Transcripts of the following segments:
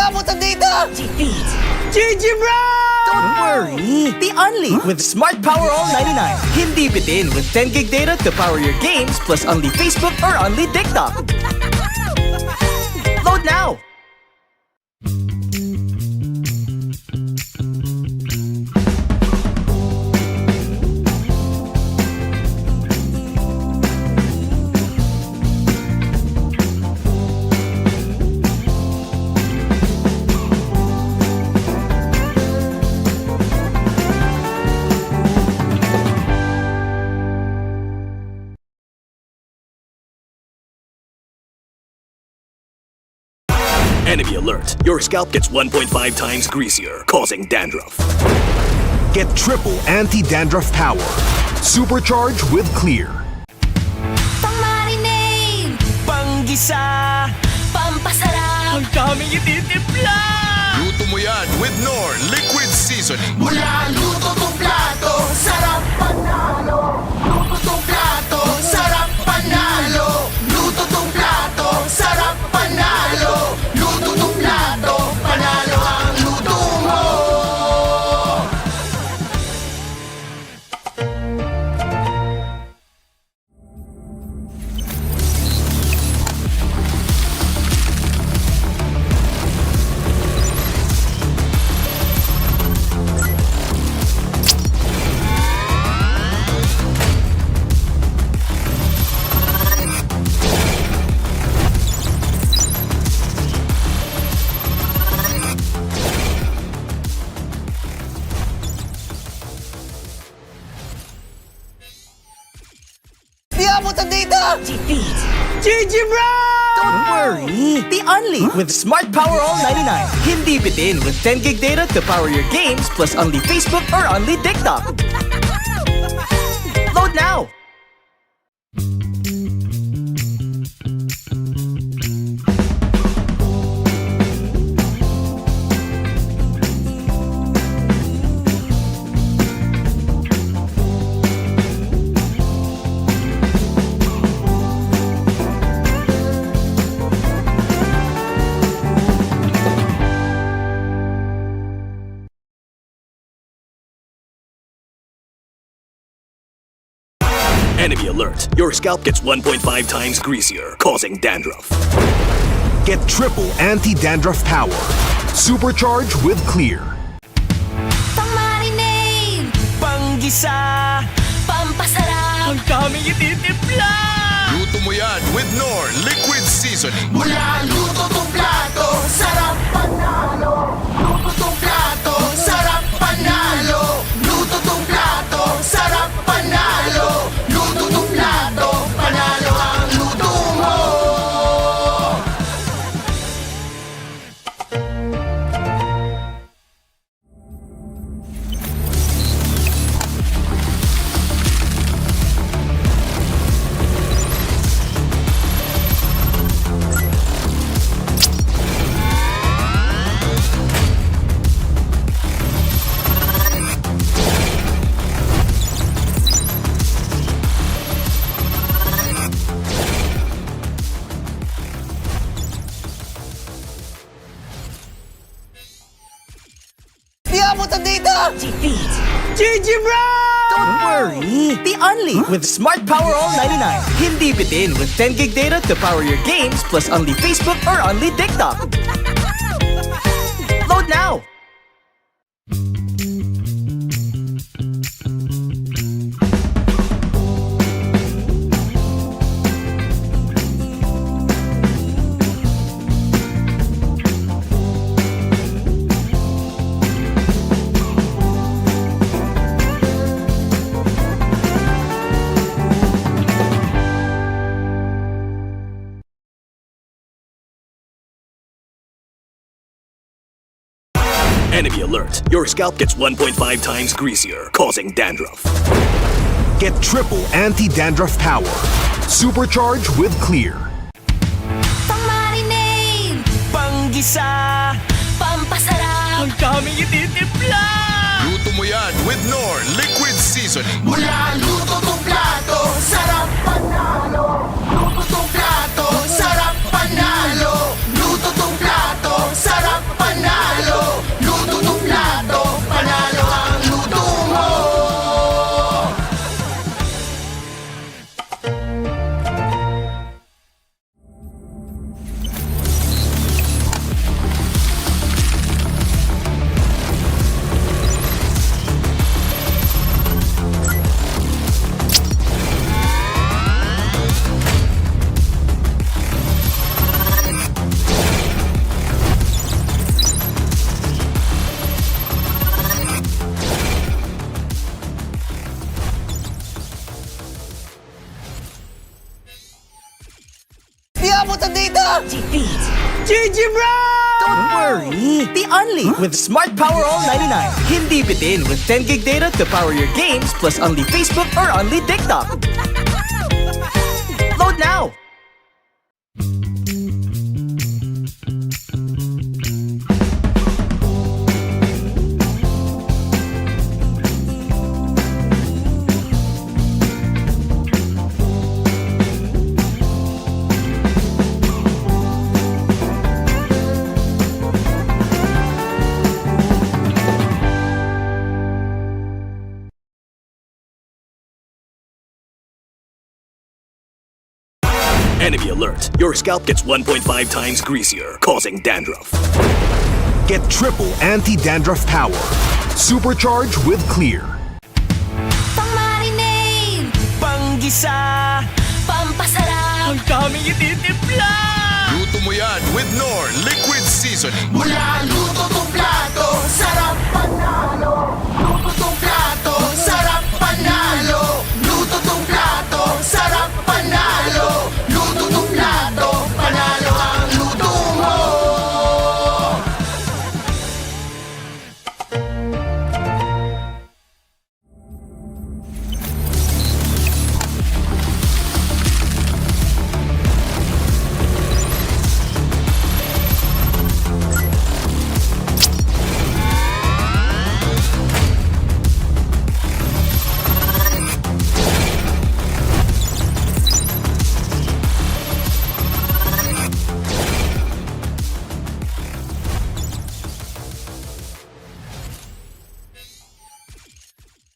abot ang data! Defeat! GG bro! Don't worry! The Only with Smart Power All 99. Hindi bitin with 10 gig data to power your games plus only Facebook or only TikTok. Load now! Enemy alert. Your scalp gets 1.5 times greasier, causing dandruff. Get triple anti-dandruff power. Supercharged with Clear. Pang-marinade, Panggisa! pampasarap, Ang daming ititimpla! Luto mo yan with Knorr Liquid Seasoning. Mula luto tong plato, sarap panalo. Luto tong plato, sarap panalo. Luto tong plato, sarap panalo. Luto tong plato, panalo ang luto mo. Di abot ang data! Defeat! GG bro! Don't worry! The Only with Smart Power All 99. Hindi bitin with 10 gig data to power your games plus only Facebook or only TikTok. Load now! Enemy alert. Your scalp gets 1.5 times greasier, causing dandruff. Get triple anti-dandruff power. Supercharged with Clear. pang-marinade, Panggisa! pampasarap, Ang daming ititimpla! Luto mo yan with Knorr Liquid Seasoning. Mula luto tong plato, sarap panalo. Luto tong plato, sarap panalo. Luto tong plato, sarap panalo. Luto tong plato, panalo ang luto mo. Di abot ang data! Defeat! GG bro! Don't worry! The Only with Smart Power All 99. Hindi bitin with 10 gig data to power your games plus only Facebook or only TikTok. Load now! Enemy alert. Your scalp gets 1.5 times greasier, causing dandruff. Get triple anti-dandruff power. Supercharged with Clear. pang-marinade, Panggisa! pampasarap, Ang daming ititimpla! Luto mo yan with Knorr Liquid Seasoning. Mula luto tong plato, sarap panalo. Luto tong plato, sarap panalo. Luto tong plato, sarap panalo. abutan dito! Defeat. GG bro! Don't worry! The Only with Smart Power All 99. Hindi bitin with 10 gig data to power your games plus only Facebook or only TikTok. Load now! Enemy alert. Your scalp gets 1.5 times greasier, causing dandruff. Get triple anti-dandruff power. Supercharge with Clear. Pang-marinade. Panggisa! Pampasarap. Ang daming ititimpla! Luto mo yan with Knorr Liquid Seasoning. Mula luto tong plato, sarap panalo. Luto tong plato, sarap panalo. Luto tong plato, sarap panalo. Luto tong plato, panalo ang luto mo.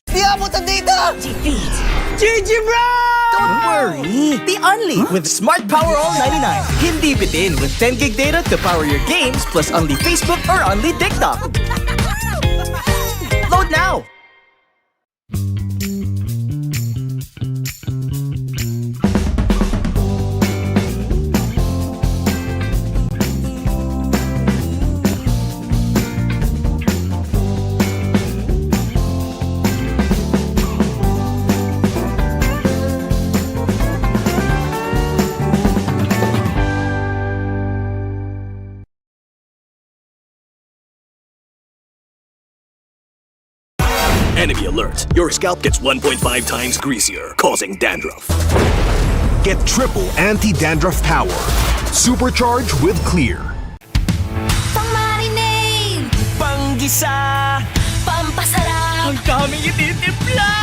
Di abutan dito! Defeat. GG bro! Don't worry! The Only with Smart Power All 99. Hindi bitin with 10 gig data to power your games plus only Facebook or only TikTok. Load now! Enemy alert. Your scalp gets 1.5 times greasier, causing dandruff. Get triple anti-dandruff power. Supercharge with Clear. Pang-marinade. Panggisa! Pampasarap. Ang daming ititimpla!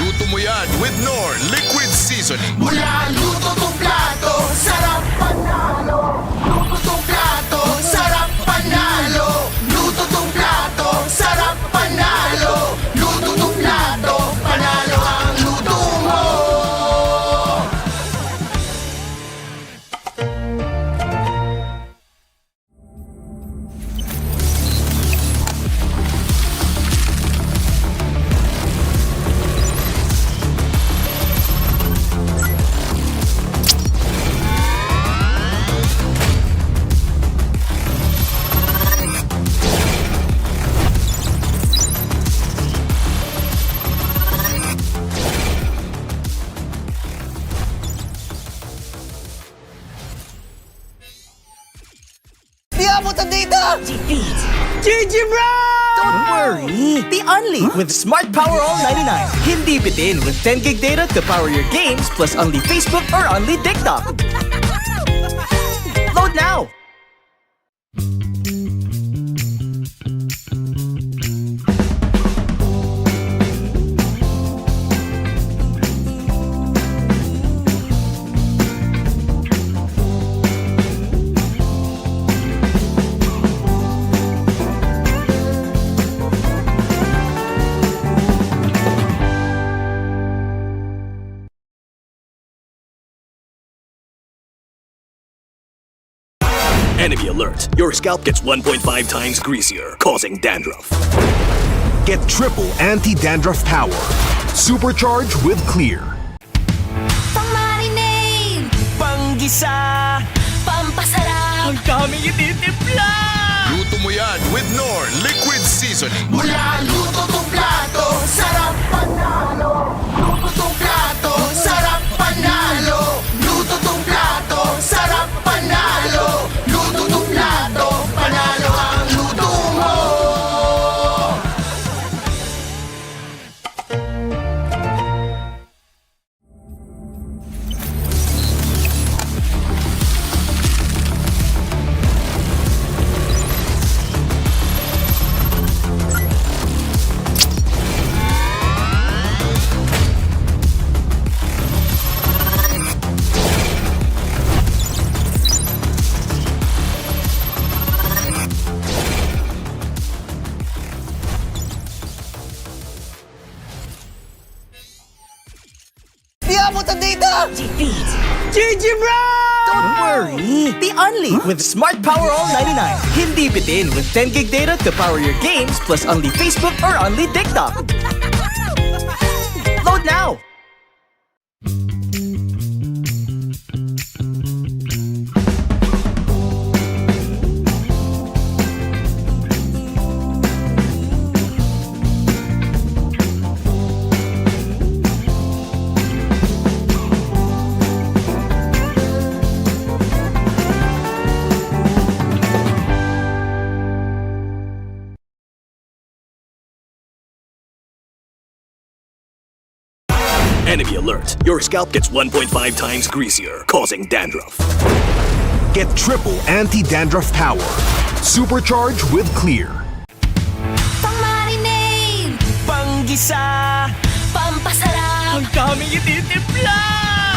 Luto mo yan with Knorr Liquid Seasoning. Mula luto tong plato, sarap panalo. Luto tong plato, sarap panalo. Luto tong plato, sarap panalo. Luto tong plato, panalo ang luto mo. Di abutan dito! Defeat. GG bro! Don't worry! The Only with Smart Power All 99. Hindi bitin with 10 gig data to power your games plus only Facebook or only TikTok. Load now! Enemy alert. Your scalp gets 1.5 times greasier, causing dandruff. Get triple anti-dandruff power. Supercharge with Clear. Pang-marinade. Panggisa! Pampasarap. Ang daming ititimpla! Luto mo yan with Knorr Liquid Seasoning. Mula luto tong plato, sarap panalo. Luto tong plato, sarap panalo. Luto tong plato, sarap panalo. Bro! Don't worry! The Only with Smart Power All 99. Hindi bitin with 10 gig data to power your games plus only Facebook or only TikTok. Load now! Enemy alert. Your scalp gets 1.5 times greasier, causing dandruff. Get triple anti-dandruff power. Supercharge with Clear. Pang-marinade, Panggisa! pampasarap, Ang daming ititimpla!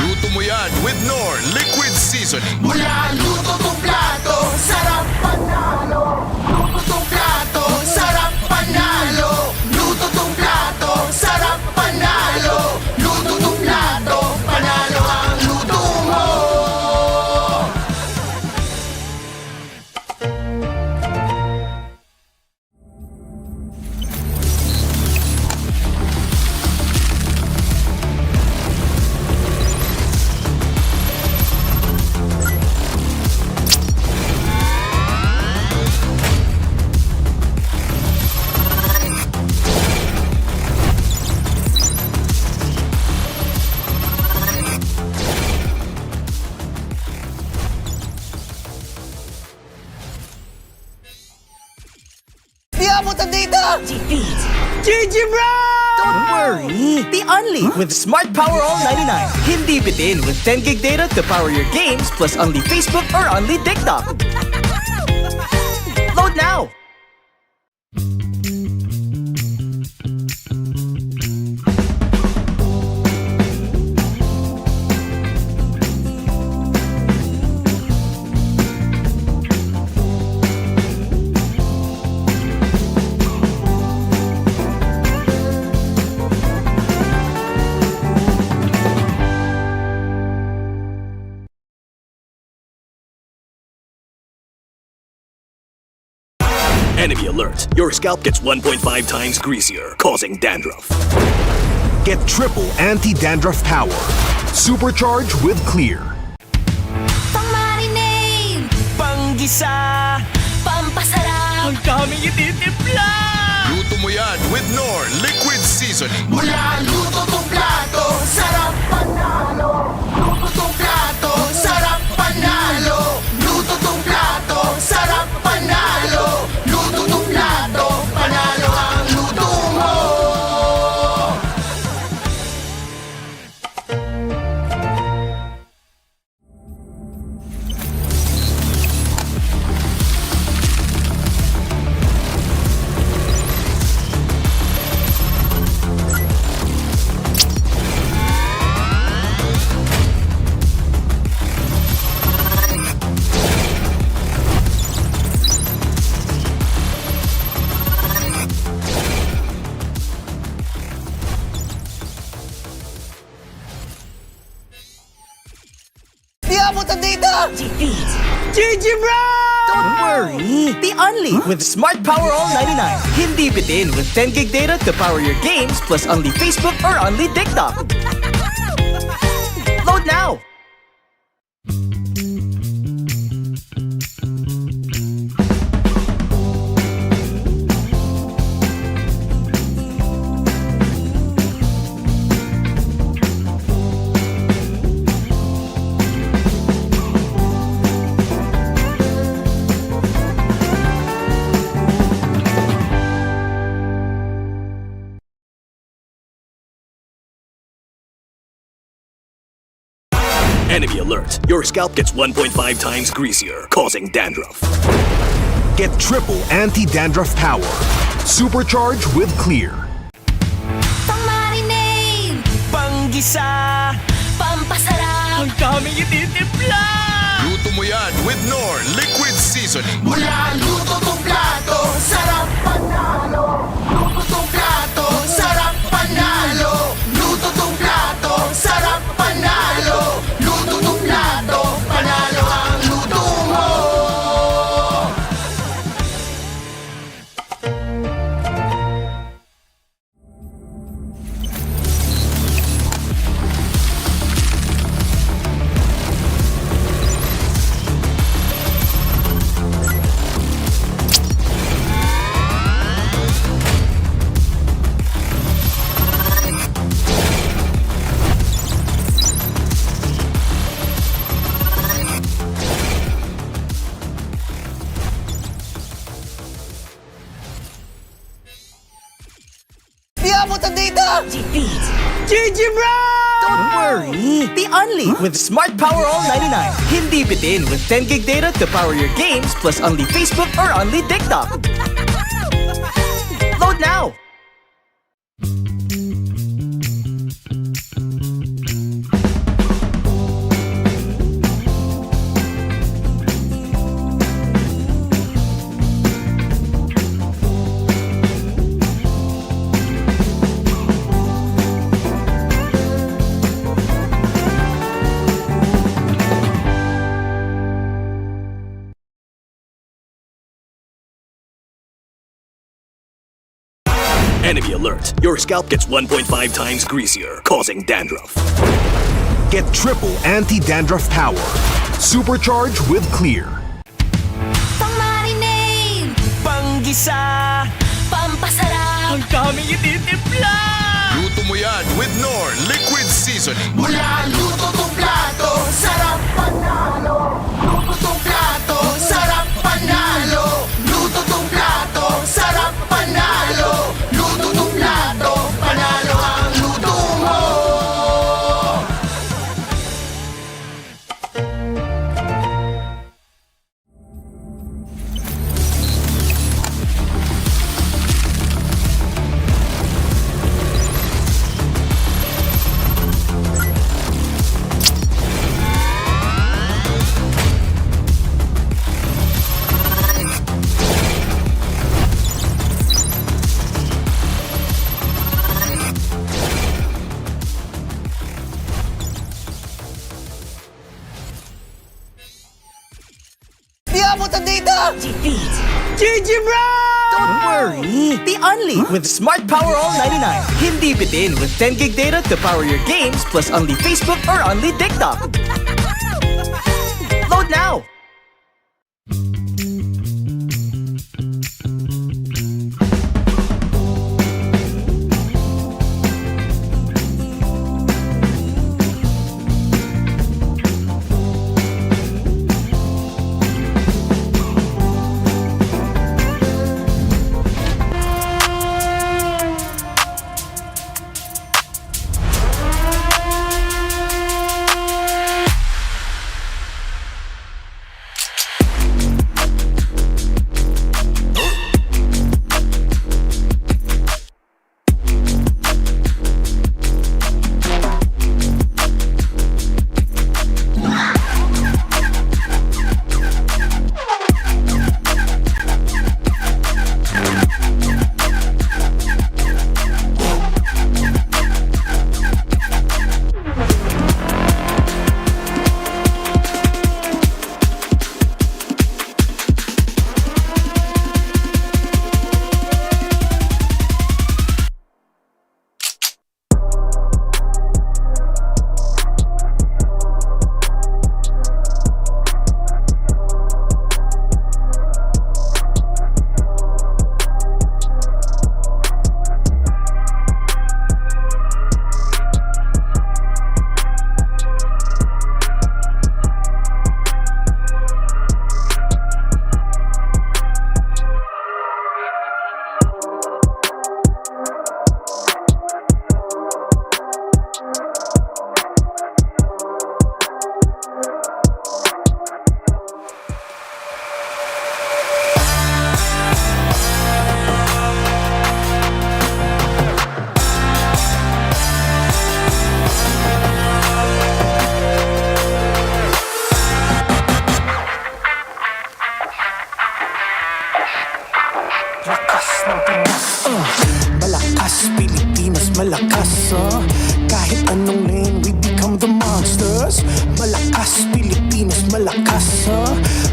Luto mo yan with Knorr Liquid Seasoning. Mula luto tong plato, sarap panalo. Luto tong plato, sarap panalo. Luto tong plato, sarap panalo. Luto tong plato, panalo ang luto mo. Di abutan dito! defeat, GG Bro! Don't worry! The Only with Smart Power All 99. Hindi bitin with 10 gig data to power your games plus only Facebook or only TikTok. Load now! Enemy alert. Your scalp gets 1.5 times greasier, causing dandruff. Get triple anti-dandruff power. Supercharge with Clear. pang-marinade, Panggisa! pampasarap, Ang daming ititimpla! Luto mo yan with Knorr Liquid Seasoning. Mula luto tong plato, sarap panalo. Luto tong plato, sarap panalo. Luto tong plato, sarap panalo. Luto tong plato, panalo ang luto mo. Di abutan dito! defeat, GG Bro! Don't worry! The Only with Smart Power All 99. Hindi bitin with 10 gig data to power your games plus only Facebook or only TikTok. Load now! Enemy alert. Your scalp gets 1.5 times greasier, causing dandruff. Get triple anti-dandruff power. Supercharge with Clear. pang-marinade, Panggisa! pampasarap, Ang daming ititimpla! Luto mo yan with Knorr Liquid Seasoning. Mula luto tong plato, sarap panalo. Luto tong plato, sarap panalo. Luto tong plato, sarap panalo. Luto tong plato, GG bro! Don't worry! The Only with Smart Power All 99. Hindi bitin with 10 gig data to power your games plus only Facebook or only TikTok. Load now! Enemy alert. Your scalp gets 1.5 times greasier, causing dandruff. Get triple anti-dandruff power. Supercharge with Clear. Pang-marinade, Panggisa! pampasarap. Ang daming ititimpla! Luto mo yan with Knorr Liquid Seasoning. Mula luto tong plato, sarap panalo. Luto tong plato, sarap panalo. Luto tong plato, sarap panalo. Luto tong plato, panalo ang luto mo. Di abot ang data! Defeat. GG bro! Don't worry! The Only with Smart Power All 99. Hindi bitin with 10 gig data to power your games plus only Facebook or only TikTok. Load now! Malakas, Pilipinas, malakas kahit anong lane, we become the monsters. Malakas, Pilipinas, malakas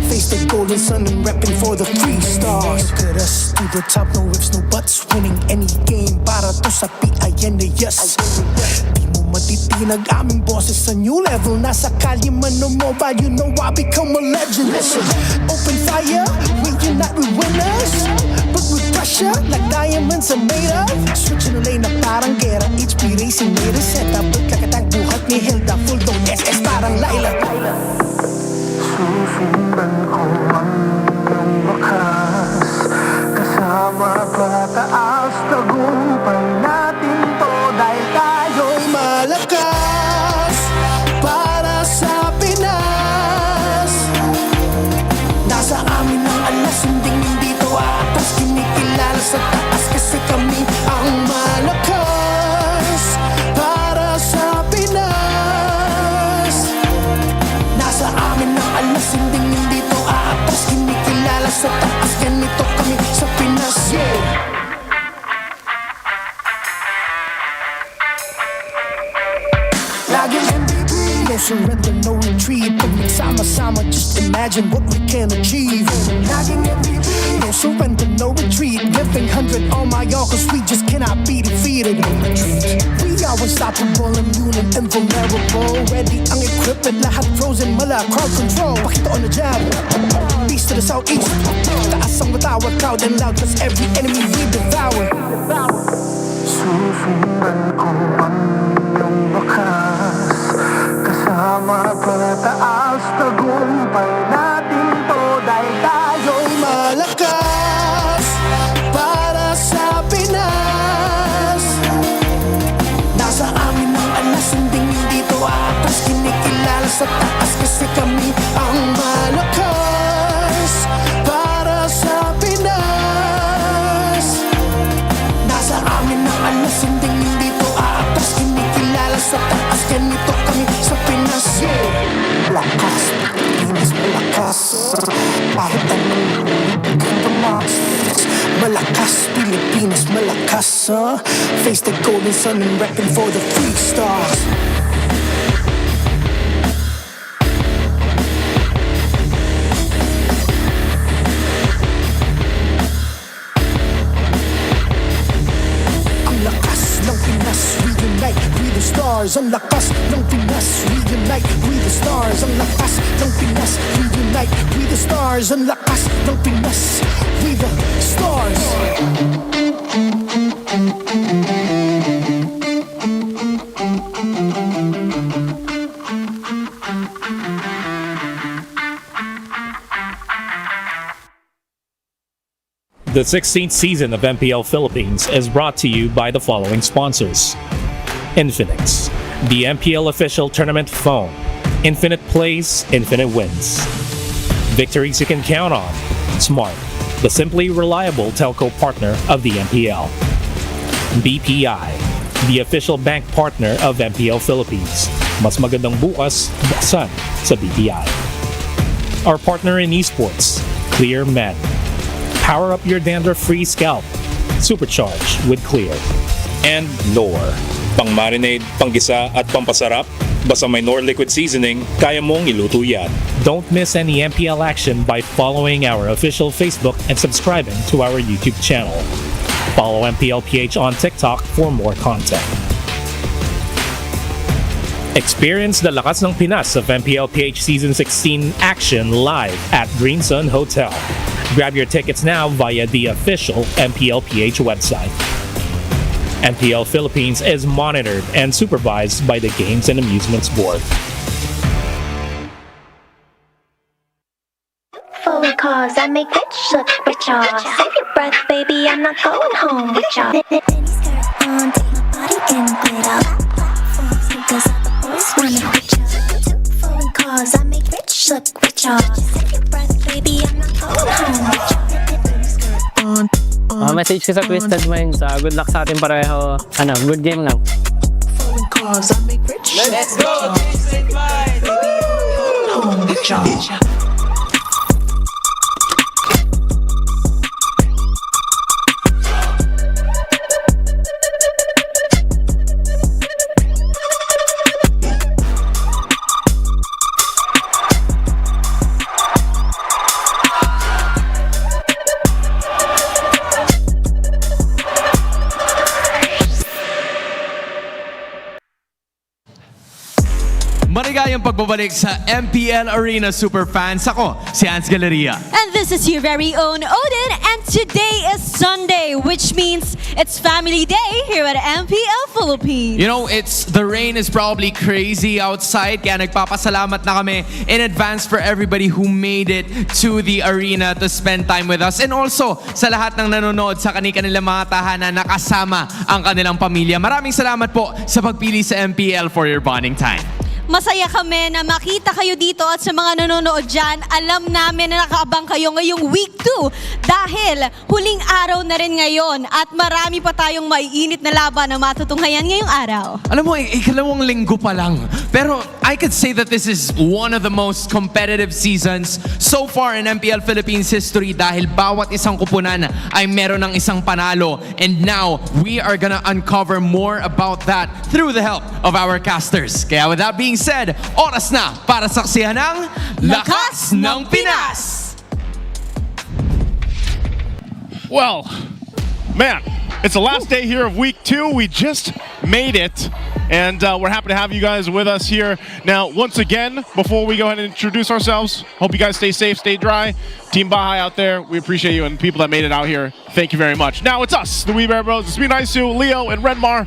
face the golden sun and repping for the 3 stars. Look at us, to the top, no ifs, no buts. Winning any game, para to sa PIN na yes. Di mo matitinag aming boses sa new level. Nasa kalye man o mobile, you know I become a legend. Listen, open fire, we unite, we winners. But with pressure, like diamonds are made of. Switching the lane na parang gera. HP Racing made a setup. Look like a tank, buhat ni Hilda. Full dome SS parang Laila. Susundan ko ang iyong wakas. Kasama pataas, tagumpay natin to. Dahil tayo'y sa taas, ganito kami sa Pinas, yeah. Laging MVP, no surrender, no retreat. Pag nagsama-sama, just imagine what we can achieve. Laging MVP, no surrender, no retreat. Giving 100 on my all, cause we just cannot be defeated. We are unstoppable, immune and invulnerable. Ready ang equipment, lahat frozen, mala, crowd control. Pakito on the jab, east to the southeast. Taas ang matawa, proud and loud, cause every enemy we devour. Susundan ko ang iyong bakas, kasama pataas, tagumpay natin to dahil tayo'y malakas para sa Pinas. Nasa amin ang alas, hindi dito atas, kinikilala sa taas kasi kami ang malakas para sa Pinas. Nasa amin ang alas, hindi dito atas, kinikilala sa taas, ganito kami sa Pinas, yeah. Lakas, Pinas malakas, kahit anong tumas. Malakas, Pilipinas malakas, face the golden sun and repping for the free stars. Ang lakas ng Pinas, we unite, we the stars. Ang lakas ng Pinas, we unite, we the stars. Ang lakas ng Pinas, we unite, we the stars. Ang lakas ng Pinas, we the stars. The 16th season of MPL Philippines is brought to you by the following sponsors: Infinix, the MPL official tournament phone. Infinite plays, infinite wins. Victories you can count on. Smart, the simply reliable telco partner of the MPL. BPI, the official bank partner of MPL Philippines. Mas magandang bukas, buksan sa BPI. Our partner in esports, Clear Men. Power up your dandruff-free scalp. Supercharge with Clear. And Knorr. Pang-marinade, panggisa at pampasarap, basta may Knorr liquid seasoning, kaya mong iluto yan. Don't miss any MPL action by following our official Facebook and subscribing to our YouTube channel. Follow MPLPH on TikTok for more content. Experience the lakas ng Pinas of MPLPH Season 16 action live at Green Sun Hotel. Grab your tickets now via the official MPLPH website. MPL Philippines is monitored and supervised by the Games and Amusements Board. Forward cause I make rich look richer. Save your breath, baby, I'm not going home with ya. Mini skirt on, take my body in glitter. Platform sneakers, all the boys wanna hit ya. Forward cause I make rich look richer. Save your breath, baby, I'm not going home with ya. Mini skirt on. Message ko sa Twisted Minds, good luck sa atin pareho. Good game lang. Let's go, Twisted Minds! Maligayang pagbabalik sa MPL Arena Superfans. Ako, si Hans Galleria. And this is your very own Odin. And today is Sunday, which means it's family day here at MPL Philippines. You know, the rain is probably crazy outside, kaya nagpapasalamat na kami in advance for everybody who made it to the arena to spend time with us. And also, sa lahat ng nanonood sa kanilang mga tahanan na kasama ang kanilang pamilya. Maraming salamat po sa pagpili sa MPL for your bonding time. masaya kami na makita kayo dito at sa mga nanonood dyan, alam namin na nakaabang kayo ngayong week 2 dahil huling araw na rin ngayon at marami pa tayong maiinit na laban na matutunghayan ngayong araw. Alam mo, ikalawang linggo pa lang. Pero I could say that this is one of the most competitive seasons so far in MPL Philippines history dahil bawat isang kupunan ay meron ng isang panalo. And now, we are gonna uncover more about that through the help of our casters. Kaya with that being said, oras na para saksihan ng Lakas ng Pinas! Well, man, it's the last day here of week 2. We just made it. And we're happy to have you guys with us here. Now, once again, before we go ahead and introduce ourselves, hope you guys stay safe, stay dry. Team Bahay out there, we appreciate you, and people that made it out here, thank you very much. Now it's us, the Wee Bear Bros, it's me, Naisu, Leo, and Renmar.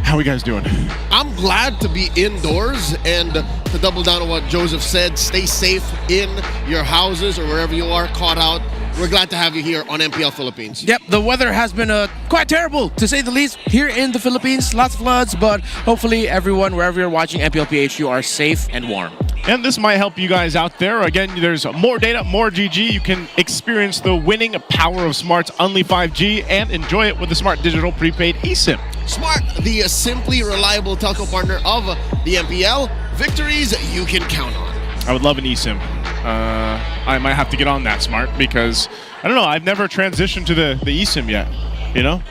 How are you guys doing? I'm glad to be indoors, and to double down on what Joseph said, stay safe in your houses or wherever you are caught out. We're glad to have you here on MPL Philippines. Yep, the weather has been quite terrible, to say the least, here in the Philippines. Lots of floods, but hopefully everyone, wherever you're watching MPLPH, you are safe and warm. And this might help you guys out there. Again, there's more data, more GG. You can experience the winning power of Smart's Unli 5G and enjoy it with the Smart Digital Prepaid eSIM. Smart, the simply reliable telco partner of the MPL. Victories you can count on. I would love an eSIM. I might have to get on that, Smart, because I don't know. I've never transitioned to the eSIM yet. You know,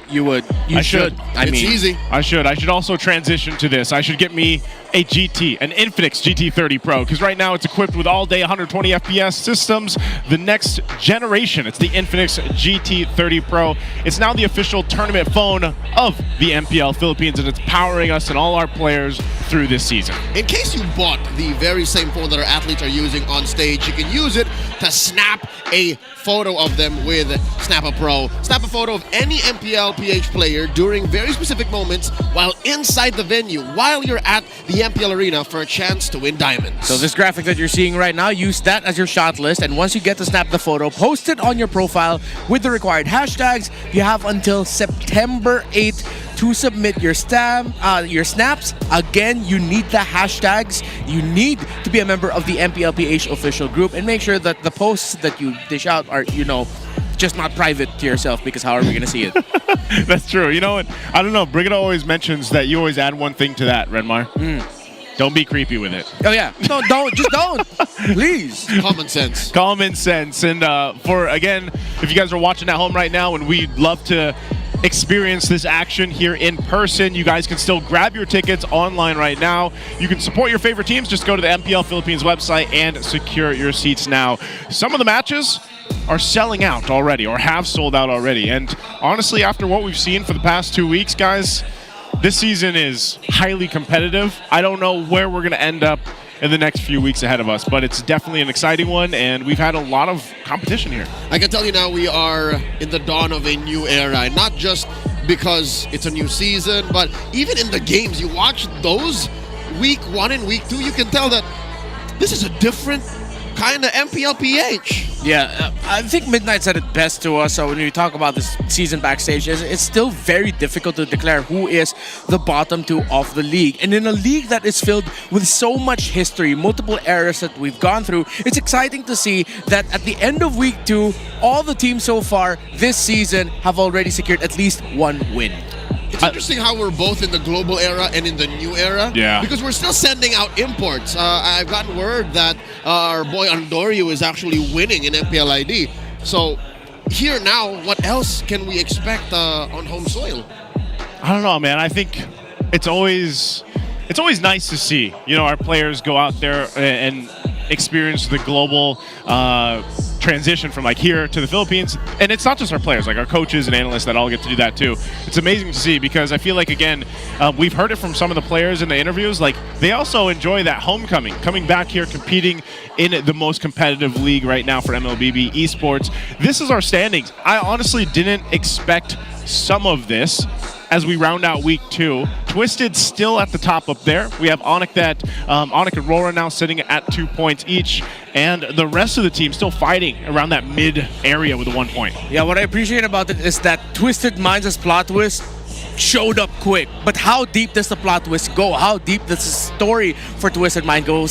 you would. You should. I mean, it's easy. I should. I should also transition to this. I should get me a GT, an Infinix GT30 Pro, because right now it's equipped with all-day 120 FPS systems. The next generation, it's the Infinix GT30 Pro. It's now the official tournament phone of the MPL Philippines, and it's powering us and all our players through this season. In case you bought the very same phone that our athletes are using on stage, you can use it to snap a photo of them with Snap a Pro. Snap a photo of any MPL PH player during very specific moments while inside the venue, while you're at the MPL Arena for a chance to win diamonds. So this graphic that you're seeing right now, use that as your shot list, and once you get to snap the photo, post it on your profile with the required hashtags. You have until September 8th to submit your snaps. Again, you need the hashtags. You need to be a member of the MPLPH official group, and make sure that the posts that you dish out are, just not private to yourself, because how are we going to see it? That's true. You know what? I don't know. Brigitte always mentions that you always add one thing to that, Renmar. Don't be creepy with it. Oh, yeah. No, don't. Just don't. Please. Common sense. Common sense. And again, if you guys are watching at home right now, and we'd love to experience this action here in person, you guys can still grab your tickets online right now. You can support your favorite teams. Just go to the MPL Philippines website and secure your seats now. Some of the matches are selling out already, or have sold out already. And honestly, after what we've seen for the past 2 weeks, guys, this season is highly competitive. I don't know where we're going to end up in the next few weeks ahead of us, but it's definitely an exciting one, and we've had a lot of competition here. I can tell you now, we are in the dawn of a new era, and not just because it's a new season, but even in the games, you watch those week 1 and week 2, you can tell that this is a different kind of MPLPH. Yeah, I think Midnight said it best to us. So when we talk about this season backstage, it's still very difficult to declare who is the bottom 2 of the league. And in a league that is filled with so much history, multiple eras that we've gone through, it's exciting to see that at the end of week 2, all the teams so far this season have already secured at least 1 win. It's interesting how we're both in the global era and in the new era. Yeah. Because we're still sending out imports. I've gotten word that our boy Andorio is actually winning in MPL ID. So here now, what else can we expect on home soil? I don't know, man. I think it's always nice to see, our players go out there and experience the global transition from here to the Philippines. And it's not just our players, our coaches and analysts that all get to do that too. It's amazing to see, because I feel like, again, we've heard it from some of the players in the interviews, they also enjoy that homecoming, coming back here, competing in the most competitive league right now for MLBB esports. This is our standings. I honestly didn't expect some of this as we round out week 2. Twisted still at the top up there. We have Onic and Rora now sitting at 2 points each, and the rest of the team still fighting around that mid area with a 1 point. Yeah, what I appreciate about it is that Twisted Minds' plot twist showed up quick. But how deep does the plot twist go? How deep does the story for Twisted Mind go,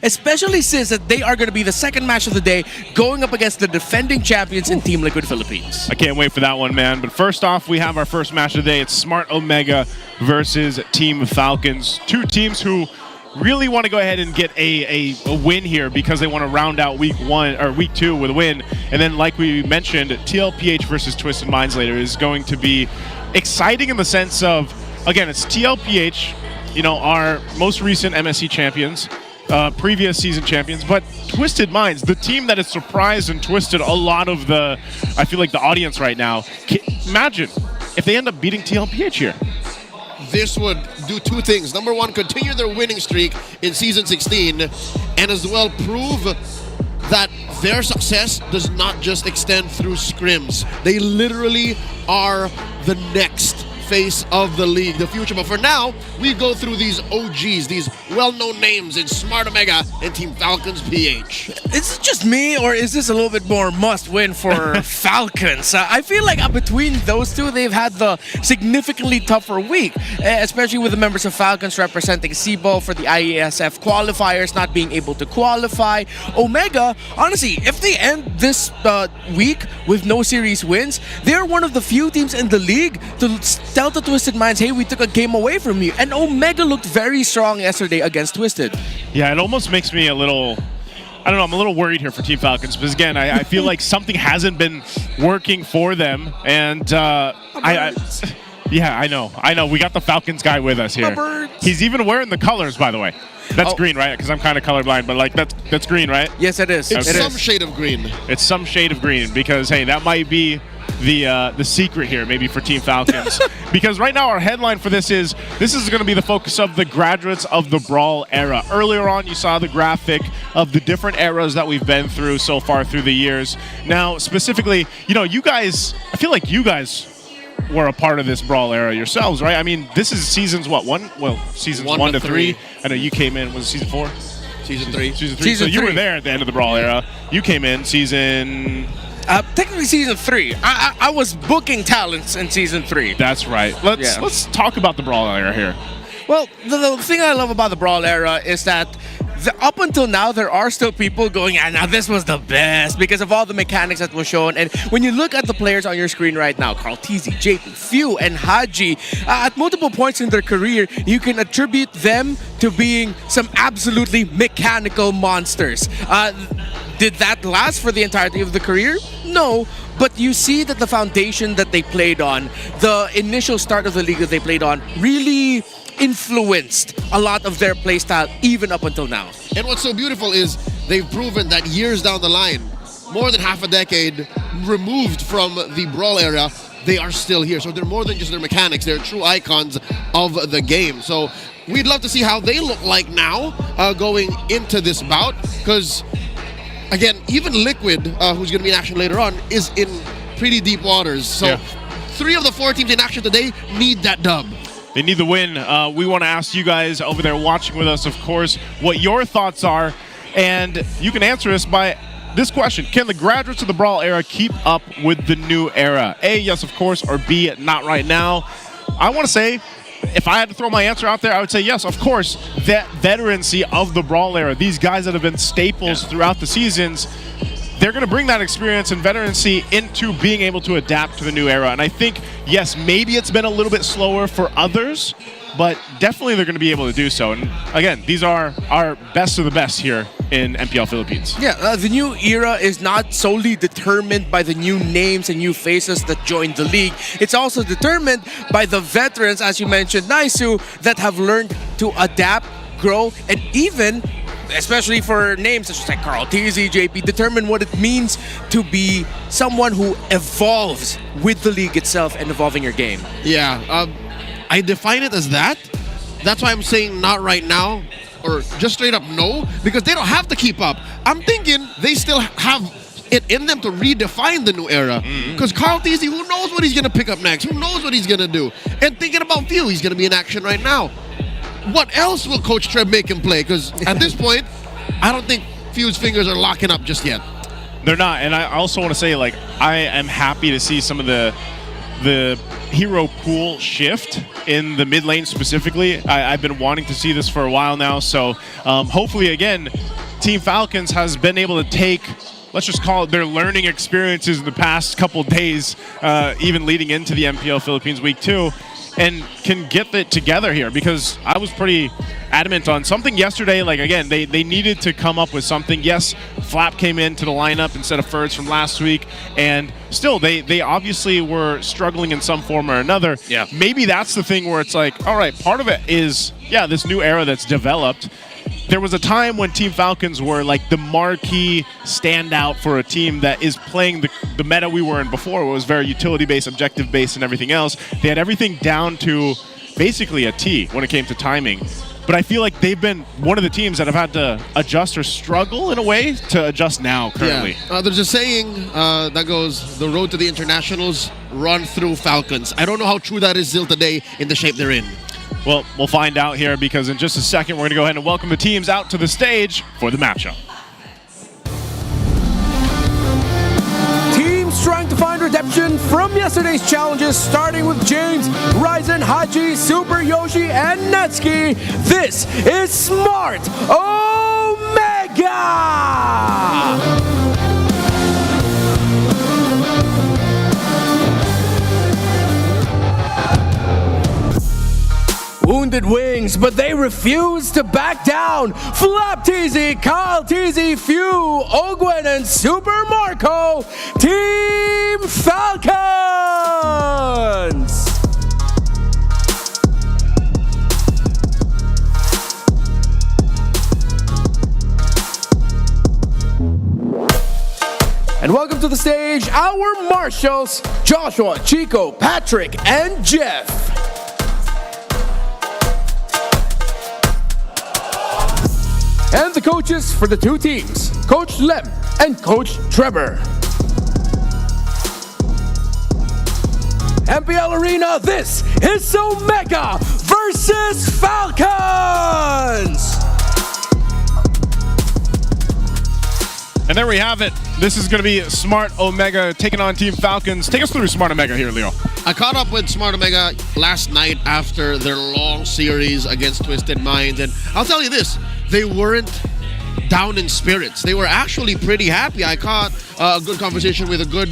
especially since that they are going to be the second match of the day going up against the defending champions in Team Liquid Philippines. I can't wait for that one, man. But first off, we have our first match of the day. It's Smart Omega versus Team Falcons. Two teams who really want to go ahead and get a win here because they want to round out week 2 with a win. And then, like we mentioned, TLPH versus Twisted Minds later is going to be exciting in the sense of, again, it's TLPH, you know, our most recent MSC champions, previous season champions, but Twisted Minds, the team that has surprised and twisted a lot of the, I feel like, the audience right now. Imagine if they end up beating TLPH here. This would do two things. Number one, continue their winning streak in Season 16, and as well prove that their success does not just extend through scrims. They literally are the next face of the league, the future. But for now, we go through these OGs, these well-known names in Smart Omega and Team Falcons PH. Is it just me, or is this a little bit more must-win for Falcons? I feel like between those two, they've had the significantly tougher week, especially with the members of Falcons representing SIBO for the IESF qualifiers, not being able to qualify. Omega, honestly, if they end this week with no series wins, they're one of the few teams in the league to tell the Twisted Minds, hey, we took a game away from you. And Omega looked very strong yesterday against Twisted. Yeah, it almost makes me a little, I don't know, I'm a little worried here for Team Falcons because, again, I feel like something hasn't been working for them. And yeah, I know. We got the Falcons guy with us here. He's even wearing the colors, by the way. That's green, right? Because I'm kind of colorblind, but like that's green, right? Yes, it is. It's some shade of green. It's some shade of green because, hey, that might be the secret here, maybe for Team Falcons. Because right now our headline for this is going to be the focus of the graduates of the Brawl era. Earlier on, you saw the graphic of the different eras that we've been through so far through the years. Now, specifically, you know, you guys, I feel like you guys were a part of this Brawl era yourselves, right? I mean, this is seasons what? Seasons 1 to 3. I know you came in, was it season 4? Season 3. Season 3. So you were there at the end of the Brawl era. You came in season... technically season 3. I was booking talents in season 3. That's right. Let's talk about the Brawl era here. Well, the thing I love about the Brawl era is that up until now, there are still people going, now this was the best because of all the mechanics that were shown. And when you look at the players on your screen right now, Carl TZ, JP, Few, and Haji, at multiple points in their career, you can attribute them to being some absolutely mechanical monsters. Did that last for the entirety of the career? No, but you see that the foundation that they played on, the initial start of the league that they played on, really influenced a lot of their playstyle even up until now. And what's so beautiful is they've proven that years down the line, more than half a decade removed from the Brawl era, they are still here. So they're more than just their mechanics, they're true icons of the game. So we'd love to see how they look like now going into this bout, because again, even Liquid, who's going to be in action later on, is in pretty deep waters. So 3 of the 4 teams in action today need that dub. They need the win. We want to ask you guys over there watching with us, of course, what your thoughts are. And you can answer us by this question. Can the graduates of the Brawl era keep up with the new era? A, yes, of course, or B, not right now. I want to say, if I had to throw my answer out there, I would say yes, of course. That veterancy of the Brawl era, these guys that have been staples throughout the seasons, they're going to bring that experience and veterancy into being able to adapt to the new era. And I think, yes, maybe it's been a little bit slower for others, but definitely they're going to be able to do so. And again, these are our best of the best here in MPL Philippines. Yeah, the new era is not solely determined by the new names and new faces that joined the league. It's also determined by the veterans, as you mentioned, Naisu, that have learned to adapt, grow, and even, especially for names such as like Carl TZ, JP, determine what it means to be someone who evolves with the league itself and evolving your game. Yeah, I define it as that. That's why I'm saying not right now, or just straight up no, because they don't have to keep up. I'm thinking they still have it in them to redefine the new era. Because Carl TZ, who knows what he's going to pick up next? Who knows what he's going to do? And thinking about Few, he's going to be in action right now. What else will Coach Treb make him play? Because at this point, I don't think Few's fingers are locking up just yet. They're not. And I also want to say, like, I am happy to see some of the the hero pool shift in the mid lane specifically. I've been wanting to see this for a while now, so hopefully again, Team Falcons has been able to take, let's just call it their learning experiences in the past couple days, even leading into the MPL Philippines Week 2, and can get it together here, because I was pretty adamant on something yesterday. Like, again, they needed to come up with something. Yes, Flap came into the lineup instead of Ferds from last week, and still they obviously were struggling in some form or another. Yeah. Maybe that's the thing where it's like, all right, part of it is, yeah, this new era that's developed. There was a time when Team Falcons were like the marquee standout for a team that is playing the meta we were in before. It was very utility-based, objective-based, and everything else. They had everything down to basically a T when it came to timing. But I feel like they've been one of the teams that have had to adjust or struggle in a way to adjust now currently. Yeah. There's a saying that goes, the road to the internationals run through Falcons. I don't know how true that is still today in the shape they're in. Well, we'll find out here, because in just a second, we're going to go ahead and welcome the teams out to the stage for the matchup. Teams trying to find redemption from yesterday's challenges, starting with James, Ryzen, Haji, Super Yoshi, and Netsuki. This is Smart Omega! Wounded Wings, but they refuse to back down. Flap TZ, Kyle TZ, Few, Ogwen, and Super Marco, Team Falcons! And welcome to the stage, our marshals, Joshua, Chico, Patrick, and Jeff. And the coaches for the two teams, Coach Lem and Coach Trevor. MPL Arena, this is Omega versus Falcons! And there we have it. This is going to be Smart Omega taking on Team Falcons. Take us through Smart Omega here, Leo. I caught up with Smart Omega last night after their long series against Twisted Minds, and I'll tell you this, they weren't down in spirits. They were actually pretty happy. I caught a good conversation with a good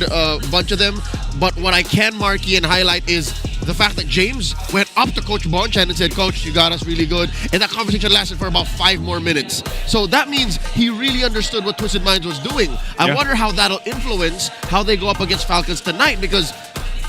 bunch of them, but what I can marquee and highlight is the fact that James went up to Coach Bonchan and said, "Coach, you got us really good," and that conversation lasted for about 5 more minutes. So that means he really understood what Twisted Minds was doing. I wonder how that'll influence how they go up against Falcons tonight, because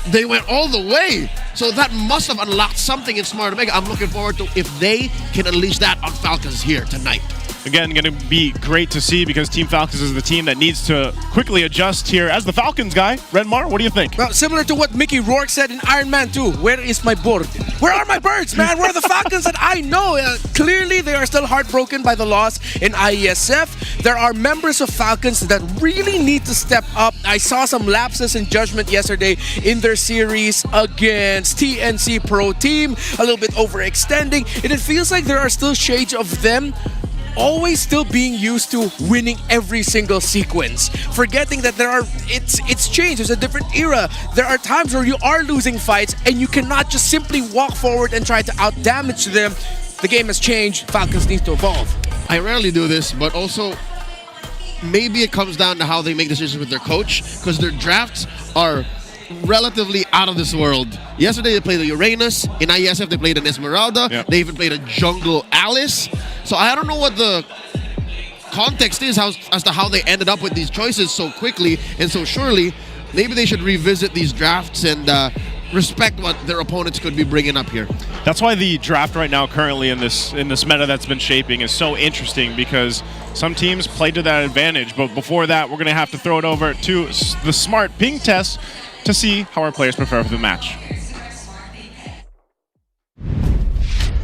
they went all the way. So that must have unlocked something in Smart Omega. I'm looking forward to if they can unleash that on Falcons here tonight. Again, going to be great to see, because Team Falcons is the team that needs to quickly adjust here. As the Falcons guy, Redmar, what do you think? Well, similar to what Mickey Rourke said in Iron Man 2, where is my bird? Where are my birds, man? Where are the Falcons that I know? Clearly, they are still heartbroken by the loss in IESF. There are members of Falcons that really need to step up. I saw some lapses in judgment yesterday in their series against TNC Pro Team, a little bit overextending, and it feels like there are still shades of them always still being used to winning every single sequence, forgetting that it's changed. There's a different era. There are times where you are losing fights and you cannot just simply walk forward and try to out-damage them. The game has changed. Falcons need to evolve. I rarely do this, but also maybe it comes down to how they make decisions with their coach, because their drafts are relatively out of this world. Yesterday they played a Uranus. In IESF they played an Esmeralda. Yep. They even played a Jungle Alice. So I don't know what the context is as to how they ended up with these choices so quickly and so surely. Maybe they should revisit these drafts and respect what their opponents could be bringing up here. That's why the draft right now currently in this meta that's been shaping is so interesting, because some teams play to that advantage. But before that, we're going to have to throw it over to the Smart Ping test to see how our players prepare for the match.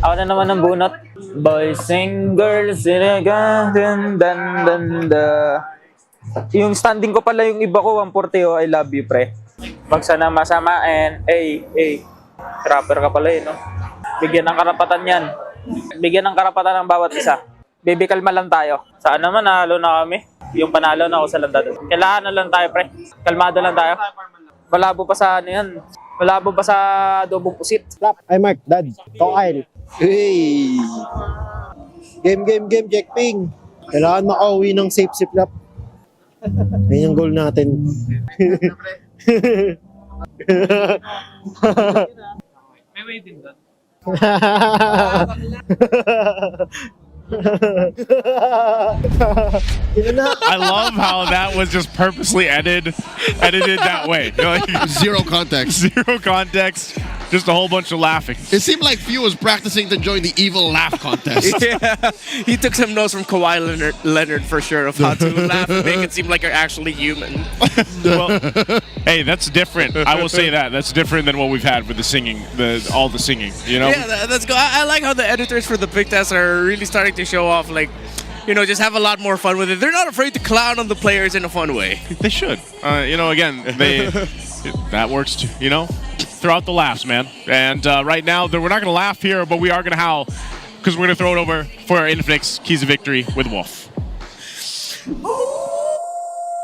Ako na naman ng bunot. Boys and girls, yung standing ko pala yung iba ko, 140, oh, I love you, pre. Pag sana masama, and trapper ka pala no? Bigyan ng karapatan yan. Bigyan ng karapatan ng bawat isa. Baby, kalma lang tayo. Saan naman, nahalo na kami. Yung panalo na ako sa landado. Kailangan na lang tayo, pre. Kalmado lang tayo. Malabo pa sa ano yan. Malabo ba sa adobong pusit? Flap. Ay, Mark, Dad. Kyle. Hey! Game, check ping. Kailangan makauwi ng safe si Flap. Ayun yung goal natin. May way din doon. I love how that was just purposely edited that way. Like, Zero context. Zero context. Just a whole bunch of laughing. It seemed like Few was practicing to join the evil laugh contest. Yeah, he took some notes from Kawhi Leonard for sure of how to laugh and make it seem like you're actually human. Well, hey, that's different. I will say that. That's different than what we've had with the singing, all the singing, you know? Yeah, that's good. I like how the editors for the Pick Test are really starting to show off, like, you know, just have a lot more fun with it. They're not afraid to clown on the players in a fun way. They should. You know, again, that works, too, you know? Throughout the laughs, man. And right now, we're not going to laugh here, but we are going to howl because we're going to throw it over for our Infinix Keys of Victory with Wolf.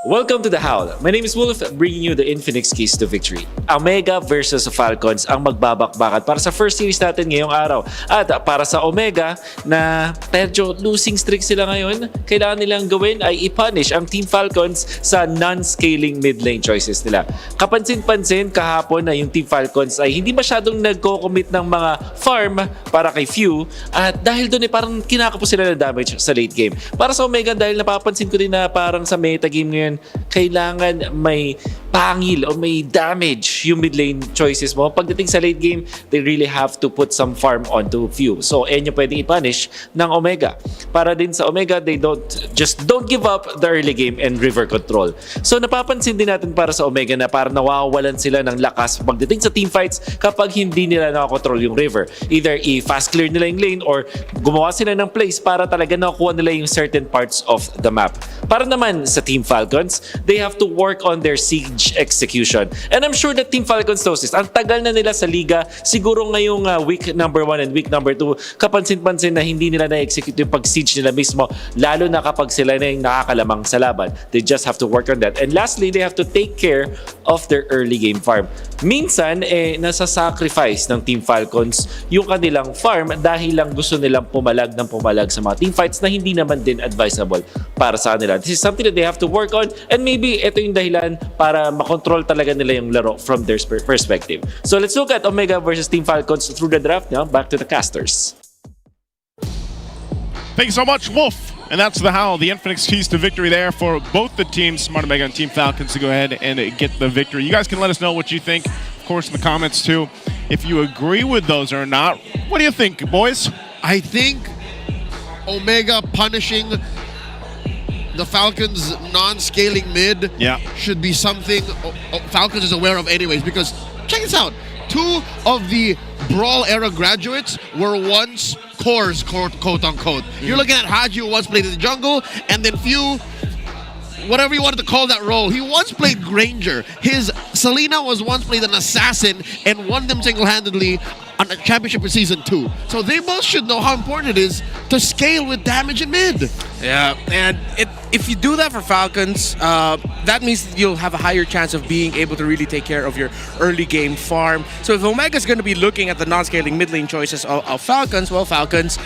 Welcome to The Howl. My name is Wolf, bringing you the Infinix Keys to Victory. Omega versus Falcons ang magbabakbakan para sa first series natin ngayong araw. At para sa Omega na medyo losing streak sila ngayon, kailangan nilang gawin ay i-punish ang Team Falcons sa non-scaling mid-lane choices nila. Kapansin-pansin kahapon na yung Team Falcons ay hindi masyadong nagko-commit ng mga farm para kay Few at dahil doon ay parang kinakapos sila ng damage sa late game. Para sa Omega, dahil napapansin ko din na parang sa meta game ngayon, kailangan may pangil o may damage yung mid lane choices mo. Pagdating sa late game, they really have to put some farm onto Few. So, ayan yung pwedeng i-punish ng Omega. Para din sa Omega, they don't give up the early game and river control. So, napapansin din natin para sa Omega na parang nawawalan sila ng lakas pagdating sa team fights kapag hindi nila nakakontrol yung river. Either i-fast clear nila yung lane or gumawa sila ng plays para talaga nakuha nila yung certain parts of the map. Para naman sa Team Falcons, they have to work on their siege execution. And I'm sure that Team Falcons knows this. Ang tagal na nila sa liga, siguro ngayong week number 1 and week number 2, kapansin-pansin na hindi nila na-execute yung pag-siege nila mismo, lalo na kapag sila na yung nakakalamang sa laban. They just have to work on that. And lastly, they have to take care of their early game farm. Minsan, nasa-sacrifice ng Team Falcons yung kanilang farm dahil lang gusto nilang pumalag sa mga team fights na hindi naman din advisable para sa kanila. This is something that they have to work on and maybe ito yung dahilan para makontrol talaga nila yung laro from their perspective. So let's look at Omega versus Team Falcons through the draft now. Back to the casters. Thanks so much, Wolf. And that's the Howl, the Infinix Keys to Victory there for both the teams, Smart Omega and Team Falcons, to go ahead and get the victory. You guys can let us know what you think, of course, in the comments too. If you agree with those or not, what do you think, boys? I think Omega punishing the Falcons non-scaling mid should be something Falcons is aware of anyways, because check this out. 2 of the Brawl era graduates were once cores, quote unquote. You're looking at Haji, who once played in the jungle, and then Few, whatever you wanted to call that role, he once played Granger. His Selena was once played an assassin and won them single-handedly on a championship in Season 2. So they both should know how important it is to scale with damage in mid. Yeah, and if you do that for Falcons, that means that you'll have a higher chance of being able to really take care of your early game farm. So if Omega's going to be looking at the non-scaling mid lane choices of Falcons, well, Falcons,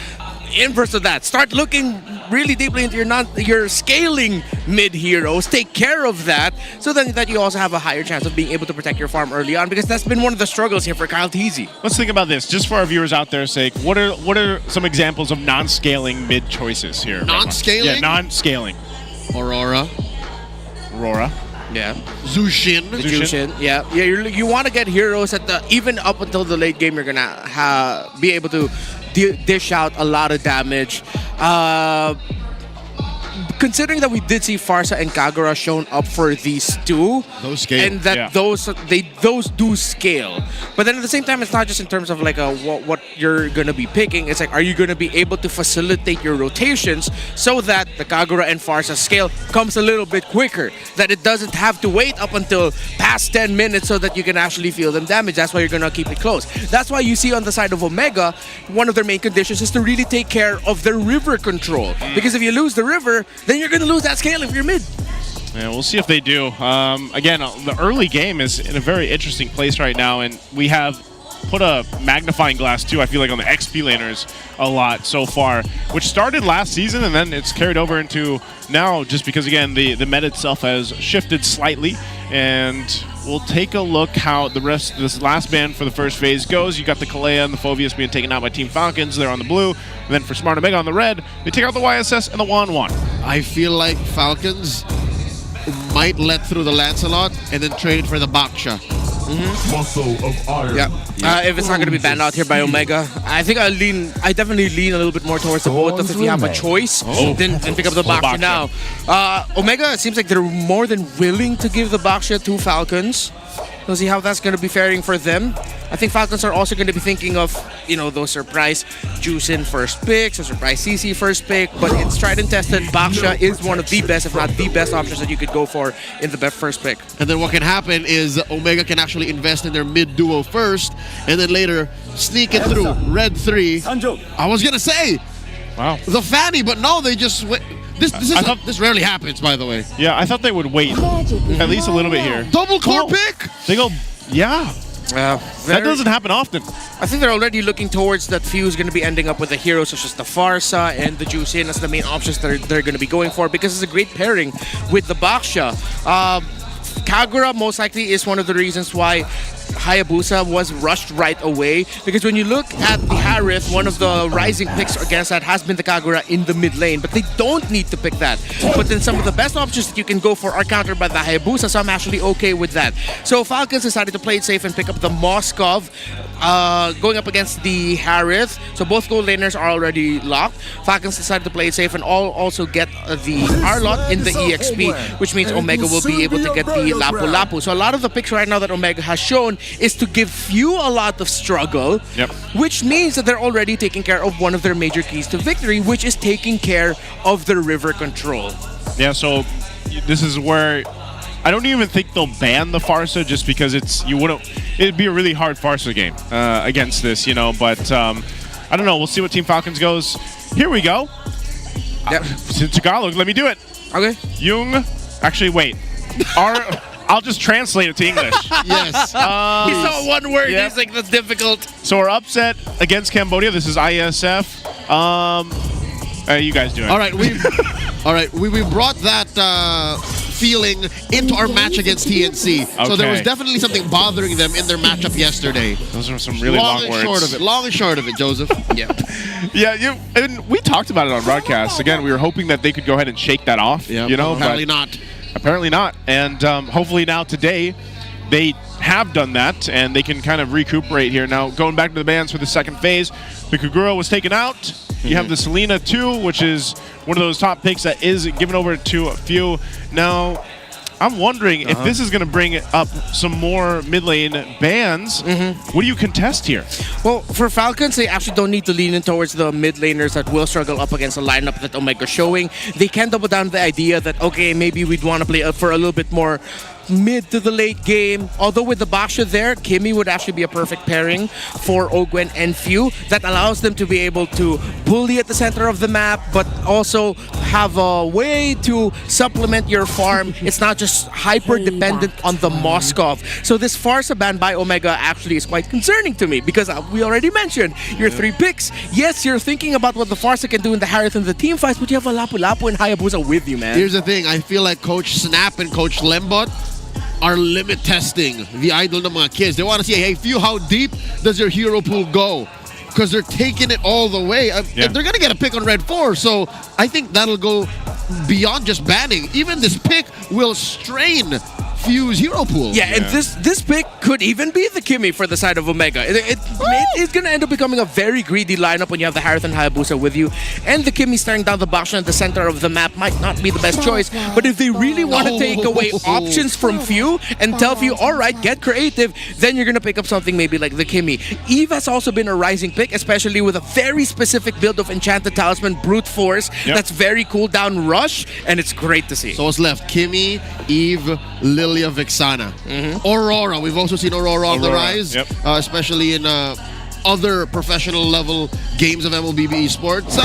inverse of that, start looking really deeply into your scaling mid heroes, take care of that, so then that you also have a higher chance of being able to protect your farm early on, because that's been one of the struggles here for Kyle Teasy. Let's think about this, just for our viewers out there's sake. What are some examples of non-scaling mid choices here? Non-scaling? Yeah, non-scaling. Aurora. Yeah. Zushin. Yeah. You want to get heroes at even up until the late game. You're gonna be able to dish out a lot of damage. Considering that we did see Farsa and Kagura shown up for these two, those scale, and that those do scale. But then at the same time, it's not just in terms of like what you're gonna be picking. It's like, are you gonna be able to facilitate your rotations so that the Kagura and Farsa scale comes a little bit quicker, that it doesn't have to wait up until past 10 minutes so that you can actually feel them damage. That's why you're gonna keep it close. That's why you see on the side of Omega, one of their main conditions is to really take care of their river control. Because if you lose the river, then you're going to lose that scale if you're mid. Yeah, we'll see if they do. Again, the early game is in a very interesting place right now, and we have put a magnifying glass too, I feel like, on the XP laners a lot so far, which started last season and then it's carried over into now, just because again the meta itself has shifted slightly. And we'll take a look how the rest of this last band for the first phase goes. You got the Kalea and the Phoveus being taken out by Team Falcons. They're on the blue. And then for Smart Omega on the red, they take out the YSS and the Wan. I feel like Falcons might let through the Lancelot and then trade it for the Baksha. Muscle of iron. Yeah. If it's not going to be banned out here by Omega, I think I definitely lean a little bit more towards the both of if you have a choice, then pick up the Baksha now. Omega, it seems like they're more than willing to give the Baksha to Falcons. We'll see how that's going to be faring for them. I think Falcons are also going to be thinking of, those surprise Juicin first picks, or surprise CC first pick, but it's tried and tested. Baksha is one of the best, if not the best options that you could go for in the first pick. And then what can happen is Omega can actually invest in their mid duo first, and then later sneak it through Red 3. I was going to say, wow, the Fanny, but no, they just went. This rarely happens, by the way. Yeah, I thought they would wait at least a little bit here. Double core pick? They go, yeah. That doesn't happen often. I think they're already looking towards that Fuse going to be ending up with the heroes such as the Farsa and the Juicin as the main options that they're going to be going for, because it's a great pairing with the Baksha. Kagura most likely is one of the reasons why Hayabusa was rushed right away, because when you look at the Harith, one of the rising picks against that has been the Kagura in the mid lane, but they don't need to pick that. But then some of the best options that you can go for are countered by the Hayabusa, so I'm actually okay with that. So Falcons decided to play it safe and pick up the Moskov, going up against the Harith. So both gold laners are already locked. Falcons decided to play it safe and also get the Arlot in the EXP, which means Omega will be able to get the Lapu Lapu. So a lot of the picks right now that Omega has shown is to give Few a lot of struggle, which means that they're already taking care of one of their major keys to victory, which is taking care of the river control. Yeah, so this is where I don't even think they'll ban the Farsa, just because it'd be a really hard Farsa game against this, but I don't know. We'll see what Team Falcons goes. Here we go. Tagalog, let me do it. Okay. Jung, actually, wait. I'll just translate it to English. Yes. He saw one word. Yep. He's like, that's difficult. So we're upset against Cambodia. This is ISF. How are you guys doing? All right, we brought that feeling into our match against TNC. Okay. So there was definitely something bothering them in their matchup yesterday. Those are some really long words. Long and short of it, Joseph. Yeah. Yeah, and we talked about it on broadcast. Again, we were hoping that they could go ahead and shake that off. Apparently not. Apparently not. And hopefully now today they have done that and they can kind of recuperate here. Now, going back to the bans for the second phase, the Kagura was taken out. You have the Selena 2, which is one of those top picks that is given over to a few. Now, I'm wondering if this is going to bring up some more mid lane bans. What do you contest here? Well, for Falcons, they actually don't need to lean in towards the mid laners that will struggle up against a lineup that Omega's showing. They can double down the idea that, okay, maybe we'd want to play for a little bit more mid to the late game. Although with the Baksha there, Kimmy would actually be a perfect pairing for Ogwen and Few. That allows them to be able to bully at the center of the map, but also have a way to supplement your farm. It's not just hyper-dependent on the Moskov. So this Farsa ban by Omega actually is quite concerning to me, because we already mentioned your 3 picks. Yes, you're thinking about what the Farsa can do in the Harith and the team fights, but you have a Lapu Lapu and Hayabusa with you, man. Here's the thing. I feel like Coach Snap and Coach Lembot are limit testing the idol ng mga kids. They want to see, hey, Few, how deep does your hero pool go? Because they're taking it all the way. And they're going to get a pick on Red 4. So I think that'll go beyond just banning. Even this pick will strain Few's hero pool. Yeah, and this pick could even be the Kimmy for the side of Omega. It's going to end up becoming a very greedy lineup when you have the Harith and Hayabusa with you. And the Kimmy staring down the Baksha at the center of the map might not be the best choice. But if they really want to take away options from Few and tell Few, all right, get creative, then you're going to pick up something maybe like the Kimmy. Eve has also been a rising pick, especially with a very specific build of Enchanted Talisman, Brute Force. That's very cool down rush, and it's great to see. So what's left? Kimmy, Eve, Lilia, Vexana. Aurora. We've also seen Aurora on the rise, especially in other professional level games of MLBB esports.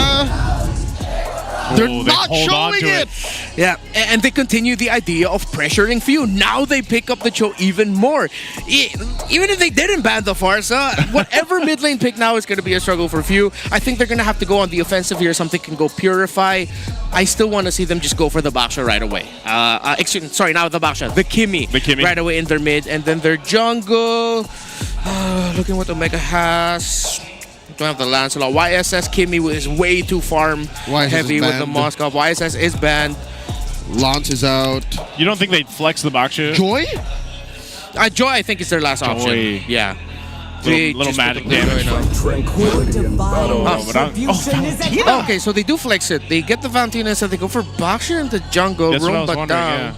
They're Oh, not hold on showing to it. Yeah, and they continue the idea of pressuring Few. Now they pick up the Cho even more. Even if they didn't ban the Farsa, whatever mid lane pick now is going to be a struggle for Few. I think they're going to have to go on the offensive here. Something can go Purify. I still want to see them just go for the Baksha right away. Sorry, not the Baksha, the Kimi. Right away in their mid. And then their jungle. Looking what Omega has. Don't have the Lancelot. YSS Kimi is way too farm heavy with the Moscow. YSS is banned. Lance is out. You don't think they'd flex the Baksha? Joy? Joy, I think, is their last option. Yeah. Little magic damage. Okay, so they do flex it. They get the Valentina, so they go for Baksha in the jungle. That's what I was Roam wondering, down.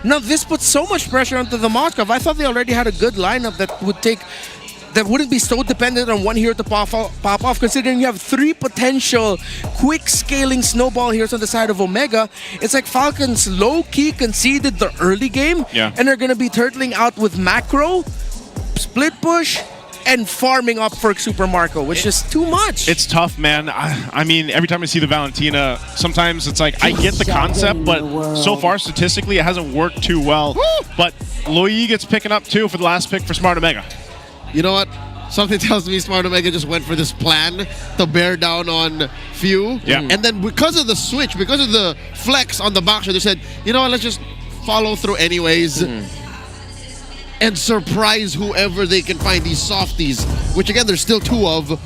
Now, this puts so much pressure onto the Moscow. I thought they already had a good lineup that wouldn't be so dependent on one hero to pop off, considering you have 3 potential quick scaling snowball heroes on the side of Omega. It's like Falcons low-key conceded the early game, and they're going to be turtling out with macro, split push, and farming up for Super Marco, which is too much. It's tough, man. I mean, every time I see the Valentina, sometimes it's like, I get the concept, but so far, statistically, it hasn't worked too well. But Loyi gets picking up, too, for the last pick for Smart Omega. You know what? Something tells me Smart Omega just went for this plan to bear down on Few. Yeah. And then because of the switch, because of the flex on the Baksha, they said, you know what, let's just follow through anyways. And surprise whoever they can find, these softies, which again, there's still 2 of.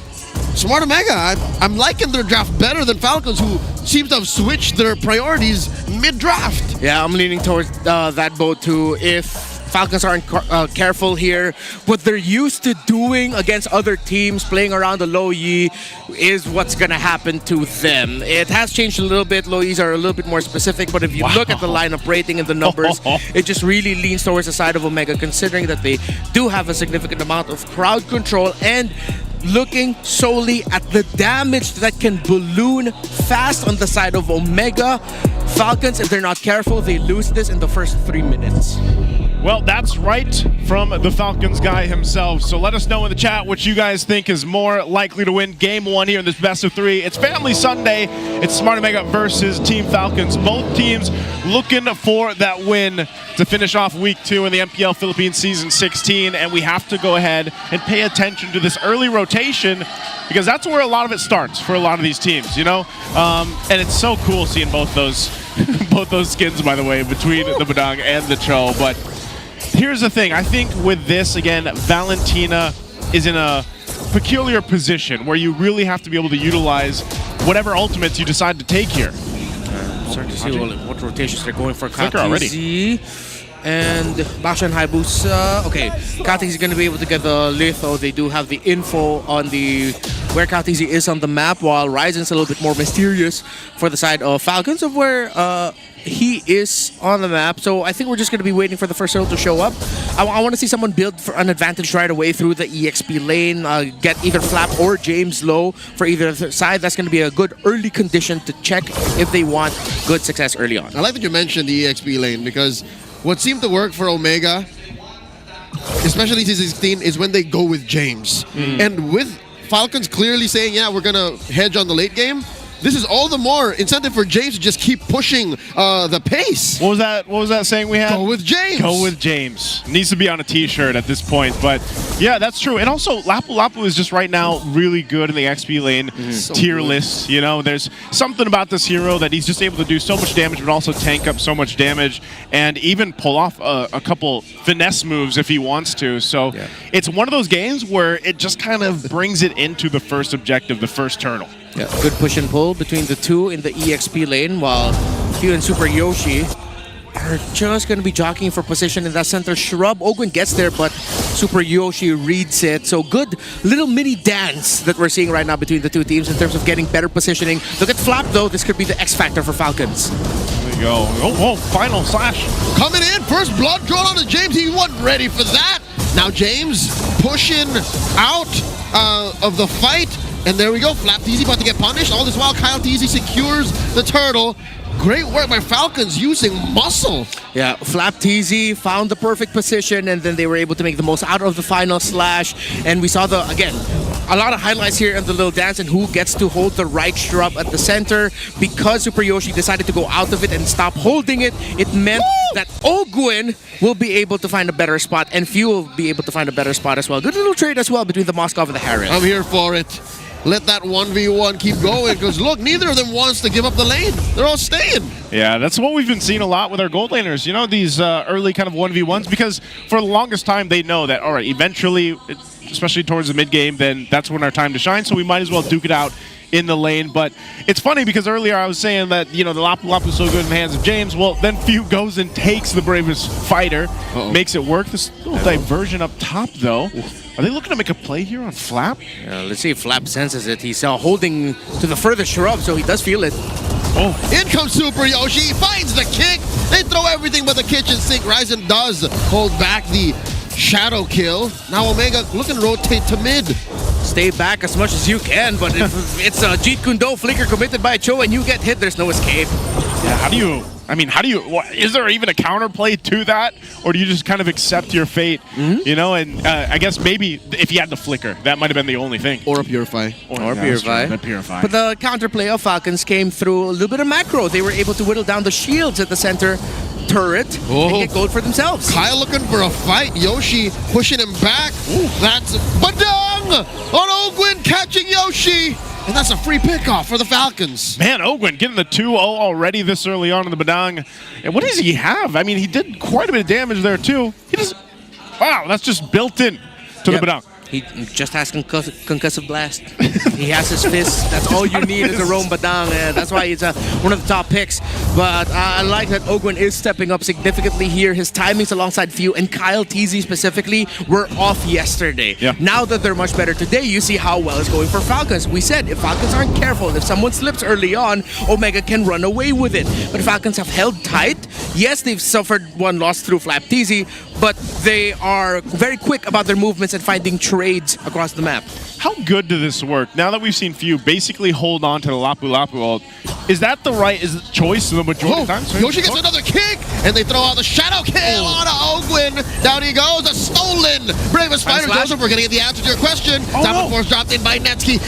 Smart Omega, I'm liking their draft better than Falcons, who seems to have switched their priorities mid-draft. Yeah, I'm leaning towards that boat too. If Falcons aren't careful here, what they're used to doing against other teams, playing around the low Yi, is what's going to happen to them. It has changed a little bit. Low Yis are a little bit more specific, but if you look at the lineup rating and the numbers, it just really leans towards the side of Omega, considering that they do have a significant amount of crowd control and looking solely at the damage that can balloon fast on the side of Omega. Falcons, if they're not careful, they lose this in the first 3 minutes. Well, that's right from the Falcons guy himself. So let us know in the chat what you guys think is more likely to win Game 1 here in this best of 3. It's Family Sunday. It's Smart Omega versus Team Falcons. Both teams looking for that win to finish off Week 2 in the MPL Philippines Season 16. And we have to go ahead and pay attention to this early rotation, because that's where a lot of it starts for a lot of these teams, you know? And it's so cool seeing both those skins, by the way, between the Badang and the Cho. But here's the thing. I think with this, again, Valentina is in a peculiar position where you really have to be able to utilize whatever ultimates you decide to take here. Starting to see what rotations they're going for. Flicker already. And Baksha and Hayabusa. Okay, Katizi is going to be able to get the Litho. They do have the info on where Katizi is on the map, while Ryzen's a little bit more mysterious for the side of Falcons of where he is on the map. So I think we're just going to be waiting for the first hero to show up. I want to see someone build for an advantage right away through the EXP lane, get either Flap or James low for either side. That's going to be a good early condition to check if they want good success early on. I like that you mentioned the EXP lane, because what seemed to work for Omega, especially T16, is when they go with James. And with Falcons clearly saying, yeah, we're going to hedge on the late game, this is all the more incentive for James to just keep pushing the pace. What was that saying we had? Go with James. Go with James. Needs to be on a t-shirt at this point. But yeah, that's true. And also, Lapu Lapu is just right now really good in the XP lane tier list. You know, there's something about this hero that he's just able to do so much damage, but also tank up so much damage and even pull off a couple finesse moves if he wants to. So it's one of those games where it just kind of brings it into the first objective, the first turtle. Yeah, good push and pull between the two in the EXP lane, while Q and Super Yoshi are just going to be jockeying for position in that center shrub. Ogwen gets there, but Super Yoshi reads it. So good little mini dance that we're seeing right now between the two teams in terms of getting better positioning. Look at Flap, though. This could be the X factor for Falcons. There we go. Oh, final slash. Coming in, first blood drawn on to James. He wasn't ready for that. Now James pushing out of the fight. And there we go, Flap Teasy about to get punished. All this while, Kyle Teasy secures the turtle. Great work by Falcons using muscle. Yeah, Flap Teasy found the perfect position, and then they were able to make the most out of the final slash. And we saw again, a lot of highlights here in the little dance and who gets to hold the right shrub at the center. Because Super Yoshi decided to go out of it and stop holding it, it meant that Ogwin will be able to find a better spot, and Few will be able to find a better spot as well. Good little trade as well between the Moskov and the Harris. I'm here for it. Let that 1v1 keep going, because look, neither of them wants to give up the lane. They're all staying. Yeah, that's what we've been seeing a lot with our gold laners. You know, these early kind of 1v1s, because for the longest time they know that, all right, eventually, especially towards the mid game, then that's when our time to shine, so we might as well duke it out in the lane. But it's funny because earlier I was saying that, you know, the Lapu Lapu is so good in the hands of James. Well, then Few goes and takes the bravest fighter, makes it work. This little diversion up top, though. Are they looking to make a play here on Flap? Let's see if Flap senses it. He's holding to the furthest shrub, so he does feel it. Oh, in comes Super Yoshi, finds the kick. They throw everything but the kitchen sink. Ryzen does hold back the shadow kill. Now Omega looking to rotate to mid. Stay back as much as you can, but if it's a Jeet Kune Do flicker committed by Cho and you get hit, there's no escape. Yeah, how do you... I mean, is there even a counterplay to that? Or do you just kind of accept your fate? You know, and I guess maybe if you had the flicker, that might have been the only thing. Or a Purify. Or Purify. Purify. But the counterplay of Falcons came through a little bit of macro. They were able to whittle down the shields at the center turret and get gold for themselves. Kyle looking for a fight. Yoshi pushing him back. That's Badang on Ogwin catching Yoshi. And that's a free pickoff for the Falcons. Man, Ogwin getting the 2-0 already this early on in the Badang. And what does he have? I mean, he did quite a bit of damage there, too. He just... Wow, that's just built in to the Badang. He just has concussive blast. He has his fist. That's all you need is a Rome Badang. That's why he's one of the top picks. But I like that Ogwin is stepping up significantly here. His timings alongside Few and Kyle TZ specifically were off yesterday. Yeah. Now that they're much better today, you see how well it's going for Falcons. We said if Falcons aren't careful, if someone slips early on, Omega can run away with it. But Falcons have held tight. Yes, they've suffered one loss through Flap TZ, but they are very quick about their movements and finding trades across the map. How good did this work? Now that we've seen Few basically hold on to the Lapu Lapu ult, is that the right choice the majority of the time? Yoshi gets another kick, and they throw out the shadow kill on Ogwin. Down he goes, a stolen bravest fighter. Joseph, we're gonna get the answer to your question. Top force dropped in by Netsky.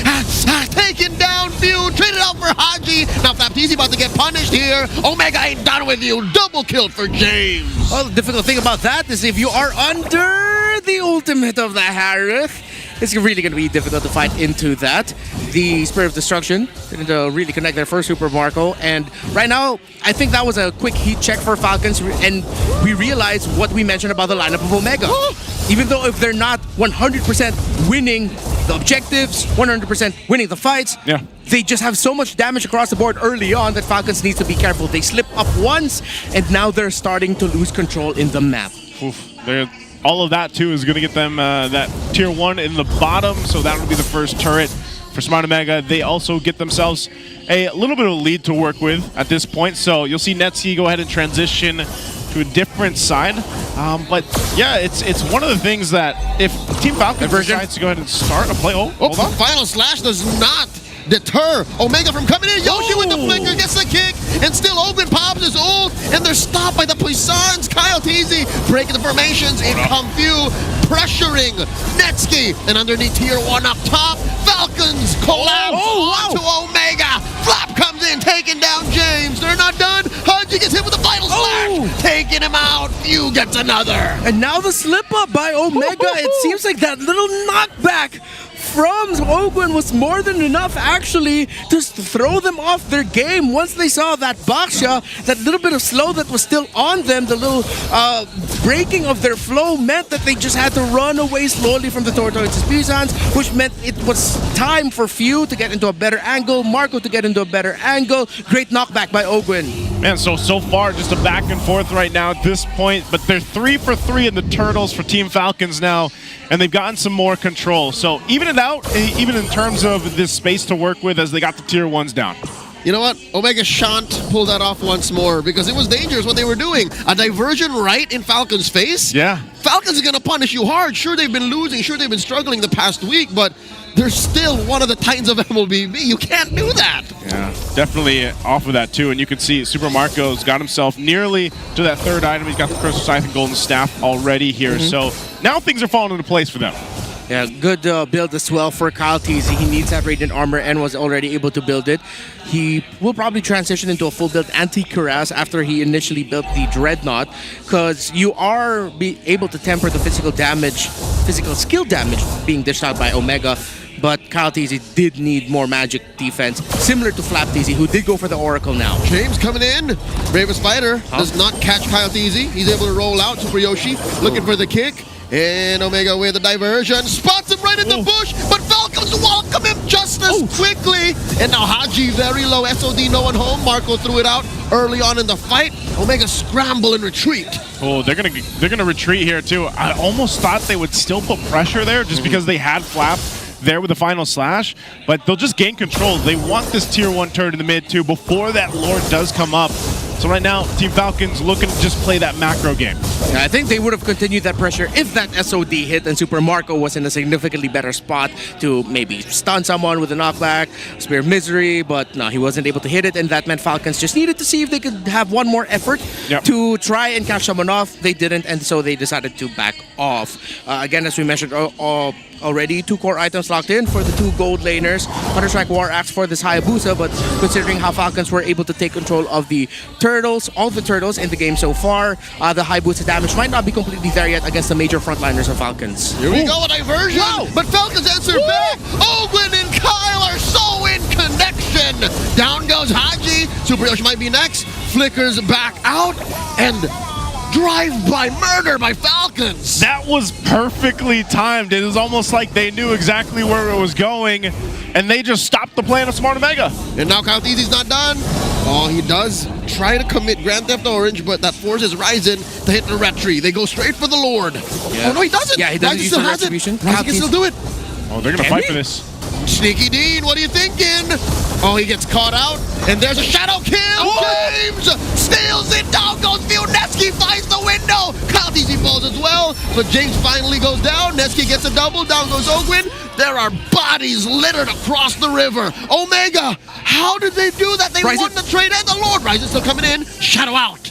Taken down Few, traded out for Haji. Now Flapteezy about to get punished here. Omega ain't done with you. Double kill for James. Well, the difficult thing about that is if you are under the ultimate of the Harith, it's really going to be difficult to fight into that. The Spirit of Destruction didn't really connect their first Super Marco, and right now, I think that was a quick heat check for Falcons, and we realized what we mentioned about the lineup of Omega. Even though if they're not 100% winning the objectives, 100% winning the fights, they just have so much damage across the board early on that Falcons need to be careful. They slip up once, and now they're starting to lose control in the map. All of that, too, is going to get them that tier 1 in the bottom, so that would be the first turret for Smart Omega. They also get themselves a little bit of a lead to work with at this point, so you'll see Netsky go ahead and transition to a different side. But, yeah, it's one of the things that if Team Falcon decides to go ahead and start a play... hold on. Final Slash does not deter Omega from coming in. Yoshi with the flicker gets the kick, and still Ogwin pops his ult, and they're stopped by the Puissance. Kyle TZ breaking the formations. In come Few, pressuring Netsky, and underneath tier 1 up top, Falcons collapse onto Omega. Flap comes in, taking down James. They're not done. Haji gets hit with the final slash, taking him out. Few gets another. And now the slip up by Omega. It seems like that little knockback from Ogwin was more than enough actually to throw them off their game. Once they saw that Baksha, that little bit of slow that was still on them, the little breaking of their flow meant that they just had to run away slowly from the Tortoise Puissance, which meant it was time for Few to get into a better angle, Marco to get into a better angle. Great knockback by Ogwin. Man, so far just a back and forth right now at this point, but they're 3 for 3 in the Turtles for Team Falcons now, and they've gotten some more control. So even it out, even in terms of this space to work with as they got the tier 1s down. You know what? Omega shan't pull that off once more because it was dangerous what they were doing. A diversion right in Falcon's face? Yeah. Falcons are going to punish you hard. Sure, they've been losing. Sure, they've been struggling the past week, but they're still one of the Titans of MLBB. You can't do that. Yeah, definitely off of that too. And you can see Super Marco's got himself nearly to that third item. He's got the Crystal Scythe and Golden Staff already here. So now things are falling into place for them. Yeah, good build as well for Kyle TZ. He needs that Radiant Armor and was already able to build it. He will probably transition into a full build anti-cuirass after he initially built the Dreadnought, because you are able to temper the physical skill damage being dished out by Omega. But Kyle TZ did need more magic defense, similar to Flap TZ, who did go for the Oracle now. James coming in. Bravest Fighter does not catch Kyle TZ. He's able to roll out. Super Yoshi looking for the kick. And Omega with a diversion. Spots him right in the bush, but Falcons welcome him just as quickly. And now Haji very low. SOD no one home. Marco threw it out early on in the fight. Omega scramble and retreat. Oh, they're gonna retreat here too. I almost thought they would still put pressure there just because they had Flap there with the final slash, but they'll just gain control. They want this tier 1 turret in the mid too before that Lord does come up. So right now, Team Falcons looking to just play that macro game. Yeah, I think they would have continued that pressure if that SOD hit and Super Marco was in a significantly better spot to maybe stun someone with a knockback, Spear of Misery, but no, he wasn't able to hit it, and that meant Falcons just needed to see if they could have one more effort to try and catch someone off. They didn't, and so they decided to back off. Again, as we mentioned already, 2 core items locked in for the 2 gold laners. Counter-Strike War Axe for this Hayabusa, but considering how Falcons were able to take control of the turtles, all the turtles in the game so far, the Hayabusa damage might not be completely there yet against the major frontliners of Falcons. Here we go, a diversion! Wow. But Falcons answer back! Owen and Kyle are so in connection! Down goes Haji. Super Yoshi might be next. Flickers back out, and drive-by murder by Falcons! That was perfectly timed. It was almost like they knew exactly where it was going, and they just stopped the plan of Smart Omega. And now Kyle TZ's not done. Oh, he does try to commit Grand Theft Orange, but that forces Ryzen to hit the retry. They go straight for the Lord. Yeah. Oh, no, he doesn't. Yeah, he doesn't use the retribution. Ryzen can still do it. Oh, they're gonna fight for this. Sneaky Dean, what are you thinking? Oh, he gets caught out, and there's a shadow kill. James steals it. Down goes Neski finds the window. Kyle TZ falls as well, but James finally goes down. Neski gets a double. Down goes Ogwin. There are bodies littered across the river. Omega, how did they do that? They won the trade and the Lord. Ryzen still coming in. Shadow out.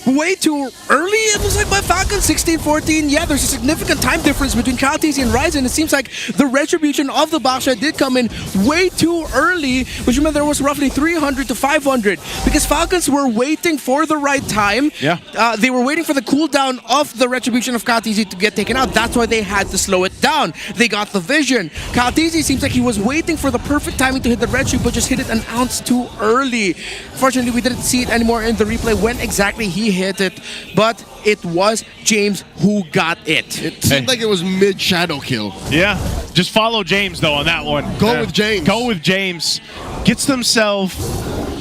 Way too early, it was like by Falcons, 16-14. Yeah, there's a significant time difference between Kyle TZ and Ryzen. It seems like the retribution of the Baksha did come in way too early, which meant there was roughly 300 to 500 because Falcons were waiting for the right time. Yeah. They were waiting for the cooldown of the retribution of Kyle TZ to get taken out. That's why they had to slow it down. They got the vision. Kyle TZ seems like he was waiting for the perfect timing to hit the retri, but just hit it an ounce too early. Fortunately, we didn't see it anymore in the replay when exactly he hit it, but it was James who got it. It seemed like it was mid-shadow kill. Yeah, just follow James though on that one. Go with James. Go with James. Gets themselves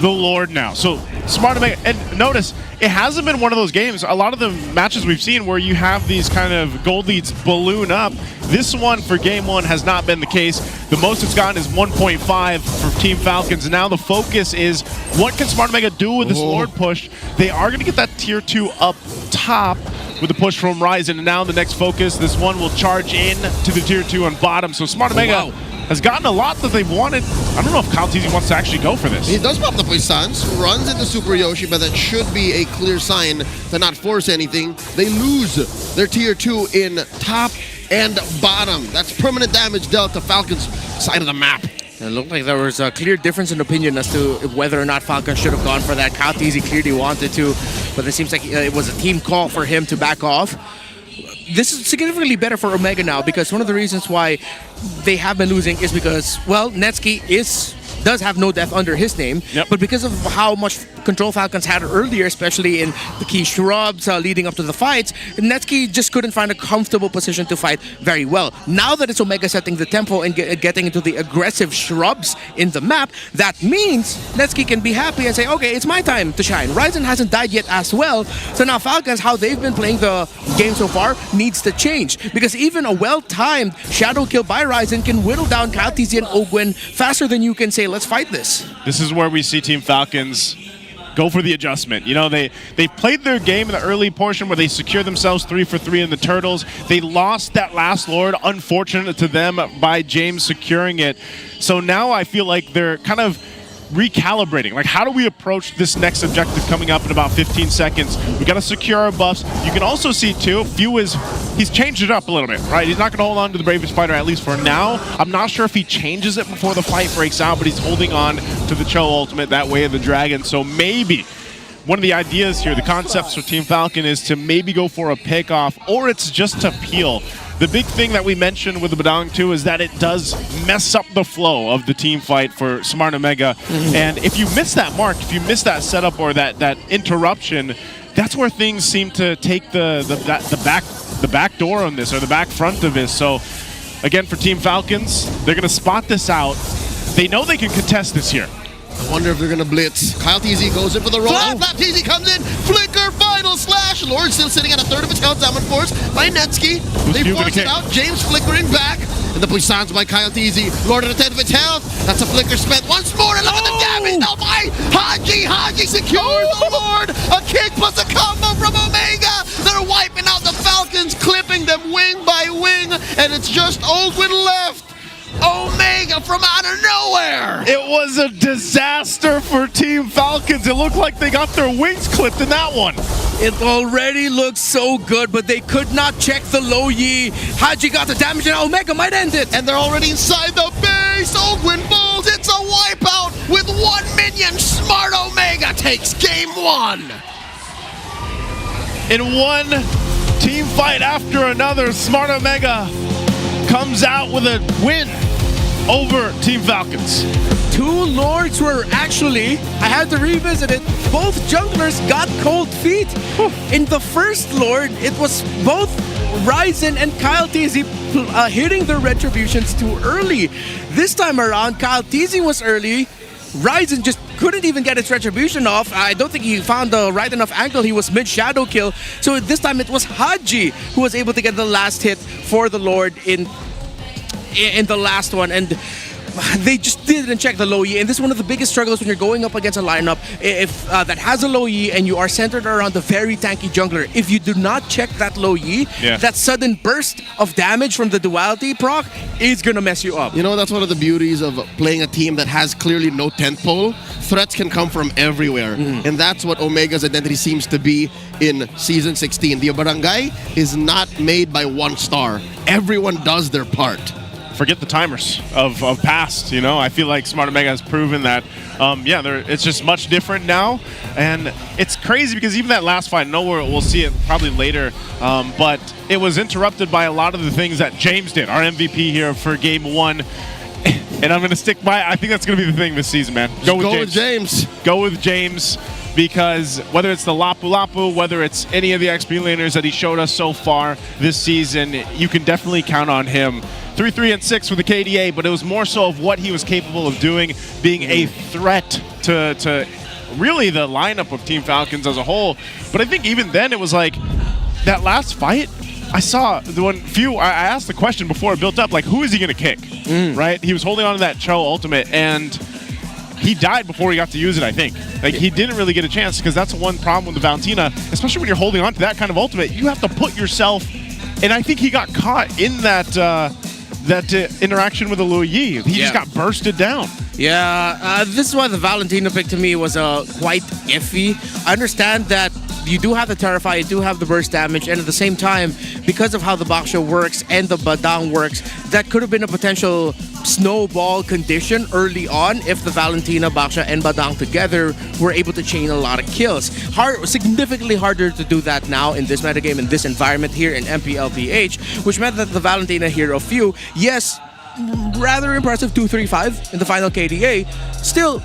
the Lord now. So Smart Omega, and notice, it hasn't been one of those games. A lot of the matches we've seen where you have these kind of gold leads balloon up. This one for game 1 has not been the case. The most it's gotten is 1.5 for Team Falcons. And now the focus is, what can Smart Omega do with this Lord push? They are going to get that tier 2 up top with the push from Ryzen. And now the next focus, this one will charge in to the tier 2 on bottom. So Smart Omega has gotten a lot that they've wanted. I don't know if Kyle TZ wants to actually go for this. He does pop the Puissance, runs into Super Yoshi, but that should be a clear sign to not force anything. They lose their tier 2 in top and bottom. That's permanent damage dealt to Falcons' side of the map. It looked like there was a clear difference in opinion as to whether or not Falcons should have gone for that. Kyle TZ clearly wanted to, but it seems like it was a team call for him to back off. This is significantly better for Omega now because one of the reasons why they have been losing is because, well, Netsky does have no death under his name, but because of how much control Falcons had earlier, especially in the key shrubs leading up to the fights, Netsky just couldn't find a comfortable position to fight very well. Now that it's Omega setting the tempo and getting into the aggressive shrubs in the map, that means Netsky can be happy and say, okay, it's my time to shine. Ryzen hasn't died yet as well, so now Falcons, how they've been playing the game so far, needs to change, because even a well-timed shadow kill by Ryzen can whittle down Kyle TZ and Ogwin faster than you can say, let's fight this. This is where we see Team Falcons go for the adjustment. You know, they played their game in the early portion where they secured themselves 3 for 3 in the Turtles. They lost that last Lord, unfortunate to them, by James securing it. So now I feel like they're kind of recalibrating. Like, how do we approach this next objective coming up in about 15 seconds? We got to secure our buffs. You can also see, too, he's changed it up a little bit, right? He's not going to hold on to the Bravest Fighter, at least for now. I'm not sure if he changes it before the fight breaks out, but he's holding on to the Cho ultimate, that Way of the Dragon. So maybe one of the ideas here, the concepts for Team Falcon, is to maybe go for a pick-off, or it's just to peel. The big thing that we mentioned with the Badang too is that it does mess up the flow of the team fight for Smart Omega. And if you miss that mark, if you miss that setup or that interruption, that's where things seem to take the back door on this, or the back front of this. So again, for Team Falcons, they're going to spot this out. They know they can contest this here. I wonder if they're going to blitz. Kyle TZ goes in for the roll. Flap TZ comes in. Flicker, final slash. Lord still sitting at a third of his health, down force by Netsky. They force it out. James flickering back. And the puissance by Kyle TZ. Lord at a 10th of its health. That's a flicker spent once more. And look at the damage. Oh my! Haji secures the Lord. A kick plus a combo from Omega. They're wiping out the Falcons, clipping them wing by wing. And it's just Ogwin left. Omega from out of nowhere! It was a disaster for Team Falcons. It looked like they got their wings clipped in that one. It already looks so good, but they could not check the low Yi. Haji got the damage and Omega might end it. And they're already inside the base. Ogwin falls. It's a wipeout with 1 minion. Smart Omega takes game 1. In one team fight after another, Smart Omega comes out with a win over Team Falcons. 2 Lords were actually, I had to revisit it, both junglers got cold feet. In the first Lord, it was both Ryzen and Kyle TZ hitting their retributions too early. This time around, Kyle TZ was early. Ryzen just couldn't even get his retribution off. I don't think he found the right enough angle. He was mid-shadow kill. So this time it was Haji who was able to get the last hit for the Lord in the last one. And they just didn't check the low E, and this is one of the biggest struggles when you're going up against a lineup that has a low E and you are centered around the very tanky jungler. If you do not check that low E, that sudden burst of damage from the duality proc is gonna mess you up. You know, that's one of the beauties of playing a team that has clearly no tentpole. Threats can come from everywhere, and that's what Omega's identity seems to be in Season 16. The barangay is not made by 1 star. Everyone does their part. Forget the timers of past, you know. I feel like Smart Omega has proven that, it's just much different now. And it's crazy because even that last fight, we'll see it probably later, but it was interrupted by a lot of the things that James did, our MVP here for Game 1. And I'm going to stick by, I think that's going to be the thing this season, man. Go with James. Go with James. Because whether it's the Lapu Lapu, whether it's any of the XP laners that he showed us so far this season, you can definitely count on him. 3-3-6 with the KDA, but it was more so of what he was capable of doing, being a threat to really the lineup of Team Falcons as a whole. But I think even then it was like that last fight, I saw I asked the question before it built up, like, who is he going to kick, right? He was holding on to that Cho ultimate, and he died before he got to use it, I think. Like, he didn't really get a chance, because that's one problem with the Valentina, especially when you're holding on to that kind of ultimate. You have to put yourself, and I think he got caught in that interaction with the Lu Yi. He just got bursted down. Yeah, this is why the Valentina pick to me was quite iffy. I understand that you do have the Terrify, you do have the burst damage, and at the same time, because of how the Baksha works and the Badang works, that could have been a potential snowball condition early on if the Valentina, Baksha, and Badang together were able to chain a lot of kills. Significantly harder to do that now in this metagame, in this environment here in MPL PH, which meant that the Valentina Hero Few, yes, rather impressive 2-3-5 in the final KDA, still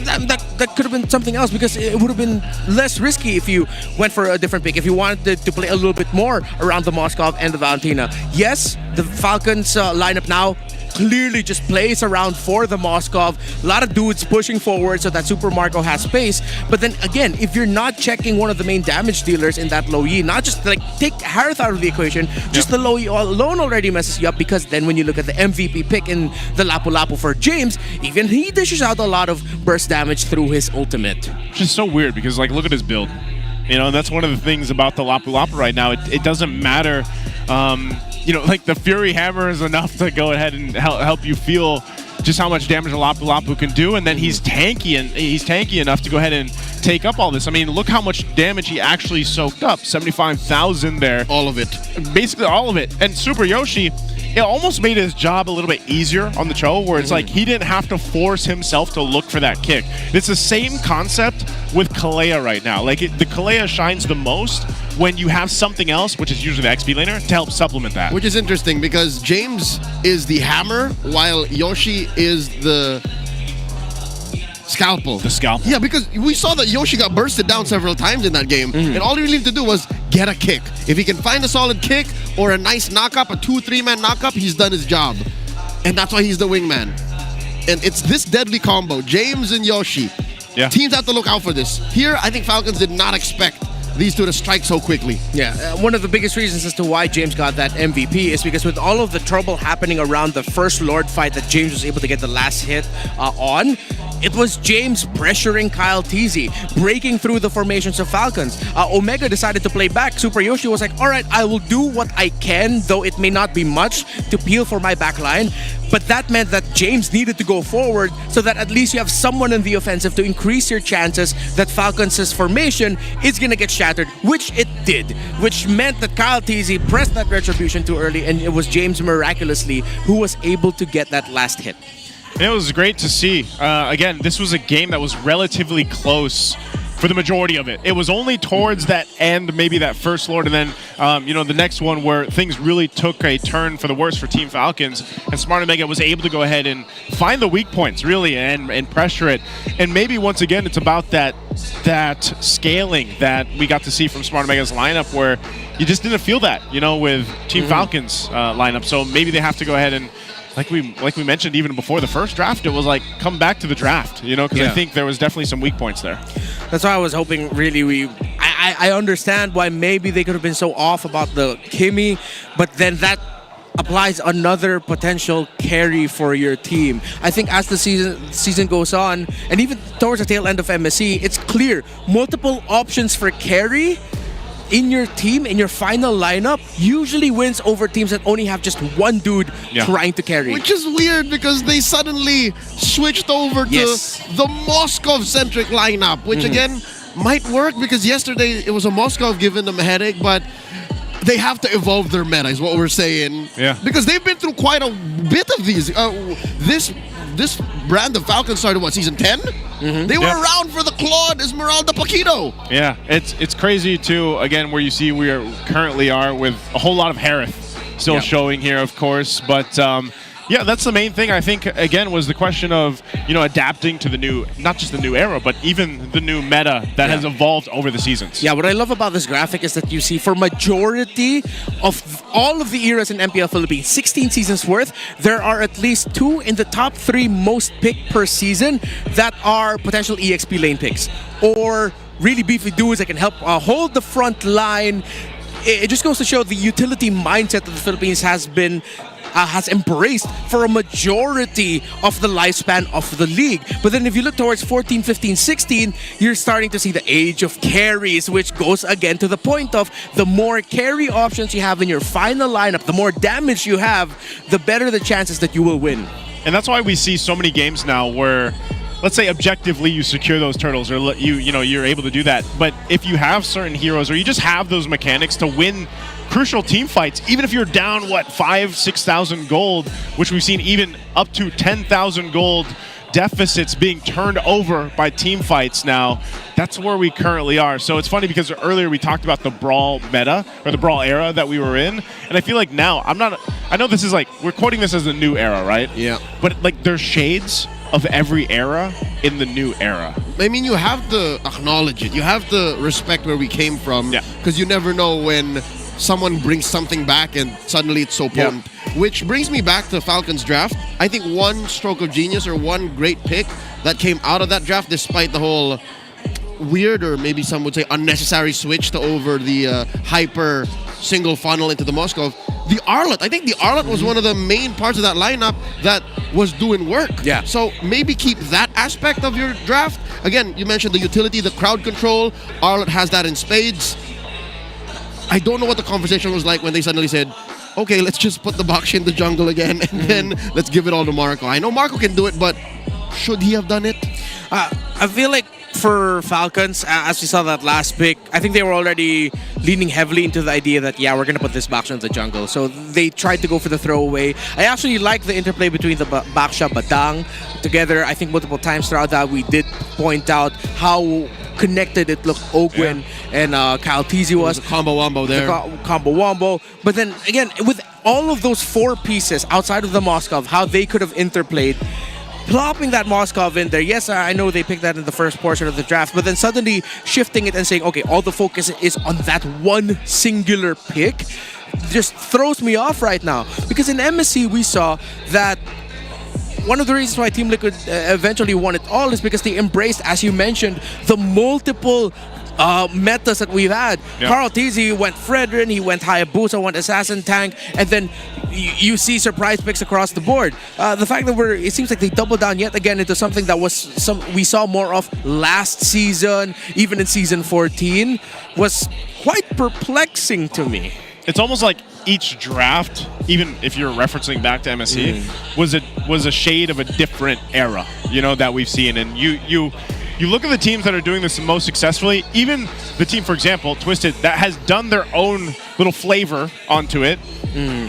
that could have been something else, because it would have been less risky if you went for a different pick, if you wanted to play a little bit more around the Moskov and the Valentina. Yes, the Falcons lineup now clearly just plays around for the Moskov. A lot of dudes pushing forward so that Super Marco has space. But then again, if you're not checking one of the main damage dealers in that low E, not just like take Harith out of the equation, just the low E alone already messes you up, because then when you look at the MVP pick in the Lapu Lapu for James, even he dishes out a lot of burst damage through his ultimate. Which is so weird, because like, look at his build. You know, and that's one of the things about the Lapu Lapu right now. It doesn't matter. You know, like the Fury Hammer is enough to go ahead and help you feel just how much damage Lapu Lapu can do, and then he's tanky enough to go ahead and take up all this. I mean, look how much damage he actually soaked up. 75,000 there. All of it. Basically all of it. And Super Yoshi, it almost made his job a little bit easier on the Cho, where it's like he didn't have to force himself to look for that kick. It's the same concept with Kalea right now. Like, the Kalea shines the most when you have something else, which is usually the XP laner, to help supplement that. Which is interesting because James is the hammer while Yoshi is the scalpel. The scalpel. Yeah, because we saw that Yoshi got bursted down several times in that game, and all he really needed to do was get a kick. If he can find a solid kick or a nice knockup, a 2-3-man knockup, he's done his job. And that's why he's the wingman. And it's this deadly combo, James and Yoshi. Yeah. Teams have to look out for this. Here, I think Falcons did not expect these two to strike so quickly. Yeah, one of the biggest reasons as to why James got that MVP is because with all of the trouble happening around the first Lord fight that James was able to get the last hit on, it was James pressuring Kyle Teasy, breaking through the formations of Falcons. Omega decided to play back. Super Yoshi was like, all right, I will do what I can, though it may not be much, to peel for my back line. But that meant that James needed to go forward so that at least you have someone in the offensive to increase your chances that Falcons' formation is going to get shattered, which it did, which meant that Kyle Teasy pressed that retribution too early, and it was James miraculously who was able to get that last hit. And it was great to see. Again, this was a game that was relatively close for the majority of it. It was only towards that end, maybe that first Lord, and then the next one where things really took a turn for the worse for Team Falcons, and Smart Omega was able to go ahead and find the weak points, really, and pressure it. And maybe, once again, it's about that scaling that we got to see from Smart Omega's lineup, where you just didn't feel that, with Team Falcons' lineup. So maybe they have to go ahead and, like we mentioned even before the first draft, it was like, come back to the draft, because I think there was definitely some weak points there. That's why I was hoping, really, I understand why maybe they could have been so off about the Kimmy, but then that applies another potential carry for your team. I think as the season goes on, and even towards the tail end of MSC, it's clear, multiple options for carry in your team, in your final lineup, usually wins over teams that only have just one dude trying to carry. Which is weird because they suddenly switched over to the Moskov-centric lineup, which again might work because yesterday it was a Moskov giving them a headache, but they have to evolve their meta is what we're saying. Yeah. Because they've been through quite a bit of these. This brand of Falcons started, season 10? They were around for the Claude Esmeralda Paquito. Yeah, it's crazy too, again, where you see we currently are with a whole lot of Harith still showing here, of course. But yeah, that's the main thing, I think, again, was the question of, adapting to the new, not just the new era, but even the new meta that has evolved over the seasons. Yeah, what I love about this graphic is that you see for majority of all of the eras in MPL Philippines, 16 seasons worth, there are at least 2 in the top 3 most picked per season that are potential EXP lane picks. Or really beefy dudes that can help hold the front line. It just goes to show the utility mindset that the Philippines has embraced for a majority of the lifespan of the league. But then if you look towards 14, 15, 16, you're starting to see the age of carries, which goes again to the point of the more carry options you have in your final lineup, the more damage you have, the better the chances that you will win. And that's why we see so many games now where, let's say objectively you secure those turtles, or you're able to do that. But if you have certain heroes, or you just have those mechanics to win crucial team fights, even if you're down 5,000-6,000 gold, which we've seen even up to 10,000 gold deficits being turned over by team fights now, that's where we currently are. So it's funny because earlier we talked about the Brawl meta, or the Brawl era that we were in, and I feel like now, I know this is we're quoting this as the new era, right? Yeah. But there's shades of every era in the new era. I mean, you have to acknowledge it. You have to respect where we came from, because you never know when someone brings something back and suddenly it's so potent. Which brings me back to Falcons draft. I think one stroke of genius, or one great pick that came out of that draft, despite the whole weird, or maybe some would say unnecessary switch to over the hyper single funnel into the Moskov, the Arlet. I think the Arlet was one of the main parts of that lineup that was doing work. Yeah. So maybe keep that aspect of your draft. Again, you mentioned the utility, the crowd control. Arlet has that in spades. I don't know what the conversation was like when they suddenly said, okay, let's just put the Baksha in the jungle again, and then let's give it all to Marco. I know Marco can do it, but should he have done it? I feel like for Falcons, as we saw that last pick, I think they were already leaning heavily into the idea that, yeah, we're going to put this Baksha in the jungle. So they tried to go for the throwaway. I actually like the interplay between the Baksha, Badang together. I think multiple times throughout that we did point out how connected it looked Ogwen and Kyle Teasy was. A combo wombo there. Combo wombo. But then again, with all of those four pieces outside of the Moskov, how they could have interplayed, plopping that Moskov in there. Yes, I know they picked that in the first portion of the draft, but then suddenly shifting it and saying, okay, all the focus is on that one singular pick just throws me off right now. Because in MSC, we saw that one of the reasons why Team Liquid eventually won it all is because they embraced, as you mentioned, the multiple metas that we've had. Yeah. Carl Teasy went Fredrin, he went Hayabusa, went Assassin Tank, and then you see surprise picks across the board. The fact that it seems like they doubled down yet again into something that we saw more of last season, even in season 14, was quite perplexing to me. It's almost like each draft, even if you're referencing back to MSC, was a shade of a different era, that we've seen. And you look at the teams that are doing this most successfully, even the team, for example, Twisted, that has done their own little flavor onto it,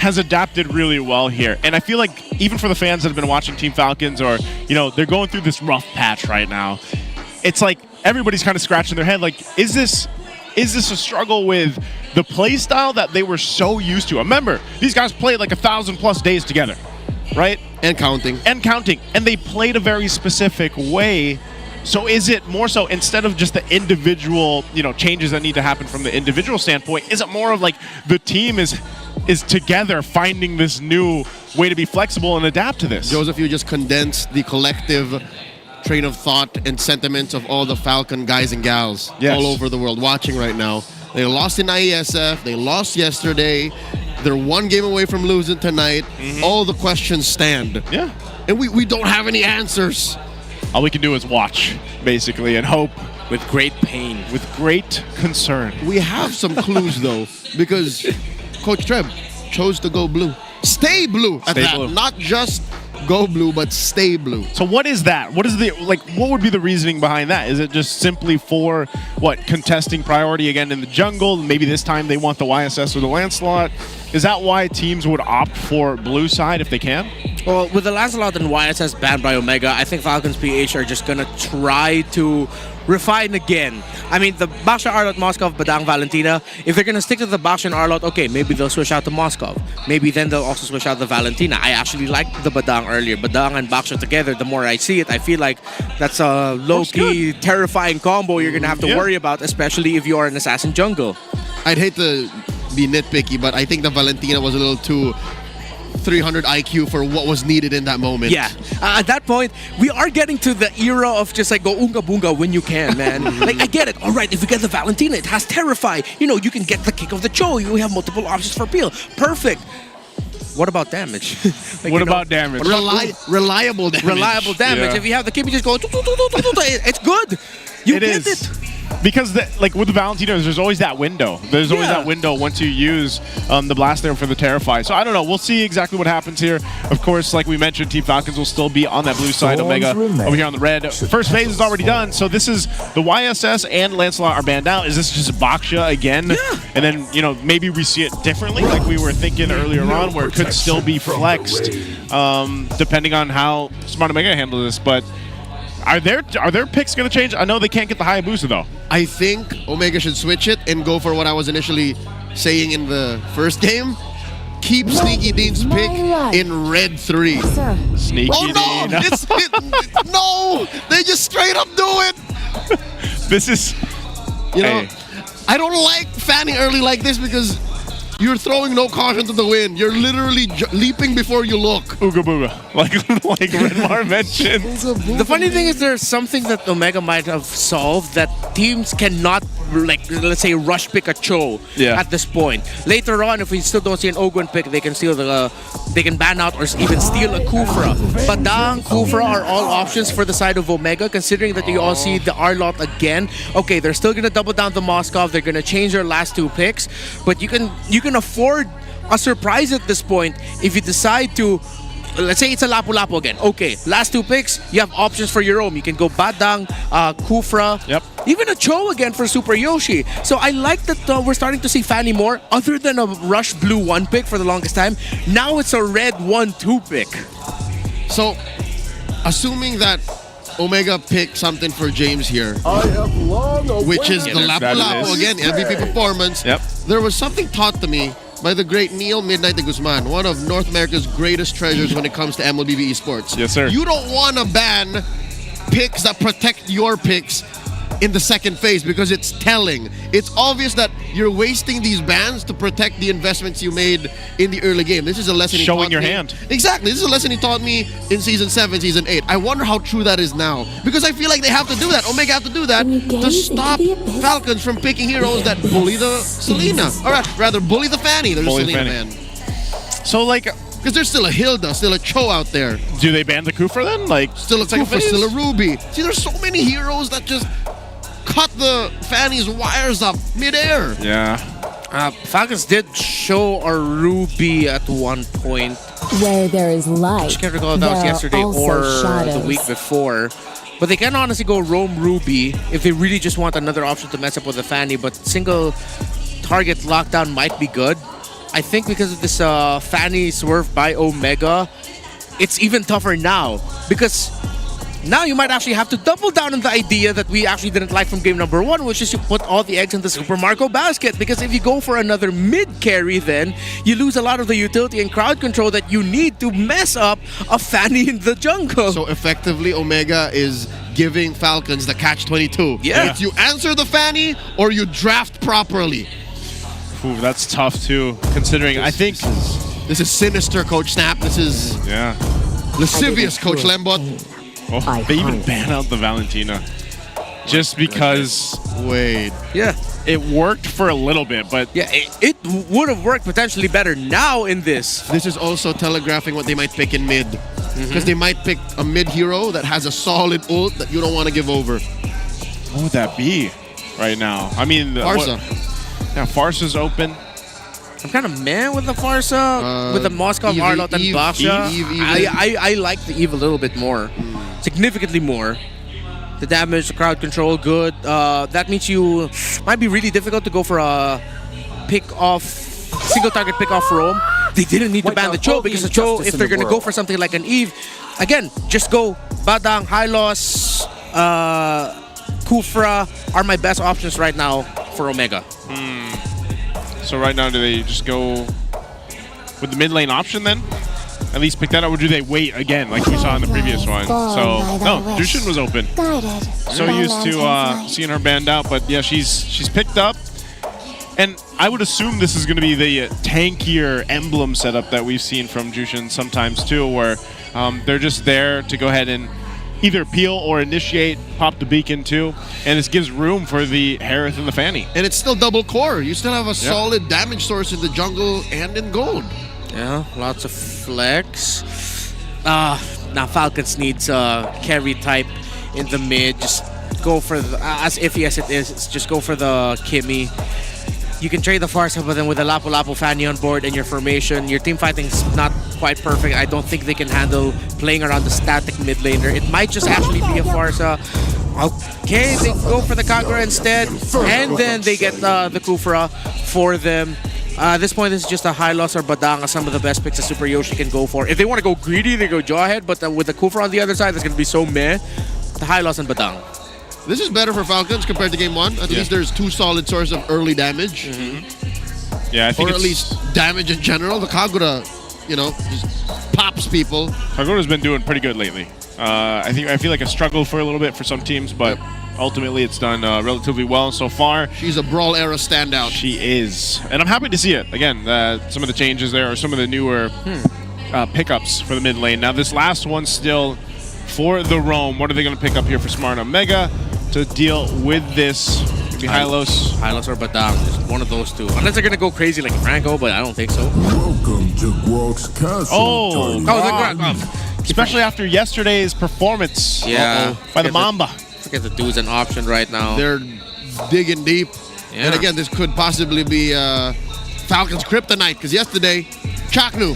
has adapted really well here. And I feel like even for the fans that have been watching Team Falcons, or, they're going through this rough patch right now, it's like everybody's kind of scratching their head, like, is this a struggle with the play style that they were so used to? Remember, these guys played like 1,000+ days together, right? And counting. And they played a very specific way. So is it more so, instead of just the individual, changes that need to happen from the individual standpoint, is it more of like the team is together finding this new way to be flexible and adapt to this? Joseph, you just condensed the collective train of thought and sentiments of all the Falcon guys and gals all over the world watching right now. They lost in IESF, they lost yesterday, they're one game away from losing tonight. All the questions stand. Yeah. And we don't have any answers. All we can do is watch, basically, and hope. With great pain. With great concern. We have some clues, though, because Coach Treb chose to go blue. Stay blue at that. Not just go blue, but stay blue. So what is that? What would be the reasoning behind that? Is it just simply for, contesting priority again in the jungle? Maybe this time they want the YSS or the Lancelot? Is that why teams would opt for blue side if they can? Well, with the Lancelot and YSS banned by Omega, I think Falcons PH are just gonna try to refine again. I mean, the Baksha, Arlot, Moskov, Badang, Valentina, if they're gonna stick to the Baksha and Arlot, okay, maybe they'll switch out to Moskov. Maybe then they'll also switch out the Valentina. I actually liked the Badang earlier. Badang and Baksha together, the more I see it, I feel like that's a low-key, terrifying combo you're gonna have to worry about, especially if you are an Assassin jungle. I'd hate to be nitpicky, but I think the Valentina was a little too 300 IQ for what was needed in that moment. Yeah. At that point, we are getting to the era of just like go unga boonga when you can, man. Like, I get it. All right, if you get the Valentina, it has Terrify. You can get the kick of the Cho. You have multiple options for peel. Perfect. What about damage? What about damage? Reliable damage. Reliable damage. Yeah. If you have the kid, you just go, it's good. You get it. Because with the Valentinos, there's always that window. There's always that window once you use the blast there for the Terrify. So I don't know. We'll see exactly what happens here. Of course, like we mentioned, Team Falcons will still be on that blue side. Omega over here on the red. First phase is already done. So this is the YSS and Lancelot are banned out. Is this just Baksha again? Yeah. And then, maybe we see it differently like we were thinking earlier on, where it could still be flexed depending on how Smart Omega handles this. But are their picks going to change? I know they can't get the Hayabusa, though. I think Omega should switch it and go for what I was initially saying in the first game. Keep Sneaky Dean's pick in red 3. Sneaky Dean. No! They just straight up do it! This is... I don't like fanning early like this because you're throwing no caution to the wind. You're literally leaping before you look. Ooga booga. Like Redmar mentioned. The funny thing is there's something that Omega might have solved that teams cannot, let's say, rush pick a Cho at this point. Later on, if we still don't see an Ogwen pick, they can steal they can ban out or even steal a Kufra. Badang, Kufra are all options for the side of Omega, considering that you all see the Arlot again. Okay, they're still gonna double down the Moskov. They're gonna change their last 2 picks, but you can afford a surprise at this point if you decide to. Let's say it's a Lapu-Lapu again. Okay, last two picks, you have options for your own. You can go Badang, Kufra, even a Cho again for Super Yoshi. So I like that we're starting to see Fanny more, other than a Rush Blue 1 pick for the longest time. Now it's a Red 1-2 pick. So, assuming that Omega picked something for James here, which is the Lapu-Lapu again, MVP performance, there was something taught to me by the great Neil Midnight de Guzman, one of North America's greatest treasures when it comes to MLBB esports. Yes, sir. You don't want to ban picks that protect your picks in the second phase because it's telling. It's obvious that you're wasting these bans to protect the investments you made in the early game. This is a lesson he taught me. Showing your hand. Exactly. This is a lesson he taught me in Season 7, Season 8. I wonder how true that is now. Because I feel like they have to do that. Omega have to do that to stop Falcons from picking heroes that bully the Selena. Or rather, bully the Fanny. There's a Selena man. So, like... Because there's still a Hilda, still a Cho out there. Do they ban the Kufra then? Like, still a Kufra, still a Ruby. See, there's so many heroes that just cut the Fanny's wires up mid-air. Yeah. Falcons did show a Ruby at one point. Where there is light, I can't recall if that was yesterday or the week before. But they can honestly go roam Ruby if they really just want another option to mess up with the Fanny. But single target lockdown might be good. I think because of this Fanny swerve by Omega, it's even tougher now. Because now you might actually have to double down on the idea that we actually didn't like from game number 1, which is you put all the eggs in the Super Marco basket. Because if you go for another mid carry, then you lose a lot of the utility and crowd control that you need to mess up a Fanny in the jungle. So effectively, Omega is giving Falcons the catch-22. Yeah. It's you answer the Fanny or you draft properly. Ooh, that's tough too, considering I think... This is sinister, Coach Snap. This is lascivious, Coach Lembot. Oh, they even ban out the Valentina. Just because... Wait. Yeah. It worked for a little bit, but... Yeah, it would have worked potentially better now in this. This is also telegraphing what they might pick in mid. Because they might pick a mid hero that has a solid ult that you don't want to give over. What would that be right now? I mean... Farsa. Yeah, Farsa's open. I'm kind of meh with the Farsa, with the Moskov, Arlott, and Baksha. I like the Eve a little bit more. Significantly more. The damage, the crowd control, good. That means you might be really difficult to go for a pick-off, single-target pick-off roam. They didn't need to ban the Cho because the Cho, if they're going to go for something like an Eve, again, just go Badang, Hylos, Kufra are my best options right now for Omega. So right now, do they just go with the mid lane option then? At least pick that up, or do they wait again like we saw in the previous one? So, no, Jushin was open. So used to seeing her banned out, but yeah, she's picked up. And I would assume this is going to be the tankier emblem setup that we've seen from Jushin sometimes too, where they're just there to go ahead and either peel or initiate, pop the beacon too, and this gives room for the Harith and the Fanny. And it's still double core. You still have a solid damage source in the jungle and in gold. Yeah, lots of flex. Now Falcons needs a carry type in the mid. Just go for the, as iffy as it is, just go for the Kimmy. You can trade the Farsa, but then with the Lapu-Lapu Fanny on board and your formation, your team fighting's not quite perfect. I don't think they can handle playing around the static mid laner. It might just actually be a Farsa. Okay, they go for the Kagura instead, and then they get the Kufra for them. At this point, this is just a Hylos or Badang, some of the best picks a Super Yoshi can go for. If they want to go greedy, they go Jawhead, but with the Kufra on the other side, that's going to be so meh. The Hylos and Badang. This is better for Falcons compared to game 1. At least there's 2 solid sources of early damage. Yeah, I think or at least damage in general. The Kagura, you know, just pops people. Kagura's been doing pretty good lately. I feel like a struggle for a little bit for some teams, but ultimately it's done relatively well so far. She's a Brawl era standout. She is. And I'm happy to see it. Again, some of the changes there are some of the newer pickups for the mid lane. Now this last one still for the roam. What are they going to pick up here for Smart Omega to deal with this? Maybe Hylos. Hylos or Badang. Just one of those two. Unless they're going to go crazy like Franco, but I don't think so. Welcome to Grog's Castle. Especially after yesterday's performance by the Mamba. Forget the dude's an option right now. They're digging deep. And again, this could possibly be Falcons kryptonite, because yesterday, Chaknu,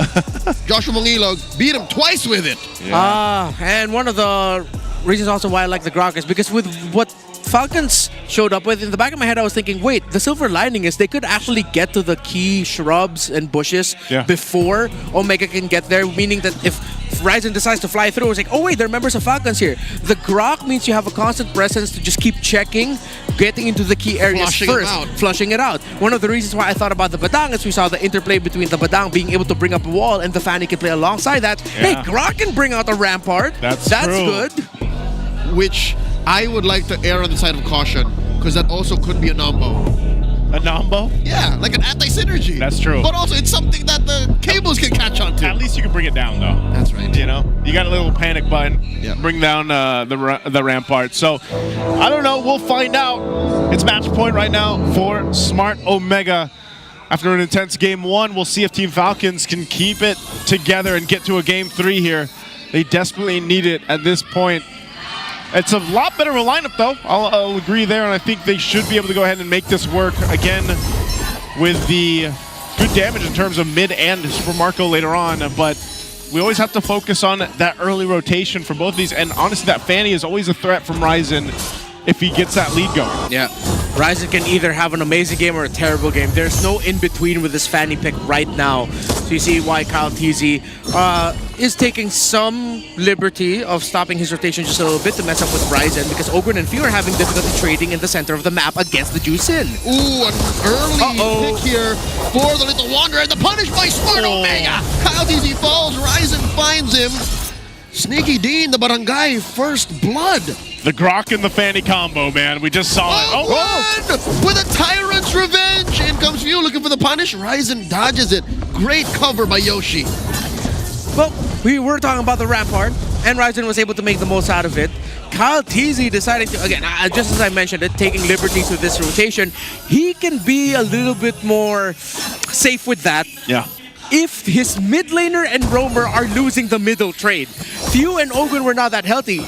Joshua Mongilog, beat him twice with it. And one of the reasons also why I like the Grok is because with what Falcons showed up with, in the back of my head I was thinking, wait, the silver lining is they could actually get to the key shrubs and bushes before Omega can get there, meaning that if Ryzen decides to fly through, it's like, oh wait, there are members of Falcons here. The Grok means you have a constant presence to just keep checking, getting into the key areas flushing it out. One of the reasons why I thought about the Badang is we saw the interplay between the Badang being able to bring up a wall and the Fanny can play alongside that. Hey, Grok can bring out a Rampart. That's true. good. Which I would like to err on the side of caution, because that also could be a Nombo. A Nombo? Yeah, like an anti-synergy. That's true. But also, it's something that the cables can catch on to. At least you can bring it down, though. That's right. You know, you got a little panic button. Bring down the Rampart. So, I don't know. We'll find out. It's match point right now for Smart Omega. After an intense game 1, we'll see if Team Falcons can keep it together and get to a game 3 here. They desperately need it at this point. It's a lot better of a lineup, though. I'll agree there, and I think they should be able to go ahead and make this work again with the good damage in terms of mid and Super Marco later on. But we always have to focus on that early rotation for both of these, and honestly, that Fanny is always a threat from Ryzen if he gets that lead going. Yeah. Ryzen can either have an amazing game or a terrible game. There's no in-between with this Fanny pick right now. So you see why Kyle TZ is taking some liberty of stopping his rotation just a little bit to mess up with Ryzen, because Ogren and Few are having difficulty trading in the center of the map against the Juicin. Ooh, an early pick here for the Little Wanderer, and the punish by Smart Omega. Kyle TZ falls, Ryzen finds him. Sneaky Dean, the Barangay first blood. The Grok and the Fanny combo, man. We just saw it. With a Tyrant's Revenge. In comes Few looking for the punish. Ryzen dodges it. Great cover by Yoshi. Well, we were talking about the Rampart, and Ryzen was able to make the most out of it. Kyle TZ deciding to, again, just as I mentioned it, taking liberties with this rotation, he can be a little bit more safe with that. Yeah. If his mid laner and roamer are losing the middle trade. Few and Ogun were not that healthy.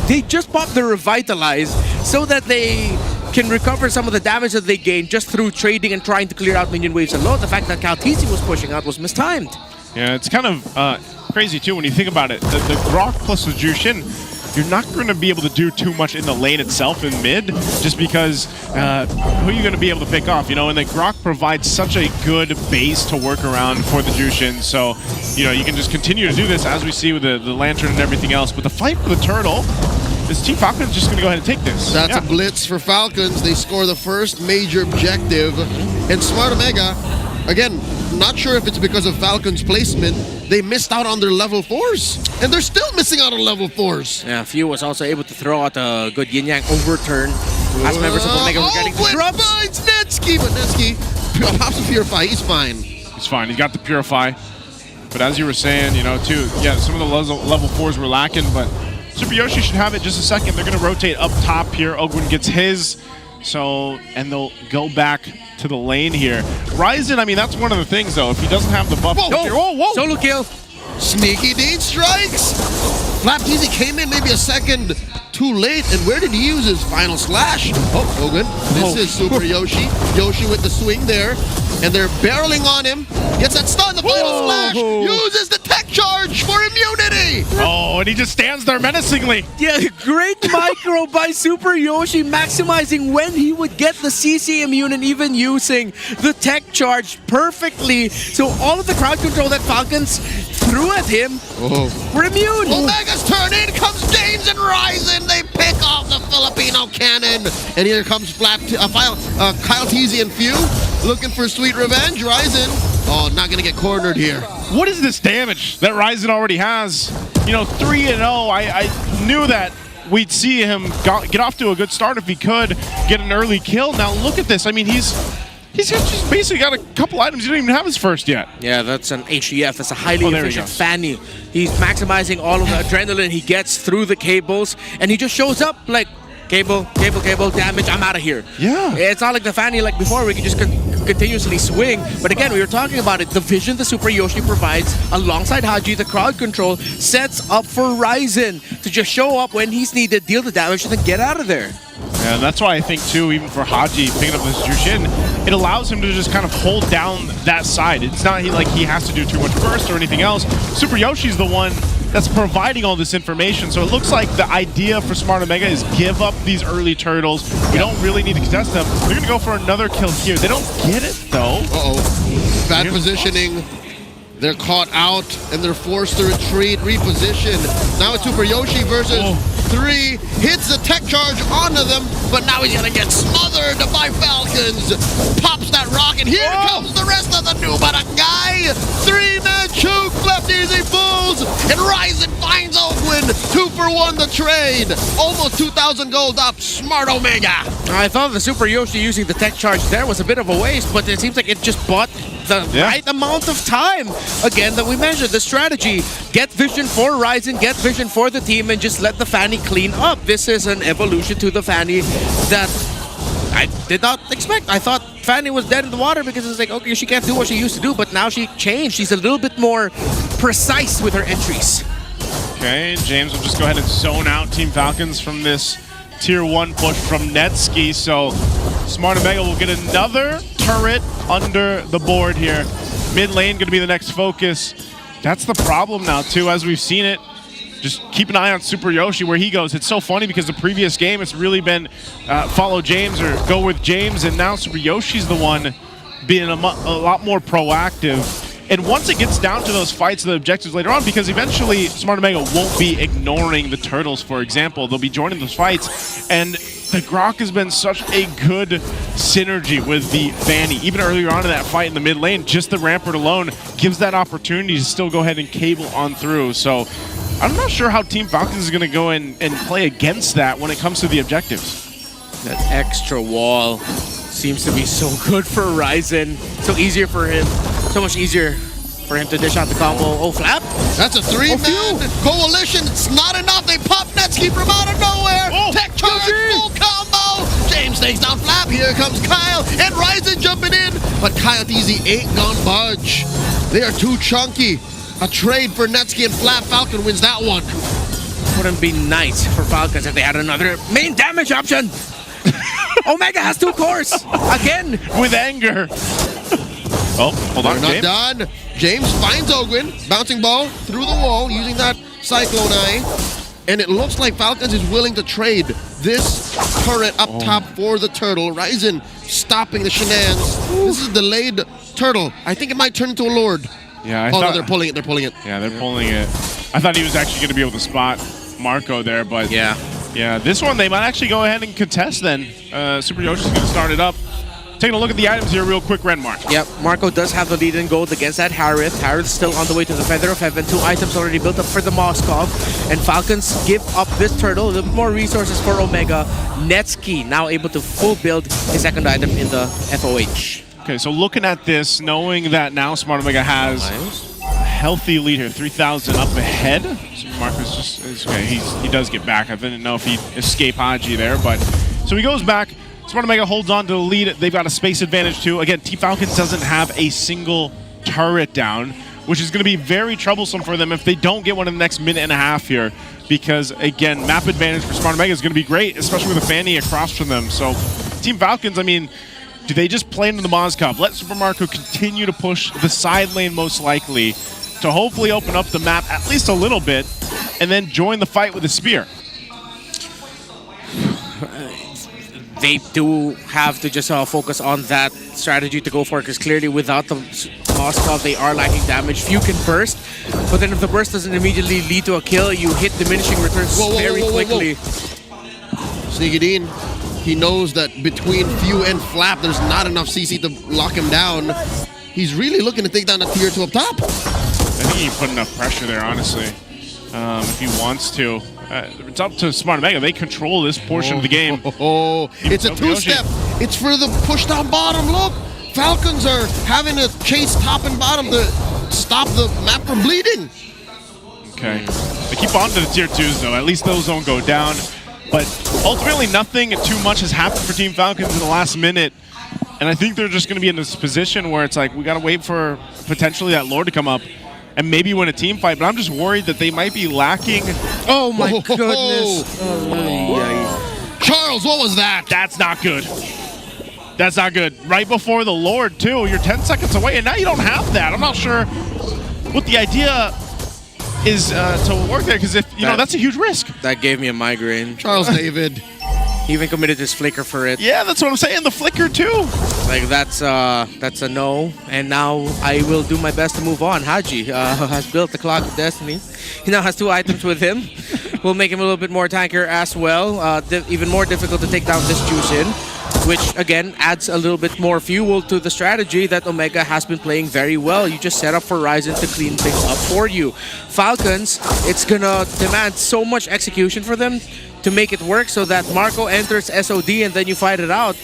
They just popped the Revitalize so that they can recover some of the damage that they gained just through trading and trying to clear out minion waves alone. The fact that Kaltizi was pushing out was mistimed. Yeah, it's kind of crazy too when you think about it. The Grok plus the Jushin, you're not going to be able to do too much in the lane itself in mid, just because who are you going to be able to pick off, you know? And the Grok provides such a good base to work around for the Jushin, so, you know, you can just continue to do this as we see with the Lantern and everything else. But the fight for the Turtle, this Team Falcons is just going to go ahead and take this. That's a blitz for Falcons. They score the first major objective. And Smart Omega, again, not sure if it's because of Falcons' placement, they missed out on their level 4s. And they're still missing out on level 4s. Yeah, Few was also able to throw out a good yin-yang overturn as members of Omega were getting the drops. Finds Netsky, but Netsky pops the Purify. He's fine. He's fine. He's got the Purify. But as you were saying, you know, too, yeah, some of the level 4s were lacking, but Super Yoshi should have it just a second. They're going to rotate up top here. Ogwin gets his. So, and they'll go back to the lane here. Ryzen, I mean, that's one of the things, though. If he doesn't have the buff... Whoa. Solo kill. Sneaky Dean strikes. Flap Teasy came in maybe a second too late. And where did he use his final slash? Oh, Hogan. This is Super Yoshi. Yoshi with the swing there. And they're barreling on him. Gets that stun, the final slash. Uses the tech charge for immunity. Oh, and he just stands there menacingly. Yeah, great micro by Super Yoshi, maximizing when he would get the CC immune and even using the tech charge perfectly. So all of the crowd control that Falcons threw at him were immune. Omega's turn, in comes Danes and Ryzen. They pick off the Filipino cannon. And here comes Kyle Teasy and Few looking for sweet revenge. Ryzen, not gonna get cornered here. What is this damage that Ryzen already has? You know, 3-0. I knew that we'd see him get off to a good start if he could get an early kill. Now look at this. I mean, he's just basically got a couple items. He didn't even have his first yet. Yeah, that's an HDF. That's a highly efficient Fanny. He's maximizing all of the adrenaline he gets through the cables, and he just shows up like, cable, damage, I'm out of here. Yeah. It's not like the Fanny like before, we can just continuously swing. But again, we were talking about it. The vision the Super Yoshi provides alongside Haji, the crowd control, sets up for Ryzen to just show up when he's needed, deal the damage, and then get out of there. Yeah, and that's why I think, too, even for Haji picking up this Jushin, it allows him to just kind of hold down that side. It's not like he has to do too much burst or anything else. Super Yoshi's the one that's providing all this information. So it looks like the idea for Smart Omega is give up these early turtles. We don't really need to contest them. They're going to go for another kill here. They don't get it, though. Uh-oh. Bad positioning. They're caught out, and they're forced to retreat, reposition. Now it's Super Yoshi versus 3. Hits the tech charge onto them, but now he's gonna get smothered by Falcons. Pops that rocket. Here comes the rest of the new guy. 3-man choke, left easy fools, and Ryzen finds Oakland. 2 for 1 the trade. Almost 2,000 gold up. Smart Omega. I thought the Super Yoshi using the tech charge there was a bit of a waste, but it seems like it just bought the right amount of time. Again, that we mentioned the strategy. Get vision for Ryzen, get vision for the team, and just let the Fanny clean up. This is an evolution to the Fanny that I did not expect. I thought Fanny was dead in the water because it's like, okay, she can't do what she used to do, but now she changed. She's a little bit more precise with her entries. Okay, James will just go ahead and zone out Team Falcons from this Tier 1 push from Netsky. So Smart Omega will get another turret under the board here. Mid lane going to be the next focus. That's the problem now, too, as we've seen it. Just keep an eye on Super Yoshi where he goes. It's so funny because the previous game it's really been follow James or go with James, and now Super Yoshi's the one being a lot more proactive. And once it gets down to those fights, the objectives later on, because eventually Smart Omega won't be ignoring the turtles, for example. They'll be joining those fights. And the Grok has been such a good synergy with the Fanny. Even earlier on in that fight in the mid lane, just the Rampart alone gives that opportunity to still go ahead and cable on through. So I'm not sure how Team Falcons is going to go in and play against that when it comes to the objectives. That extra wall seems to be so good for Ryzen. So easier for him. So much easier for him to dish out the combo. Oh, Flap? That's a 3-man coalition. It's not enough. They pop Netsky from out of nowhere. Tech charge, full combo. James takes down Flap. Here comes Kyle and Ryzen jumping in. But Kyle Easy ain't gonna budge. They are too chunky. A trade for Netsky and Flap. Falcon wins that one. Wouldn't be nice for Falcons if they had another main damage option. Omega has 2 cores. Again. With anger. Oh, hold on, They're James. not done. James finds Ogwin, bouncing ball through the wall using that Cyclone Eye. And it looks like Falcons is willing to trade this turret up top for the turtle. Ryzen stopping the shenanigans. This is delayed turtle. I think it might turn into a lord. Yeah, I thought, thought no, they're pulling it. They're pulling it. Yeah, they're pulling it. I thought he was actually going to be able to spot Marco there, but yeah, this one they might actually go ahead and contest then. Super Yoshi's going to start it up. Taking a look at the items here real quick, Renmark. Yep, Marco does have the lead in gold against that Harith. Harith still on the way to the Feather of Heaven. 2 items already built up for the Moskov. And Falcons give up this turtle. A little bit more resources for Omega. Netsky now able to full build his second item in the FOH. Okay, so looking at this, knowing that now Smart Omega has a healthy lead here, 3,000 up ahead. So Marco's just, it's okay, he does get back. I didn't know if he'd escape Haji there, but so he goes back. Smart Omega holds on to the lead. They've got a space advantage too. Again, Team Falcons doesn't have a single turret down, which is going to be very troublesome for them if they don't get one in the next minute and a half here. Because again, map advantage for Smart Omega is going to be great, especially with a Fanny across from them. So Team Falcons, I mean, do they just play into the Moskov? Let Super Marco continue to push the side lane most likely to hopefully open up the map at least a little bit and then join the fight with a spear. They do have to just focus on that strategy to go for it, because clearly without the Moskov, they are lacking damage. Few can burst, but then if the burst doesn't immediately lead to a kill, you hit diminishing returns very quickly. Sneak it in. He knows that between Few and Flap, there's not enough CC to lock him down. He's really looking to take down the tier 2 up top. I think he put enough pressure there, honestly, if he wants to. It's up to Smart Omega. They control this portion of the game. It's a 2-step. It's for the push down bottom. Look, Falcons are having to chase top and bottom to stop the map from bleeding. Okay. They keep on to the tier 2s, though. At least those don't go down. But ultimately, nothing too much has happened for Team Falcons in the last minute. And I think they're just going to be in this position where it's like, we got to wait for potentially that Lord to come up and maybe win a team fight. But I'm just worried that they might be lacking. Oh my goodness. Charles, what was that? That's not good. That's not good. Right before the Lord, too. You're 10 seconds away, and now you don't have that. I'm not sure what the idea is to work there, because if you know, that's a huge risk. That gave me a migraine. Charles David. He even committed his flicker for it. Yeah, that's what I'm saying. The flicker, too. Like, that's a no. And now I will do my best to move on. Haji has built the Clock of Destiny. He now has 2 items with him. Will make him a little bit more tankier as well. Even more difficult to take down this Juice in, which again adds a little bit more fuel to the strategy that Omega has been playing very well. You just set up for Ryzen to clean things up for you. Falcons, it's gonna demand so much execution for them to make it work, so that Marco enters SOD and then you fight it out.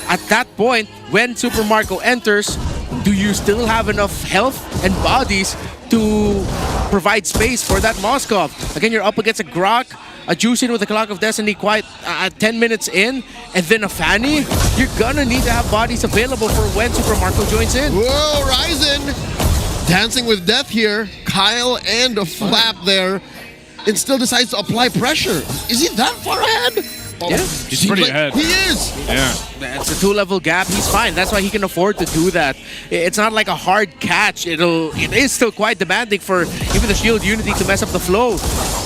At that point, when Super Marco enters, do you still have enough health and bodies to provide space for that Moskov? Again, you're up against a Grok, a Juice in with the Clock of Destiny quite 10 minutes in, and then a Fanny. You're gonna need to have bodies available for when Super Marco joins in. Whoa, Ryzen dancing with death here. Kyle and a Flap there, and still decides to apply pressure. Is he that far ahead? Yeah, he's pretty ahead. He is. Yeah. It's a 2-level gap. He's fine. That's why he can afford to do that. It's not like a hard catch. It is still quite demanding for even the Shield Unity to mess up the flow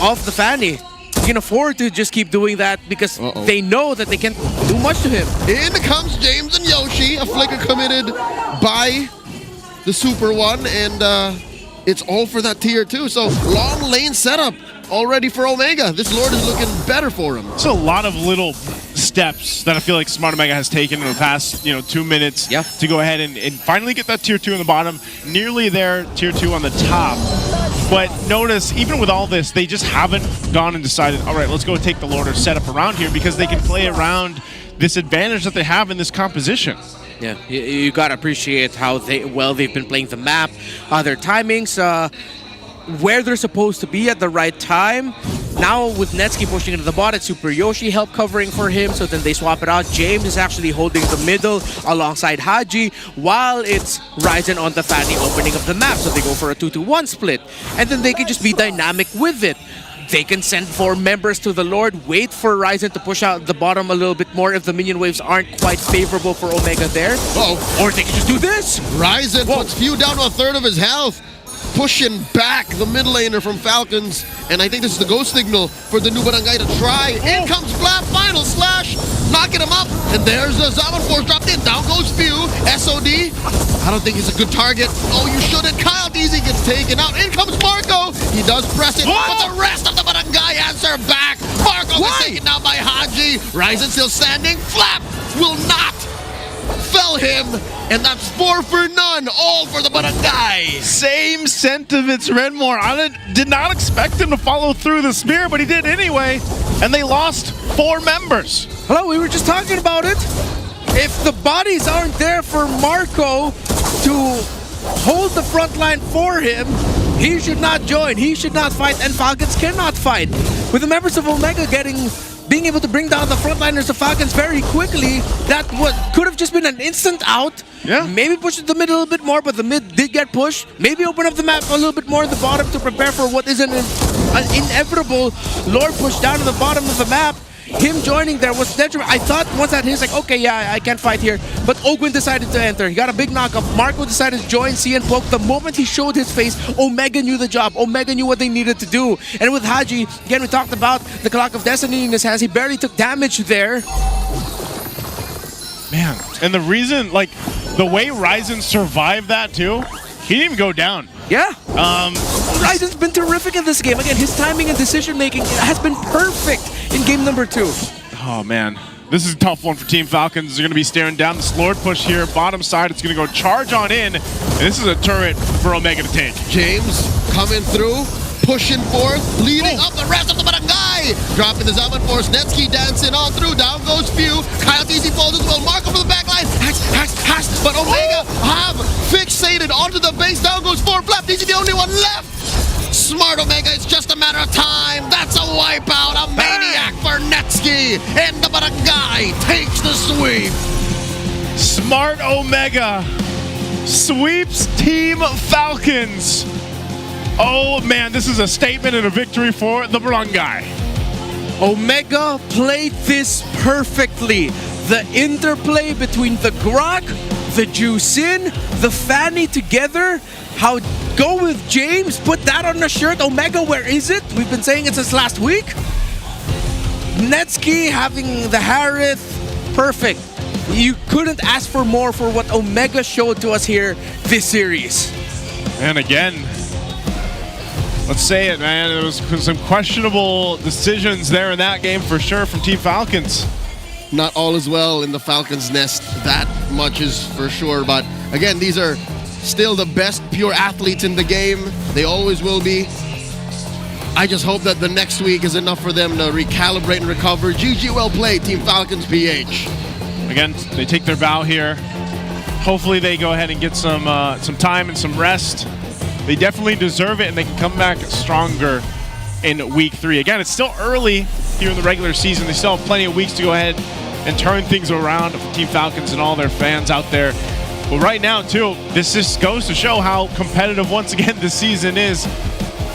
of the Fanny. He can afford to just keep doing that because they know that they can't do much to him. In comes James and Yoshi. A flicker committed by the Super One, and it's all for that tier 2. So long lane setup already for Omega. This Lord is looking better for him. It's a lot of little steps that I feel like Smart Omega has taken in the past 2 minutes to go ahead and finally get that tier 2 in the bottom. Nearly there, tier 2 on the top. But notice, even with all this, they just haven't gone and decided, all right, let's go take the Lord or set up around here, because they can play around this advantage that they have in this composition. Yeah, you gotta appreciate how they've been playing the map, their timings, where they're supposed to be at the right time. Now with Netsky pushing into the bot, it's Super Yoshi help covering for him, so then they swap it out. James is actually holding the middle alongside Haji, while it's Ryzen on the Fanny opening up the map. So they go for a 2-1 split, and then they can just be dynamic with it. They can send 4 members to the Lord, wait for Ryzen to push out the bottom a little bit more if the minion waves aren't quite favorable for Omega there. Or they can just do this! Ryzen puts Few down to 1/3 of his health, pushing back the mid laner from Falcons, and I think this is the go signal for the new Barangay to try. In comes Flap, final slash, knocking him up, and there's the Zaman Force dropped in. Down goes Few, SOD. I don't think he's a good target. Oh, you shouldn't. Kyle DZ gets taken out. In comes Marco. He does press it, but the rest of the Barangay answer back. Marco gets taken down by Haji. Ryzen still standing. Flap will not fell him, and that's 4 for none, all for the Barangay. Same sentiments, Redmore. I did not expect him to follow through the spear, but he did anyway, and they lost 4 members. Hello, we were just talking about it. If the bodies aren't there for Marco to hold the front line for him, he should not join, he should not fight, and Falcons cannot fight. With the members of Omega being able to bring down the frontliners of Falcons very quickly, that could have just been an instant out. Yeah. Maybe push it to the mid a little bit more, but the mid did get pushed. Maybe open up the map a little bit more in the bottom to prepare for what is an inevitable Lord push down to the bottom of the map. Him joining there was detrimental. I thought once that hit, like, okay, yeah, I can't fight here. But Ogwin decided to enter. He got a big knockup. Marco decided to join CN Poke. The moment he showed his face, Omega knew the job. Omega knew what they needed to do. And with Haji, again, we talked about the Clock of Destiny in his hands. He barely took damage there. Man, and the reason, like, the way Ryzen survived that too, he didn't even go down. Yeah. Ryzen's been terrific in this game. Again, his timing and decision making has been perfect in game number 2. Oh man, this is a tough one for Team Falcons. They're going to be staring down this Lord push here. Bottom side, it's going to go charge on in. And this is a turret for Omega to take. James coming through, pushing forth, leading up the rest of the Barangay. Dropping the Zaman Force, Netsky dancing all through. Down goes Few. Kyle DZ falls as well. Marco for the back line. Hacks. But Omega have fixated onto the base. Down goes 4. Flap DZ the only one left. Smart Omega, it's just a matter of time. That's a wipeout, a maniac for Netsky. And the Barangay takes the sweep. Smart Omega sweeps Team Falcons. Oh man, this is a statement and a victory for the Barangay. Omega played this perfectly. The interplay between the Grok, the Juicin, the Fanny together. How go with James, put that on the shirt. Omega, where is it? We've been saying it since last week. Netsky having the Harith, perfect. You couldn't ask for more for what Omega showed to us here this series. And again, let's say it, man. There was some questionable decisions there in that game for sure from Team Falcons. Not all is well in the Falcons' nest. That much is for sure. But again, these are still the best pure athletes in the game. They always will be. I just hope that the next week is enough for them to recalibrate and recover. GG, well played, Team Falcons PH. Again, they take their bow here. Hopefully they go ahead and get some time and some rest. They definitely deserve it, and they can come back stronger in week 3. Again, it's still early here in the regular season. They still have plenty of weeks to go ahead and turn things around for Team Falcons and all their fans out there. But right now, too, this just goes to show how competitive, once again, this season is.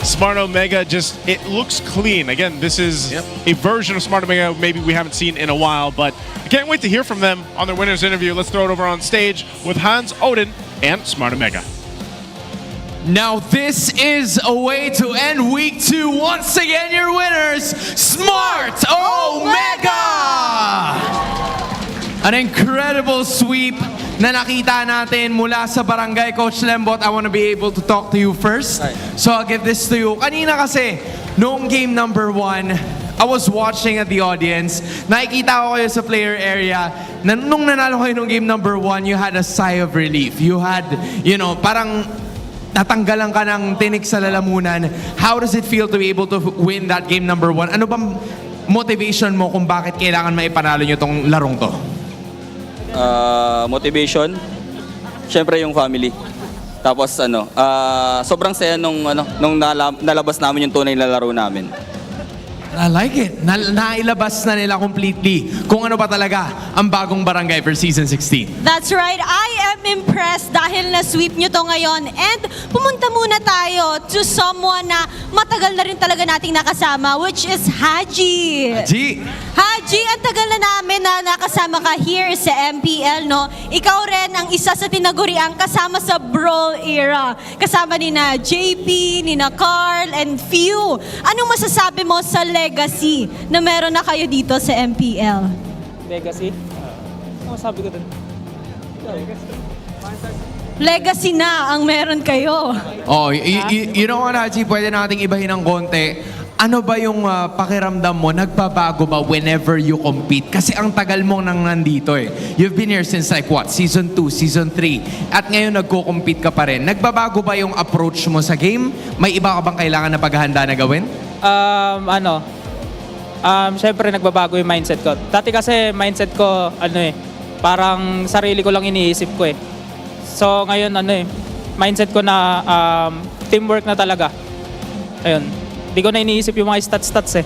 Smart Omega it looks clean. Again, this is a version of Smart Omega maybe we haven't seen in a while, but I can't wait to hear from them on their winners interview. Let's throw it over on stage with Hans, Odin, and Smart Omega. Now this is a way to end week 2. Once again, your winners, Smart Omega! An incredible sweep na nakita natin mula sa barangay. Coach Lembot, I want to be able to talk to you first. So I'll give this to you. Kanina kasi, noong game number 1, I was watching at the audience. Nakikita ko kayo sa player area. Nung nanalo kayo noong game number 1, you had a sigh of relief. You had, parang natanggalan ka ng tinik sa lalamunan. How does it feel to be able to win that game number 1? Ano bang motivation mo kung bakit kailangan maipanalo nyo tong larong to? Motivation, syempre yung family. Tapos sobrang saya nung nalabas namin yung tunay na laro namin. I like it. Nailabas na nila completely kung ano ba talaga ang bagong barangay for Season 16. That's right. I am impressed dahil na-sweep nyo to ngayon. And pumunta muna tayo to someone na matagal na rin talaga nating nakasama, which is Haji. Haji, ang tagal na namin na nakasama ka here sa MPL, no? Ikaw rin ang isa sa tinaguriang kasama sa Brawl era. Kasama ni na JP, ni na Carl, and few. Anong masasabi mo sa legacy na meron na kayo dito sa MPL? Legacy? Ano sabi ko dun? Legacy na ang meron kayo. Oh, you know what, Haji? Pwede nating ibahin ng konti. Ano ba yung pakiramdam mo? Nagbabago ba whenever you compete? Kasi ang tagal mo nang nandito eh. You've been here since like what? Season 2, Season 3. At ngayon nagko-compete ka pa rin. Nagbabago ba yung approach mo sa game? May iba ka bang kailangan na paghahanda na gawin? Syempre nagbabago yung mindset ko. Dati kasi mindset ko, parang sarili ko lang iniisip ko eh. So ngayon, mindset ko na teamwork na talaga. Ayun. Di ko na iniisip yung mga stats eh.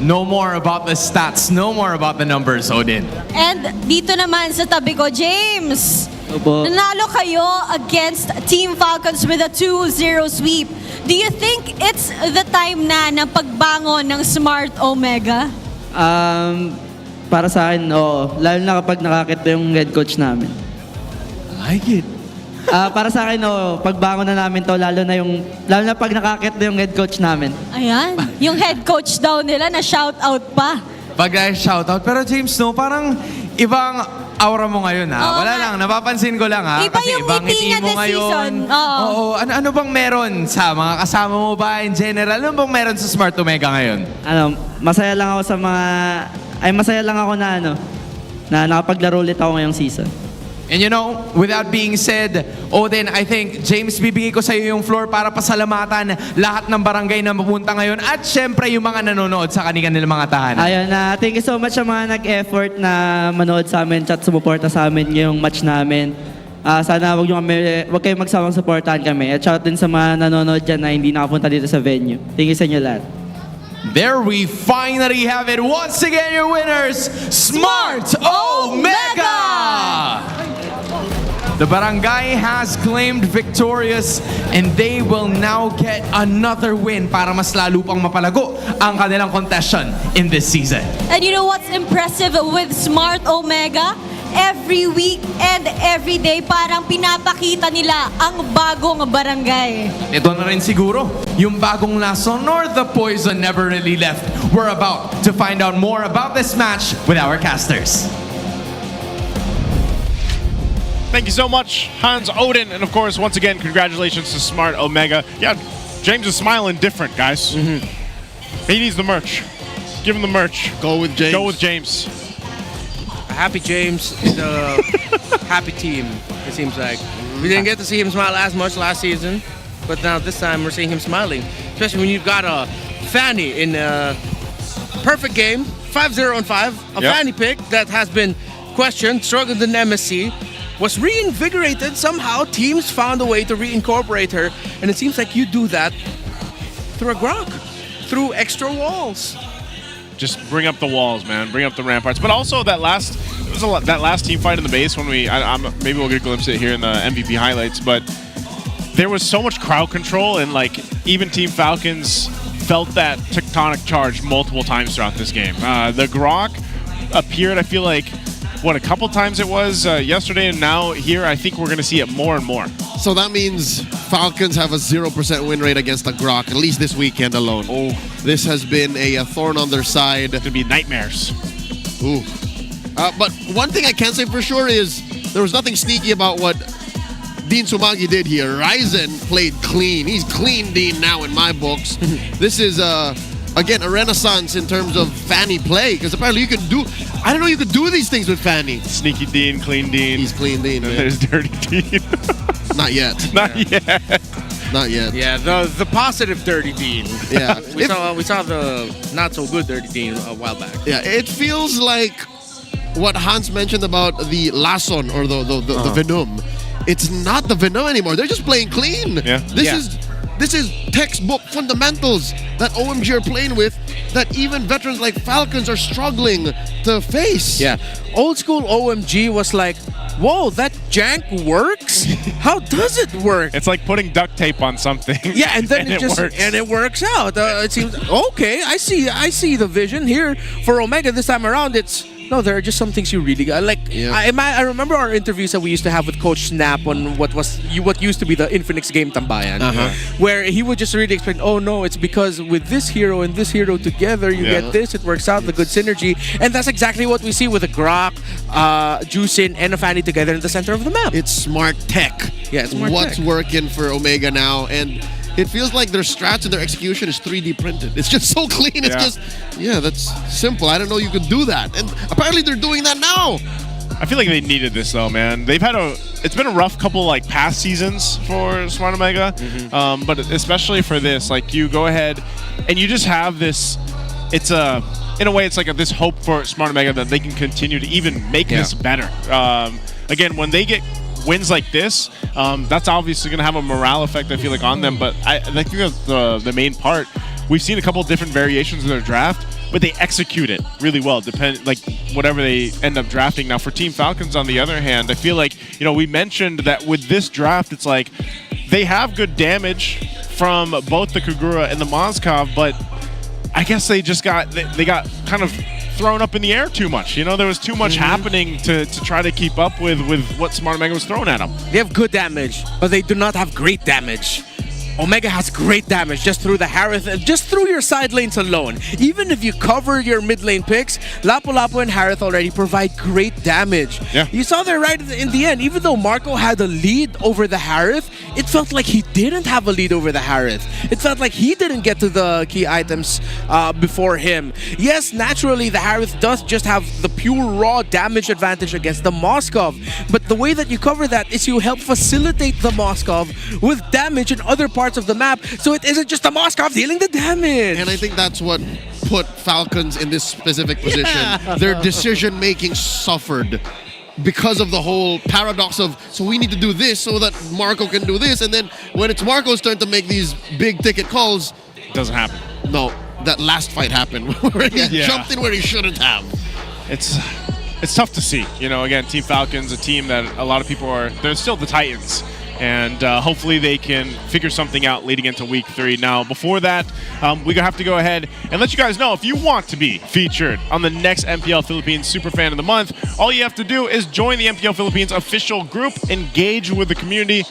No more about the stats. No more about the numbers, Odin. And dito naman sa tabi ko, James. Opo. Nanalo kayo against Team Falcons with a 2-0 sweep. Do you think it's the time na ng pagbangon ng Smart Omega? Para sa akin, oo. Lalo na kapag nakakita yung head coach namin. I like it. Para sa akin, pagbangon na namin to, lalo na pag nakakita yung head coach namin. Ayan, yung head coach daw nila na shout out pa. Pag shoutout. Pero James, parang ibang aura mo ngayon ha. Wala lang, napapansin ko lang ha. Iba Kasi yung ibang ngiti niya mo this ngayon. season. Oo. Ano bang meron sa mga kasama mo ba in general? Ano bang meron sa Smart Omega ngayon? Masaya lang ako masaya lang ako na nakapaglaro ulit ako ngayong season. And with that being said, Odin, I think, James, bibigay ko sa iyo yung floor para pasalamatan lahat ng barangay na mapunta ngayon at syempre yung mga nanonood sa kanilang mga tahanan. Ayun, thank you so much sa mga nag-effort na manood sa amin at sumuporta sa amin ngayong match namin. Sana wag kayong magsawang supportahan kami. At shout din sa mga nanonood dyan na hindi nakapunta dito sa venue. Thank you sa inyo lahat. There we finally have it. Once again, your winners, Smart Omega! The barangay has claimed victorious and they will now get another win para mas lalo pang mapalago ang kanilang contestant in this season. And you know what's impressive with Smart Omega? Every week and every day, parang pinapakita nila ang bagong barangay. Ito na rin siguro, yung bagong lason or the poison never really left. We're about to find out more about this match with our casters. Thank you so much, Hans Odin. And of course, once again, congratulations to Smart Omega. Yeah, James is smiling different, guys. He needs the merch. Give him the merch. Go with James. Go with James. Happy James is a happy team, it seems like. We didn't get to see him smile as much last season, but now this time we're seeing him smiling. Especially when you've got a Fanny in a perfect game, 5-0 on 5. A Fanny pick that has been questioned, struggled in MSC, was reinvigorated somehow. Teams found a way to reincorporate her, and it seems like you do that through a Grok, through extra walls. Just bring up the walls, man. Bring up the ramparts. But also that last team fight in the base when maybe we'll get a glimpse of it here in the MVP highlights. But there was so much crowd control, and like even Team Falcons felt that tectonic charge multiple times throughout this game. The Grok appeared, I feel like, a couple times it was yesterday, and now here I think we're going to see it more and more. So that means Falcons have a 0% win rate against the Grok, at least this weekend alone. Oh, this has been a thorn on their side. It's going to be nightmares. Ooh. But one thing I can say for sure is there was nothing sneaky about what Dean Sumagi did here. Ryzen played clean. He's clean Dean now in my books. This is again, a renaissance in terms of Fanny play, because apparently you can do, I don't know, you could do these things with Fanny. Sneaky Dean, clean Dean. He's clean Dean. And there's Dirty Dean. Not yet. Not yet. Not yet. Yeah, the positive Dirty Dean. Yeah. we saw the not so good Dirty Dean a while back. Yeah, it feels like what Hans mentioned about the Lason or the Venom. It's not the Venom anymore. They're just playing clean. Yeah. This is textbook fundamentals that OMG are playing with that even veterans like Falcons are struggling to face. Yeah. Old school OMG was like, whoa, that jank works? How does it work? It's like putting duct tape on something. Yeah, and then it works. And it works out. It seems okay. I see the vision here for Omega this time around. No, there are just some things you really got. Like, I remember our interviews that we used to have with Coach Snap on what used to be the Infinix game Tambayan, where he would just really explain, oh no, it's because with this hero and this hero together, you get this, it works out, the good synergy. And that's exactly what we see with a Grok, Juicin, and a Fanny together in the center of the map. It's smart tech. Yeah, it's smart What's tech. working for Omega now, and it feels like their strats and their execution is 3D printed. It's just so clean. It's that's simple. I didn't know you could do that. And apparently they're doing that now. I feel like they needed this though, man. It's been a rough couple like past seasons for Smart Omega, but especially for this, like you go ahead and you just have this. It's in a way, it's like this hope for Smart Omega that they can continue to even make this better. Again, when they get wins like this, that's obviously going to have a morale effect, I feel like, on them. But I think that's the main part. We've seen a couple of different variations of their draft, but they execute it really well, like whatever they end up drafting. Now, for Team Falcons, on the other hand, I feel like, we mentioned that with this draft, it's like they have good damage from both the Kagura and the Moskov, but I guess they got kind of thrown up in the air too much. There was too much happening to try to keep up with what Smart Omega was throwing at them. They have good damage, but they do not have great damage. Omega has great damage just through the Harith, just through your side lanes alone. Even if you cover your mid lane picks, Lapu-Lapu and Harith already provide great damage. Yeah. You saw there right in the end, even though Marco had a lead over the Harith, it felt like he didn't have a lead over the Harith. It felt like he didn't get to the key items before him. Yes, naturally, the Harith does just have the pure raw damage advantage against the Moskov, but the way that you cover that is you help facilitate the Moskov with damage in other parts of the map, so it isn't just the Moskov dealing the damage. And I think that's what put Falcons in this specific position. Their decision-making suffered because of the whole paradox of, so we need to do this so that Marco can do this, and then when it's Marco's turn to make these big-ticket calls, it doesn't happen. No, that last fight happened where he jumped in where he shouldn't have. It's it's tough to see. You know, again, Team Falcons, a team that a lot of people they're still the Titans. And hopefully they can figure something out leading into week 3. Now, before that, we're going to have to go ahead and let you guys know, if you want to be featured on the next MPL Philippines Superfan of the Month, all you have to do is join the MPL Philippines official group, engage with the community,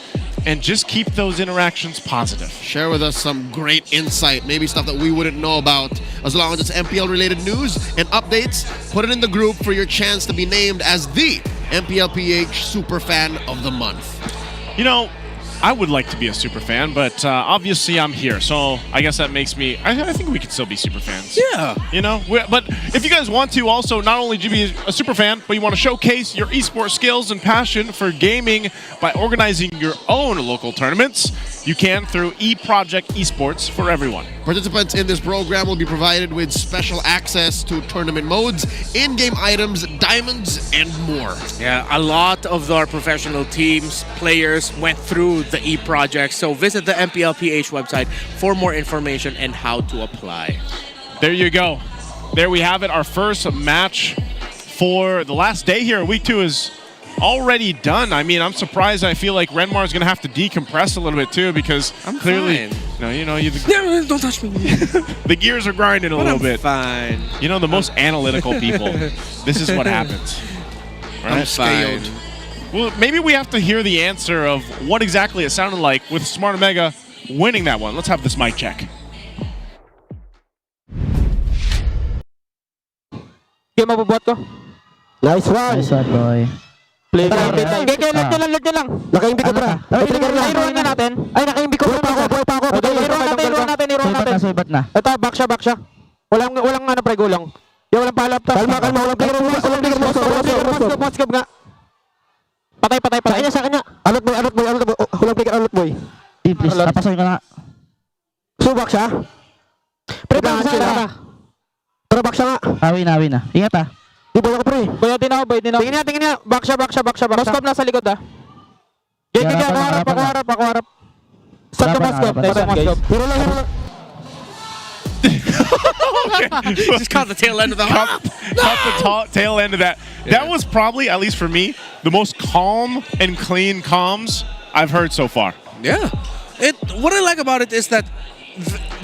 and just keep those interactions positive. Share with us some great insight, maybe stuff that we wouldn't know about. As long as it's MPL-related news and updates, put it in the group for your chance to be named as the MPLPH Superfan of the Month. You know, I would like to be a super fan, but obviously I'm here, so I guess that makes me. I think we could still be super fans. Yeah. You know, but if you guys want to also not only be a super fan, but you want to showcase your esports skills and passion for gaming by organizing your own local tournaments, you can through eProject Esports for everyone. Participants in this program will be provided with special access to tournament modes, in-game items, diamonds, and more. Yeah, a lot of our professional teams, players went through the e-project, so visit the MPLPH website for more information and how to apply. There you go. There we have it. Our first match for the last day here. Week 2 is already done. I mean, I'm surprised. I feel like Renmar is going to have to decompress a little bit too, because I'm clearly, fine. no, you know, don't touch me. The gears are grinding a little bit. Fine. You know, the most analytical people. This is what happens. Right? I'm scaled. Well, maybe we have to hear the answer of what exactly it sounded like with Smart Omega winning that one. Let's have this mic check. Game mabubuhat ko. Nice one. Nice one, boy. Play time. Let nyo lang. Nakaimbi ko, bra. Nairuan na natin. Ay, nakaimbi ko. Buhay pa ako. Iruan natin. Suibat na. Ito, back siya. Walang ano, pre, gulong. Yung walang palap. Kalma. Walang bigger mo. Moskab nga. Patay. Sa kanya. Alot boy. Walang bigger, alot boy. Please, tapasoy ka na. Subak siya. Pre, back sila. Pero back siya nga. Awin na. Ingat ah. Di boy ako, pre. Bayatin ako. Tingin niya. Back siya. Moskab nasa likod, ah. Ako harap. Start ka, Moskab. Hero lang. Just caught the tail end of the Caught the tail end of that. Yeah. That was probably, at least for me, the most calm and clean comms I've heard so far. Yeah. What I like about it is that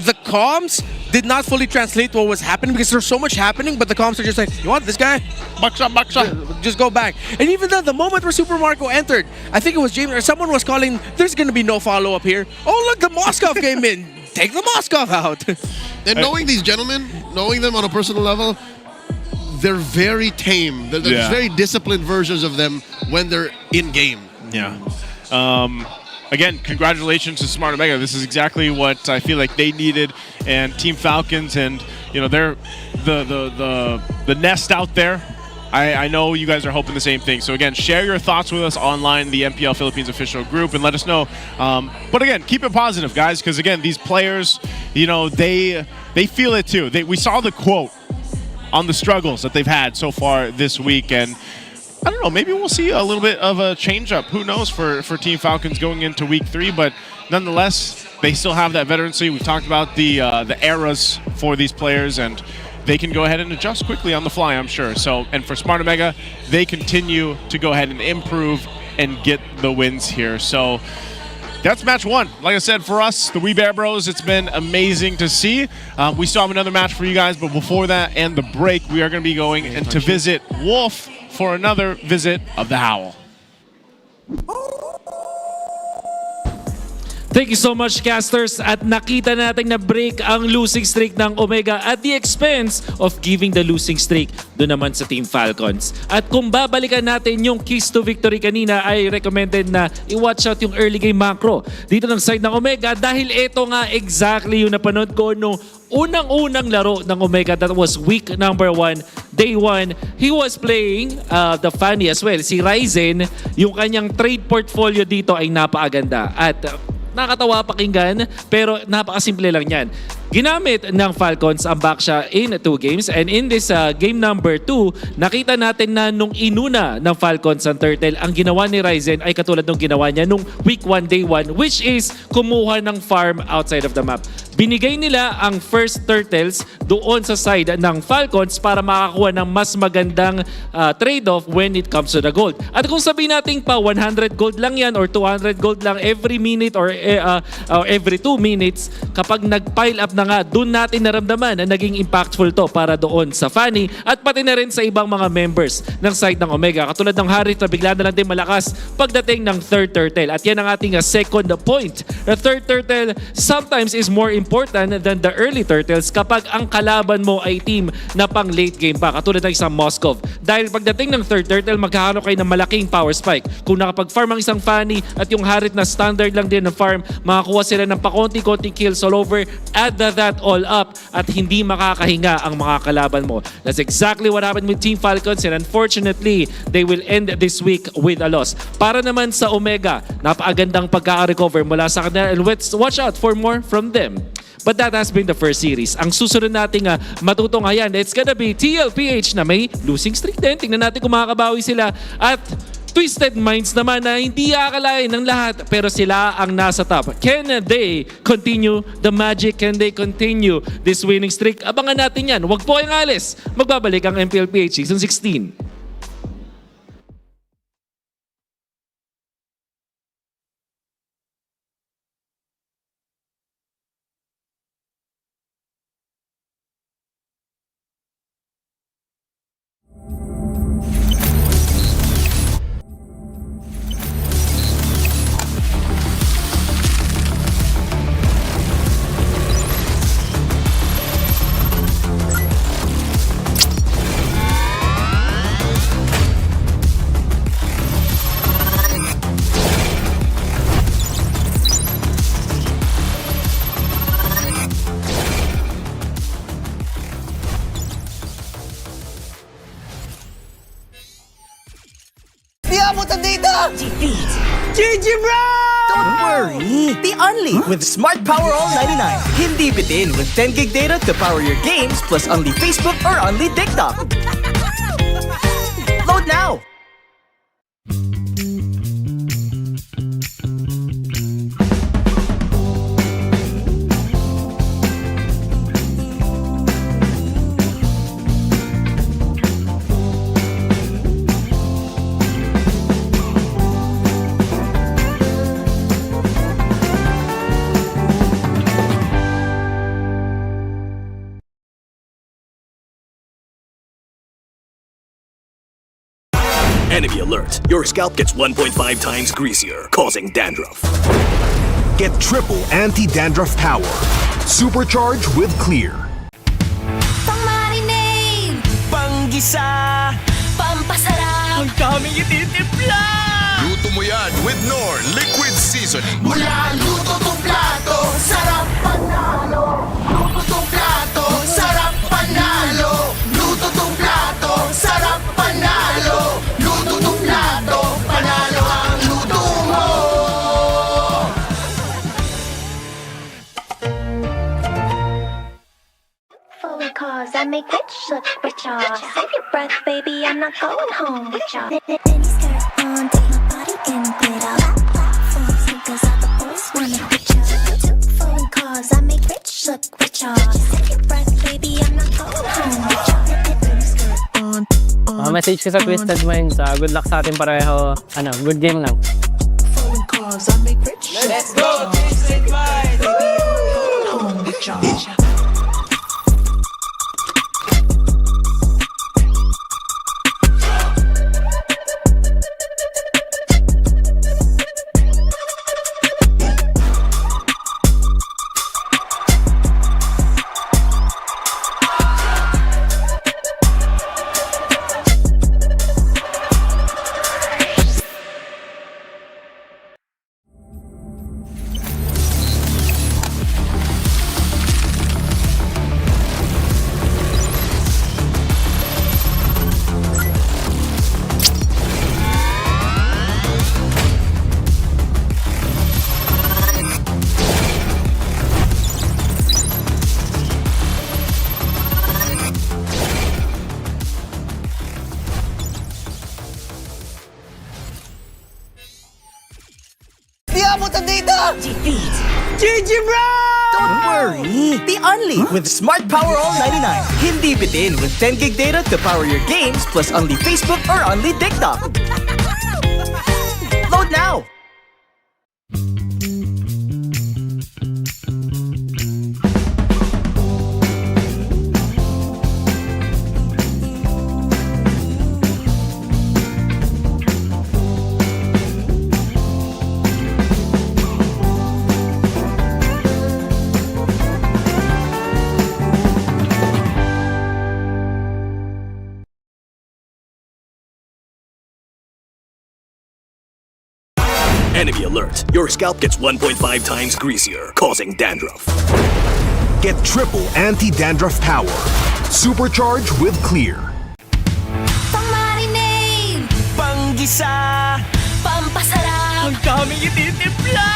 the comms did not fully translate what was happening, because there's so much happening, but the comms are just like, you want this guy? Baksha. Just go back. And even then, the moment where Super Marco entered, I think it was James or someone was calling, there's going to be no follow-up here. Oh, look, the Moskov came in. Take the Moskov out. And knowing these gentlemen, knowing them on a personal level, they're very tame. There's very disciplined versions of them when they're in-game. Yeah. Again, congratulations to Smart Omega. This is exactly what I feel like they needed, and Team Falcons, and you know, they're the nest out there. I know you guys are hoping the same thing. So again, share your thoughts with us online, the MPL Philippines official group, and let us know. But again, keep it positive, guys, because again, these players, you know, they feel it too. We saw the quote on the struggles that they've had so far this week, and I don't know, maybe we'll see a little bit of a change-up. Who knows for Team Falcons going into week 3, but nonetheless, they still have that veterancy. We've talked about the eras for these players, and they can go ahead and adjust quickly on the fly, I'm sure. So, and for Smart Omega, they continue to go ahead and improve and get the wins here. So that's match 1. Like I said, for us, the We Bear Bros, it's been amazing to see. We still have another match for you guys, but before that and the break, we are going to be going and to visit Wolf for another visit of the Howl. Thank you so much, casters. At nakita natin na break ang losing streak ng Omega at the expense of giving the losing streak doon naman sa Team Falcons. At kung babalikan natin yung keys to victory kanina, ay recommended na i-watch out yung early game macro dito ng side ng Omega, dahil ito nga exactly yung napanood ko nung unang-unang laro ng Omega. That was week number 1, day 1. He was playing the Fanny as well. Si Ryzen, yung kanyang trade portfolio dito ay napakaganda. At nakatawa pakinggan, pero napakasimple lang yan. Ginamit ng Falcons ang Baksha in 2 games, and in this game number 2, nakita natin na nung inuna ng Falcons ang Turtle, ang ginawa ni Ryzen ay katulad ng ginawa niya nung week 1, day 1, which is kumuha ng farm outside of the map. Binigay nila ang first turtles doon sa side ng Falcons para makakuha ng mas magandang trade-off when it comes to the gold. At kung sabihin natin pa 100 gold lang yan or 200 gold lang every minute or every 2 minutes, kapag nag-pile up na nga, doon natin naramdaman na naging impactful to para doon sa Fanny at pati na rin sa ibang mga members ng side ng Omega. Katulad ng Harith na bigla na lang din malakas pagdating ng third turtle. At yan ang ating second point. The third turtle sometimes is more important than the early turtles kapag ang kalaban mo ay team na pang late game pa. Katulad ng isang Moskov. Dahil pagdating ng third turtle, magkakaroon kayo ng malaking power spike. Kung nakapag-farm ang isang Fanny at yung Harith na standard lang din ng farm, makakuha sila ng pakonti-konti kills all over, add that all up at hindi makakahinga ang mga kalaban mo. That's exactly what happened with Team Falcons and unfortunately, they will end this week with a loss. Para naman sa Omega, napakagandang pagkaka-recover mula sa kanila and let's watch out for more from them. But that has been the first series. Ang susunod nating matutunghayan, it's gonna be TLPH na may losing streak din. Tingnan natin kung makakabawi sila. At Twisted Minds naman na hindi akalain ng lahat pero sila ang nasa top. Can they continue the magic? Can they continue this winning streak? Abangan natin yan. Huwag po kayong alis. Magbabalik ang MPL PH Season 16. GG bro! Don't worry, be only with Smart Power All 99. Hindi bitin with 10 gig data to power your games plus only Facebook or only TikTok. Load now! Enemy alert. Your scalp gets 1.5 times greasier, causing dandruff. Get triple anti-dandruff power. Supercharge with Clear. Pang-marinade, Panggisa! pampasarap, Ang daming ititimpla! Luto mo yan with Knorr Liquid Seasoning. mula luto tong plato, sarap panalo. Luto tong plato, sarap panalo. Luto tong plato, sarap panalo. Luto tong plato, panalo ang luto mo. Fully cause I make rich look richer. Save your breath, baby, I'm not going home with ya. Mini skirt on, take my body in glitter. Platforms, because all the boys wanna picture. Fully cause I make rich look richer. Save your breath, baby, I'm not going home with ya. Mini skirt on. Message ko sa Twisted Minds, good luck sa atin pareho. Good game lang. Fully cause I make rich. Let's go, Twisted Minds. Baby, I'm not going home with ya. GG bro! Don't worry! Be only with Smart Power All 99. Hindi bitin with 10 gig data to power your games plus only Facebook or only TikTok. Load now! Enemy alert. Your scalp gets 1.5 times greasier, causing dandruff. Get triple anti-dandruff power. Supercharged with Clear. Pang-marinade, Panggisa, pampasarap, ang daming ititimpla!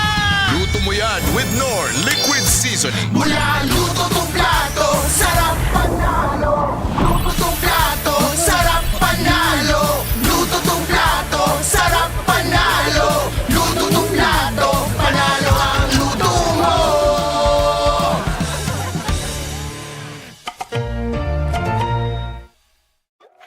Luto mo yan with Knorr Liquid Seasoning. mula luto tong plato, sarap panalo. Luto tong plato, sarap panalo. Luto tong plato, sarap panalo. Luto tong plato, panalo ang luto mo.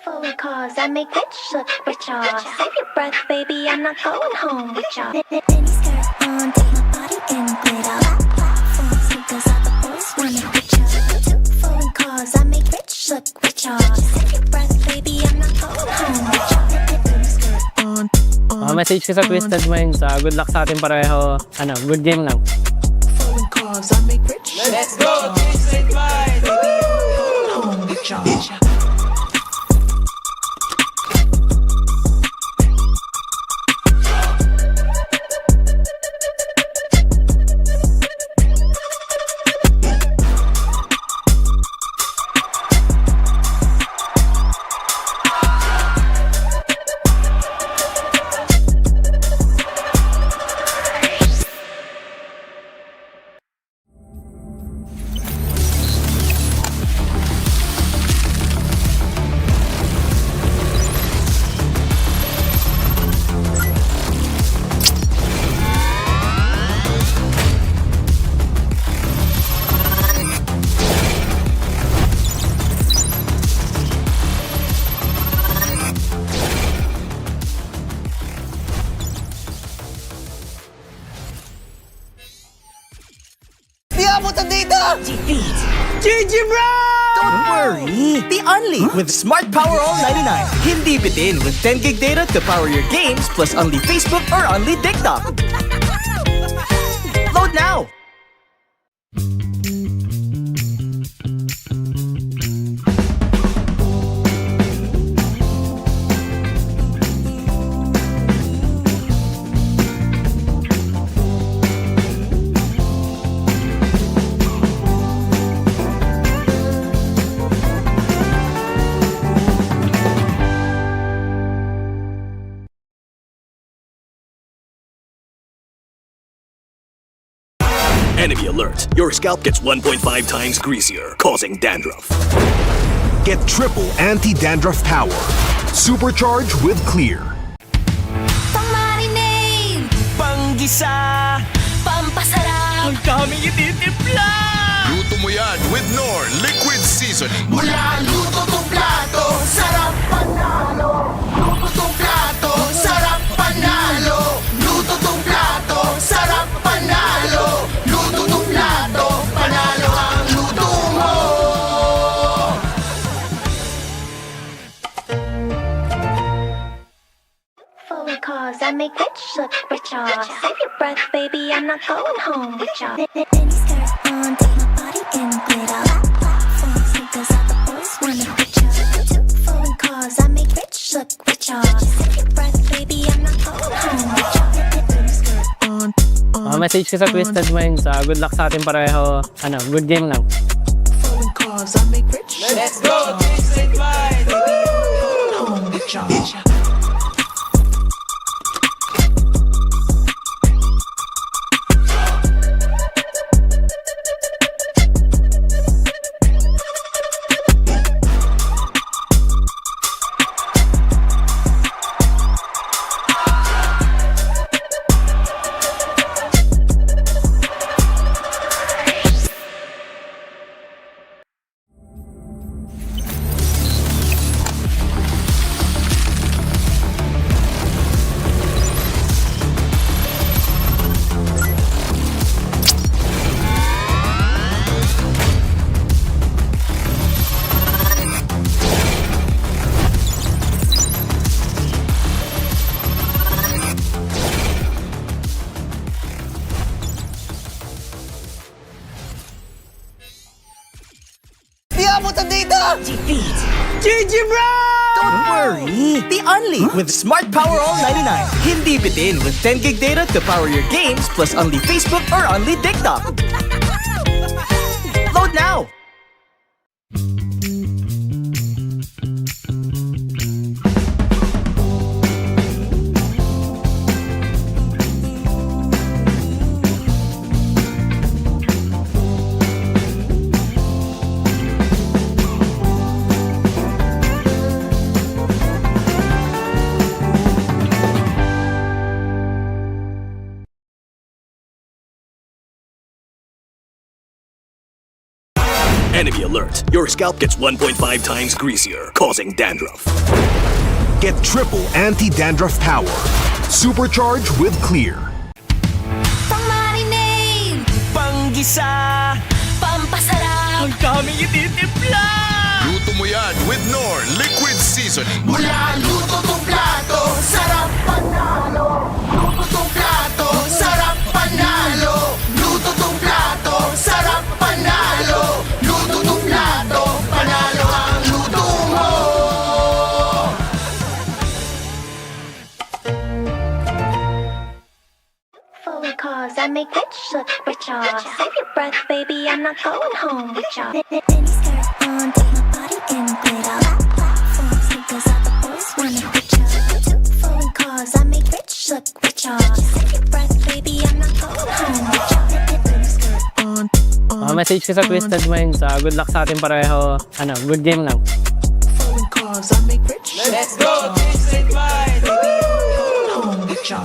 Phone calls, I make rich look richer. Save your breath, baby, I'm not going home with ya. Mini skirt on, take my body in glitter. Platform sneakers, all the boys wanna picture. Two phone calls, I make rich look richer. Save your breath, baby, I'm not going home with ya. Mini skirt on. Message ko sa Twisted Minds. Good luck sa atin pareho. Good game lang. Phone calls, I make rich. Let's go, Twisted Minds. Home with ya. Di abutan dito! GG bro! Don't worry! Be only with Smart Power All 99. Hindi bitin with 10 gig data to power your games plus only Facebook or only TikTok. Load now! Enemy alert. Your scalp gets 1.5 times greasier, causing dandruff. Get triple anti-dandruff power. Supercharged with Clear. Pang-marinade, Panggisa, pampasarap, ang daming ititimpla! Luto mo yan with Knorr Liquid Seasoning. mula luto tong plato, sarap panalo. Luto tong plato, sarap panalo. Luto tong plato, sarap panalo. Luto tong plato, panalo ang luto mo. Phone calls, I make rich look richer. Save your breath, baby, I'm not going home with ya. Mini skirt on, take my body in glitter. Platform sneakers, all the boys wanna picture. Two phone calls, I make rich look richer. Save your breath, baby, I'm not going home with ya. Mini skirt on. Message ko sa Twisted Minds. Good luck sa atin pareho. Good game lang. Phone calls, I make rich. Let's go, Twisted Minds. Home with ya. GG bro! Don't worry! Be only with Smart Power All 99. Hindi bitin with 10 gig data to power your games plus only Facebook or only TikTok. Load now! Enemy alert. Your scalp gets 1.5 times greasier, causing dandruff. Get triple anti-dandruff power. Supercharge with Clear. Pang-marinade, Panggisa, pampasarap, ang daming ititimpla. Luto mo yan with Knorr Liquid Seasoning. mula luto tong plato, sarap panalo. Luto tong plato, sarap panalo. Luto tong plato, sarap panalo. Luto tong plato, panalo ang luto mo. Phone calls, I make rich look richer. Save your breath, baby, I'm not going home with ya. Mini skirt on, take my body in glitter. Platforms, sneakers, all the boys wanna picture. Two phone calls, I make rich look richer. Save your breath, baby, I'm not going home with ya. Mini skirt on. Message ko sa Twisted Minds. Good luck sa atin pareho. Good game lang. Phone calls, I make rich. Let's go, Twisted Minds. Home with ya.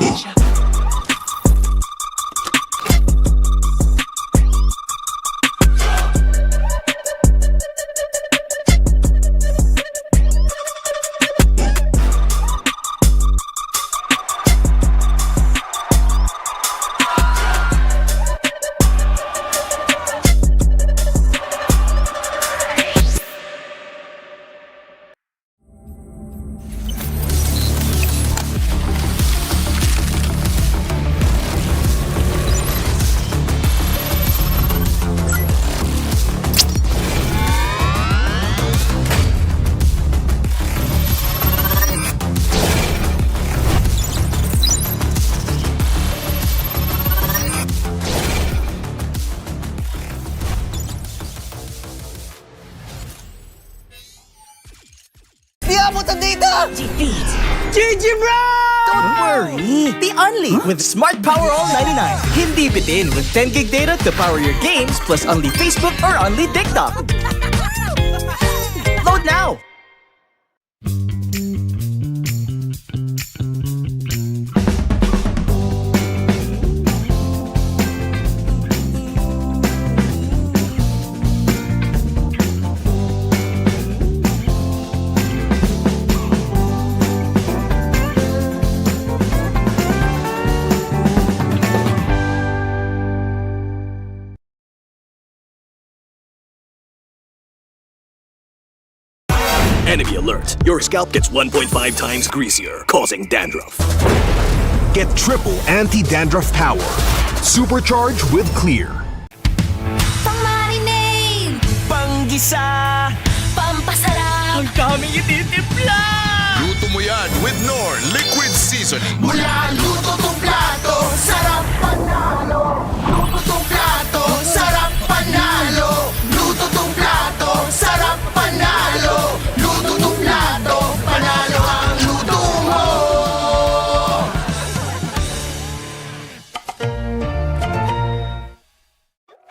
Di abot ang data! GG bro! Don't worry! Be only with Smart Power All 99. Hindi bitin with 10 gig data to power your games plus only Facebook or only TikTok. Load now! Enemy alert. Your scalp gets 1.5 times greasier, causing dandruff. Get triple anti-dandruff power. Supercharge with Clear. Pang-marinade, Panggisa, pampasarap, ang daming ititimpla. Luto mo yan with Knorr Liquid Seasoning. mula luto tong plato, sarap panalo. Luto tong plato, sarap panalo. Luto tong plato, sarap panalo. Luto tong plato, panalo ang luto mo.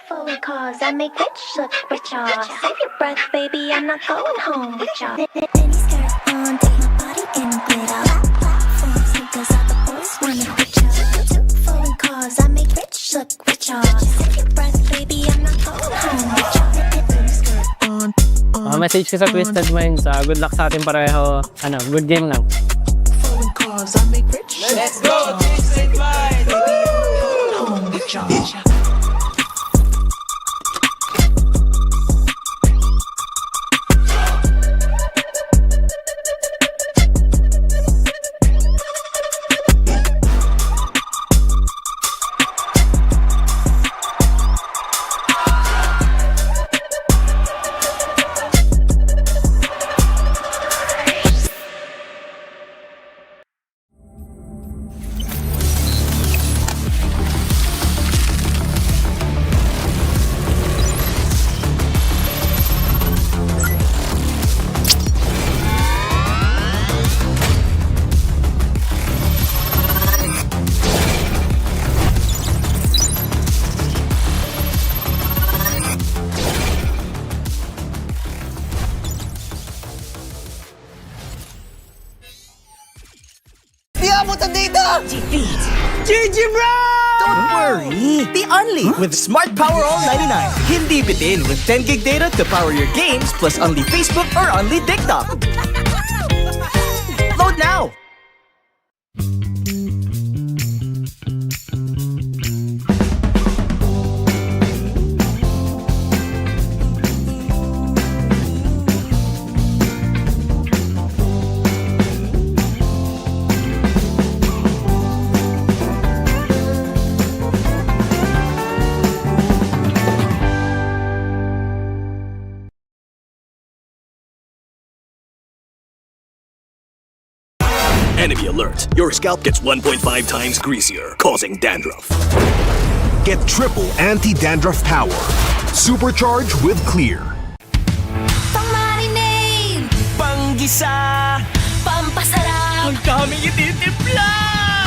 Phone calls, I make rich look richer. Save your breath, baby, I'm not going home with ya. Mini skirt on, take my body in glitter. Platforms, sneakers, all the boys wanna picture. Two phone calls, I make rich look richer. Save your breath, baby, I'm not going home with ya. Mini skirt on. Message ko sa Twisted Minds. Good luck sa atin pareho. Good game lang. Phone calls, I make rich. Let's go, Twisted Minds. Home with ya. GG bro! Don't worry, be only with Smart Power All 99. Hindi bitin with 10 gig data to power your games plus only Facebook or only TikTok. Load now! Enemy alert. Your scalp gets 1.5 times greasier, causing dandruff. Get triple anti-dandruff power. Supercharge with Clear. Pang-marinade, Panggisa, pampasarap, ang daming ititimpla.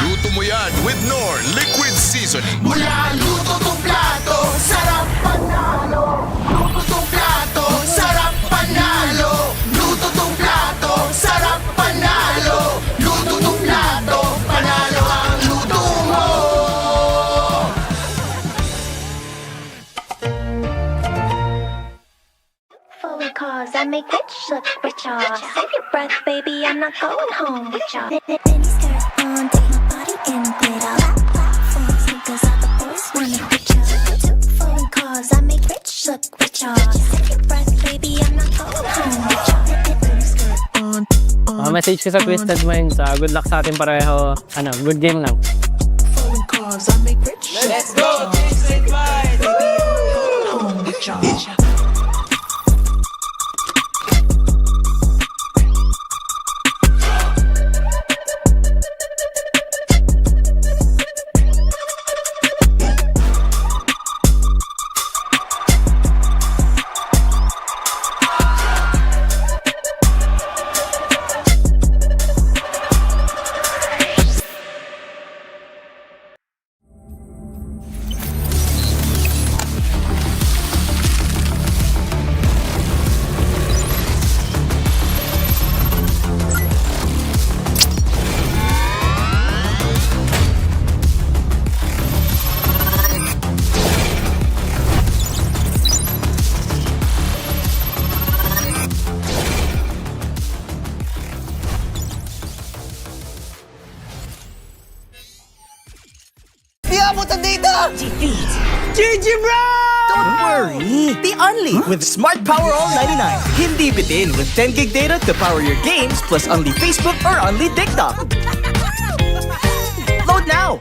Luto mo yan with Knorr Liquid Seasoning. Mula luto tong plato, sarap panalo. Luto tong plato, sarap panalo. Luto tong plato, sarap panalo. Luto tong plato, panalo ang luto mo. Phone calls, I make rich look richer. Save your breath, baby, I'm not going home with ya. Mini skirt on, take my body in glitter. Platform sneakers, all the boys wanna picture. Two phone calls, I make rich look richer. Save your breath, baby, I'm not going home with ya. Mini skirt on. Message ko sa Twisted Minds, good luck sa ating pareho. Good game lang. Phone calls, I make rich. Let's go, Twisted Minds. Home with ya. Di abot ang data! GG bro! Don't worry, be only with Smart Power All 99. Hindi bitin with 10 gig data to power your games plus only Facebook or only TikTok. Load now!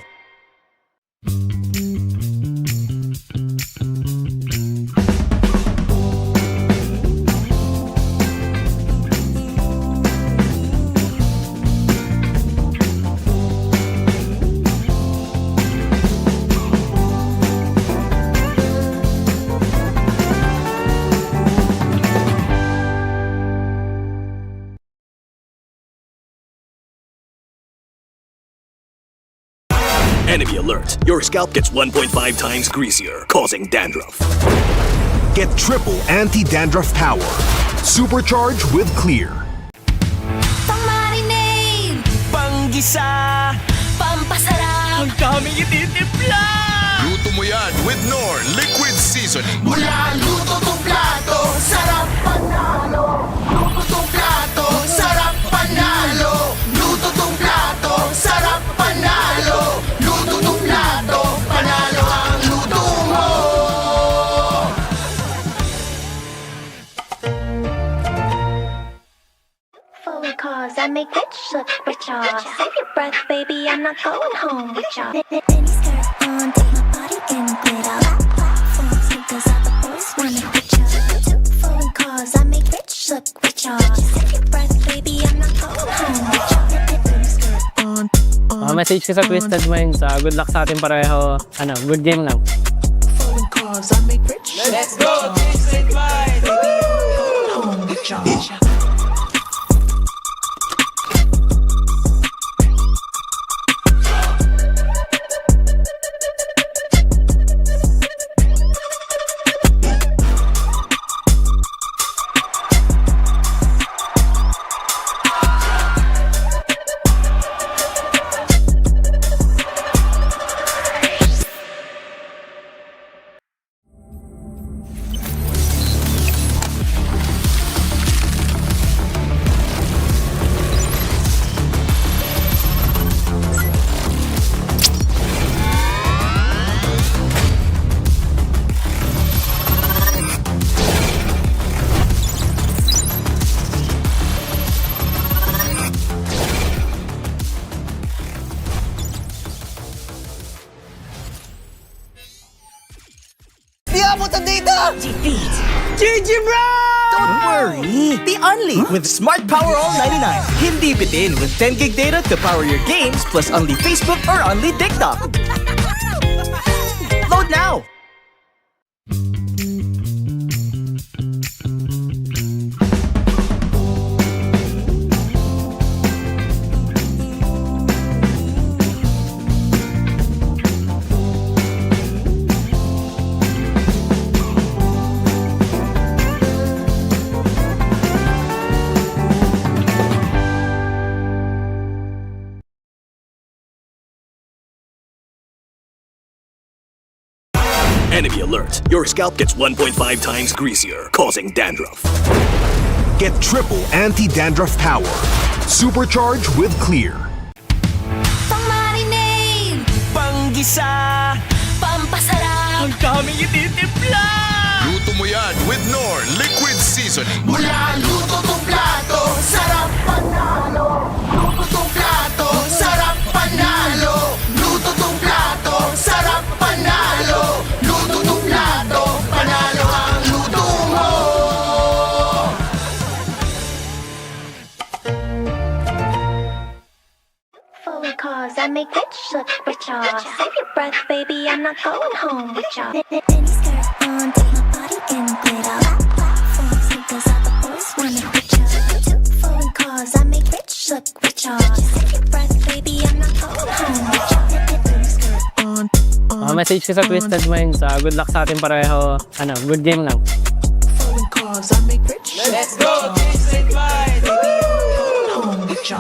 Enemy alert. Your scalp gets 1.5 times greasier, causing dandruff. Get triple anti-dandruff power. Supercharge with Clear. Pang-marinade, Panggisa, pampasarap, ang daming ititimpla. Luto mo yan with Knorr Liquid Seasoning. mula luto tong plato, sarap panalo. Luto tong plato, sarap panalo. Luto tong plato, sarap panalo. Luto tong plato, panalo ang luto mo. Phone calls, I make rich look richer. Save your breath, baby, I'm not going home with ya. Mini skirt on, take my body in glitter. Platform sneakers, all the boys wanna picture. Two phone calls, I make rich look richer. Save your breath, baby, I'm not going home with ya. Mini skirt on. Message ko sa Twisted Minds, good luck sa ating pareho. Good game lang. Phone calls, I make rich. Let's go, Twisted Minds. Home with ya. abutan dito! GG bro! Don't worry, be only with Smart Power All 99. Hindi bitin with 10 gig data to power your games plus only Facebook or only TikTok. Load now! Enemy alert. Your scalp gets 1.5 times greasier, causing dandruff. Get triple anti-dandruff power. Supercharge with Clear. Pang-marinade! Panggisa! Pampasarap! Ang daming ititimpla! Luto mo yan with Knorr Liquid Seasoning. Mula luto tong plato, sarap panalo! Luto tong plato, sarap panalo! Luto tong plato, sarap panalo! Luto tong plato, panalo ang luto mo! Fully cause I make rich look richer. Save your breath, baby, I'm not going home with ya. Mini skirt on, take my body in glitter. Platform sneakers, all the boys wanna hit ya. Fully cause I make rich look richer. Save your breath, baby, I'm not going home with ya. Mini skirt on. Message ko sa Twisted Minds, good luck sa atin pareho. Good game lang. Fully cause I make rich. Let's go, Twisted Minds! Baby, I'm not going home with ya.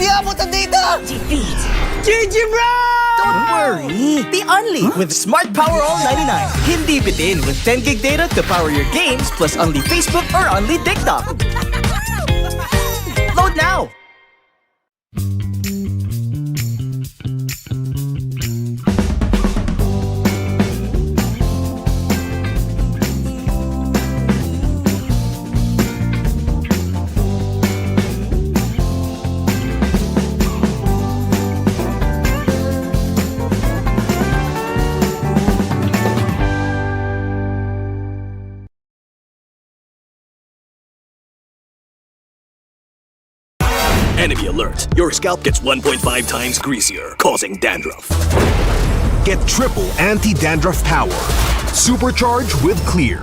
Di abutan dito! GG bro! Don't worry, be only with Smart Power All 99. Hindi bitin with 10 gig data to power your games plus only Facebook or only TikTok. Load now! Enemy alert. Your scalp gets 1.5 times greasier, causing dandruff. Get triple anti-dandruff power. Supercharge with Clear.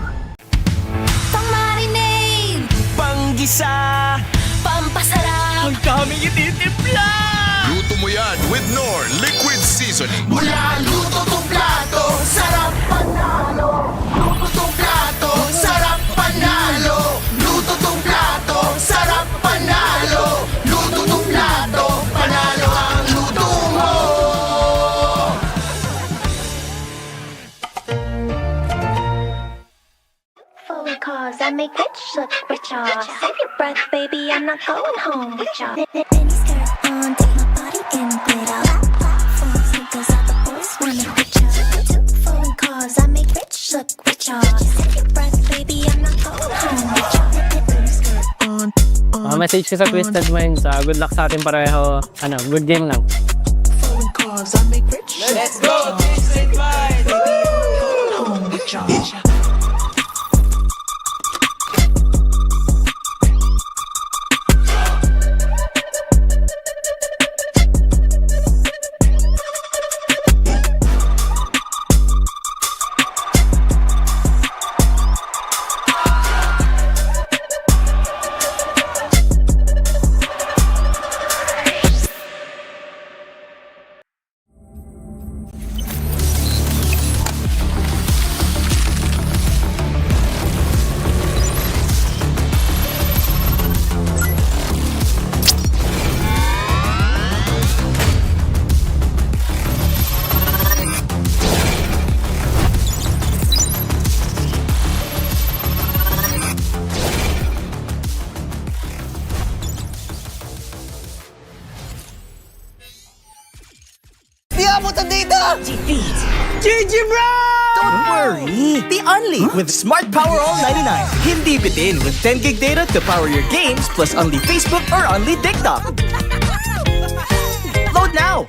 Pang-marinade! Panggisa! Pampasarap! Ang daming ititimpla! Luto mo yan with Knorr Liquid Seasoning. Mula luto tong plato, sarap panalo! Luto tong plato, sarap panalo! Luto tong plato, sarap panalo! Luto tong plato, panalo ang luto mo! Fully cause I make rich look richer. Save your breath, baby, I'm not going home with ya. Mini skirt on, take my body in glitter. Platform sneakers, all the boys wanna hit ya. Fully cause I make rich look richer. Save your breath, baby, I'm not going home with ya. Mini skirt on. Message ko sa Twisted Minds, good luck sa atin pareho. Good game lang. Fully cause I make rich. Let's go, Twisted Minds! Baby, I'm not going home with ya. GG bro! Don't worry! Be unleashed with Smart Power All 99. Hindi bitin with 10 gig data to power your games plus only Facebook or only TikTok. Load now!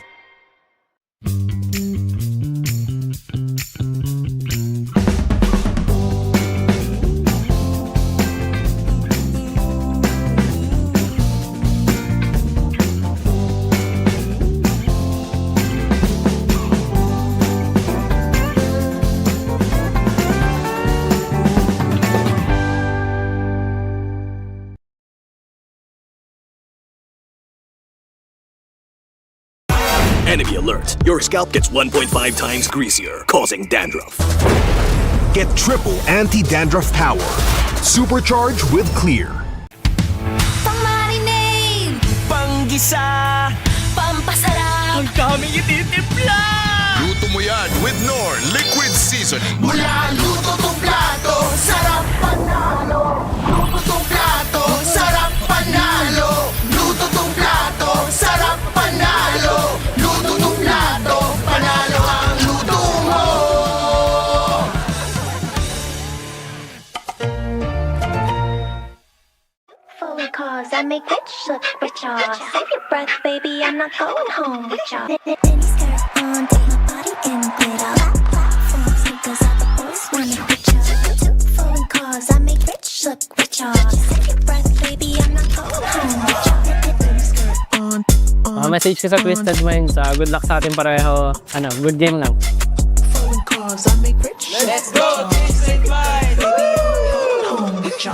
Enemy alert. Your scalp gets 1.5 times greasier, causing dandruff. Get triple anti-dandruff power. Supercharge with Clear. Pang-marinade, Panggisa, pampasarap, ang daming ititimpla! Luto mo yan with Knorr Liquid Seasoning. mula luto tong plato, sarap panalo. Luto tong plato, sarap panalo. Luto tong plato, sarap panalo. Luto tong plato, panalo ang luto mo. Fully cause I make rich look richer. Save your breath, baby, I'm not going home with ya. Mini skirt on, take my body in glitter. Platform sneakers, all the boys wanna picture. Fully cause I make rich look richer. Save your breath, baby, I'm not going home with ya. Mini skirt on. Message ko sa Twisted Minds, good luck sa atin pareho. Good game lang. Fully cause I make rich. Let's go, Twisted Minds. Home with ya.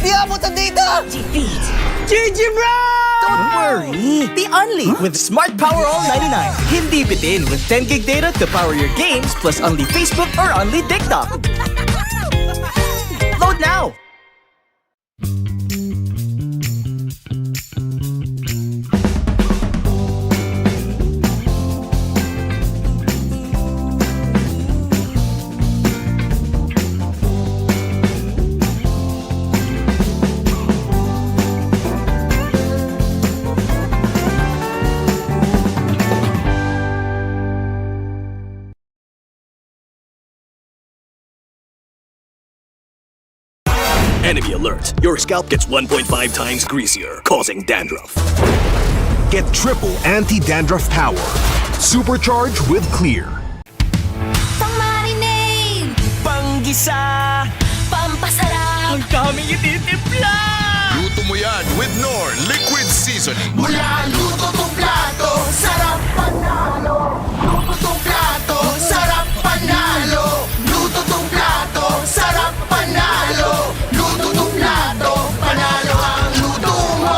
Di abot ang data! GG bro! Don't worry! Be unleashed with Smart Power All 99. Hindi bitin with 10 gig data to power your games plus only Facebook or only TikTok. Load now! Enemy alert. Your scalp gets 1.5 times greasier, causing dandruff. Get triple anti-dandruff power. Supercharge with Clear. Pang-marinade, Panggisa, pampasarap, ang daming ititimpla! Luto mo yan with Knorr Liquid Seasoning. mula luto tong plato, sarap panalo. Luto tong plato, sarap panalo. Luto tong plato, sarap panalo. Luto tong plato, panalo ang luto mo.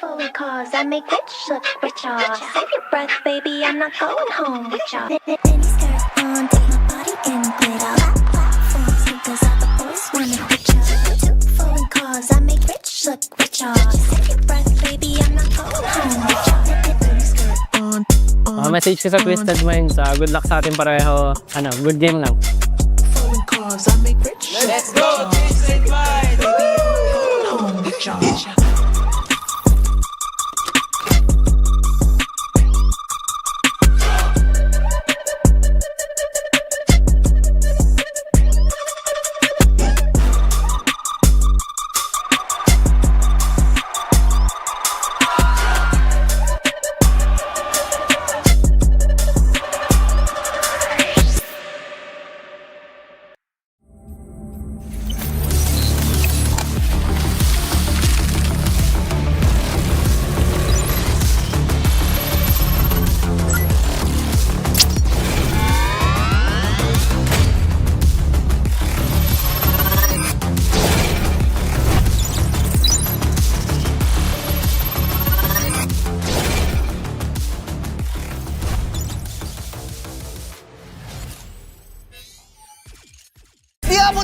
Fully cause I make rich look richer. Save your breath, baby, I'm not going home with ya. Mini skirt on, take my body in glitter. Platform sneakers, all the boys wanna picture. Fully cause I make rich look richer. Save your breath, baby, I'm not going home with ya. Mini skirt on. Message ko sa Twisted Minds, good luck sa atin pareho. Good game lang. Fully cause I make rich. Let's go, Twisted Minds. Home with ya.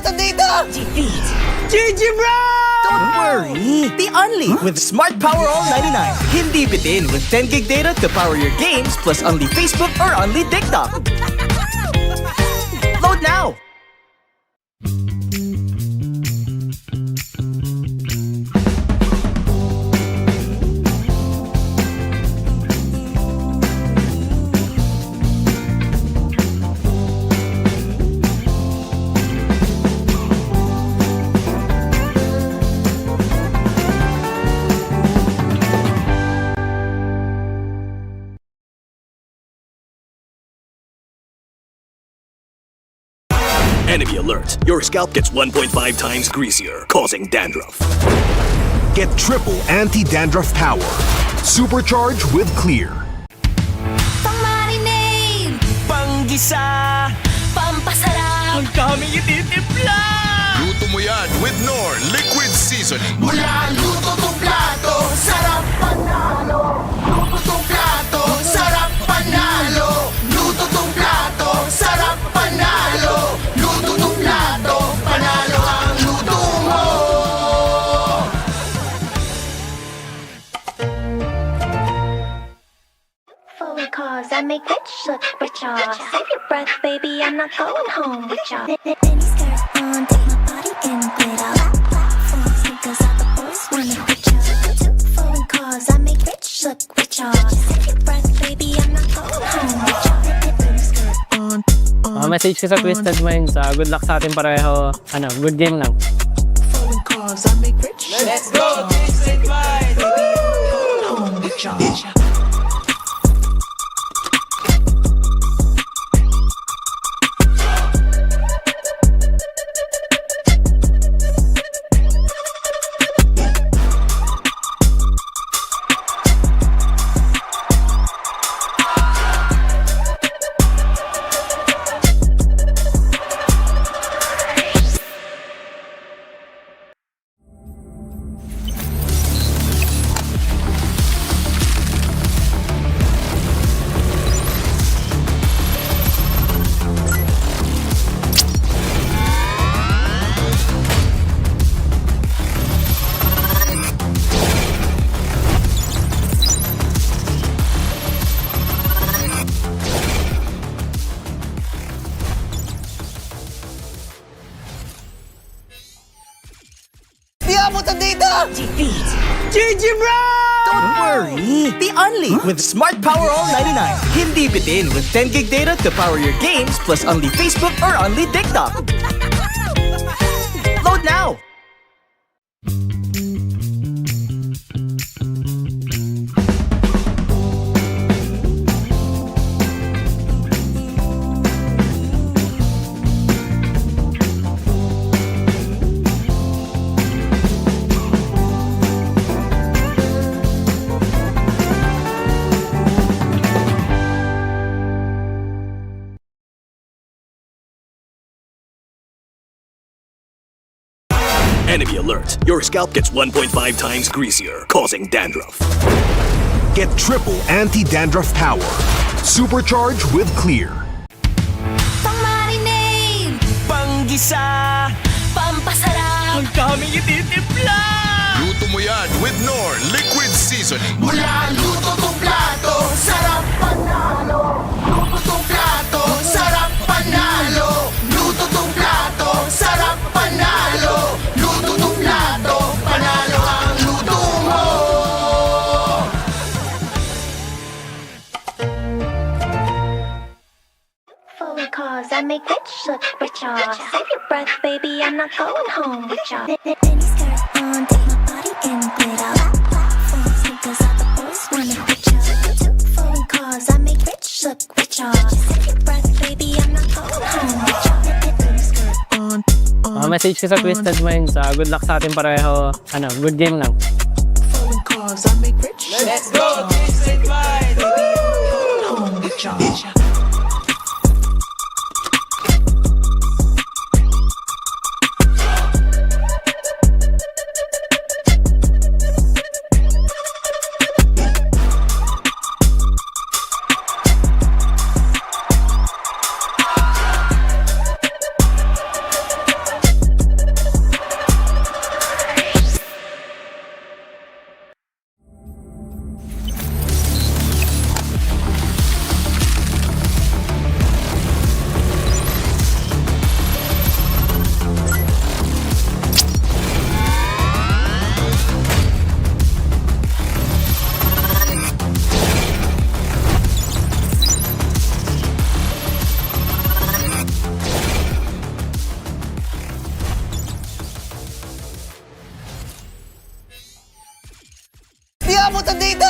abutan dito! GG bro! Don't worry! The Unli with Smart Power All 99. Hindi bitin with 10 gig data to power your games plus Unli Facebook or Unli TikTok. Load now! Enemy alert. Your scalp gets 1.5 times greasier, causing dandruff. Get triple anti-dandruff power. Supercharge with Clear. Pang-marinade! Panggisa! Pampasarap! Ang daming ititimpla! Luto mo yan with Knorr Liquid Seasoning. Mula luto tong plato, sarap panalo! Luto tong plato, sarap panalo! Luto tong plato, sarap panalo! Luto tong plato, panalo ang luto mo! Phone calls, I make rich look richer. Save your breath, baby, I'm not going home with ya. Mini skirt on, take my body in glitter. Platforms, because all the boys wanna picture. Two phone calls, I make rich look richer. Save your breath, baby, I'm not going home with ya. Mini skirt on. Message ko sa Twisted Minds, good luck sa atin pareho. Good game lang. Phone calls, I make rich. Let's go, Twisted Minds! Home with ya. Di abutan dito! GG bro! Don't worry! The Unli with Smart Power All 99. Hindi bitin with 10 gig data to power your games plus Unli Facebook or Unli TikTok. Load now! Enemy alert. Your scalp gets 1.5 times greasier, causing dandruff. Get triple anti-dandruff power. Supercharge with Clear. Pang-marinade! Panggisa! Pampasarap! Ang daming ititimpla! Luto mo yan with Knorr Liquid Seasoning. Mula luto tong plato, sarap panalo! Luto tong plato, sarap panalo! Luto tong plato, sarap panalo! Luto tong plato, panalo ang luto mo! Phone calls, I make rich look richer. Save your breath, baby, I'm not going home with ya. Mini skirt on, take my body in glitter. Platforms, because all the boys wanna picture. Two phone calls, I make rich look richer. Save your breath, baby, I'm not going home with ya. Mini skirt on. Message ko sa Twisted Minds, good luck sa atin pareho. Good game lang. Phone calls, I make rich. Let's go, Twisted Minds! Home with ya. abutan dito!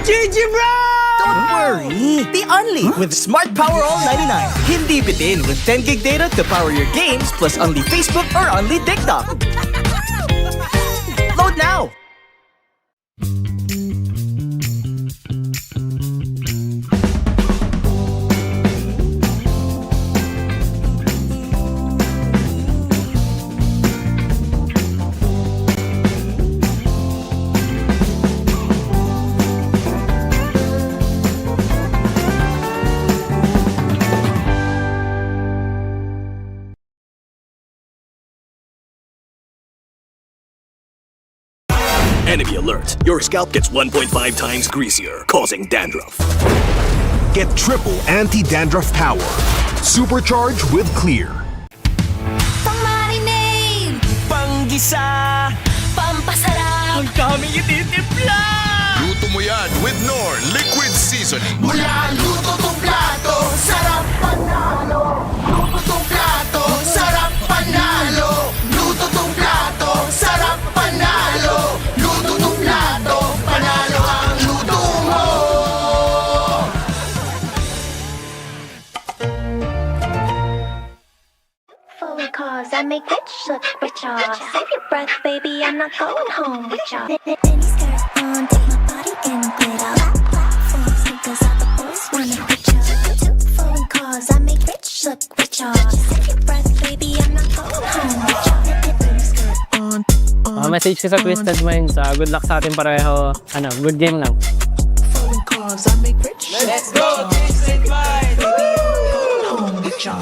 GG bro! Don't worry! Be only with Smart Power All 99. Hindi bitin with 10 gig data to power your games plus only Facebook or only TikTok. Load now! Enemy alert. Your scalp gets 1.5 times greasier, causing dandruff. Get triple anti-dandruff power. Supercharged with Clear. Pang-marinade! Panggisa! Pampasarap! Ang daming ititimpla! Luto mo yan with Knorr Liquid Seasoning. Mula luto tong plato, sarap panalo! Luto tong plato, sarap panalo! Luto tong plato, sarap panalo! Luto tong plato, panalo ang luto mo! Forward cause I make rich look richer. Save your breath, baby, I'm not going home with ya. Mini skirt on, take my body in glitter. Platform sneakers, all the boys wanna picture. Two foreign cars, I make rich look richer. Save your breath, baby, I'm not going home with ya. Mini skirt on. Message ko sa Twisted Minds, good luck sa atin pareho. Good game lang. Foreign cars, I make rich. Let's go, Twisted Minds! Home with ya.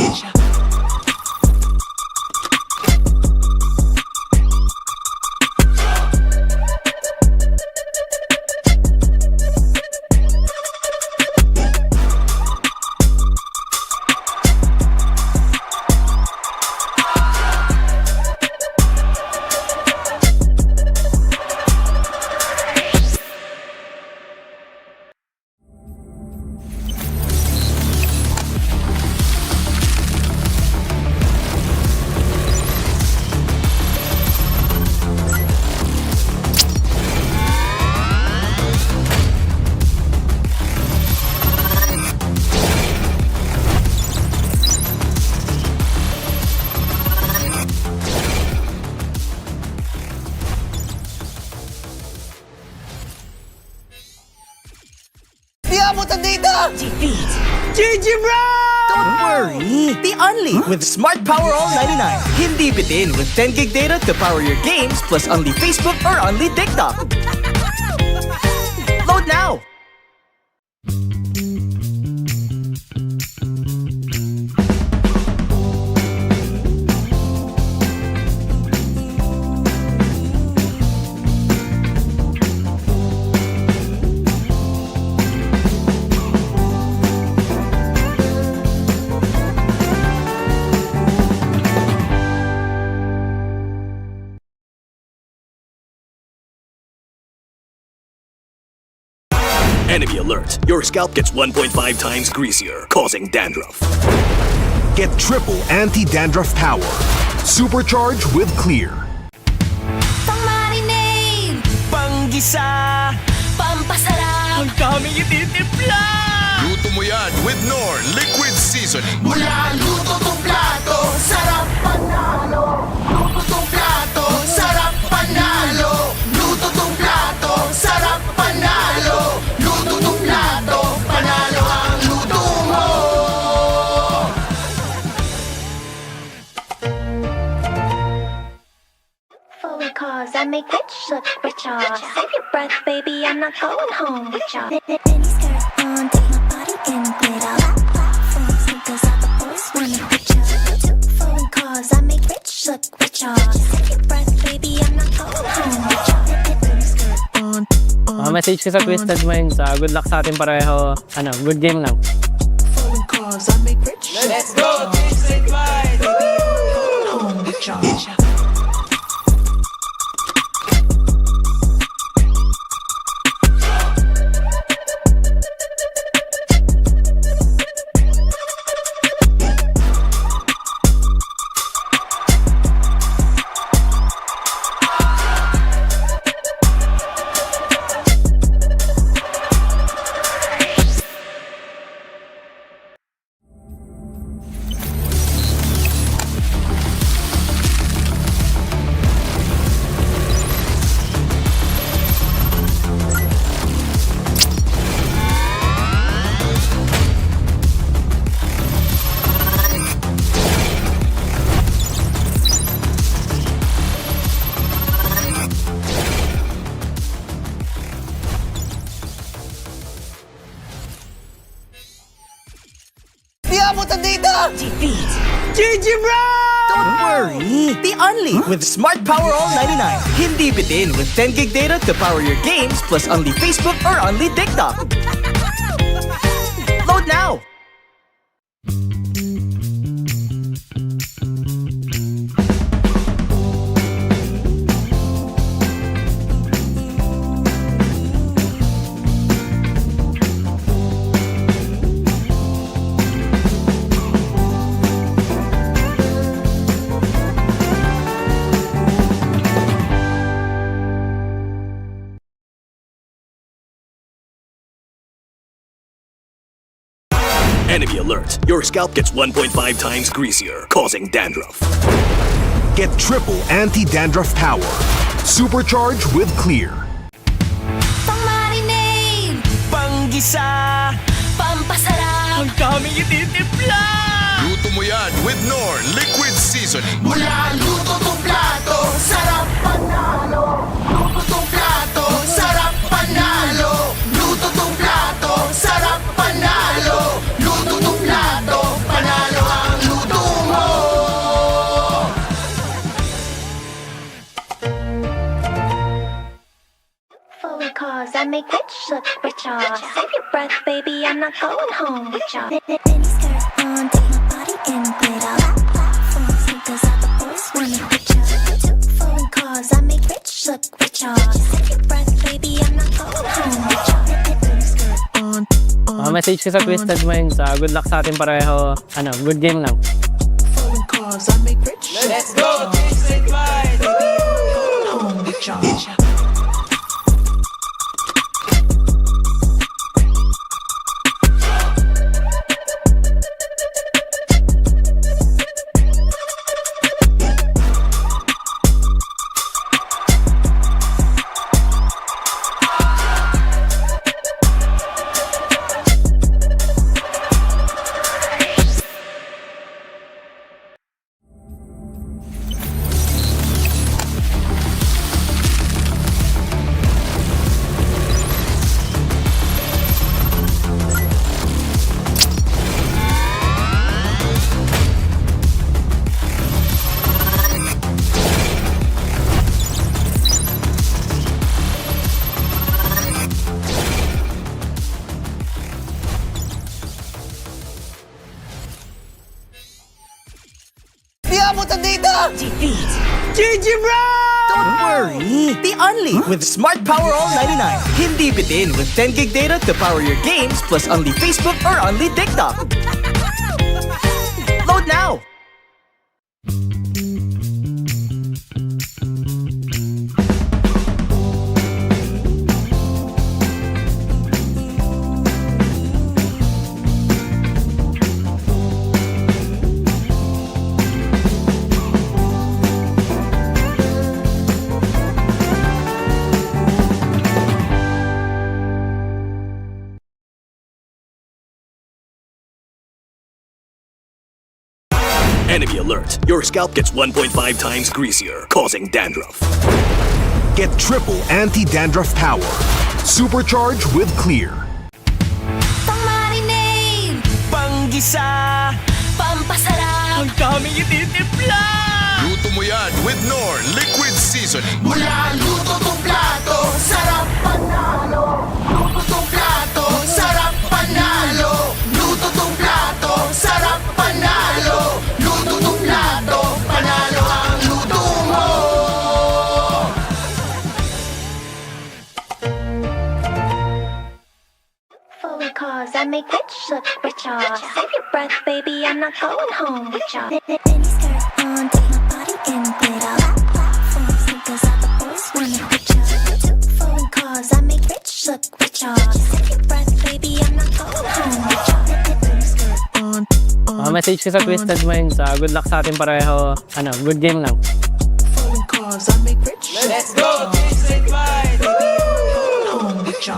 Di abutan dito! GG bro! Don't worry! Be only with Smart Power All 99. Hindi bitin with 10 gig data to power your games plus only Facebook or only TikTok. Load now! Enemy alert. Your scalp gets 1.5 times greasier, causing dandruff. Get triple anti-dandruff power. Supercharged with Clear. Pang-marinade! Panggisa! Pampasarap! Ang daming ititimpla! Luto mo yan with Knorr Liquid Seasoning. Mula luto tong plato, sarap panalo! Luto tong plato, sarap panalo! Luto tong plato, sarap panalo! Luto tong plato, panalo ang luto mo! Forward cause I make rich look richer. Save your breath, baby, I'm not going home with ya. Mini skirt on, take my body in glitter. Platform sneakers, all the boys wanna picture. Two foreign cars, I make rich look richer. Save your breath, baby, I'm not going home with ya. Mini skirt on. Message ko sa Twisted Minds, good luck sa atin pareho. Good game lang. Foreign cars, I make rich. Let's go, Twisted Minds! Home with ya. worry, be only with Smart Power All 99. Hindi bitin with 10 gig data to power your games plus only Facebook or only TikTok. Load now! Enemy alert. Your scalp gets 1.5 times greasier, causing dandruff. Get triple anti-dandruff power. Supercharged with Clear. Pang-marinade! Panggisa! Pampasarap! Ang daming ititimpla! Luto mo yan with Knorr Liquid Seasoning. Mula luto tong plato, sarap panalo. Luto tong plato, sarap panalo. Luto tong plato, sarap panalo. Luto tong plato, panalo ang luto mo. Fully cause I make rich look richer. Save your breath, baby, I'm not going home with ya. Mini skirt on, take my body in glitter. Platform sneakers out, the boys wanna hit ya. Fully cause I make rich look richer. Save your breath, baby, I'm not going home with ya. Mini skirt on. Message ko sa Twisted Minds, good luck sa atin pareho. Good game lang. Fully cause I make rich. Let's go, Twisted Minds. Baby, I'm not going home with ya. Di abutan dito! GG bro! Don't worry, be only with Smart Power All 99. Hindi bitin with 10 gig data to power your games plus only Facebook or only TikTok. Load now! Enemy alert. Your scalp gets 1.5 times greasier, causing dandruff. Get triple anti-dandruff power. Supercharged with Clear. Pang-marinade! Panggisa! Pampasarap! Ang daming ititimpla! Luto mo yan with Knorr Liquid Seasoning. Mula luto tong plato, sarap panalo. Luto tong plato, sarap panalo. Luto tong plato, sarap panalo. Luto tong plato, panalo ang luto mo. Fully cause I make rich look richer. Save your breath, baby, I'm not going home with ya. Mini skirt on, take my body in glitter. Platform sneakers out, the boys wanna hit ya. Fully cause I make rich look richer. Save your breath, baby, I'm not going home with ya. Mini skirt on. Message ko sa Twisted Minds, good luck sa atin pareho. Good game lang. Fully cause I make rich. Let's go, Twisted Minds. Baby, I'm not going home with ya.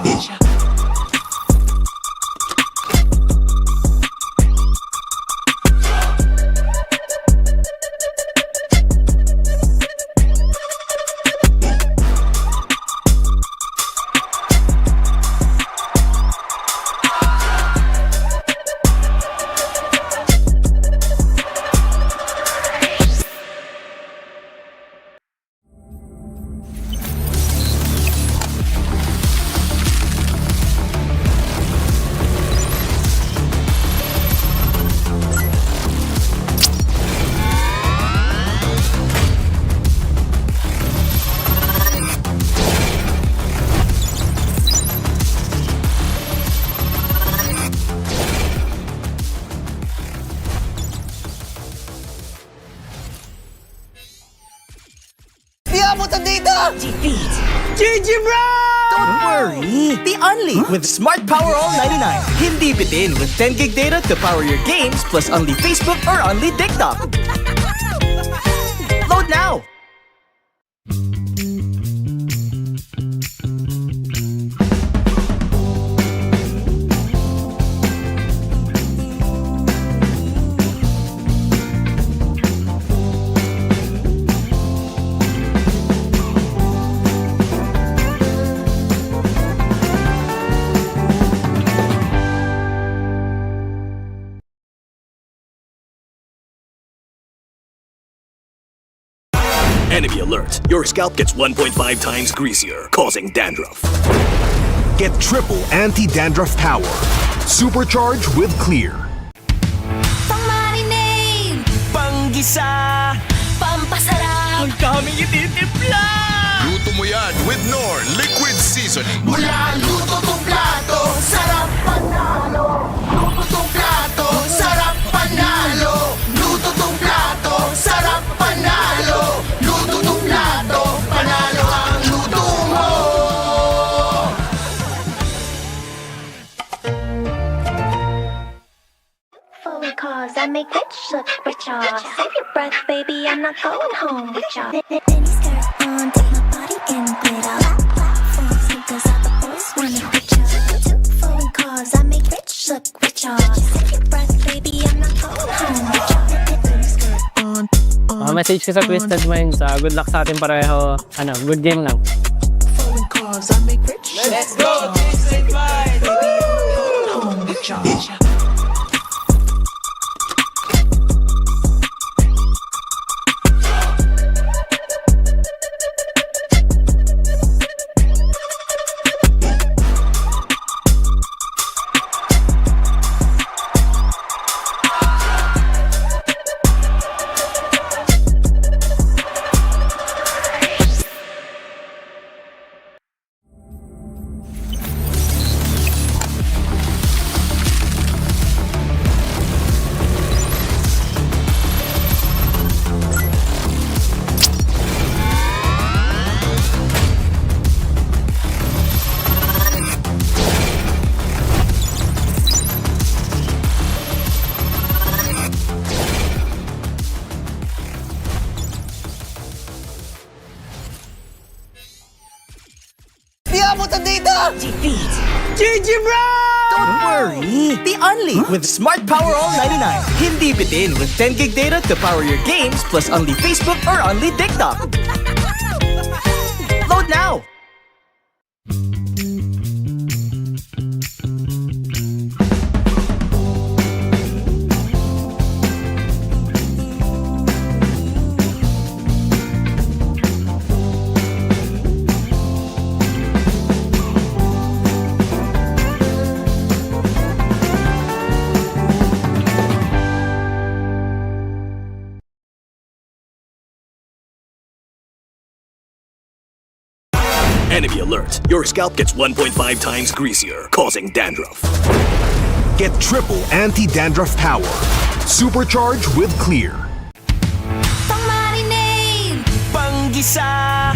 abot na dito! GG bro! Don't worry, be only with Smart Power All 99. Hindi bitin with 10 gig data to power your games plus only Facebook or only TikTok. Load now! Enemy alert. Your scalp gets 1.5 times greasier, causing dandruff. Get triple anti-dandruff power. Supercharge with Clear. Pang-marinade! Panggisa! Pampasarap! Ang daming ititimpla! Luto mo yan with Knorr Liquid Seasoning. Mula luto tong plato, sarap panalo. Luto tong plato, sarap panalo. Luto tong plato, sarap panalo. Luto tong plato, panalo ang luto mo. Fully cause I make rich look richer. Save your breath, baby, I'm not going home with ya. Mini skirt on, take my body in glitter. Platform sneakers, all the boys wanna picture. Fully cause I make rich look richer. Save your breath, baby, I'm not going home with ya. Mini skirt on. Message ko sa Twisted Minds, good luck sa atin pareho. Good game lang. Fully cause I make rich. Let's go, Twisted Minds! Baby, I'm not going home with ya. Di abot na dito! GG bro! Don't worry, be only with Smart Power All 99. Hindi bitin with 10 gig data to power your games plus only Facebook or only TikTok. Load now! Enemy alert. Your scalp gets 1.5 times greasier, causing dandruff. Get triple anti-dandruff power. Supercharge with Clear. Pang-marinade! Panggisa!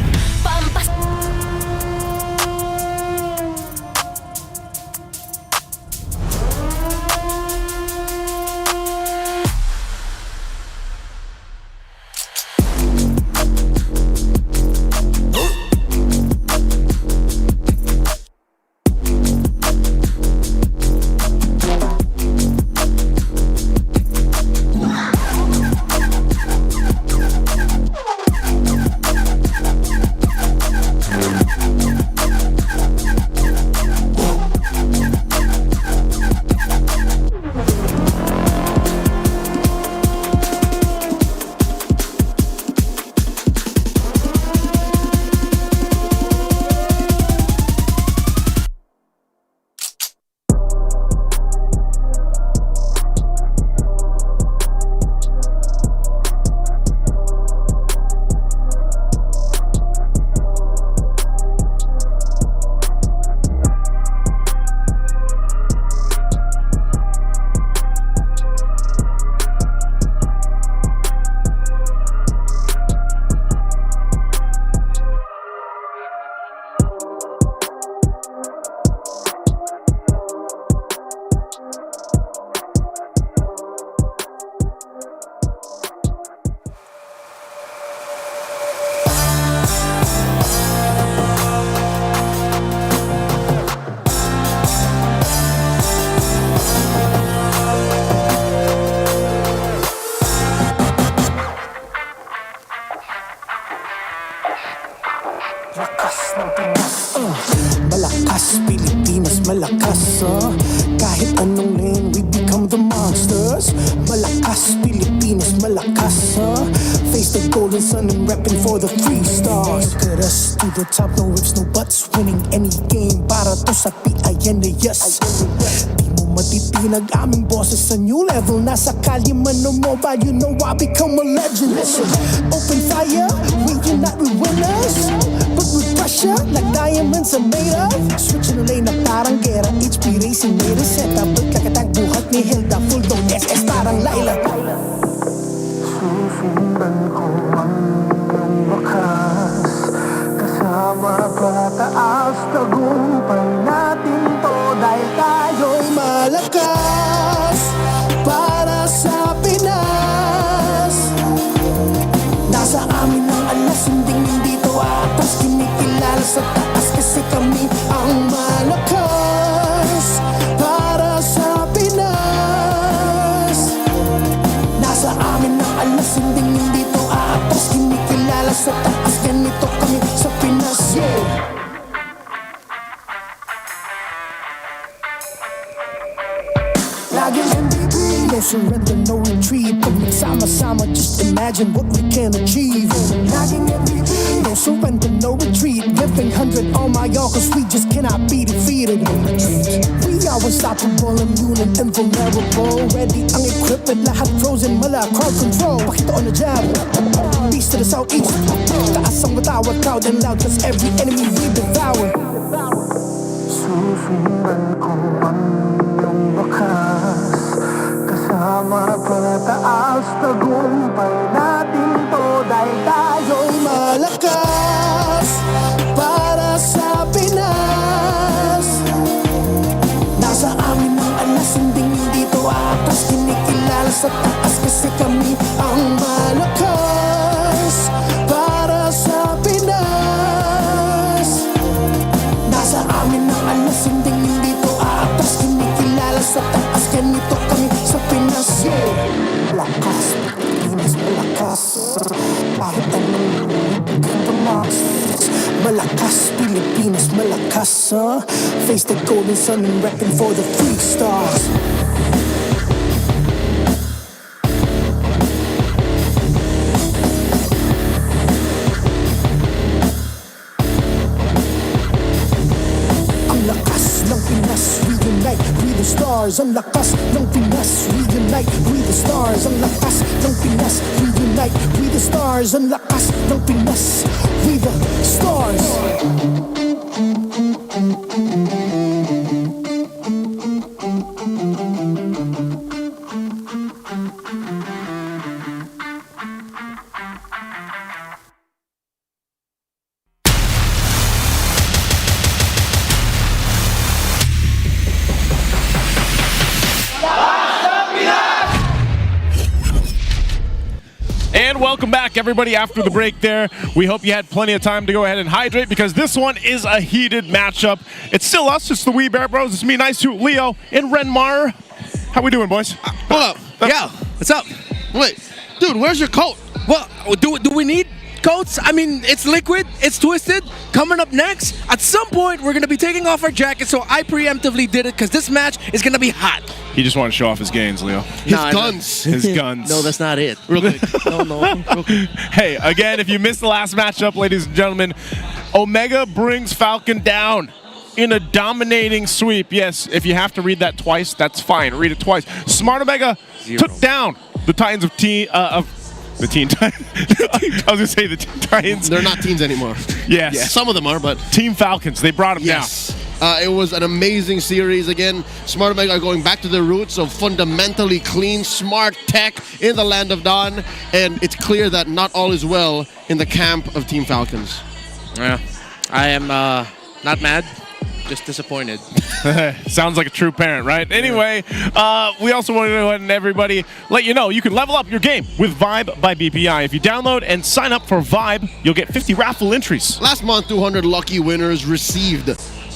Lakas ng Pinas, malakas Pilipinas, malakas kahit anong lane we become the monsters. Malakas Pilipinas, malakas face the golden sun and repping for the 3 stars. Look at us to the top, no ifs, no buts, winning any game para to sa PIN na yes. Di mo matitinag aming bosses sa new level. Nasa kalye man o mobile, you know I become a legend. Listen, open fire, we cannot be winners, but with pressure like diamonds are made of. Switching the lane na parang gera, HP racing made a setup. Look like a tank, buhat ni Hilda, full dome SS parang Laila. Susundan ko ang iyong wakas, kasama pataas, tagumpay natin to dahil tayo'y malakas para sa Pinas. Nasa amin ang alas, hindi to atas, kinikilala sa taas kasi kami ang malakas para sa Pinas. Nasa amin ang alas, hindi to atas, kinikilala sa taas, ganito kami sa Pinas, yeah. Laging MVP, no surrender, no retreat. Pag nagsama-sama, just imagine what we can achieve. Laging MVP, no surrender, no retreat. Giving 100 on my all, cause we just cannot be defeated. We are unstoppable, immune and invulnerable. Ready ang equipment, lahat frozen, mala, crowd control. Pakita on the jab, east to the southeast. Taas ang matawag, proud and loud, cause every enemy we devour. Susundan ko ang iyong wakas, kasama pataas, tagumpay natin to dahil tayo'y malakas para sa Pinas. Nasa amin ang alas, hindi to atas, kinikilala sa taas kasi kami ang malakas para sa Pinas. Nasa amin ang alas, hindi to atas, kinikilala sa taas, ganito kami sa Pinas, yeah. Lakas, Pilipinas, malakas kahit anong monsters. Malakas, Pilipinas, malakas face the golden sun and repping for the 3 stars. Ang lakas ng Pinas, we unite with the stars. Ang lakas ng Pinas, we unite with the stars. Ang lakas ng Pinas, with the stars. And welcome back, everybody, after the break there. We hope you had plenty of time to go ahead and hydrate because this one is a heated matchup. It's still us. It's the Wee Bear Bros. It's me, Nice to Leo, and Renmar. How we doing, boys? Hold up. Yeah, what's up? Wait, dude, where's your coat? Well, do we need coats? I mean, it's liquid, it's twisted. Coming up next, at some point, we're going to be taking off our jackets, so I preemptively did it because this match is going to be hot. He just wanted to show off his gains, Leo. His guns. His guns. No, that's not it. Real quick. No. Hey, again, if you missed the last matchup, ladies and gentlemen, Omega brings Falcon down in a dominating sweep. Yes, if you have to read that twice, that's fine. Read it twice. Smart Omega took down the Titans of the Teen Titans. I was going to say the Teen Titans. They're not teens anymore. Yes. Yeah, some of them are, but... Team Falcons, they brought them down. It was an amazing series. Again, Smart Omega are going back to the roots of fundamentally clean, smart tech in the land of Dawn. And it's clear that not all is well in the camp of Team Falcons. Yeah, I am not mad, just disappointed. Sounds like a true parent, right? Anyway, we also want to go ahead and everybody let you know you can level up your game with Vibe by BPI. If you download and sign up for Vibe, you'll get 50 raffle entries. Last month, 200 lucky winners received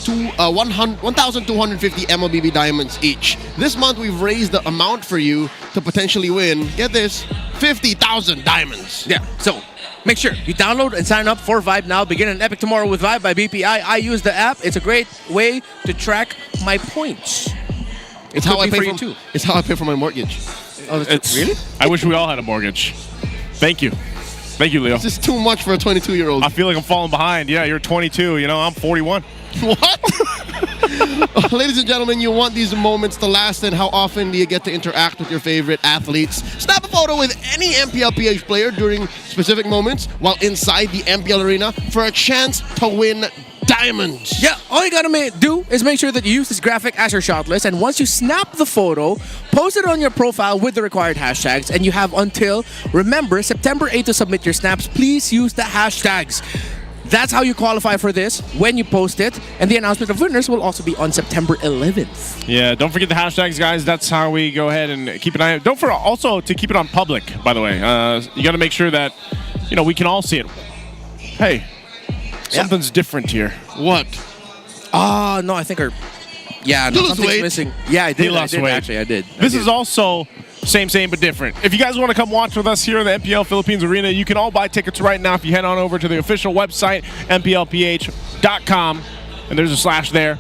1,250 MLBB diamonds each. This month, we've raised the amount for you to potentially win, get this, 50,000 diamonds. Yeah, so Make sure you download and sign up for Vibe now. Begin an epic tomorrow with Vibe by BPI. I use the app. It's a great way to track my points. It's how I pay for too. It's how I pay for my mortgage. Oh, really? I wish we all had a mortgage. Thank you. Thank you, Leo. This is too much for a 22-year-old. I feel like I'm falling behind. Yeah, you're 22. You know, I'm 41. What? Ladies and gentlemen, you want these moments to last, and how often do you get to interact with your favorite athletes? Snap a photo with any MPLPH player during specific moments while inside the MPL arena for a chance to win diamonds. Yeah, all you gotta do is make sure that you use this graphic as your shot list, and once you snap the photo, post it on your profile with the required hashtags, and you have until, remember, September 8th to submit your snaps. Please use the hashtags. That's how you qualify for this when you post it, and the announcement of winners will also be on September 11th. Yeah, don't forget the hashtags, guys. That's how we go ahead and keep an eye out. Don't forget also to keep it on public, by the way. You got to make sure that, you know, we can all see it. Hey, something's different here. What? No, I think something's missing. Yeah, I did. He lost weight. Actually, I did. This is also same, but different. If you guys want to come watch with us here in the MPL Philippines Arena, you can all buy tickets right now if you head on over to the official website, mplph.com, and there's a slash there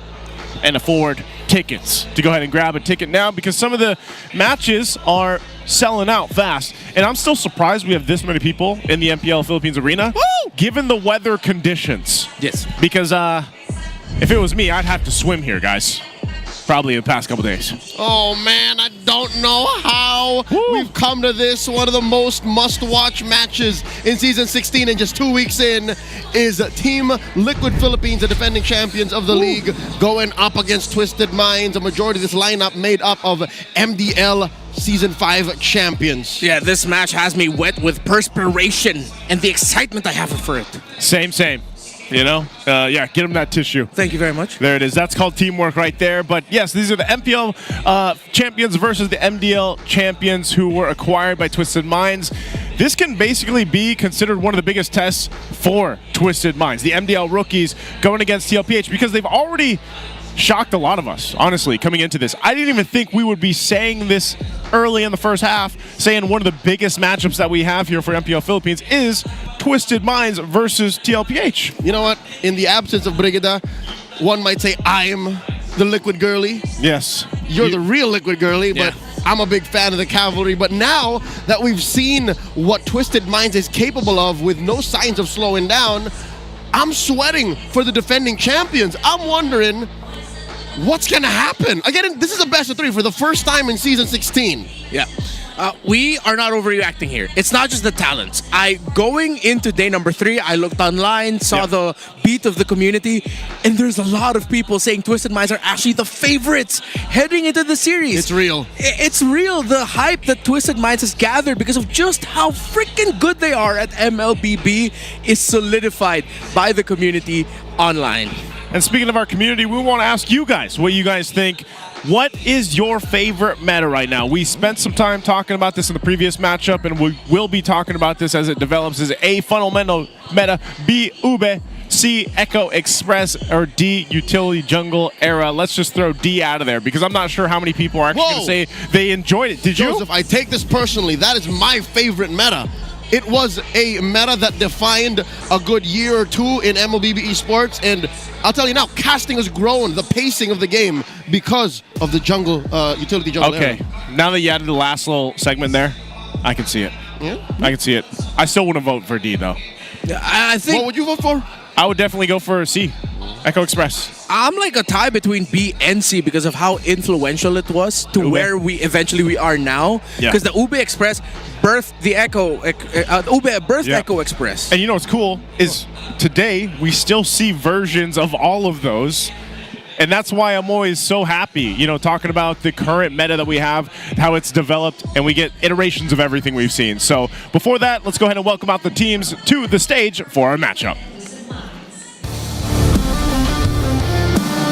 and a forward tickets to go ahead and grab a ticket now, because some of the matches are selling out fast. And I'm still surprised we have this many people in the MPL Philippines Arena, given the weather conditions. Yes. Because if it was me, I'd have to swim here, guys. Probably in the past couple days. Oh man, I don't know how we've come to this. One of the most must-watch matches in Season 16, and just 2 weeks in is Team Liquid Philippines, the defending champions of the league, going up against Twisted Minds. A majority of this lineup made up of MDL Season 5 champions. Yeah, this match has me wet with perspiration and the excitement I have for it. Same. You know? Yeah, get him that tissue. Thank you very much. There it is. That's called teamwork right there. But yes, these are the MPL champions versus the MDL champions who were acquired by Twisted Minds. This can basically be considered one of the biggest tests for Twisted Minds. The MDL rookies going against TLPH, because they've already shocked a lot of us, honestly, coming into this. I didn't even think we would be saying this early in the first half, saying one of the biggest matchups that we have here for MPL Philippines is Twisted Minds versus TLPH. You know what? In the absence of Brigida, one might say I'm the Liquid Girly. Yes. You're the real Liquid Girly, but I'm a big fan of the Cavalry. But now that we've seen what Twisted Minds is capable of with no signs of slowing down, I'm sweating for the defending champions. I'm wondering what's gonna happen? Again, this is a best of 3 for the first time in Season 16. Yeah. We are not overreacting here. It's not just the talents. Going into day number 3, I looked online, saw the beat of the community, and there's a lot of people saying Twisted Minds are actually the favorites heading into the series. It's real. It's real. The hype that Twisted Minds has gathered because of just how freaking good they are at MLBB is solidified by the community online. And speaking of our community, we want to ask you guys what you guys think. What is your favorite meta right now? We spent some time talking about this in the previous matchup, and we will be talking about this as it develops. Is it A, fundamental meta, B, Ube, C, Echo Express, or D, utility jungle era? Let's just throw D out of there, because I'm not sure how many people are actually going to say they enjoyed it. Did you? Joseph, I take this personally. That is my favorite meta. It was a meta that defined a good year or two in MLBB esports, and I'll tell you now, casting has grown, the pacing of the game, because of the jungle, utility jungle era. Now that you added the last little segment there, I can see it. Yeah? I can see it. I still wouldn't vote for D, though. I think. What would you vote for? I would definitely go for C, Echo Express. I'm like a tie between B and C because of how influential it was to where we eventually are now. Because the Ube Express birthed the Echo, Echo Express. And you know what's cool is today we still see versions of all of those. And that's why I'm always so happy, you know, talking about the current meta that we have, how it's developed, and we get iterations of everything we've seen. So before that, let's go ahead and welcome out the teams to the stage for our matchup.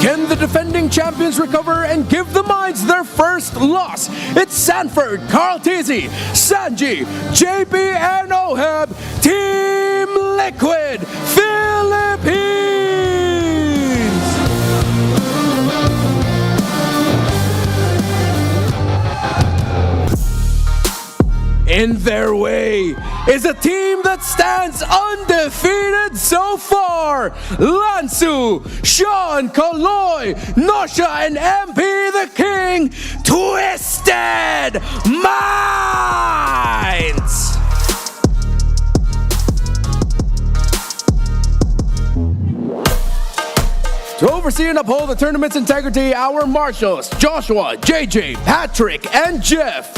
Can the defending champions recover and give the Minds their first loss? It's Sanford, Carl Tizzy, Sanji, JP, and Oheb, Team Liquid Philippines! In their way, is a team that stands undefeated so far. Lansu, Sean, Kaloy, Nosha, and MP the King, Twisted Minds! To oversee and uphold the tournament's integrity, our marshals, Joshua, JJ, Patrick, and Jeff.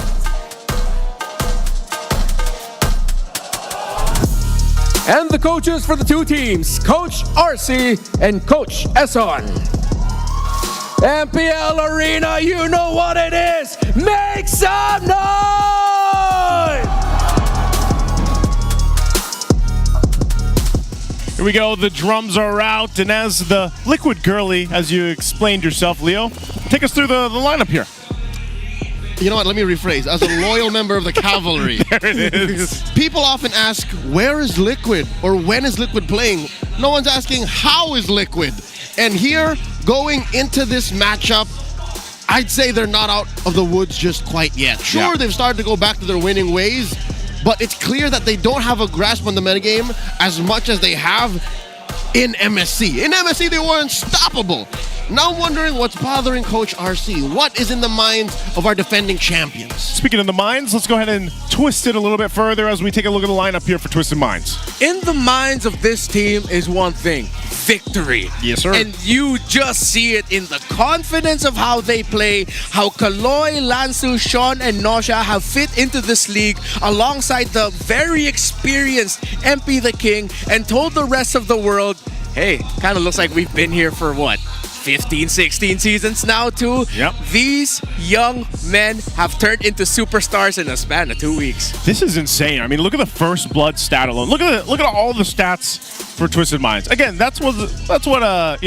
And the coaches for the two teams, Coach RC and Coach Esson. MPL Arena, you know what it is. Make some noise! Here we go, the drums are out, and as the Liquid Girly, as you explained yourself, Leo, take us through the lineup here. You know what, let me rephrase. As a loyal member of the cavalry, there it is. People often ask, where is Liquid? Or when is Liquid playing? No one's asking, how is Liquid? And here, going into this matchup, I'd say they're not out of the woods just quite yet. Sure, they've started to go back to their winning ways, but it's clear that they don't have a grasp on the metagame as much as they have in MSC. In MSC, they were unstoppable. Now I'm wondering what's bothering Coach RC. What is in the minds of our defending champions? Speaking of the minds, let's go ahead and twist it a little bit further as we take a look at the lineup here for Twisted Minds. In the minds of this team is one thing: victory. Yes, sir. And you just see it in the confidence of how they play, how Kaloy, Lansu, Sean, and Nosha have fit into this league alongside the very experienced MP the King, and told the rest of the world, hey, kind of looks like we've been here for what? 15, 16 seasons now too. Yep. These young men have turned into superstars in a span of 2 weeks. This is insane. I mean, look at the first blood stat alone. Look at all the stats for Twisted Minds. Again, that's what a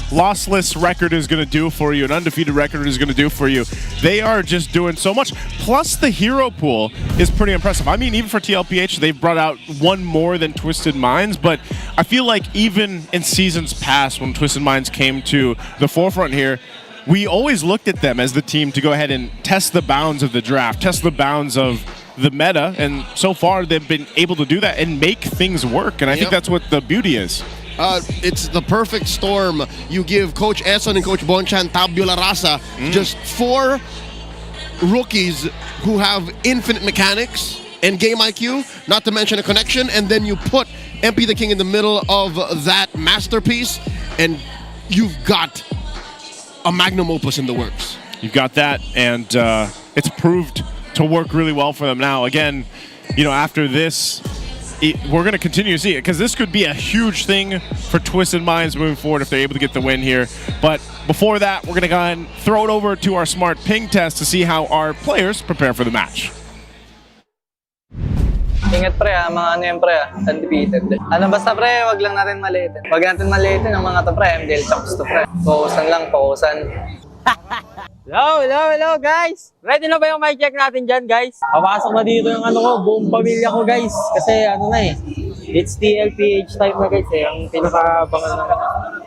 lossless record is going to do for you, an undefeated record is going to do for you. They are just doing so much. Plus, the hero pool is pretty impressive. I mean, even for TLPH, they've brought out one more than Twisted Minds, but I feel like even in seasons past, when Twisted Minds came to the forefront here, we always looked at them as the team to go ahead and test the bounds of the draft, test the bounds of the meta, and so far they've been able to do that and make things work, and I think that's what the beauty is. It's the perfect storm. You give Coach Esson and Coach Bonchan tabula rasa, just 4 rookies who have infinite mechanics and game IQ, not to mention a connection, and then you put MP the King in the middle of that masterpiece, and you've got a magnum opus in the works. You've got that, and it's proved to work really well for them now. Again, after this, we're going to continue to see it, because this could be a huge thing for Twisted Minds moving forward if they're able to get the win here. But before that, we're going to go ahead and throw it over to our smart ping test to see how our players prepare for the match. Ingat pre mga pre undefeated. Basta pre, wag lang natin maliitin. Wag natin maliitin ang mga to pre, MPL Champs to pre. Fokusan. Hello guys! Ready na ba yung mic check natin dyan guys? Papasok na dito yung buong pamilya ko guys. Kasi it's TLPH time na guys ang pinakabangan na.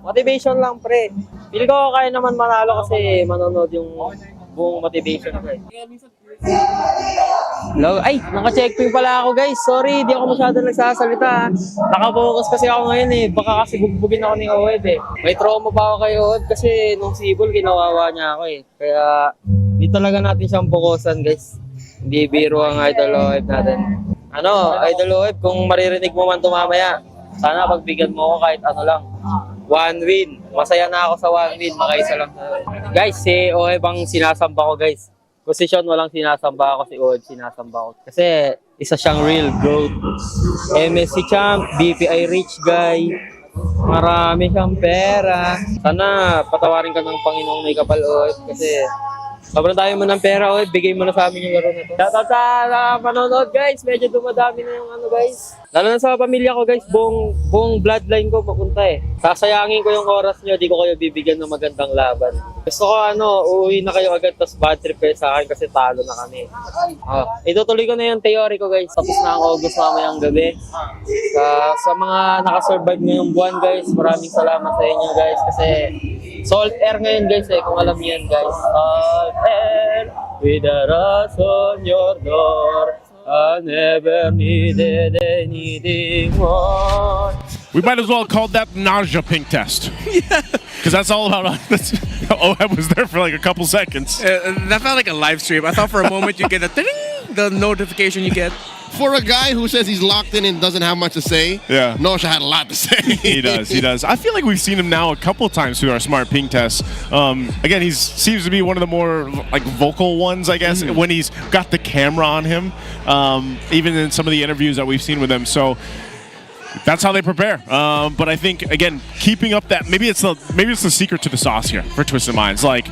Motivation lang pre. Feel ko kaya naman manalo kasi manonood yung buong motivation guys. Hello? Ay, naka-checkpoint pala ako guys. Sorry, di ako masyado nagsasalita. Naka-focus kasi ako ngayon Baka kasi bugbugin ako ni Oed May trauma pa ako kay Oed kasi nung sibol kinawawa niya ako Kaya di talaga natin siyang fokusan guys. Hindi biro ang Idol Oed natin. Idol Oed, kung maririnig mo man ito mamaya, sana pagbigyan mo ako kahit lang. 1 win. Masaya na ako sa 1 win. Makaisa lang. Guys, si Oed ang sinasamba ko guys. Posisyon, walang sinasamba ako, si Oed sinasamba ko. Kasi isa siyang real growth. MSC champ, BPI rich guy. Marami siyang pera. Sana patawarin ka ng Panginoong may kapal, Oed. Kasi sobrang tayo mo ng pera, Oed. Bigay mo na sa amin yung laro na to. Shoutout sa panonood guys. Medyo dumadami na yung guys. Lalo na sa pamilya ko guys, buong bloodline ko papunta Sasayangin ko yung oras nyo, di ko kayo bibigyan ng magandang laban. Gusto ko uuwi na kayo agad, tapos bad trip kayo sa akin kasi talo na kami. Itutuloy ko na yung theory ko guys, tapos na ang August mamayang gabi. Sa mga nakasurvive ngayong buwan guys, maraming salamat sa inyo guys kasi salt air ngayon guys kung alam niyo yan guys. Salt air with a rose on your door. I never needed anything more. We might as well have called that nausea pink test. Yeah. Because that's all about Oheb was there for like a couple seconds. That felt like a live stream. I thought for a moment you get the notification you get. For a guy who says he's locked in and doesn't have much to say, yeah, Nosha had a lot to say. He does. I feel like we've seen him now a couple of times through our smart ping tests. Again, he seems to be one of the more like vocal ones, I guess, when he's got the camera on him. Even in some of the interviews that we've seen with him. So that's how they prepare. But I think again, keeping up that maybe it's the secret to the sauce here for Twisted Minds, like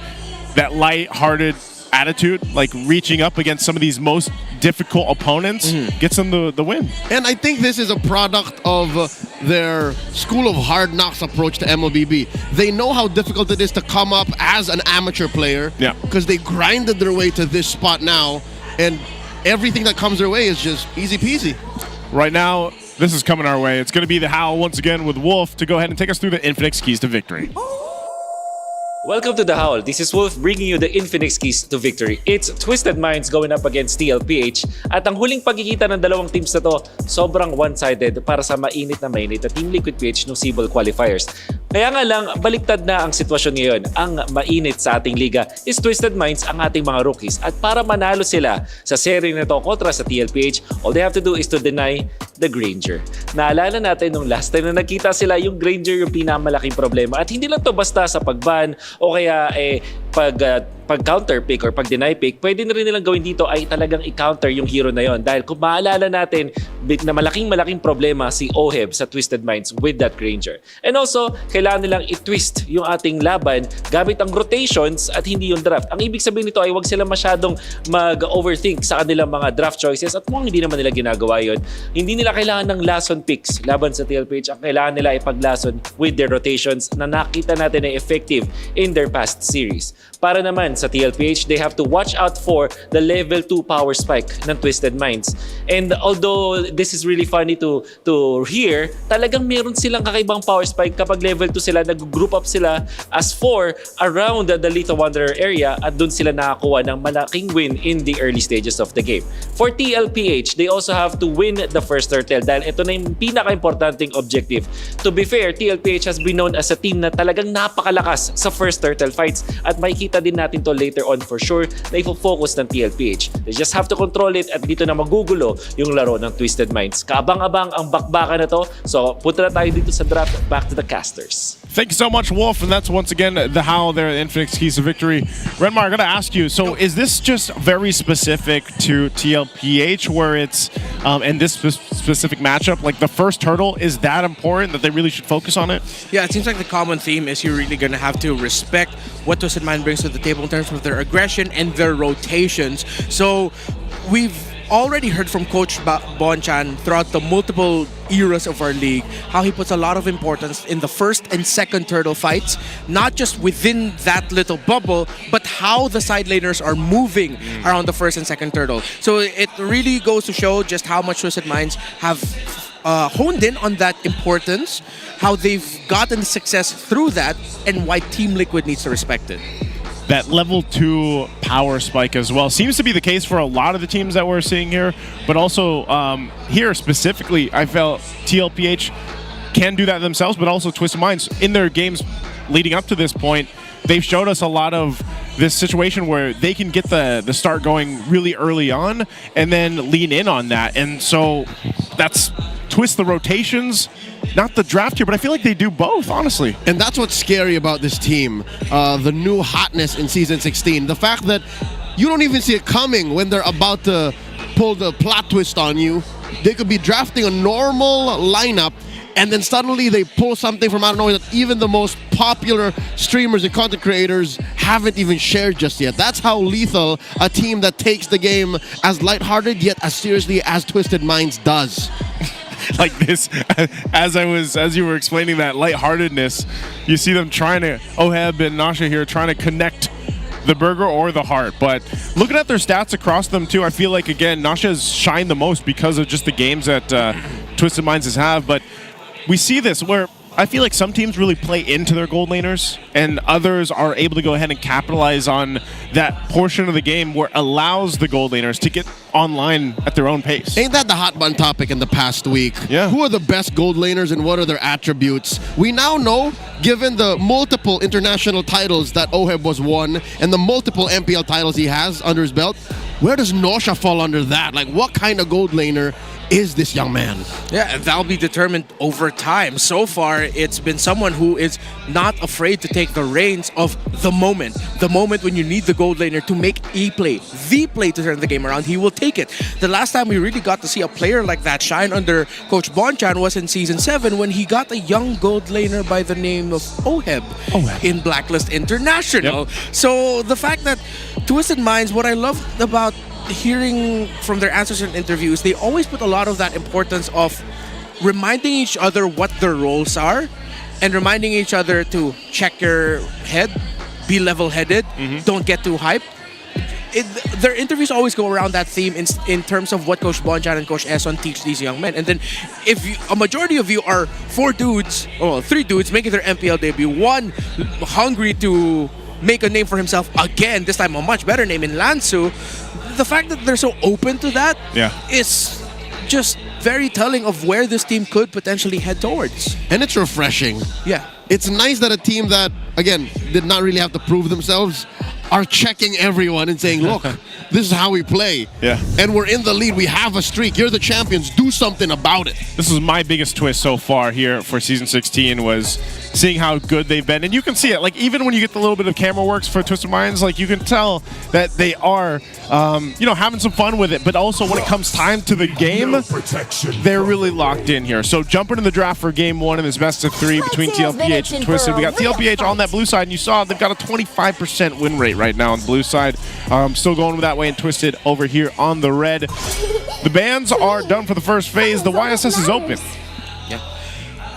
that light-hearted attitude, like reaching up against some of these most difficult opponents, gets them the win. And I think this is a product of their school of hard knocks approach to MLBB. They know how difficult it is to come up as an amateur player, because they grinded their way to this spot now, and everything that comes their way is just easy peasy. Right now, this is coming our way. It's going to be the Howl once again with Wolf to go ahead and take us through the Infinix keys to victory. Welcome to The Howl. This is Wolf bringing you the Infinix keys to victory. It's Twisted Minds going up against TLPH. At ang huling pagkikita ng dalawang teams na to, sobrang one-sided para sa mainit na Team Liquid PH no Cebol qualifiers. Kaya nga lang, baliktad na ang sitwasyon ngayon. Ang mainit sa ating liga is Twisted Minds, ang ating mga rookies. At para manalo sila sa series na to kontra sa TLPH, all they have to do is to deny the Granger. Naalala natin nung last time na nagkita sila, yung Granger yung pinamalaking problema. At hindi lang to basta sa pag-ban o kaya pag counter pick or pag deny pick, pwede na rin nilang gawin dito ay talagang i-counter yung hero na yon. Dahil kung maalala natin na malaking problema si Oheb sa Twisted Minds with that Granger. And also, kailangan nilang i-twist yung ating laban gamit ang rotations at hindi yung draft. Ang ibig sabihin nito ay huwag sila masyadong mag-overthink sa kanilang mga draft choices at mukhang hindi naman nila ginagawa yon. Hindi nila kailangan ng lason picks laban sa TLPH. Ang kailangan nila ay paglason with their rotations na nakita natin ay effective in their past series. Para naman sa TLPH, they have to watch out for the level 2 power spike ng Twisted Minds. And although this is really funny to hear, talagang meron silang kakaibang power spike kapag level 2 sila, nag-group up sila as 4 around the Lethal Wanderer area at dun sila nakakuha ng malaking win in the early stages of the game. For TLPH, they also have to win the first turtle dahil ito na yung pinaka-importanting objective. To be fair, TLPH has been known as a team na talagang napakalakas sa first turtle fights at makikita din natin to later on for sure na ifo-focus ng TLPH. They just have to control it at dito na magugulo yung laro ng Twisted Minds. Kaabang-abang ang bakbakan na to. So, punta na tayo dito sa draft. Back to the casters. Thank you so much, Wolf. And that's once again the Howl there at Infinix Keys to Victory. Renmar, I got to ask you, so is this just very specific to TLPH where it's, in this specific matchup, like the first hurdle, is that important that they really should focus on it? Yeah, it seems like the common theme is you're really going to have to respect what Twisted Mind brings to the table in terms of their aggression and their rotations. So we've already heard from Coach Bonchan throughout the multiple eras of our league how he puts a lot of importance in the first and second turtle fights, not just within that little bubble, but how the side laners are moving around the first and second turtle. So it really goes to show just how much Twisted Minds have honed in on that importance, how they've gotten success through that, and why Team Liquid needs to respect it. That level 2 power spike as well seems to be the case for a lot of the teams that we're seeing here, but also here specifically, I felt TLPH can do that themselves, but also Twisted Minds in their games leading up to this point, they've showed us a lot of this situation where they can get the start going really early on and then lean in on that. And so that's twist the rotations, not the draft here, but I feel like they do both, honestly. And that's what's scary about this team, the new hotness in Season 16. The fact that you don't even see it coming when they're about to pull the plot twist on you. They could be drafting a normal lineup and then suddenly they pull something from out of nowhere that even the most popular streamers and content creators haven't even shared just yet. That's how lethal a team that takes the game as lighthearted yet as seriously as Twisted Minds does. Like this, as you were explaining that lightheartedness, you see them trying to, Oheb and Nasha here, trying to connect the burger or the heart. But looking at their stats across them too, I feel like, again, Nasha has shined the most because of just the games that Twisted Minds has have. But we see this where I feel like some teams really play into their gold laners, and others are able to go ahead and capitalize on that portion of the game where it allows the gold laners to get online at their own pace. Ain't that the hot button topic in the past week? Yeah. Who are the best gold laners and what are their attributes? We now know, given the multiple international titles that Oheb was won and the multiple MPL titles he has under his belt, where does Nosha fall under that? Like, what kind of gold laner is this young man? Yeah, and that'll be determined over time. So far, it's been someone who is not afraid to take the reins of the moment. The moment when you need the gold laner to make a play, the play to turn the game around, he will take it. The last time we really got to see a player like that shine under Coach Bonchan was in Season 7 when he got a young gold laner by the name of Oheb in Blacklist International. Yep. So the fact that Twisted Minds, what I love about hearing from their answers in interviews, they always put a lot of that importance of reminding each other what their roles are and reminding each other to check your head, be level-headed, don't get too hyped. Their interviews always go around that theme in terms of what Coach Bonchan and Coach Eson teach these young men. And then if a majority of you are 3 dudes making their MPL debut, one hungry to make a name for himself again, this time a much better name in Lansu, the fact that they're so open to that is just very telling of where this team could potentially head towards. And it's refreshing. Yeah. It's nice that a team that, again, did not really have to prove themselves are checking everyone and saying, look, this is how we play. Yeah. And we're in the lead. We have a streak. You're the champions. Do something about it. This is my biggest twist so far here for Season 16 was seeing how good they've been. And you can see it. Like, even when you get the little bit of camera works for Twisted Minds, like, you can tell that they are, having some fun with it. But also, when it comes time to the game, they're really locked in here. So, jumping in the draft for Game 1 in this best of 3 between TLPH and Twisted. We got TLPH on that blue side, and you saw they've got a 25% win rate right now on the blue side. Still going with that way, and Twisted over here on the red. The bans are done for the first phase. The YSS is open.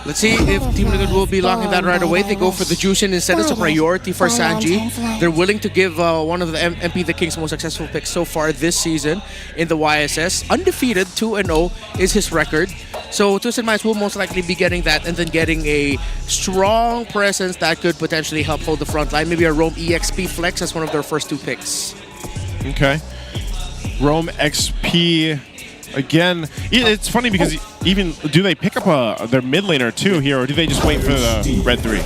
Let's see if Team Liquid will be locking that right away. They go for the Jushin instead. It's a priority for Sanji. They're willing to give one of the MP the King's most successful picks so far this season in the YSS. Undefeated, 2-0 is his record. So Twisted Minds will most likely be getting that and then getting a strong presence that could potentially help hold the front line. Maybe a Rome EXP Flex as one of their first 2 picks. Okay. Rome XP. Again, it's funny because even do they pick up their mid laner too here, or do they just wait for the red 3?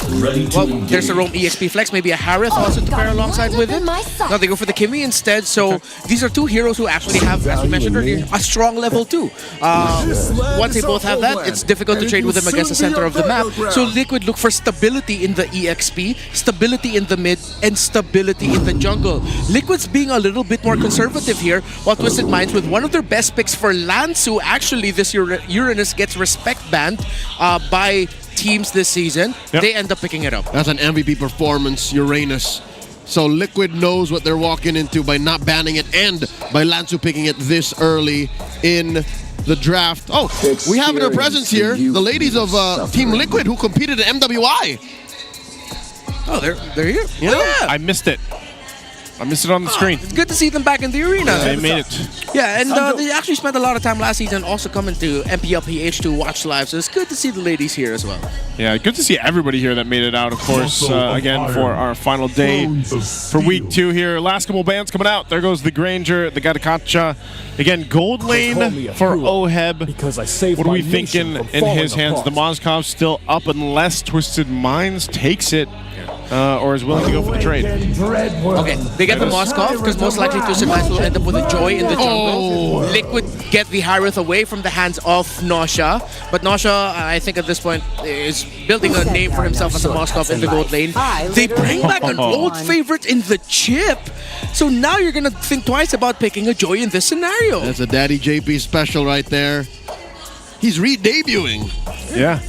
Well, there's a Rome EXP Flex, maybe a Harith also to pair alongside with it. Now they go for the Kimi instead, so these are 2 heroes who actually have, as we mentioned earlier, a strong level 2. Once they both have that, it's difficult to trade with them against the center of the map. So Liquid look for stability in the EXP, stability in the mid, and stability in the jungle. Liquid's being a little bit more conservative here, while Twisted Minds with one of their best picks for Lansu, actually this Uranus gets respect banned by teams this season. They end up picking it up. That's an MVP performance, Uranus. So Liquid knows what they're walking into by not banning it and by Lansu picking it this early in the draft. Oh, we have in our presence here the ladies of Team Liquid who competed at MWI. Oh, they're here. Yeah. I missed it. I missed it on the screen. It's good to see them back in the arena. They made it. Yeah, and they actually spent a lot of time last season also coming to MPL PH to watch live, so it's good to see the ladies here as well. Yeah, good to see everybody here that made it out, of course, again, for our final day for week 2 here. Last couple bands coming out. There goes the Granger, the Gatakacha. Again, gold lane for Oheb. What are we thinking in his hands? The Mozkov still up unless Twisted Minds takes it. Or is willing to go for the trade. Okay, they get the Moskov because most likely Twisted Minds will end up with a Joy in the jungle. Liquid get the Harith away from the hands of Nosha, but Nosha, I think at this point, is building a name for himself as a Moskov in the gold lane. They bring back an old favorite in the chip, so now you're gonna think twice about picking a Joy in this scenario. That's a Daddy JP special right there. He's re-debuting. Yeah,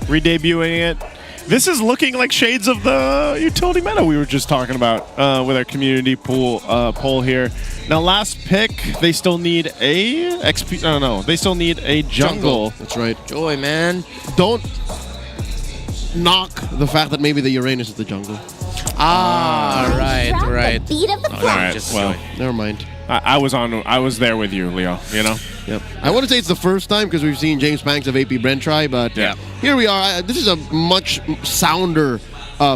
re-debuting it. This is looking like shades of the utility meta we were just talking about with our community poll here. Now, last pick, they still need a XP. No, they still need a jungle. That's right. Joy, man. Don't knock the fact that maybe the Uranus is the jungle. Right. All right, Well, never mind. I was there with you, Leo. You know. Yep. I wouldn't say it's the first time because we've seen James Banks of AP Brent try, but here we are. This is a much sounder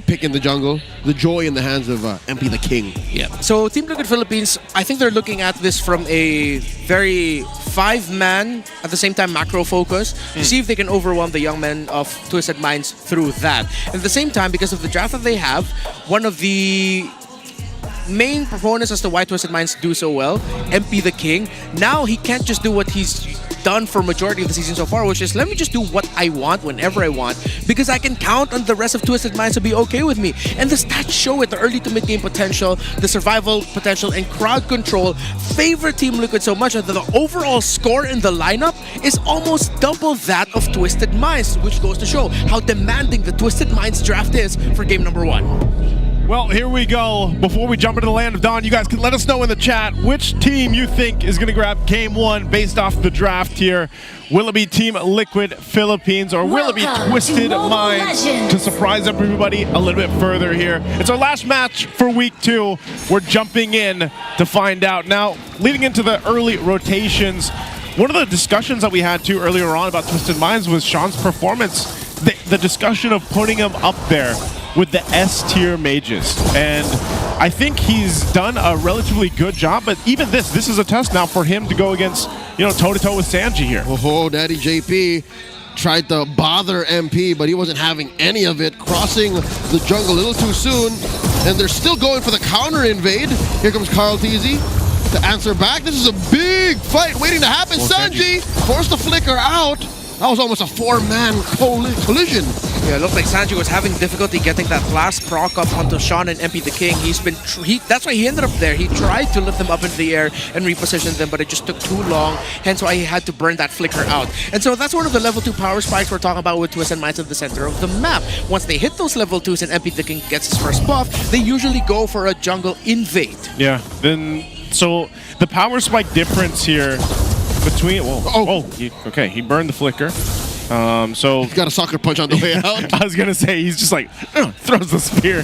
pick in the jungle. The joy in the hands of MP the King. Yeah. So Team Liquid Philippines, I think they're looking at this from a very 5-man, at the same time macro focus, to see if they can overwhelm the young men of Twisted Minds through that. And at the same time, because of the draft that they have, one of the main proponents as to why Twisted Minds do so well, MP the King, now he can't just do what he's done for majority of the season so far, which is let me just do what I want whenever I want, because I can count on the rest of Twisted Minds to be okay with me. And the stats show it, the early to mid-game potential, the survival potential, and crowd control favor Team Liquid so much that the overall score in the lineup is almost double that of Twisted Minds, which goes to show how demanding the Twisted Minds draft is for game number 1. Well, here we go. Before we jump into the Land of Dawn, you guys can let us know in the chat which team you think is going to grab Game 1 based off the draft here. Will it be Team Liquid Philippines or will it be Twisted Minds to surprise everybody a little bit further here? It's our last match for Week 2. We're jumping in to find out. Now, leading into the early rotations, one of the discussions that we had too earlier on about Twisted Minds was Sean's performance. The discussion of putting him up there with the S-tier mages. And I think he's done a relatively good job, but even this is a test now for him to go against, toe-to-toe with Sanji here. Oh, Daddy JP tried to bother MP, but he wasn't having any of it, crossing the jungle a little too soon, and they're still going for the counter invade. Here comes Carl TZ to answer back. This is a big fight waiting to happen. Sanji forced the flicker out. That was almost a 4-man collision. Yeah, it looked like Sanji was having difficulty getting that last proc up onto Sean and MP the King. That's why he ended up there. He tried to lift them up into the air and reposition them, but it just took too long. Hence why he had to burn that flicker out. And so that's one of the level 2 power spikes we're talking about with Twisted Minds at the center of the map. Once they hit those level 2s and MP the King gets his first buff, they usually go for a jungle invade. Yeah, so the power spike difference here between okay, he burned the flicker. So he's got a sucker punch on the way out. I was gonna say he's just like throws the spear,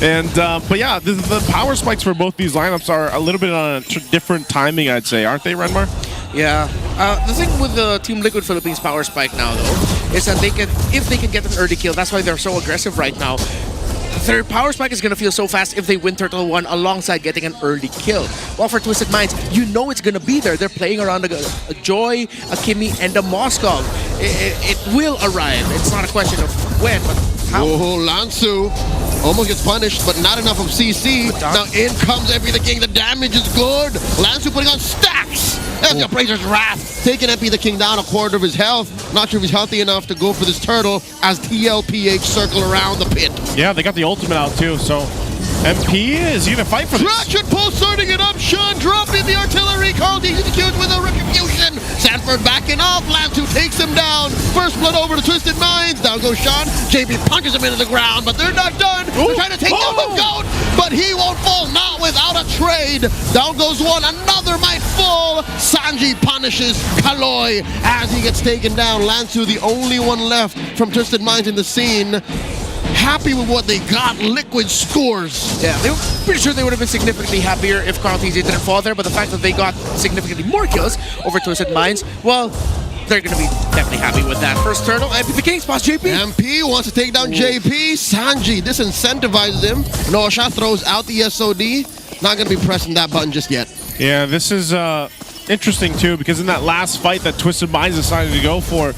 and but yeah, the power spikes for both these lineups are a little bit on a different timing, I'd say, aren't they, Renmar? Yeah. The thing with the Team Liquid Philippines power spike now, though, is that if they can get an early kill, that's why they're so aggressive right now. Their power spike is going to feel so fast if they win Turtle 1 alongside getting an early kill. While for Twisted Minds, you know it's going to be there. They're playing around a Joy, a Kimmy, and a Moskov. It will arrive. It's not a question of when, but how. Oh, Lansu almost gets punished, but not enough of CC. Now in comes MP the King. The damage is good. Lansu putting on stacks. That's the Appraiser's Wrath, taking MP the King down a quarter of his health. Not sure if he's healthy enough to go for this turtle as TLPH circle around the pit. Yeah, they got the ultimate out too, so MP is he gonna fight for this? Traction pull starting it up. Sean dropping the artillery. Carl executes with a retribution. Sanford backing off. Lantu takes him down. First blood over to Twisted Minds. Down goes Sean. JP punches him into the ground, but they're not done. They're trying to take down the goat, but he won't fall. Not without a trade. Down goes one. Another might fall. Sanji punishes Kaloy as he gets taken down. Lansu, the only one left from Twisted Minds in the scene. Happy with what they got. Liquid scores. Yeah, they were pretty sure they would have been significantly happier if Carl TZ didn't fall there, but the fact that they got significantly more kills over Twisted Minds, well, they're going to be definitely happy with that. First turtle, MP the King spots JP. MP wants to take down JP. Sanji disincentivizes him. Noasha throws out the SOD. Not going to be pressing that button just yet. Yeah, this is interesting too, because in that last fight that Twisted Minds decided to go for,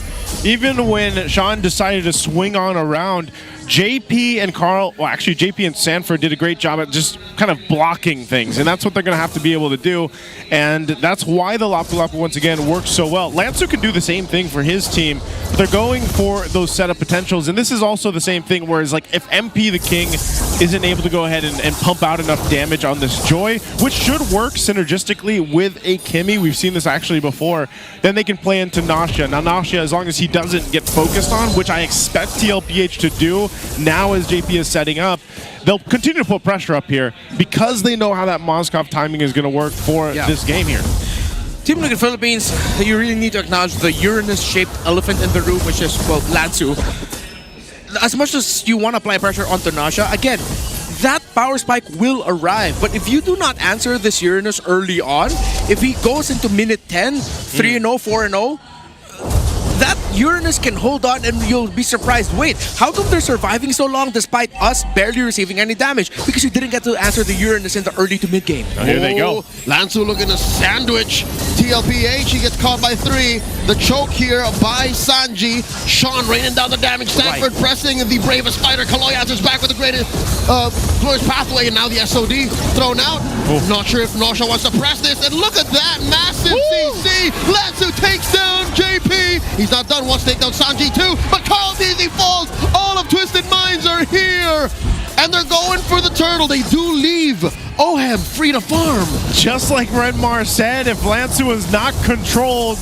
even when Sean decided to swing on around, JP and Carl, well actually JP and Sanford did a great job at just kind of blocking things, and that's what they're going to have to be able to do, and that's why the Lapu Lapu once again works so well. Lansu can do the same thing for his team, but they're going for those setup potentials, and this is also the same thing, whereas like if MP the King isn't able to go ahead and pump out enough damage on this Joy, which should work synergistically with a Kimmy, we've seen this actually before, then they can play into Nasha. Now Nasha, as long as he doesn't get focused on, which I expect TLPH to do now as JP is setting up, they'll continue to put pressure up here because they know how that Moskov timing is going to work for this game here. Team Liquid Philippines, you really need to acknowledge the Uranus-shaped elephant in the room, which is, well, Lansu. As much as you want to apply pressure onto Nasha, again, that power spike will arrive. But if you do not answer this Uranus early on, if he goes into minute 10, 3-0, 4-0, that Uranus can hold on and you'll be surprised. Wait, how come they're surviving so long despite us barely receiving any damage? Because you didn't get to answer the Uranus in the early to mid game. Oh, here they go. Lansu looking to sandwich TLPH. He gets caught by 3. The choke here by Sanji. Sean raining down the damage. Sanford pressing the bravest fighter. Kaloy answers back with the greatest glorious pathway, and now the SOD thrown out. Not sure if Nosha wants to press this. And look at that massive CC. Lansu takes down JP. He's not done. Wants to take down Sanji too, but Carl Dizzy falls. All of Twisted Minds are here, and they're going for the turtle. They do leave Oheb free to farm. Just like Redmar said, if Lansu is not controlled,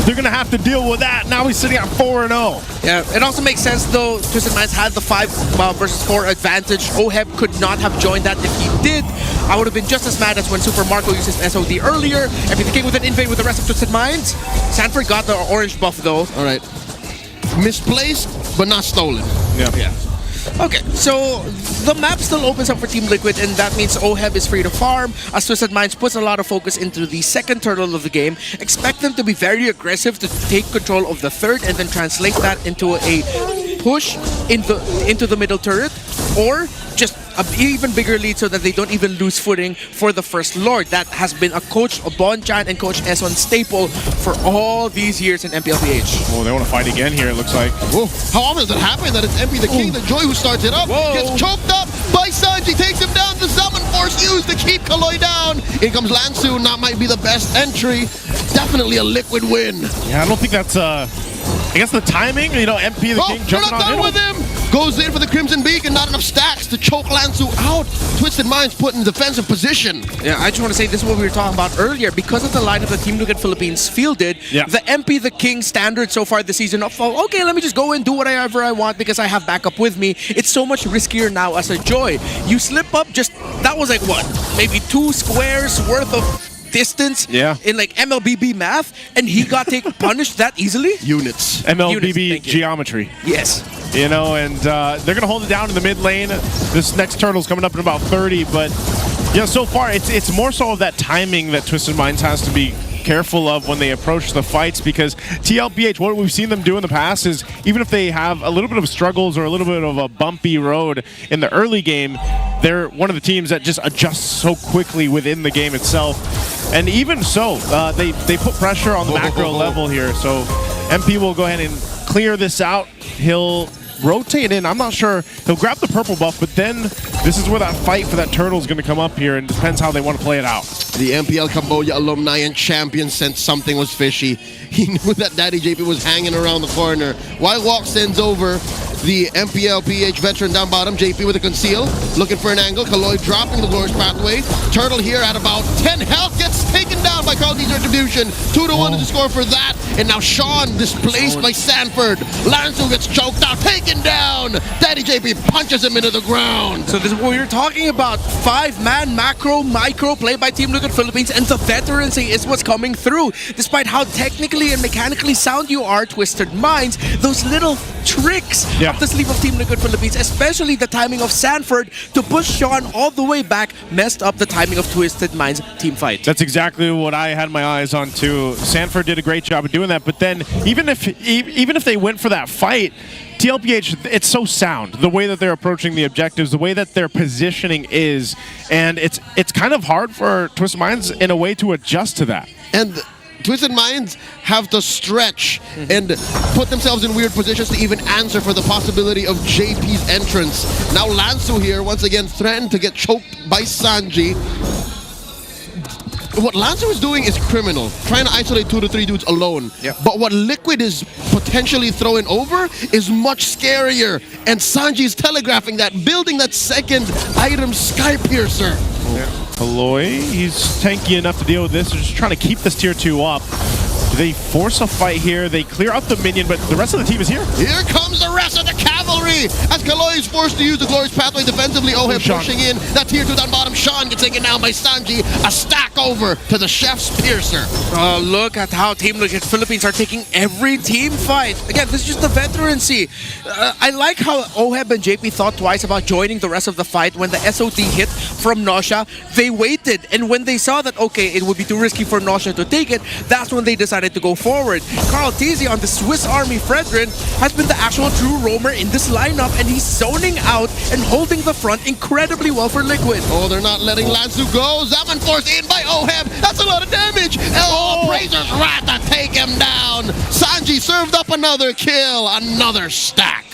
they're going to have to deal with that. Now he's sitting at 4-0. Yeah, it also makes sense though. Twisted Minds had the 5 versus 4 advantage. Oheb could not have joined that. If he did, I would have been just as mad as when Super Marco used his SOD earlier. And he came with an invade with the rest of Twisted Minds. Sanford got the orange buff though. All right. Misplaced, but not stolen. Yeah. Okay, so the map still opens up for Team Liquid, and that means Oheb is free to farm, as Twisted Minds puts a lot of focus into the second turtle of the game. Expect them to be very aggressive to take control of the third and then translate that into a push into the middle turret, or just an even bigger lead so that they don't even lose footing for the First Lord. That has been a Coach Bonchan and Coach Eson staple for all these years in MPLPH. Oh, they want to fight again here, it looks like. Whoa. How often does it happen that it's MP the King, the Joy, who starts it up, gets choked up by Sanji, takes him down, the Summon Force used to keep Kaloy down. Here comes Lansu, not might be the best entry. Definitely a Liquid win. Yeah, I don't think that's, I guess the timing, you know, MP the King jumping on done with him. Goes in for the Crimson Beacon, not enough stacks to choke Lansu out. Twisted Minds put in defensive position. Yeah, I just want to say this is what we were talking about earlier. Because of the lineup that Team Liquid Philippines fielded, the MP the King standard so far this season of, okay, let me just go and do whatever I want because I have backup with me. It's so much riskier now as a Joy. You slip up, that was like what? Maybe 2 squares worth of distance in like MLBB math, and he got punished that easily? Units. MLBB geometry. Yes. You know, and they're going to hold it down in the mid lane. This next turtle's coming up in about 30, but yeah, so far it's more so of that timing that Twisted Minds has to be careful of when they approach the fights, because TLPH, what we've seen them do in the past is even if they have a little bit of struggles or a little bit of a bumpy road in the early game, they're one of the teams that just adjusts so quickly within the game itself. And even so, they put pressure on the macro level here, so MP will go ahead and clear this out. He'll rotate in. I'm not sure. He'll grab the purple buff, but then this is where that fight for that turtle is going to come up here, and depends how they want to play it out. The MPL Cambodia alumni and champion sensed something was fishy. He knew that Daddy JP was hanging around the corner. Walk sends over the MPL PH veteran down bottom, JP with a conceal, looking for an angle. Kaloy dropping the glorious pathway. Turtle here at about 10 health gets taken down by Carl D's retribution. 2-1 is the score for that. And now Sean displaced by Sanford. Lansu gets choked out, taken down. Daddy JP punches him into the ground. So this is what we were talking about. 5-man macro, micro play by Team Liquid Philippines, and the veterancy is what's coming through. Despite how technically and mechanically sound you are, Twisted Minds, those little tricks up the sleeve of Team Liquid Philippines, especially the timing of Sanford to push Sean all the way back, messed up the timing of Twisted Minds' team fight. That's exactly what I had my eyes on too. Sanford did a great job of doing that, but then even if they went for that fight, TLPH, it's so sound, the way that they're approaching the objectives, the way that their positioning is, and it's kind of hard for Twisted Minds in a way to adjust to that. And Twisted Minds have to stretch and put themselves in weird positions to even answer for the possibility of JP's entrance. Now Lansu here, once again, threatened to get choked by Sanji. What Lansu is doing is criminal, trying to isolate 2 to 3 dudes alone. But what Liquid is potentially throwing over is much scarier. And Sanji is telegraphing that, building that second item, Sky Piercer. Kaloy, he's tanky enough to deal with this. They're just trying to keep this tier 2 up. They force a fight here. They clear out the minion, but the rest of the team is here. Here comes the rest of the cavalry as Kaloy is forced to use the Glorious Pathway defensively. Oheb Sean. pushing in. That tier 2 down bottom. Sean gets taken down by Sanji. A stack over to the Chef's Piercer. Look at how Team Liquid Philippines are taking every team fight. Again, this is just the veterancy. I like how Oheb and JP thought twice about joining the rest of the fight. When the SOT hit from Nosha, they waited. And when they saw that, okay, it would be too risky for Nosha to take it, that's when they decided to go forward. Carl Tizzy on the Swiss Army Fredrin has been the actual true roamer in this lineup, and he's zoning out and holding the front incredibly well for Liquid. Oh, they're not letting Lansu go. Zaman forced in by Oheb. That's a lot of damage. Appraiser's Wrath to take him down. Sanji served up another kill. Another stack.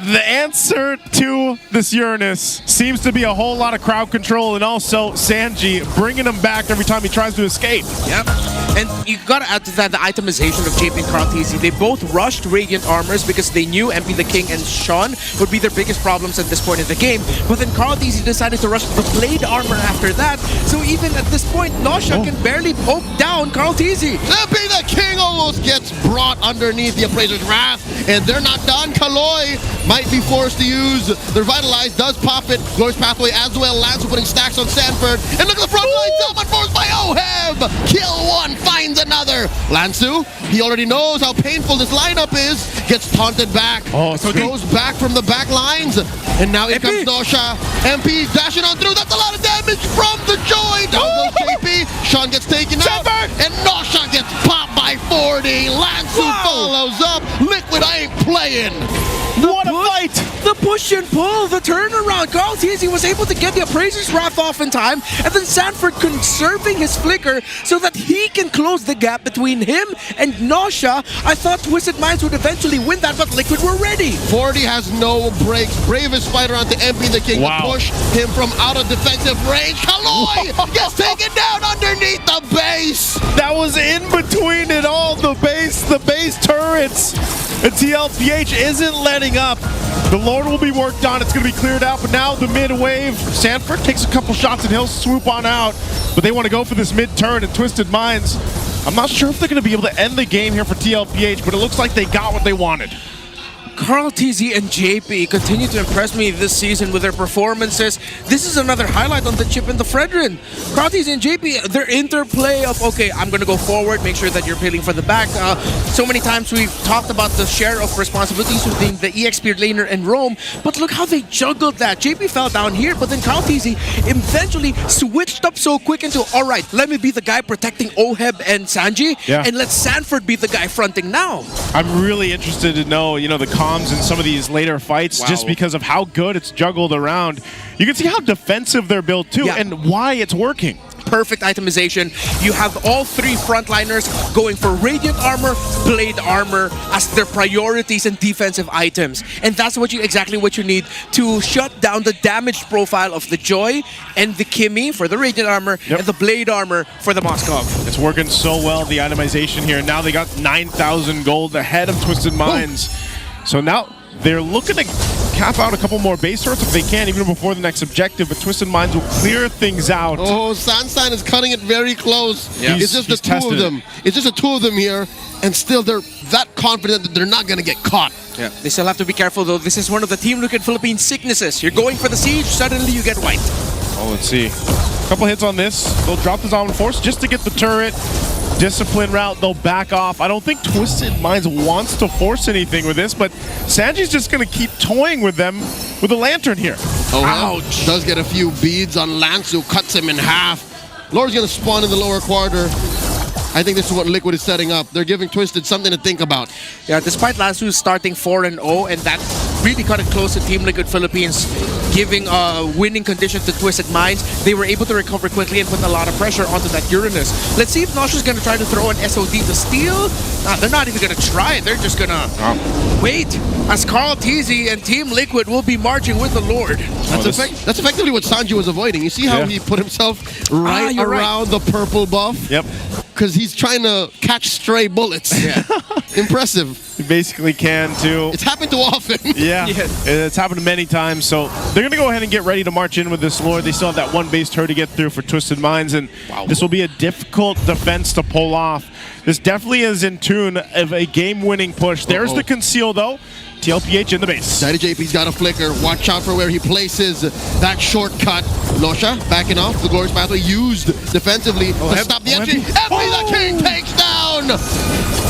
The answer to this Uranus seems to be a whole lot of crowd control, and also Sanji bringing him back every time he tries to escape. Yep. And you gotta add to that the itemization of JP and Carl TZ. They both rushed Radiant Armors because they knew MP the King and Sean would be their biggest problems at this point in the game. But then Carl TZ decided to rush the Blade Armor after that. So even at this point, Nosha can barely poke down Carl TZ. MP the King almost gets brought underneath the Appraiser's Wrath, and they're not done. Kaloy might be forced to use the Revitalize, does pop it. Glorious Pathway as well. Lansu putting stacks on Sanford. And look at the front line, Zelman forced by Oheb. Kill one, finds another. Lansu, he already knows how painful this lineup is. Gets taunted back. So goes back from the back lines. And now here comes Nosha. MP dashing on through. That's a lot of damage from the Joy. Down goes JP. Sean gets taken out. And Nosha gets popped by 40. Lansu follows up. Liquid ain't playing. What a fight! The push and pull, the turnaround. Carl TZ was able to get the Appraiser's Wrath off in time, and then Sanford conserving his flicker so that he can close the gap between him and Nosha. I thought Twisted Minds would eventually win that, but Liquid were ready. 40 has no breaks. Bravest fighter onto MP the King to push him from out of defensive range. Kaloy gets taken down underneath the base. That was in between it all. The base turrets. And TLPH isn't letting up. The Lord will be worked on. It's going to be cleared out. But now the mid wave. Sanford takes a couple shots and he'll swoop on out. But they want to go for this mid turn, and Twisted Minds, I'm not sure if they're going to be able to end the game here for TLPH, but it looks like they got what they wanted. Carl TZ and JP continue to impress me this season with their performances. This is another highlight on the chip in the Fredrin. Carl TZ and JP, their interplay of, okay, I'm going to go forward, make sure that you're peeling for the back. So many times we've talked about the share of responsibilities between the EXP laner and Roam, but look how they juggled that. JP fell down here, but then Carl TZ eventually switched up so quick into, all right, let me be the guy protecting Oheb and Sanji, and let Sanford be the guy fronting now. I'm really interested to know, the comms in some of these later fights, just because of how good it's juggled around. You can see how defensive they're built too, and why it's working. Perfect itemization. You have all three frontliners going for Radiant Armor, Blade Armor as their priorities and defensive items. And that's exactly what you need to shut down the damage profile of the Joy and the Kimmy for the Radiant Armor and the Blade Armor for the Moskov. It's working so well, the itemization here. Now they got 9,000 gold ahead of Twisted Minds. So now they're looking to cap out a couple more base turrets if they can, even before the next objective, but Twisted Minds will clear things out. Oh, Sunstein is cutting it very close. Yeah. It's just the two of them. It's just the two of them here, and still they're that confident that they're not going to get caught. Yeah, they still have to be careful though. This is one of the Team Liquid Philippines sicknesses. You're going for the siege, suddenly you get wiped. Oh, let's see. A couple hits on this. They'll drop the Zombie Force just to get the turret. Discipline route, they'll back off. I don't think Twisted Minds wants to force anything with this, but Sanji's just going to keep toying with them with a lantern here. Oh, ouch. Does get a few beads on Lansu, cuts him in half. Lord's going to spawn in the lower quarter. I think this is what Liquid is setting up. They're giving Twisted something to think about. Yeah, despite Lansu starting 4-0, and that really cut it close to Team Liquid Philippines, giving winning conditions to Twisted Minds, they were able to recover quickly and put a lot of pressure onto that Uranus. Let's see if Nosha's going to try to throw an SOD to steal. They're not even going to try it. They're just going to wait as Carl TZ and Team Liquid will be marching with the Lord. That's effectively what Sanji was avoiding. You see how he put himself right around the purple buff? Yep. Because he's trying to catch stray bullets. Yeah. Impressive. You basically can too. It's happened too often. Yeah, it's happened many times. So they're going to go ahead and get ready to march in with this Lord. They still have that one base turret to get through for Twisted Minds, and this will be a difficult defense to pull off. This definitely is in tune of a game-winning push. There's the conceal though. TLPH in the base. Daddy JP's got a flicker. Watch out for where he places that shortcut. Losha backing off. The Glorious Pathway used defensively to stop the entry. Empty the king takes down.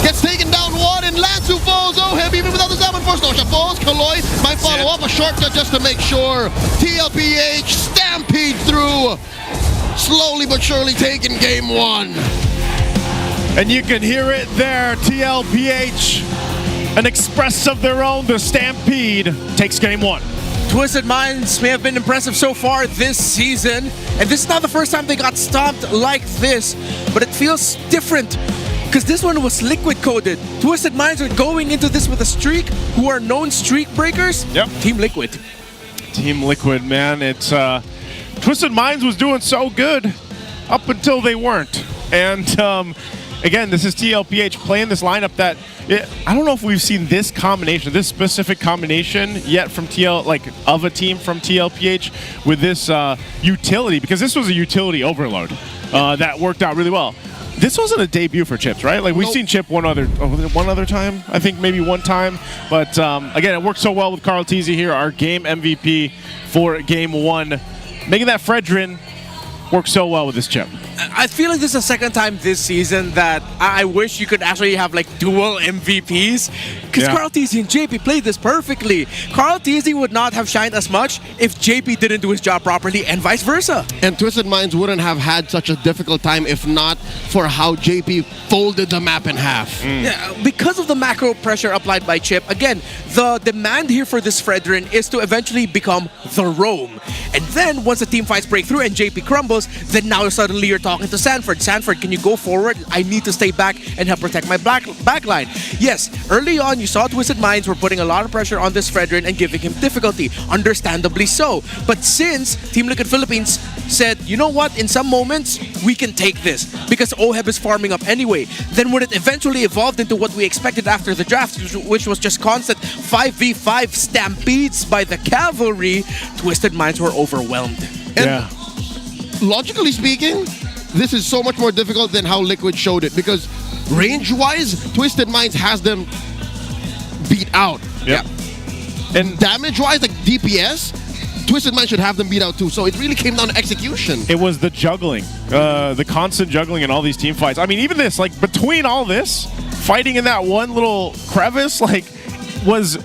Gets taken down one, and Lansu falls. Oheb even without the Zaman Force. Losha falls. Kaloi might follow up a shortcut just to make sure. TLPH stampede through. Slowly but surely taking game one. And you can hear it there. TLPH, an express of their own. The Stampede takes game one. Twisted Minds may have been impressive so far this season, and this is not the first time they got stomped like this, but it feels different because this one was liquid coded. Twisted Minds are going into this with a streak, who are known streak breakers. Yep. Team Liquid. Team Liquid, man. It's Twisted Minds was doing so good up until they weren't. And again, this is TLPH playing this lineup that I don't know if we've seen this combination, this specific combination yet from of a team from TLPH with this utility, because this was a utility overload that worked out really well. This wasn't a debut for Chips, right? Like, we've seen Chip one other time, I think maybe one time. But again, it worked so well with Carl Teasy here, our game MVP for game one. Making that Fredrin work so well with this Chip. I feel like this is the second time this season that I wish you could actually have like dual MVPs, because Carl Teasy and JP played this perfectly. Carl Teasy would not have shined as much if JP didn't do his job properly, and vice versa. And Twisted Minds wouldn't have had such a difficult time if not for how JP folded the map in half. Yeah, because of the macro pressure applied by Chip, again, the demand here for this Fredrin is to eventually become the Rome. And then once the team fights break through and JP crumbles, then now suddenly you're talking to Sanford. Sanford, can you go forward? I need to stay back and help protect my backline. Yes, early on you saw Twisted Minds were putting a lot of pressure on this Fredrin and giving him difficulty, understandably so. But since Team Liquid Philippines said, you know what, in some moments we can take this because Oheb is farming up anyway, then when it eventually evolved into what we expected after the draft, which was just constant 5v5 stampedes by the cavalry, Twisted Minds were overwhelmed. And logically speaking, this is so much more difficult than how Liquid showed it, because range-wise, Twisted Minds has them beat out. Yep. And damage-wise, like DPS, Twisted Minds should have them beat out too. So it really came down to execution. It was the juggling, the constant juggling in all these team fights. I mean, even this, like, between all this, fighting in that one little crevice, like, was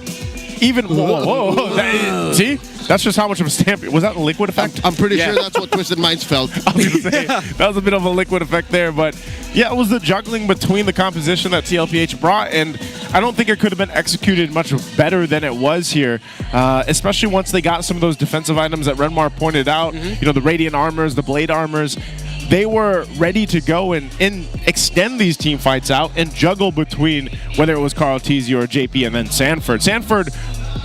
even... Whoa. See? That's just how much of a stamp. Was that a liquid effect? I'm pretty sure that's what Twisted Minds felt. I was gonna say, that was a bit of a liquid effect there. But yeah, it was the juggling between the composition that TLPH brought. And I don't think it could have been executed much better than it was here. Especially once they got some of those defensive items that Renmar pointed out. You know, the Radiant Armors, the Blade Armors. They were ready to go and extend these team fights out and juggle between whether it was Carl Teasy or JP and then Sanford. Sanford,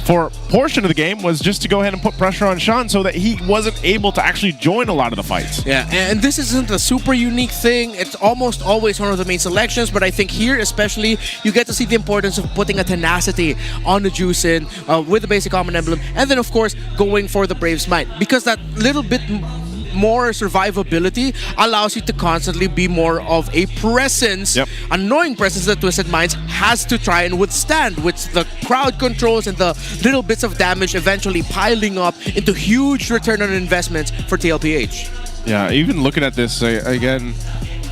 for a portion of the game, was just to go ahead and put pressure on Sean so that he wasn't able to actually join a lot of the fights. Yeah, and this isn't a super unique thing. It's almost always one of the main selections, but I think here especially, you get to see the importance of putting a tenacity on the Juicin with the basic common emblem, and then of course going for the Brave Smite, because that little bit more survivability allows you to constantly be more of a presence, annoying presence that Twisted Minds has to try and withstand, with the crowd controls and the little bits of damage eventually piling up into huge return on investments for TLPH. Yeah, even looking at this again,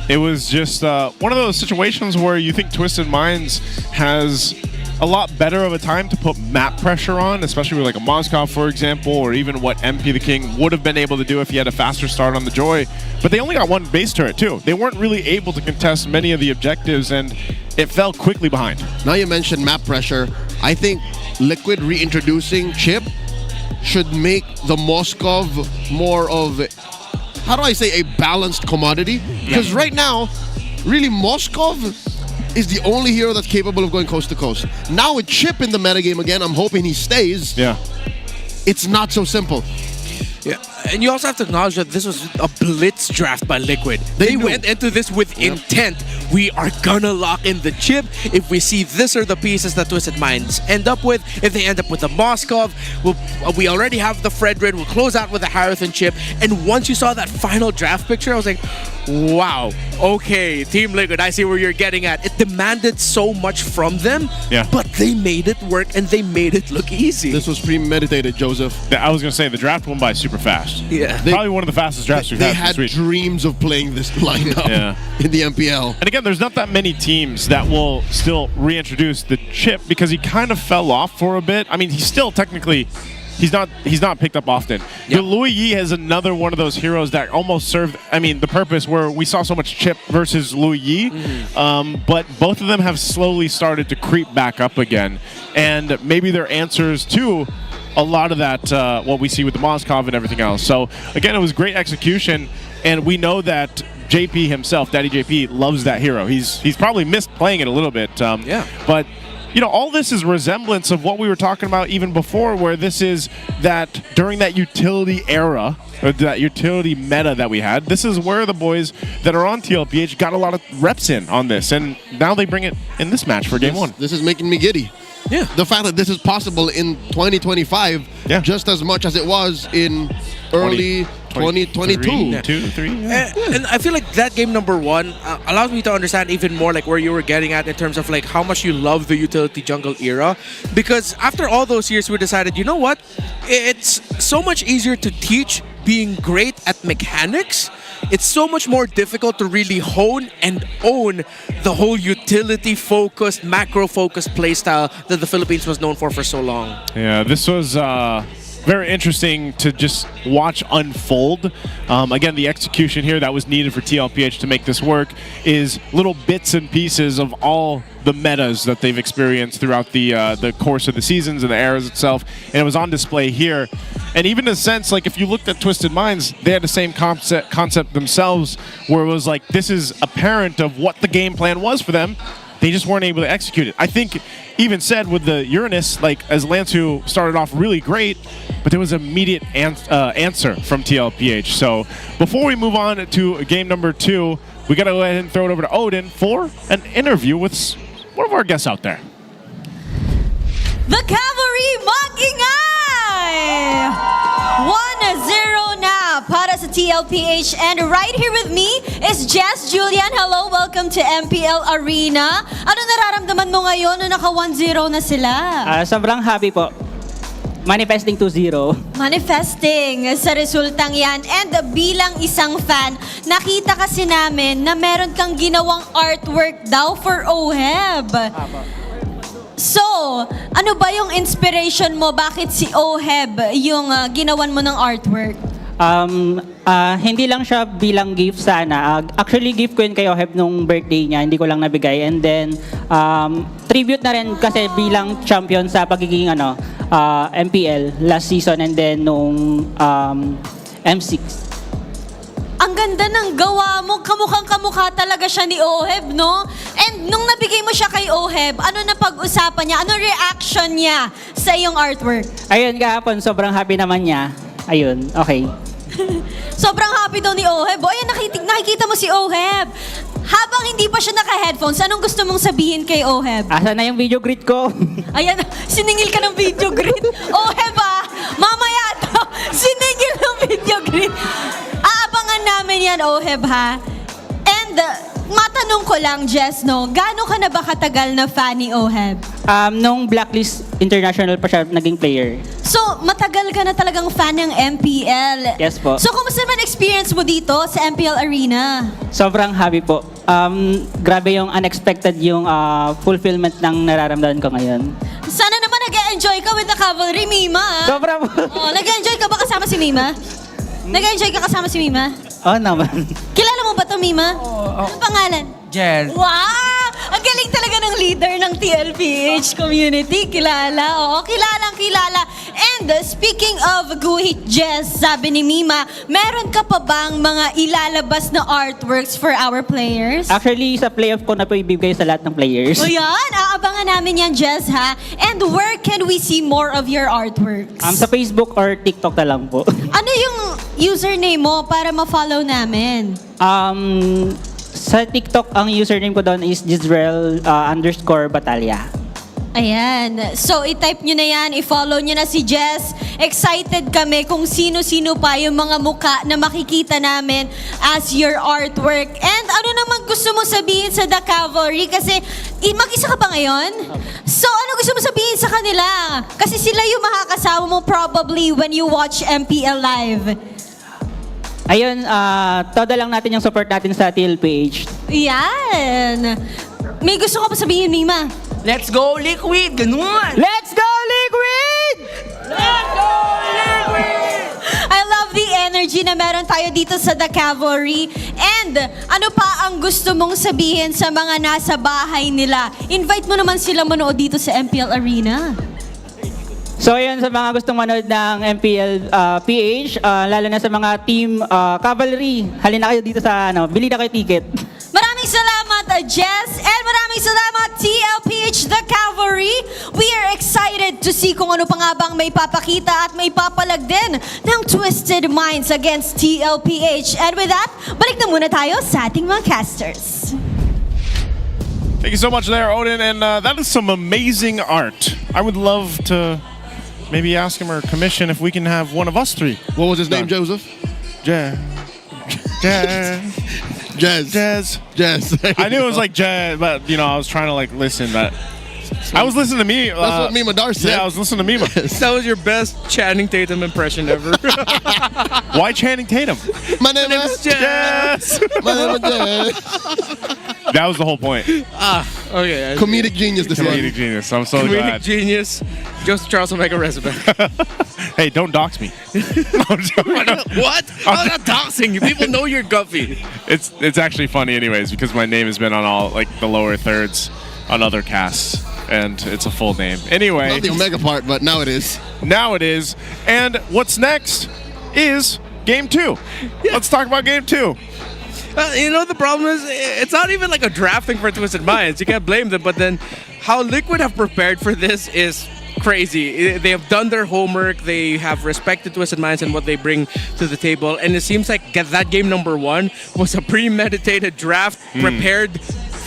it was just one of those situations where you think Twisted Minds has a lot better of a time to put map pressure on, especially with like a Moskov, for example, or even what MP the King would have been able to do if he had a faster start on the Joy. But they only got one base turret too. They weren't really able to contest many of the objectives, and it fell quickly behind. Now you mentioned map pressure. I think Liquid reintroducing Chip should make the Moskov more of, how do I say, a balanced commodity? Because right now, really Moskov is the only hero that's capable of going coast to coast. Now with Chip in the metagame again, I'm hoping he stays. Yeah. It's not so simple. Yeah, and you also have to acknowledge that this was a blitz draft by Liquid. They went into this with intent. We are gonna lock in the Chip. If we see this are the pieces that Twisted Minds end up with, if they end up with the Moskov, we already have the Fredrin, we'll close out with the Harathon Chip. And once you saw that final draft picture, I was like, wow, okay, Team Liquid, I see where you're getting at. It demanded so much from them, but they made it work and they made it look easy. This was premeditated, Joseph. I was going to say, the draft went by super fast. Yeah. Probably one of the fastest drafts we've They had had this week. dreams of playing this lineup in the MPL. And again, there's not that many teams that will still reintroduce the chip because he kind of fell off for a bit. I mean, he's still technically... He's not picked up often. The Louis Yi is another one of those heroes that almost served, the purpose where we saw so much Chip versus Louis Yi, but both of them have slowly started to creep back up again. And maybe they're answers to a lot of that, what we see with the Moskov and everything else. So again, it was great execution, and we know that JP himself, Daddy JP, loves that hero. He's probably missed playing it a little bit. But all this is resemblance of what we were talking about even before, where this is that during that utility era, or that utility meta that we had, this is where the boys that are on TLPH got a lot of reps in on this, and now they bring it in this match for game one. This is making me giddy. Yeah. The fact that this is possible in 2025 just as much as it was in early 2022. And I feel like that game number one allows me to understand even more like where you were getting at in terms of like how much you love the utility jungle era, because after all those years we decided, you know what, it's so much easier to teach being great at mechanics. It's so much more difficult to really hone and own the whole utility-focused, macro-focused playstyle that the Philippines was known for so long. Yeah, this was very interesting to just watch unfold. Again, the execution here that was needed for TLPH to make this work is little bits and pieces of all the metas that they've experienced throughout the course of the seasons and the eras itself, and it was on display here. And even in a sense, like if you looked at Twisted Minds, they had the same concept themselves, where it was like this is apparent of what the game plan was for them. They just weren't able to execute it. I think even said with the Uranus, like as Lansu started off really great, but there was immediate answer from TLPH. So before we move on to game number 2, we got to go ahead and throw it over to Odin for an interview with one of our guests out there. The Cavalry mag-ingay! 1-0 na para sa TLPH, and right here with me is Jess Julian. Hello, welcome to MPL Arena. Ano nararamdaman mo ngayon na naka 1-0 na sila? Sobrang happy po. Manifesting 2-0. Manifesting sa resultang yan. And bilang isang fan, nakita kasi namin na meron kang ginawang artwork daw for OHEB. So, ano ba yung inspiration mo? Bakit si OHEB yung ginawan mo ng artwork? Hindi lang siya bilang gift sana. Actually, gift ko yun kay OHEB nung birthday niya. Hindi ko lang nabigay. And then, tribute na rin kasi bilang champion sa pagiging MPL last season and then nung M6. Ang ganda ng gawa mo. Kamukhang-kamukha talaga siya ni OHEB, no? And nung nabigay mo siya kay OHEB, ano na pag-usapan niya? Ano reaction niya sa iyong artwork? Ayun, kahapon, sobrang happy naman niya. Ayun, okay. Sobrang happy daw ni OHEB. Ayan, nakikita mo si OHEB. Habang hindi pa siya naka-headphones, anong gusto mong sabihin kay OHEB? Asa na yung video grid ko? Ayan, siningil ka ng video grid. OHEB mamaya daw, siningil ng video grid. Aabangan namin yan, OHEB ha. And matanong ko lang, Jess, no, gaano ka na ba katagal na fan ni OHEB? Nung Blacklist International pa siya naging player. So, matagal ka na talagang fan ng MPL. Yes po. So, kumusta naman experience mo dito sa MPL Arena? Sobrang happy po. Grabe yung unexpected yung fulfillment ng nararamdaman ko ngayon. Sana naman nag-enjoy ka with the Cavalry, Mima. Sobra po. Oh, nag-enjoy ka ba kasama si Mima? Nag-enjoy ka kasama si Mima? Oo naman. Kilala mo ba ito, Mima? Ano pangalan? Jel. Wow! Ang galing talaga ng leader ng TLPH community. Kilala. Oo, kilala. And speaking of Guhit Jess, sabi ni Mima, meron ka pa bang mga ilalabas na artworks for our players? Actually, sa playoff ko na po ibibigay sa lahat ng players. O yan, aabangan namin yan, Jess, ha? And where can we see more of your artworks? Sa Facebook or TikTok na lang po. Ano yung username mo para ma-follow namin? Sa TikTok, ang username ko doon is _Batalya. Ayan. So, i-type nyo na yan, i-follow nyo na si Jess. excited kami kung sino-sino pa yung mga muka na makikita namin as your artwork. And ano naman gusto mo sabihin sa The Cavalry? Kasi mag-isa ka ba ngayon? So ano gusto mo sabihin sa kanila? Kasi sila yung makakasama mo probably when you watch MPL Live. Ayun, todo lang natin yung support natin sa TLPH. Yan! May gusto ko pa sabihin, Mima. Let's go, Liquid! Ganun! Let's go, Liquid! Let's go, Liquid! I love the energy na meron tayo dito sa The Cavalry. And ano pa ang gusto mong sabihin sa mga nasa bahay nila? Invite mo naman sila manood dito sa MPL Arena. So yun, sa mga gustong manood ng MPL PH, lalo na sa mga team Cavalry, halina kayo dito sa bili na kayo ticket. Maraming salamat, Jess, and maraming salamat, TLPH The Cavalry. We are excited to see kung ano pa nga bang may papakita at may papalag din ng Twisted Minds against TLPH. And with that, balik na muna tayo sa ating mga casters. Thank you so much there, Odin, and that is some amazing art. I would love to maybe ask him or commission if we can have one of us three. What was his name, Joseph? Jazz. I knew it was like jazz, but I was trying to listen, but I was listening to me. That's what Mima Dar said. Yeah, I was listening to Mima. That was your best Channing Tatum impression ever. Why Channing Tatum? My name is Jazz. My name is Jazz. That was the whole point. Okay. Comedic genius. Comedic genius. I'm so glad. Comedic genius. Joseph Charles will make a resume. Hey, don't dox me. What? I'm not doxing you. People know you're Guffy. It's actually funny anyways because my name has been on all the lower thirds on other casts. And it's a full name. Anyway. Not the Omega part, but now it is. Now it is. And what's next is Game 2. Yeah. Let's talk about Game 2. The problem is, it's not even like a draft thing for Twisted Minds. You can't blame them, but then how Liquid have prepared for this is crazy. They have done their homework. They have respected Twisted Minds and what they bring to the table. And it seems like that game number 1 was a premeditated draft prepared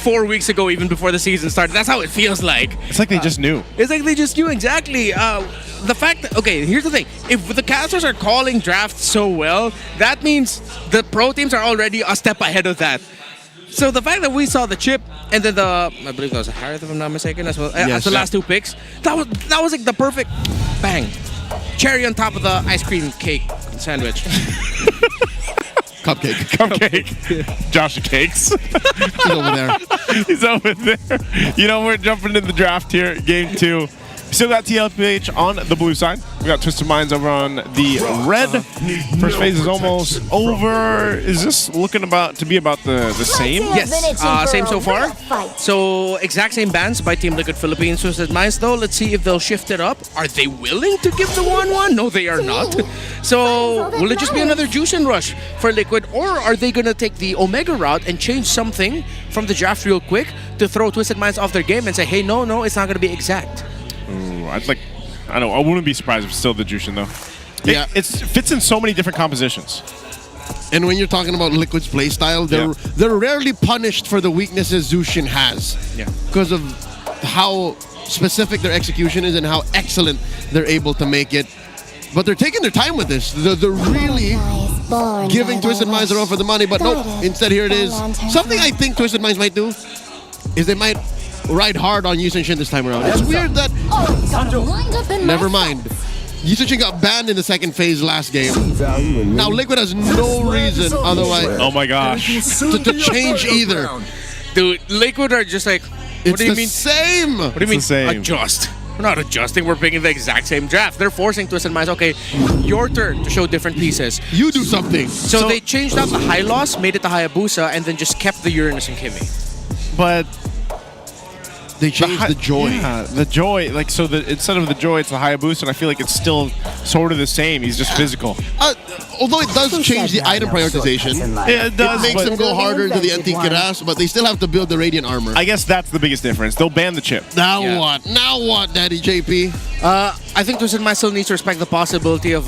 4 weeks ago, even before the season started. That's how it feels like. It's like they just knew. It's like they just knew exactly. The fact that, okay, here's the thing. If the casters are calling drafts so well, that means the pro teams are already a step ahead of that. So the fact that we saw the chip and then I believe that was a Harith if I'm not mistaken as well, as the last 2 picks, that was like the perfect bang. Cherry on top of the ice cream cake sandwich. Cupcake. Josh Cakes. He's over there. He's over there. We're jumping into the draft here, Game 2. Still got TLPH on the blue side. We got Twisted Minds over on the red. First phase is almost over. Is this looking to be about the same? Yes, same so far. So exact same bans by Team Liquid Philippines. Twisted Minds though, let's see if they'll shift it up. Are they willing to give the 1-1? No, they are not. So will it just be another Jushin rush for Liquid, or are they gonna take the Omega route and change something from the draft real quick to throw Twisted Minds off their game and say, hey, no, it's not gonna be exact. Ooh, I wouldn't be surprised if it's still the Jushin though. It fits in so many different compositions. And when you're talking about Liquid's playstyle, they're rarely punished for the weaknesses Jushin has. Yeah. Because of how specific their execution is and how excellent they're able to make it. But they're taking their time with this. They're really giving Twisted Minds a run for the money, but nope. Instead, here it is. Something I think Twisted Minds might do is they might ride hard on Yusen Shin this time around. It's weird that... Never mind. Yusen Shin got banned in the second phase last game. Now Liquid has no reason otherwise... Oh my gosh. to change either. Dude, Liquid are just like... What do you mean? Same. What do you mean adjust? We're not adjusting, we're picking the exact same draft. They're forcing Twisted Minds, okay, your turn to show different pieces. You do something. So they changed out the high loss, made it the Hayabusa, and then just kept the Uranus and Kimi. But they changed the joy. Yeah, the joy. Instead of the joy, it's the Hayabusa, and I feel like it's still sort of the same. He's just physical. although it does change the item prioritization, Yeah, it does. makes them go harder into the anti-kiras, but they still have to build the Radiant armor. I guess that's the biggest difference. They'll ban the chip. Now what? Now what, Daddy JP? I think Twisted Minds still needs to respect the possibility of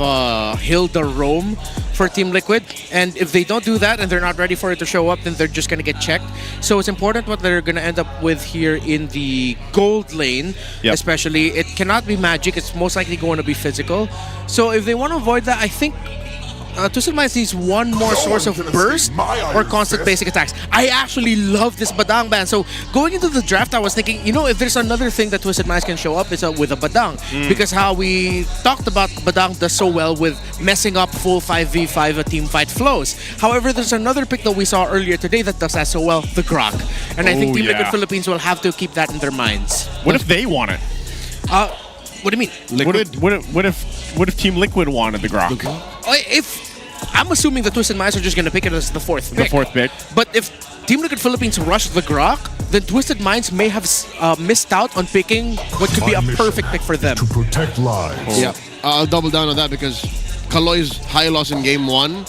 Hilda Roam for Team Liquid. And if they don't do that and they're not ready for it to show up, then they're just going to get checked. So it's important what they're going to end up with here in the gold lane, especially. It cannot be magic. It's most likely going to be physical. So if they want to avoid that, I think Twisted Minds needs one more source of burst or constant basic attacks. I actually love this Badang ban. So going into the draft, I was thinking, you know, if there's another thing that Twisted Minds can show up, it's with a Badang. Because how we talked about Badang does so well with messing up full 5v5 team fight flows. However, there's another pick that we saw earlier today that does that so well, the Grok. And I think Team Liquid Philippines will have to keep that in their minds. What if they want it? What do you mean? What if Team Liquid wanted the Grok? I'm assuming the Twisted Minds are just going to pick it as the fourth pick. The fourth pick. But if Team Liquid Philippines rush the Grok, then Twisted Minds may have missed out on picking what could be a perfect pick for them. To protect lives. Yeah, I'll double down on that because Kaloy's high loss in game 1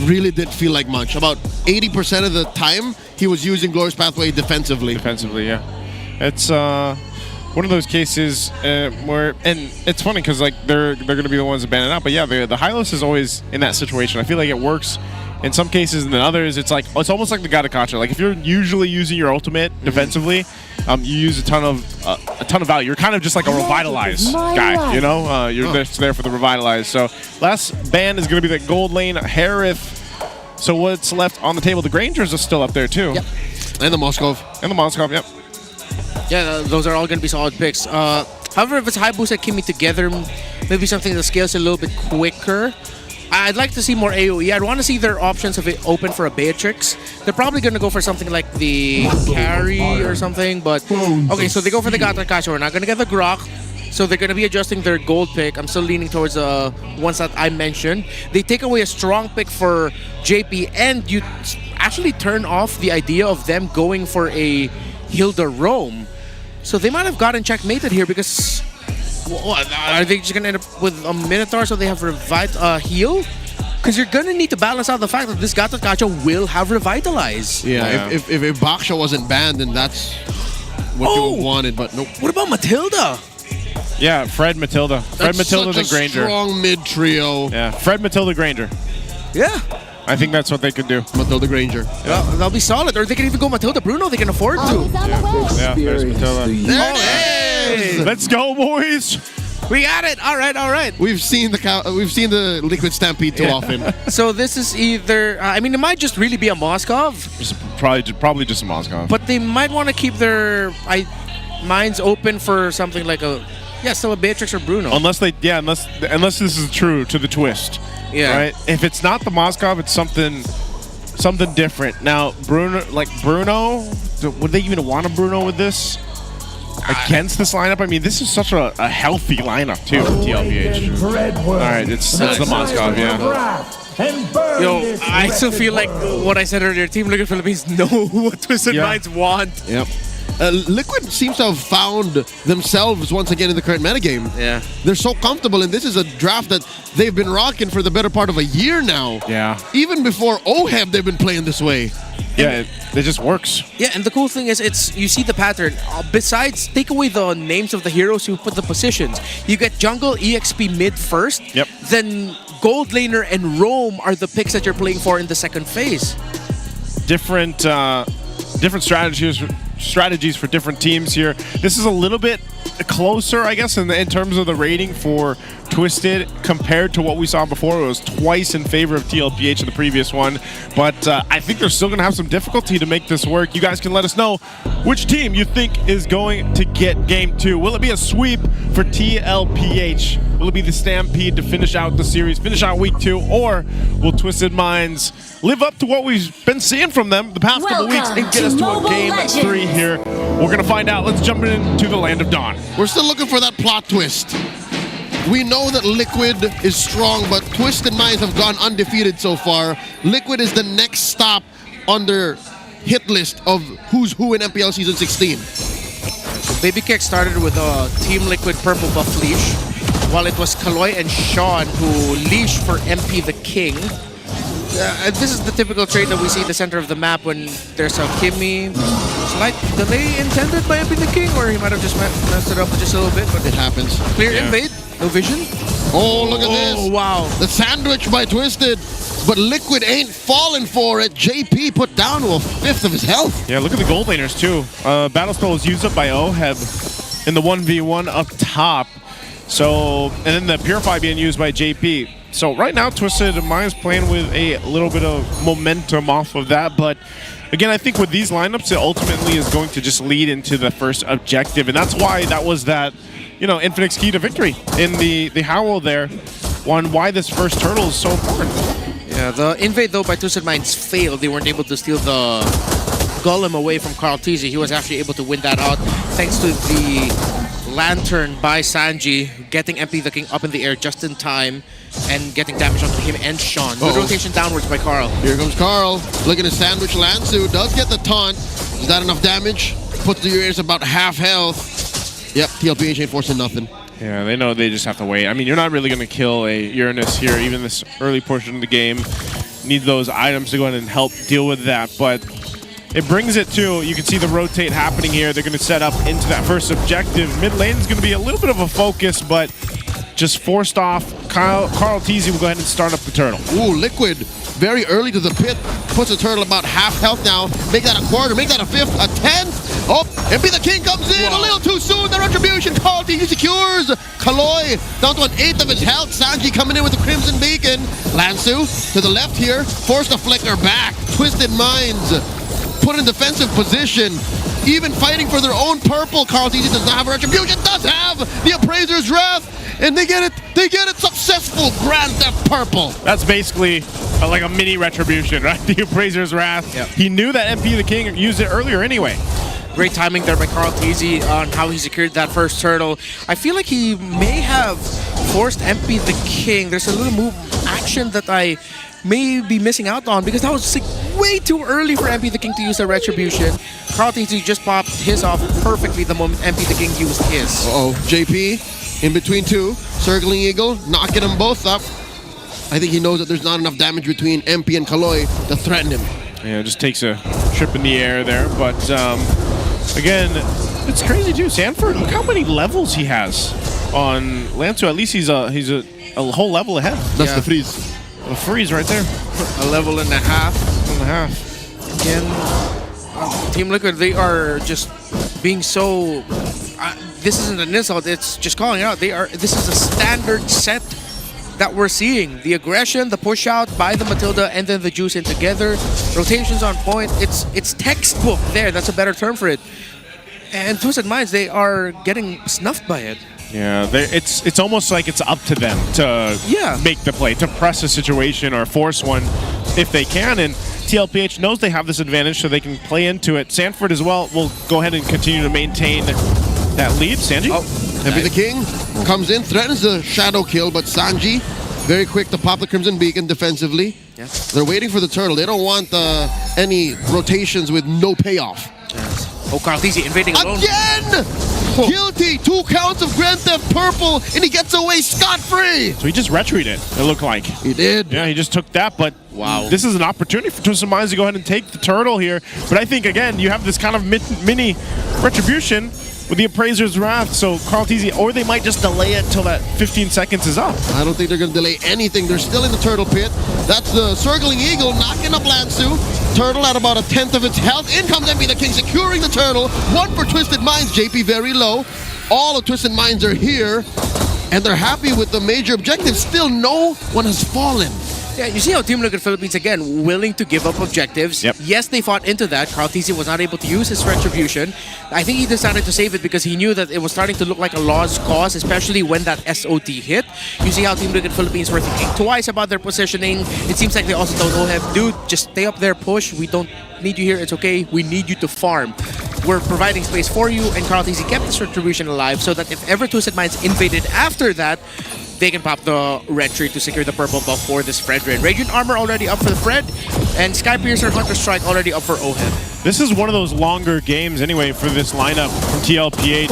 really did feel like much. About 80% of the time, he was using Glorious Pathway defensively. Yeah. It's one of those cases where, and it's funny because like they're going to be the ones that ban it out. But yeah, the Hylos is always in that situation. I feel like it works in some cases, and then others, it's almost like the Gatakacha. Like if you're usually using your ultimate defensively, you use a ton of value. You're kind of just like a revitalize guy, you know. You're just there for the revitalize. So last ban is going to be the gold lane Harith. So what's left on the table? The Grangers are still up there too. Yep. And the Moskov. Yep. Yeah, those are all going to be solid picks. However, if it's high boost and Kimi together, maybe something that scales a little bit quicker. I'd like to see more AoE. I'd want to see their options if it open for a Beatrix. They're probably going to go for something like the carry or something. But okay, so they go for the Gatakacha. We're not going to get the Grok. So they're going to be adjusting their gold pick. I'm still leaning towards the ones that I mentioned. They take away a strong pick for JP, and you actually turn off the idea of them going for a Hilda Roam. So they might have gotten checkmated here because are they just going to end up with a Minotaur so they have heal? Because you're going to need to balance out the fact that this Gatakacha will have Revitalize. Yeah, if Baksha wasn't banned, then that's what you wanted, but nope. What about Matilda? Yeah, Fred, Matilda. Fred, Matilda, then Granger. Strong mid trio. Yeah, Fred, Matilda, Granger. Yeah. I think that's what they could do. Matilda, Granger. Yeah, that'll be solid. Or they can even go Matilda, Bruno. They can afford to. Yeah, there's Matilda. There it is! Let's go, boys! We got it. All right. We've seen the Liquid Stampede too often. So this is either. I mean, it might just really be a Moskov. Probably just a Moskov. But they might want to keep their minds open for something like still a Beatrix or Bruno. Unless this is true to the twist. Yeah. Right. If it's not the Moskov, it's something different. Now, Bruno, would they even want a Bruno with this? Against this lineup? I mean, this is such a healthy lineup, too, for TLPH. All right, it's the Moskov, yeah. Yo, I still feel like what I said earlier, Team Liquid Philippines know what Twisted Minds want. Yep. Liquid seems to have found themselves once again in the current metagame. Yeah. They're so comfortable, and this is a draft that they've been rocking for the better part of a year now. Yeah. Even before OHEB, they've been playing this way. Yeah, it just works. Yeah, and the cool thing is, you see the pattern. Besides, take away the names of the heroes who put the positions. You get jungle, EXP mid first. Yep. Then gold laner and roam are the picks that you're playing for in the second phase. Different strategies for different teams here. This is a little bit closer, I guess, in terms of the rating for Twisted compared to what we saw before. It was twice in favor of TLPH in the previous one, but I think they're still going to have some difficulty to make this work. You guys can let us know which team you think is going to get Game 2. Will it be a sweep for TLPH? Will it be the Stampede to finish out the series, finish out Week 2, or will Twisted Minds live up to what we've been seeing from them the past couple weeks and get us to a Game 3 here? We're going to find out. Let's jump into the Land of Dawn. We're still looking for that plot twist. We know that Liquid is strong, but Twisted Minds have gone undefeated so far. Liquid is the next stop on their hit list of who's who in MPL Season 16. Baby Kick started with a Team Liquid purple buff leash. while it was Kaloy and Sean who leashed for MP the King. This is the typical trade that we see at the center of the map when there's a Kimmy. Slight delay intended by MP the King, or he might have just messed it up just a little bit, but it happens. Clear invade, no vision. Oh, look at this. Oh, wow. The sandwich by Twisted, but Liquid ain't falling for it. JP put down to a fifth of his health. Yeah, look at the gold laners too. Battle Spell was used up by Oheb in the 1v1 up top. So, and then the Purify being used by JP. So right now, Twisted Mind's playing with a little bit of momentum off of that, but again, I think with these lineups, it ultimately is going to just lead into the first objective, and that's why that was that, you know, Infinite's key to victory in the Howl there, on why this first turtle is so important. Yeah, the invade though by Twisted Minds failed. They weren't able to steal the Golem away from Carl Tizzy. He was actually able to win that out thanks to the Lantern by Sanji, getting MP the King up in the air just in time and getting damage onto him and Sean. Good rotation downwards by Carl. Here comes Carl, looking to sandwich Lansu, does get the taunt. Is that enough damage? Puts the ears about half health. Yep, TLPH ain't forcing nothing. Yeah, they know they just have to wait. I mean, you're not really going to kill a Uranus here, even this early portion of the game. Need those items to go in and help deal with that, but it brings it to, you can see the rotate happening here. They're going to set up into that first objective. Mid lane is going to be a little bit of a focus, but just forced off. Carl Tizzy will go ahead and start up the turtle. Ooh, Liquid, very early to the pit. Puts the turtle about half health now. Make that a quarter, make that a fifth, a tenth. Oh, MP the King comes in a little too soon. The retribution, Carl Tizzy secures. Kaloy down to an eighth of his health. Sanji coming in with the Crimson Beacon. Lansu to the left here. Forced the flicker back. Twisted Minds put in defensive position. Even fighting for their own purple. Carl Tizzy does not have a retribution. Does have the Appraiser's Wrath. And they get it successful. Grand Theft Purple. That's basically like a mini retribution, right? The Appraiser's Wrath. Yep. He knew that MP the King used it earlier anyway. Great timing there by Carl Tizzy on how he secured that first turtle. I feel like he may have forced MP the King. There's a little move action that I may be missing out on because that was like way too early for MP the King to use a retribution. Carl Tizzy just popped his off perfectly the moment MP the King used his. Uh-oh, JP in between two, circling Eagle, knocking them both up. I think he knows that there's not enough damage between MP and Kaloy to threaten him. Yeah, just takes a trip in the air there, but again, it's crazy too. Sanford, look how many levels he has on Lansu. At least he's a whole level ahead. That's the freeze. The freeze right there. A level and a half. Again, Team Liquid, they are just being so. This isn't an insult. It's just calling out. This is a standard set that we're seeing. The aggression, the push out by the Matilda, and then the Juice in together. Rotations on point. It's textbook there. That's a better term for it. And Twisted Minds, they are getting snuffed by it. yeah, it's almost like it's up to them to make the play, to press a situation or force one if they can. And TLPH knows they have this advantage, so they can play into it. Sanford as well will go ahead and continue to maintain that lead. Sanji? MP the King comes in, threatens the shadow kill, but Sanji very quick to pop the Crimson Beacon defensively. Yeah. They're waiting for the turtle. They don't want any rotations with no payoff. Oh, Carl Tizzy invading alone. Again! Guilty! 2 counts of Grand Theft Purple, and he gets away scot-free! So he just retreated, it looked like. He did. Yeah, he just took that, but wow, this is an opportunity for Twisted Minds to go ahead and take the turtle here. But I think, again, you have this kind of mini retribution with the Appraiser's Wrath, so Carl Tizzy, or they might just delay it until that 15 seconds is up. I don't think they're going to delay anything. They're still in the turtle pit. That's the circling eagle knocking up Lansu. Turtle at about a tenth of its health. In comes MP the King, securing the turtle. One for Twisted Minds. JP very low. All of Twisted Minds are here, and they're happy with the major objective. Still, no one has fallen. Yeah, you see how Team Liquid Philippines, again, willing to give up objectives. Yep. Yes, they fought into that. Carl Tizzy was not able to use his retribution. I think he decided to save it because he knew that it was starting to look like a lost cause, especially when that SOT hit. You see how Team Liquid Philippines were thinking twice about their positioning. It seems like they also told Oheb, dude, just stay up there, push. We don't need you here. It's okay. We need you to farm. We're providing space for you. And Carl Tizzy kept this retribution alive so that if ever Twisted Minds invaded after that, they can pop the red tree to secure the purple buff for this Fred raid. Radiant Armor already up for the Fred, and Sky Piercer Hunter Strike already up for Oheb. This is one of those longer games anyway for this lineup from TLPH.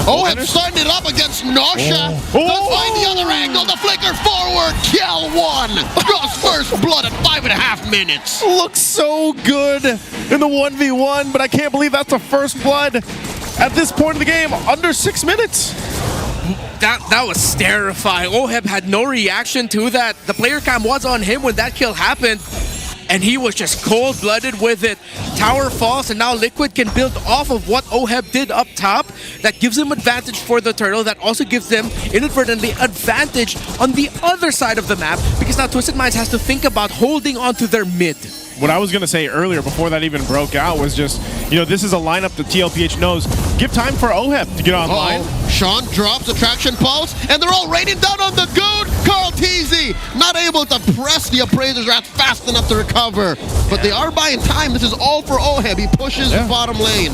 Oheb starting it up against Nosha. Does find the other angle. The flicker forward. Kill one. Draws first blood at 5.5 minutes. Looks so good in the 1v1, but I can't believe that's the first blood at this point of the game, under 6 minutes. That was terrifying. Oheb had no reaction to that. The player cam was on him when that kill happened, and he was just cold-blooded with it. Tower falls, and now Liquid can build off of what Oheb did up top. That gives him advantage for the turtle. That also gives them, inadvertently, advantage on the other side of the map, because now Twisted Minds has to think about holding on to their mid. What I was going to say earlier before that even broke out was just, you know, this is a lineup that TLPH knows. Give time for Oheb to get online. Sean drops a traction pulse, and they're all raining down on the goat. Carl Teasy not able to press the Appraiser's Wrath fast enough to recover, but they are buying time. This is all for Oheb. He pushes the bottom lane.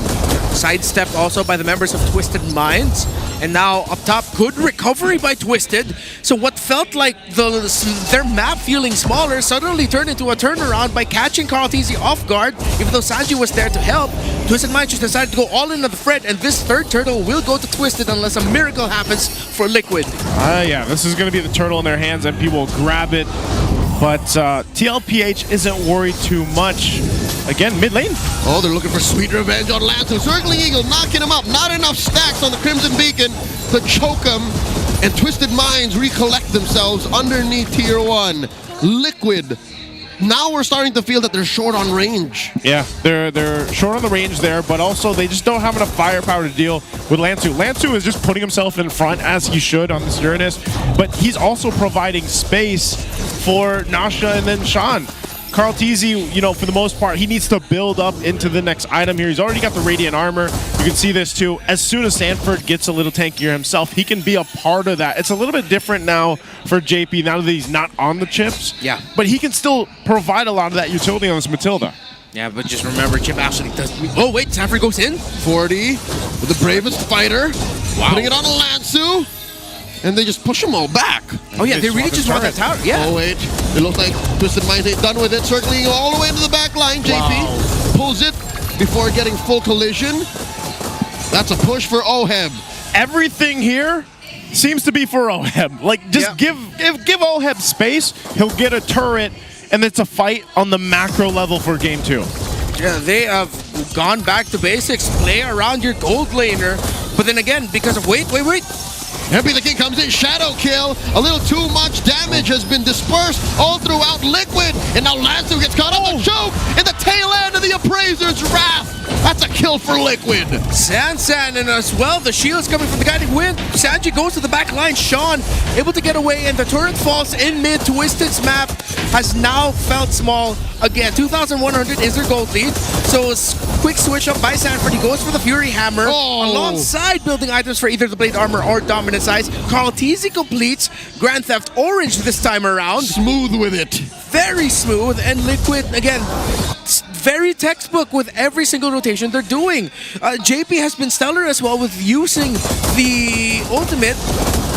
Sidestepped also by the members of Twisted Minds, and now up top, good recovery by Twisted. So what felt like their map feeling smaller suddenly turned into a turnaround by catching Carl Teasy off guard. Even though Sanji was there to help, Twisted Minds just decided to go all in on the Fred, and this third turtle will go to Twisted unless a miracle happens for Liquid. Yeah, this is going to be the turtle in their hands, and people will grab it. But TLPH isn't worried too much. Again, mid lane. Oh, they're looking for sweet revenge on Lancer. Circling Eagle, knocking him up. Not enough stacks on the Crimson Beacon to choke him. And Twisted Minds recollect themselves underneath Tier 1. Liquid. Now we're starting to feel that they're short on range. Yeah, they're short on the range there, but also they just don't have enough firepower to deal with Lansu. Lansu is just putting himself in front, as he should on this Uranus, but he's also providing space for Nasha and then Sean. Carl Teasy, you know, for the most part, he needs to build up into the next item here. He's already got the Radiant Armor. You can see this too. As soon as Sanford gets a little tankier himself, he can be a part of that. It's a little bit different now for JP, now that he's not on the chips. Yeah. But he can still provide a lot of that utility on this Matilda. Yeah, but just remember, Chip absolutely does. Oh, wait, Sanford goes in. 40 with the bravest fighter. Wow. Putting it on Lansu. And they just push them all back. Oh yeah, they really just want that tower. Yeah. Oh wait, it looks like Twisted Minds ain't done with it. Circling all the way into the back line. JP pulls it before getting full collision. That's a push for Oheb. Everything here seems to be for Oheb. Like, just give Oheb space. He'll get a turret, and it's a fight on the macro level for game 2. Yeah, they have gone back to basics. Play around your gold laner, but then again, because of wait. MP the King comes in, shadow kill. A little too much damage has been dispersed all throughout Liquid. And now Lansu gets caught on the choke in the tail end of the Appraiser's Wrath. That's a kill for Liquid. Sansan, and as well, the shield's coming from the guiding wind. Sanji goes to the back line. Sean able to get away, and the turret falls in mid. Twisted's map has now felt small again. 2,100 is their gold lead. So a quick switch up by Sanford. He goes for the Fury Hammer alongside building items for either the Blade Armor or Dominant Size. Carl Teasy completes Grand Theft Orange this time around. Smooth with it. Very smooth, and Liquid, again, very textbook with every single rotation they're doing. JP has been stellar as well with using the ultimate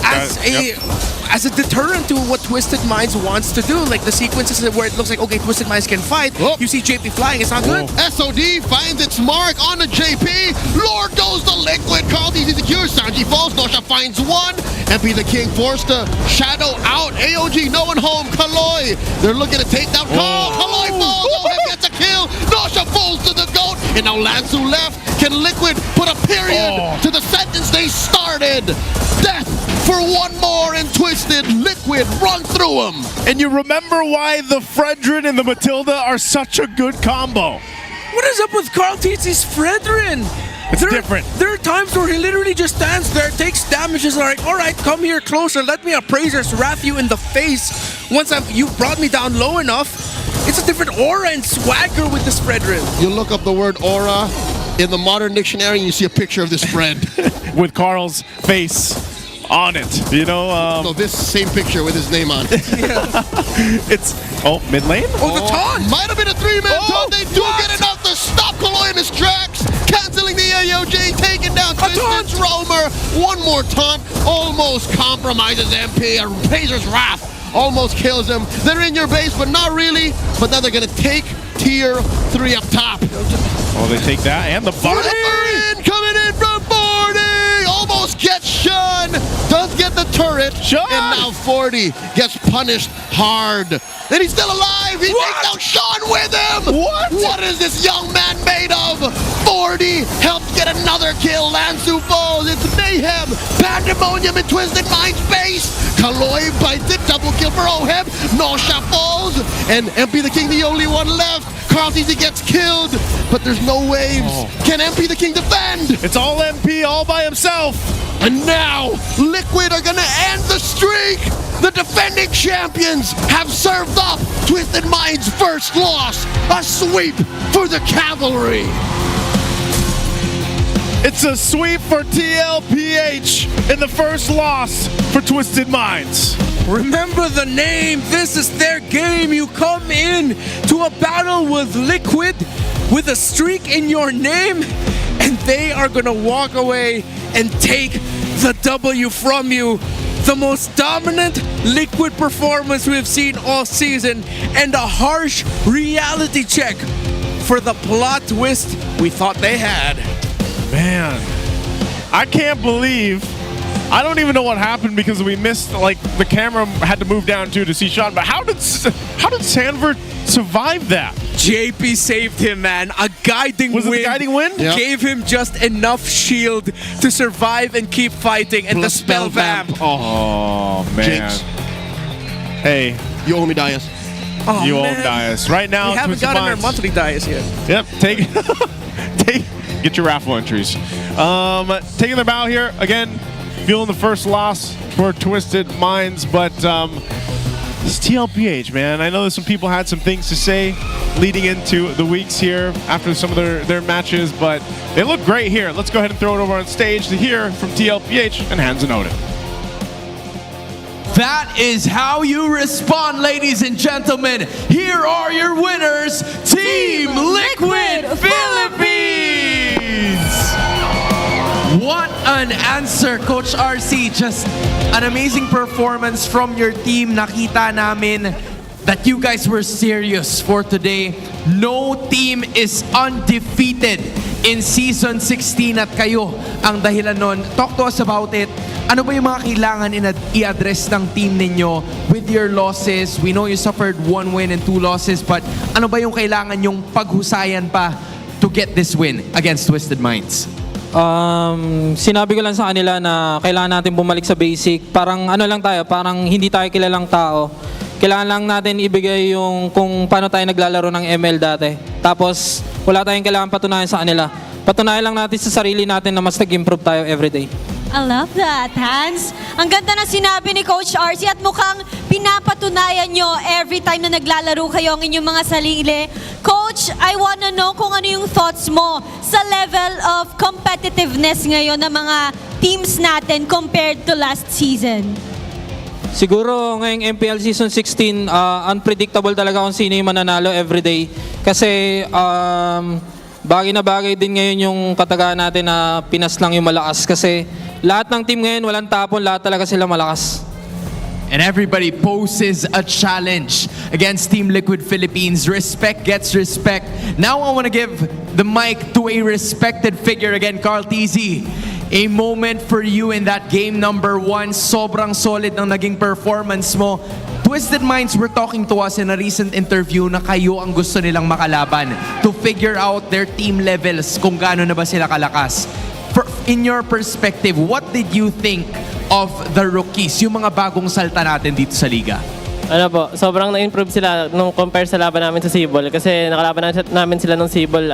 as a deterrent to what Twisted Minds wants to do. Like the sequences where it looks like, okay, Twisted Minds can fight. You see JP flying, it's not good. SOD finds its mark on the JP. Lord goes the Liquid. Carl Teasy secures. Sanji falls. Nosha finds one. MP the King forced to shadow out. AOG, no one home. Kaloy. They're looking to take down Carl. Kaloy falls. Oheb gets a kill. Nosha falls to the goat. And now Lansu left. Can Liquid put a period to the sentence they started? Death for one more, and Twisted Liquid run through him. And you remember why the Fredrin and the Matilda are such a good combo. What is up with Carl Teasy's Fredrin? It's different. There are times where he literally just stands there, takes damage, is like, all right, come here closer, let me Appraiser's Wrath you in the face. Once you've brought me down low enough, it's a different aura and swagger with this Fredrin. You look up the word aura in the modern dictionary and you see a picture of this friend. With Carl's face on it, you know. So this same picture with his name on it. It's mid lane. The taunt might have been a 3-man taunt. They do get enough to stop Kaloy in his tracks, canceling the AOJ, taking down Twisted's Roamer. One more taunt almost compromises MP. Appraiser's Wrath almost kills him. They're in your base, but not really. But now they're gonna take tier 3 up top. Oh, they take that and the body. Coming in from 40. Almost does get the turret, and now 40 gets punished hard. And he's still alive! He takes out Sean with him! What is this young man made of? 40 helps get another kill. Lansu falls. It's mayhem. Pandemonium in Twisted Mind's base. Kaloy bites it. Double kill for Oheb. Nosha falls. And MP the King the only one left. Carl TZ gets killed, but there's no waves. Can MP the King defend? It's all MP all by himself. And now, Liquid are gonna end the streak! The defending champions have served up Twisted Mind's first loss. A sweep for the Cavalry. It's a sweep for TLPH in the first loss for Twisted Minds. Remember the name. This is their game. You come in to a battle with Liquid with a streak in your name, and they are gonna walk away and take the W from you. The most dominant Liquid performance we've seen all season, and a harsh reality check for the plot twist we thought they had. Man, I can't believe. I don't even know what happened because we missed, like, the camera had to move down too to see Sean. But how did Sanford survive that? JP saved him, man. A guiding wind. Was it the guiding wind? Gave him just enough shield to survive and keep fighting. And Plus the spell vamp. Oh, man. Jinx. Hey. You owe me Dias. Oh, you owe man. Dias. Right now, We haven't Twisted gotten our Minds. monthly Dias yet. Yep, get your raffle entries. Taking their bow here, again, feeling the first loss for Twisted Minds, but this TLPH, man, I know that some people had some things to say leading into the weeks here after some of their matches, but they look great here. Let's go ahead and throw it over on stage to hear from TLPH and Hans and Odin. That is how you respond, ladies and gentlemen. Here are your winners, Team Liquid Philippines! What an answer, Coach RC. Just an amazing performance from your team. Nakita namin that you guys were serious for today. No team is undefeated in Season 16 at kayo ang dahilan nun. Talk to us about it. Ano ba yung mga kailangan i-address ng team ninyo with your losses? We know you suffered 1 win and 2 losses, but ano ba yung kailangan yung paghusayan pa to get this win against Twisted Minds? Sinabi ko lang sa kanila na kailangan natin bumalik sa basic. Parang ano lang tayo, parang hindi tayo kilalang tao. Kailangan lang natin ibigay yung kung paano tayo naglalaro ng ML dati. Tapos wala tayong kailangan patunayan sa kanila. Patunayan lang natin sa sarili natin na mas nag-improve tayo everyday. I love that, Hans. Ang ganda na sinabi ni Coach RC at mukhang pinapatunayan nyo every time na naglalaro kayo ang inyong mga sarili. Coach, I wanna know kung ano yung thoughts mo sa level of competitiveness ngayon ng mga teams natin compared to last season. Siguro ngayong MPL Season 16, unpredictable talaga kung sino yung mananalo everyday. Kasi bagay na bagay din ngayon yung katagaan natin na Pinas lang yung malakas. Kasi lahat ng team ngayon walang tapon, lahat talaga sila malakas. And everybody poses a challenge against Team Liquid Philippines. Respect gets respect. Now I want to give the mic to a respected figure again, Carl TZ. A moment for you in that game number 1. Sobrang solid ng naging performance mo. Twisted Minds were talking to us in a recent interview na kayo ang gusto nilang makalaban to figure out their team levels, kung gaano na ba sila kalakas. In your perspective, what did you think of the rookies, yung mga bagong salta natin dito sa liga? Ano po, sobrang na-improve sila nung compare sa laban namin sa Cebol. Kasi nakalaban namin sila nung Cebol,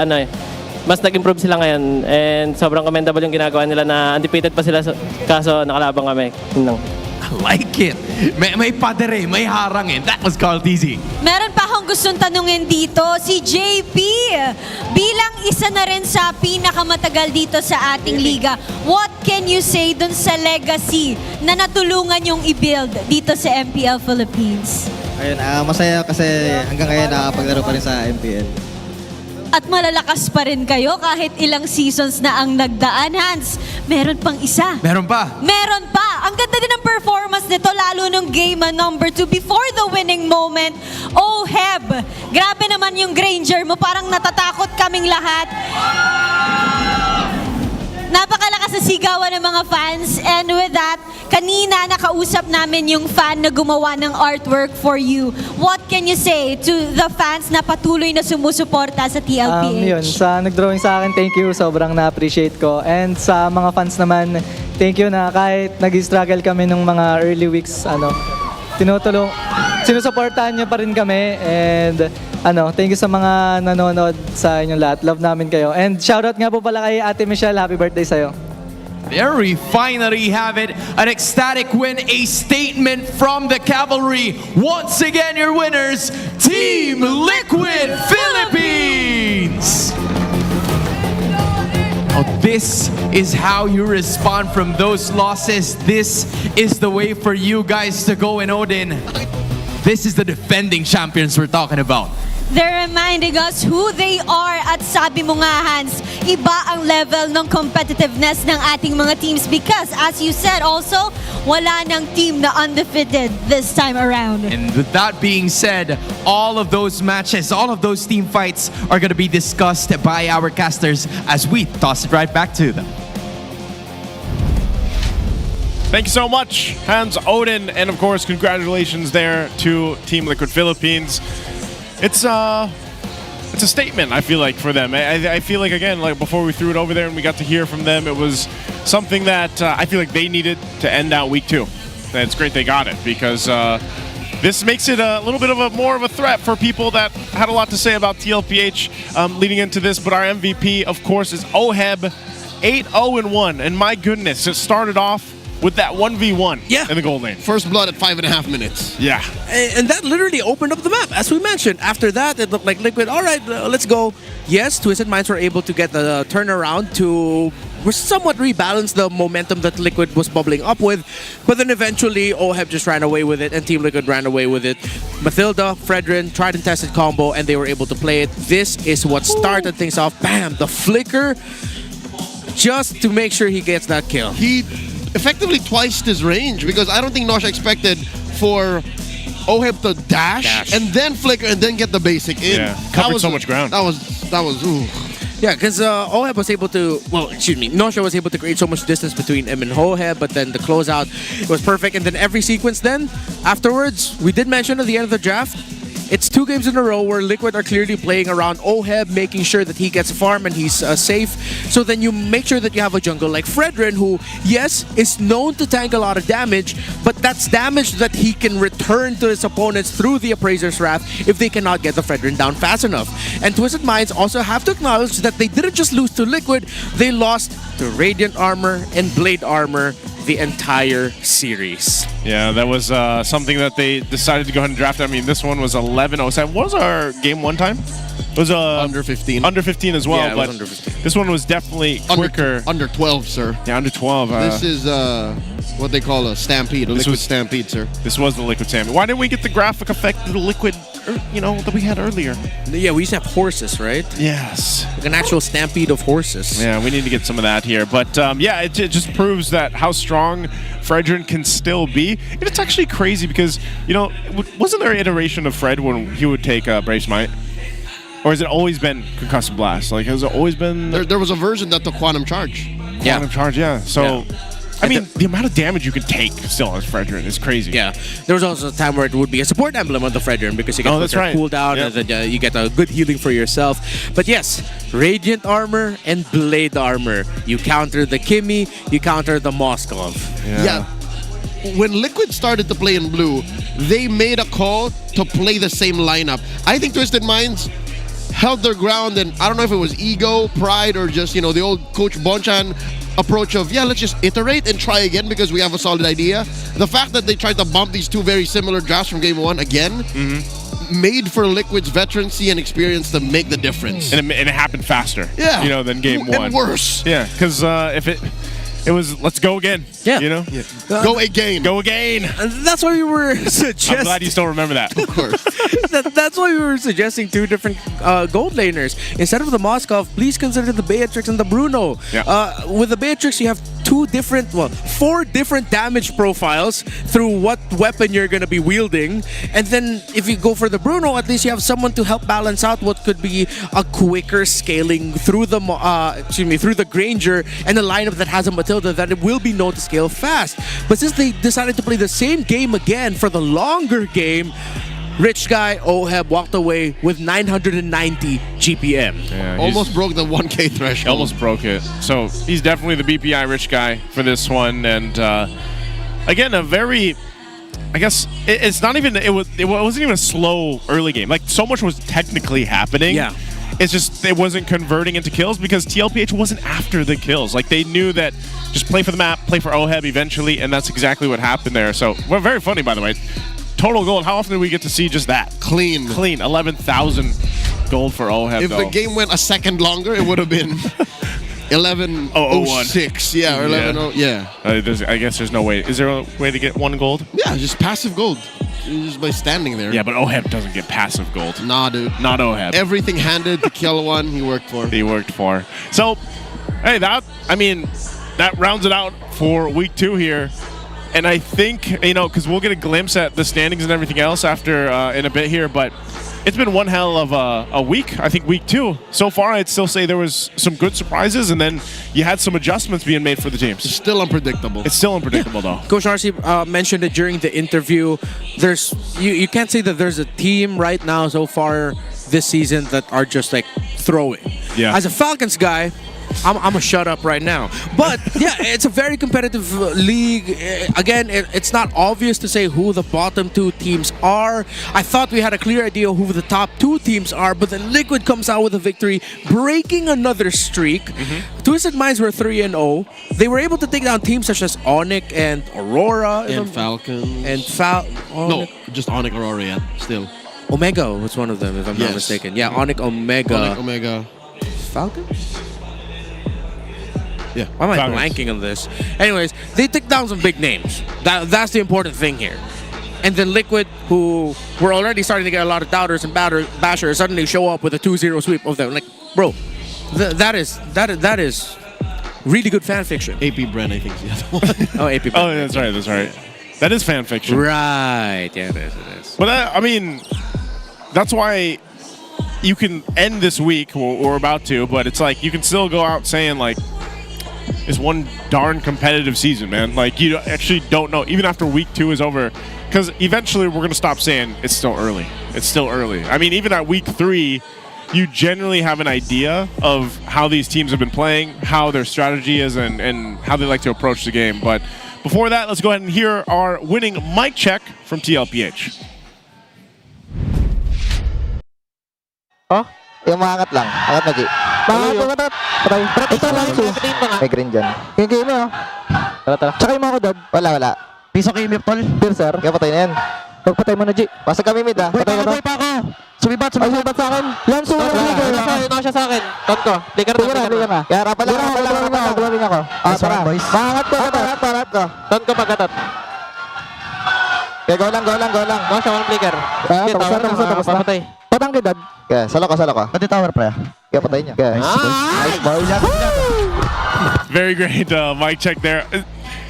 mas nag-improve sila ngayon. And sobrang commendable yung ginagawa nila na undefeated pa sila, kaso nakalabang kami. Yun lang. I like it. May padere, may harangin. That was Carl TZ. Meron pa akong gustong tanungin dito, si JP. Bilang isa na rin sa pinakamatagal dito sa ating liga, what can you say dun sa legacy na natulungan yung i-build dito sa MPL Philippines? Ayun, masaya kasi hanggang ngayon nakapaglaro pa rin sa MPL. At malalakas pa rin kayo kahit ilang seasons na ang nagdaan, Hans. Meron pang isa. Meron pa. Meron pa. Ang ganda din ng performance nito, lalo nung game number 2 before the winning moment. Oh, Heb, grabe naman yung Granger mo. Parang natatakot kaming lahat. Napakalakas na sigawan ng mga fans. And with that, kanina nakausap namin yung fan na gumawa ng artwork for you. What can you say to the fans na patuloy na sumusuporta sa TLPH? Yun, sa nag-drawing sa akin, thank you. Sobrang na-appreciate ko. And sa mga fans naman, thank you na kahit nag-struggle kami nung mga early weeks, sinusuportahan niyo pa rin kami. And thank you sa mga nanonood sa inyong lahat. Love namin kayo. And shoutout nga po pala kay Ate Michelle. Happy birthday sa'yo. There we finally have it. An ecstatic win, a statement from the Cavalry. Once again, your winners, Team Liquid Philippines! Oh, this is how you respond from those losses. This is the way for you guys to go in Odin. This is the defending champions we're talking about. They're reminding us who they are at sabi mo nga, Hans, iba ang level ng competitiveness ng ating mga teams because as you said also, wala nang team na undefeated this time around. And with that being said, all of those matches, all of those team fights are going to be discussed by our casters as we toss it right back to them. Thank you so much, Hans, Odin, and of course, congratulations there to Team Liquid Philippines. It's a statement, I feel like, for them. I feel like, again, like before we threw it over there and we got to hear from them, it was something that I feel like they needed to end out week 2. And it's great they got it because this makes it a little bit of more of a threat for people that had a lot to say about TLPH leading into this. But our MVP, of course, is OHEB, 8-0-1. And my goodness, it started off with that 1v1 in the gold lane. First blood at 5.5 minutes. Yeah. And that literally opened up the map, as we mentioned. After that, it looked like Liquid, all right, let's go. Yes, Twisted Minds were able to get the turnaround to somewhat rebalance the momentum that Liquid was bubbling up with. But then eventually, OHEB just ran away with it, and Team Liquid ran away with it. Mathilda, Fredrin, tried and tested combo, and they were able to play it. This is what started things off. Bam! The flicker, just to make sure he gets that kill. He effectively twice his range because I don't think Nosha expected for OHEB to dash and then flicker and then get the basic in. Yeah, covered so much ground. That was ooh. Yeah, because OHEB was able to, Nosha was able to create so much distance between him and OHEB, but then the closeout was perfect. And then every sequence then, afterwards, we did mention at the end of the draft, it's 2 games in a row where Liquid are clearly playing around OHEB, making sure that he gets farm and he's safe. So then you make sure that you have a jungle like Fredrin, who, yes, is known to tank a lot of damage, but that's damage that he can return to his opponents through the Appraiser's Wrath if they cannot get the Fredrin down fast enough. And Twisted Minds also have to acknowledge that they didn't just lose to Liquid, they lost to Radiant Armor and Blade Armor the entire series. Yeah, that was something that they decided to go ahead and draft. I mean, this one was 11:07. What was our game one time? It was under 15. Under 15 as well, Yeah, it but was under 15. this one was definitely quicker. Under 12, sir. Yeah, under 12. This is what they call a stampede, a liquid stampede, sir. This was the liquid stampede. Why didn't we get the graphic effect of the liquid, that we had earlier? Yeah, we used to have horses, right? Yes. Like an actual stampede of horses. Yeah, we need to get some of that here. But yeah, it just proves that how strong Fredrin can still be. And it's actually crazy because, wasn't there an iteration of Fred when he would take Brave Smite? Or has it always been Concussive Blast? Like, has it always been... There was a version that took Quantum Charge. Quantum Charge, yeah. So... Yeah. I mean, the amount of damage you can take still as Fredrin is crazy. Yeah. There was also a time where it would be a support emblem on the Fredrin because you get cooldown and then you get a good healing for yourself. But yes, Radiant Armor and Blade Armor. You counter the Kimmy, you counter the Moskov. Yeah. When Liquid started to play in blue, they made a call to play the same lineup. I think Twisted Minds held their ground, and I don't know if it was ego, pride, or just, the old Coach Bonchan approach of, let's just iterate and try again because we have a solid idea. The fact that they tried to bump these 2 very similar drafts from game 1 again made for Liquid's veterancy and experience to make the difference. And it happened faster, than game 1. And worse. Yeah, because if it was, let's go again. Yeah. Go again. Go again. That's why we were suggesting... I'm glad you still remember that. Of course. That's why we were suggesting 2 different gold laners. Instead of the Moskov, please consider the Beatrix and the Bruno. Yeah. With the Beatrix, you have 4 different damage profiles through what weapon you're going to be wielding. And then if you go for the Bruno, at least you have someone to help balance out what could be a quicker scaling through the through the Granger and a lineup that has a Matilda that it will be known to scale fast. But since they decided to play the same game again for the longer game, Rich Guy Oheb walked away with 990 GPM. Yeah, Almost broke the 1K threshold. Almost broke it. So he's definitely the BPI Rich Guy for this one. And again, a very... I guess it's not even... It wasn't even a slow early game. Like, so much was technically happening. Yeah. It's just it wasn't converting into kills because TLPH wasn't after the kills. Like, they knew that just play for the map, play for Oheb eventually, and that's exactly what happened there. So, well, very funny, by the way. Total gold, how often do we get to see just that? Clean. 11,000 gold for Oheb, If the game went a second longer, it would have been 11:06. Yeah, or 11:00. Yeah. I guess there's no way. Is there a way to get 1 gold? Yeah, just passive gold. Just by standing there. Yeah, but Oheb doesn't get passive gold. Nah, dude. Not Oheb. Everything handed to kill one, he worked for. So, hey, that rounds it out for week 2 here. And I think, because we'll get a glimpse at the standings and everything else after in a bit here, but it's been one hell of a week. I think week 2. So far, I'd still say there was some good surprises, and then you had some adjustments being made for the teams. It's still unpredictable. Though. Coach RC mentioned it during the interview. You can't say that there's a team right now so far this season that are just like throwing. Yeah. As a Falcons guy, I'm a shut up right now. But yeah, it's a very competitive league. Again, it's not obvious to say who the bottom 2 teams are. I thought we had a clear idea of who the top 2 teams are, but then Liquid comes out with a victory, breaking another streak. Twisted Minds were 3-0. They were able to take down teams such as Onyx and Aurora. And Falcons. And No, just Onyx, Aurora, yeah, still. Omega was one of them, if I'm not mistaken. Yeah, Onyx, Omega. Onyx, Omega. Falcons? Yeah. Why am I blanking on this? Anyways, they took down some big names. That's the important thing here. And then Liquid, who were already starting to get a lot of doubters and bashers, suddenly show up with a 2-0 sweep of them. Like, bro, that is really good fan fiction. AP Brand, I think, is the other one. Oh, AP Brand. Oh, that's right. That is fan fiction. Right. Yeah, it is. But that's why you can end this week, we're about to, but it's like you can still go out saying, like, it's one darn competitive season, man. Like, you actually don't know, even after week 2 is over, because eventually we're going to stop saying it's still early. It's still early. I mean, even at week 3, you generally have an idea of how these teams have been playing, how their strategy is, and how they like to approach the game. But before that, let's go ahead and hear our winning mic check from TLPH. Oh, yung maangat lang. Angat na, G. Maangat. Patay. Ito lang, Su. May green dyan. Yung game mo, Tara. Tsaka yung mga kodad. Wala. Piso kay Miptol. Piercer. Kaya patay na yan. Pagpatay mo na, G. Pasag kami mid, ha. Patay ka pa ako. Sumibat sa akin. Yan, Su. Ito siya sa akin. Tonto. Flicker na. Kaya rapa lang. Duwaling ako. Tara. Maangat ko. Tonto pagkatot. Kaya go lang. Go siya, walang flicker. Tapos na. Patay. Patang kidad. Kaya, salo ka. Pati tower pa. Kaya patay niya. Kaya, nice boy. Very great mic check there.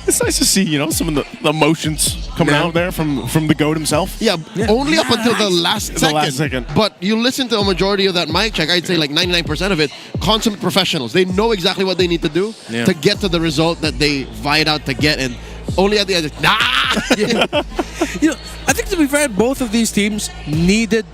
It's nice to see, some of the emotions coming out there from the GOAT himself. Yeah, only up until the last second. But you listen to a majority of that mic check, I'd say like 99% of it, consummate professionals. They know exactly what they need to do to get to the result that they vied out to get, and only at the end, I think, to be fair, both of these teams needed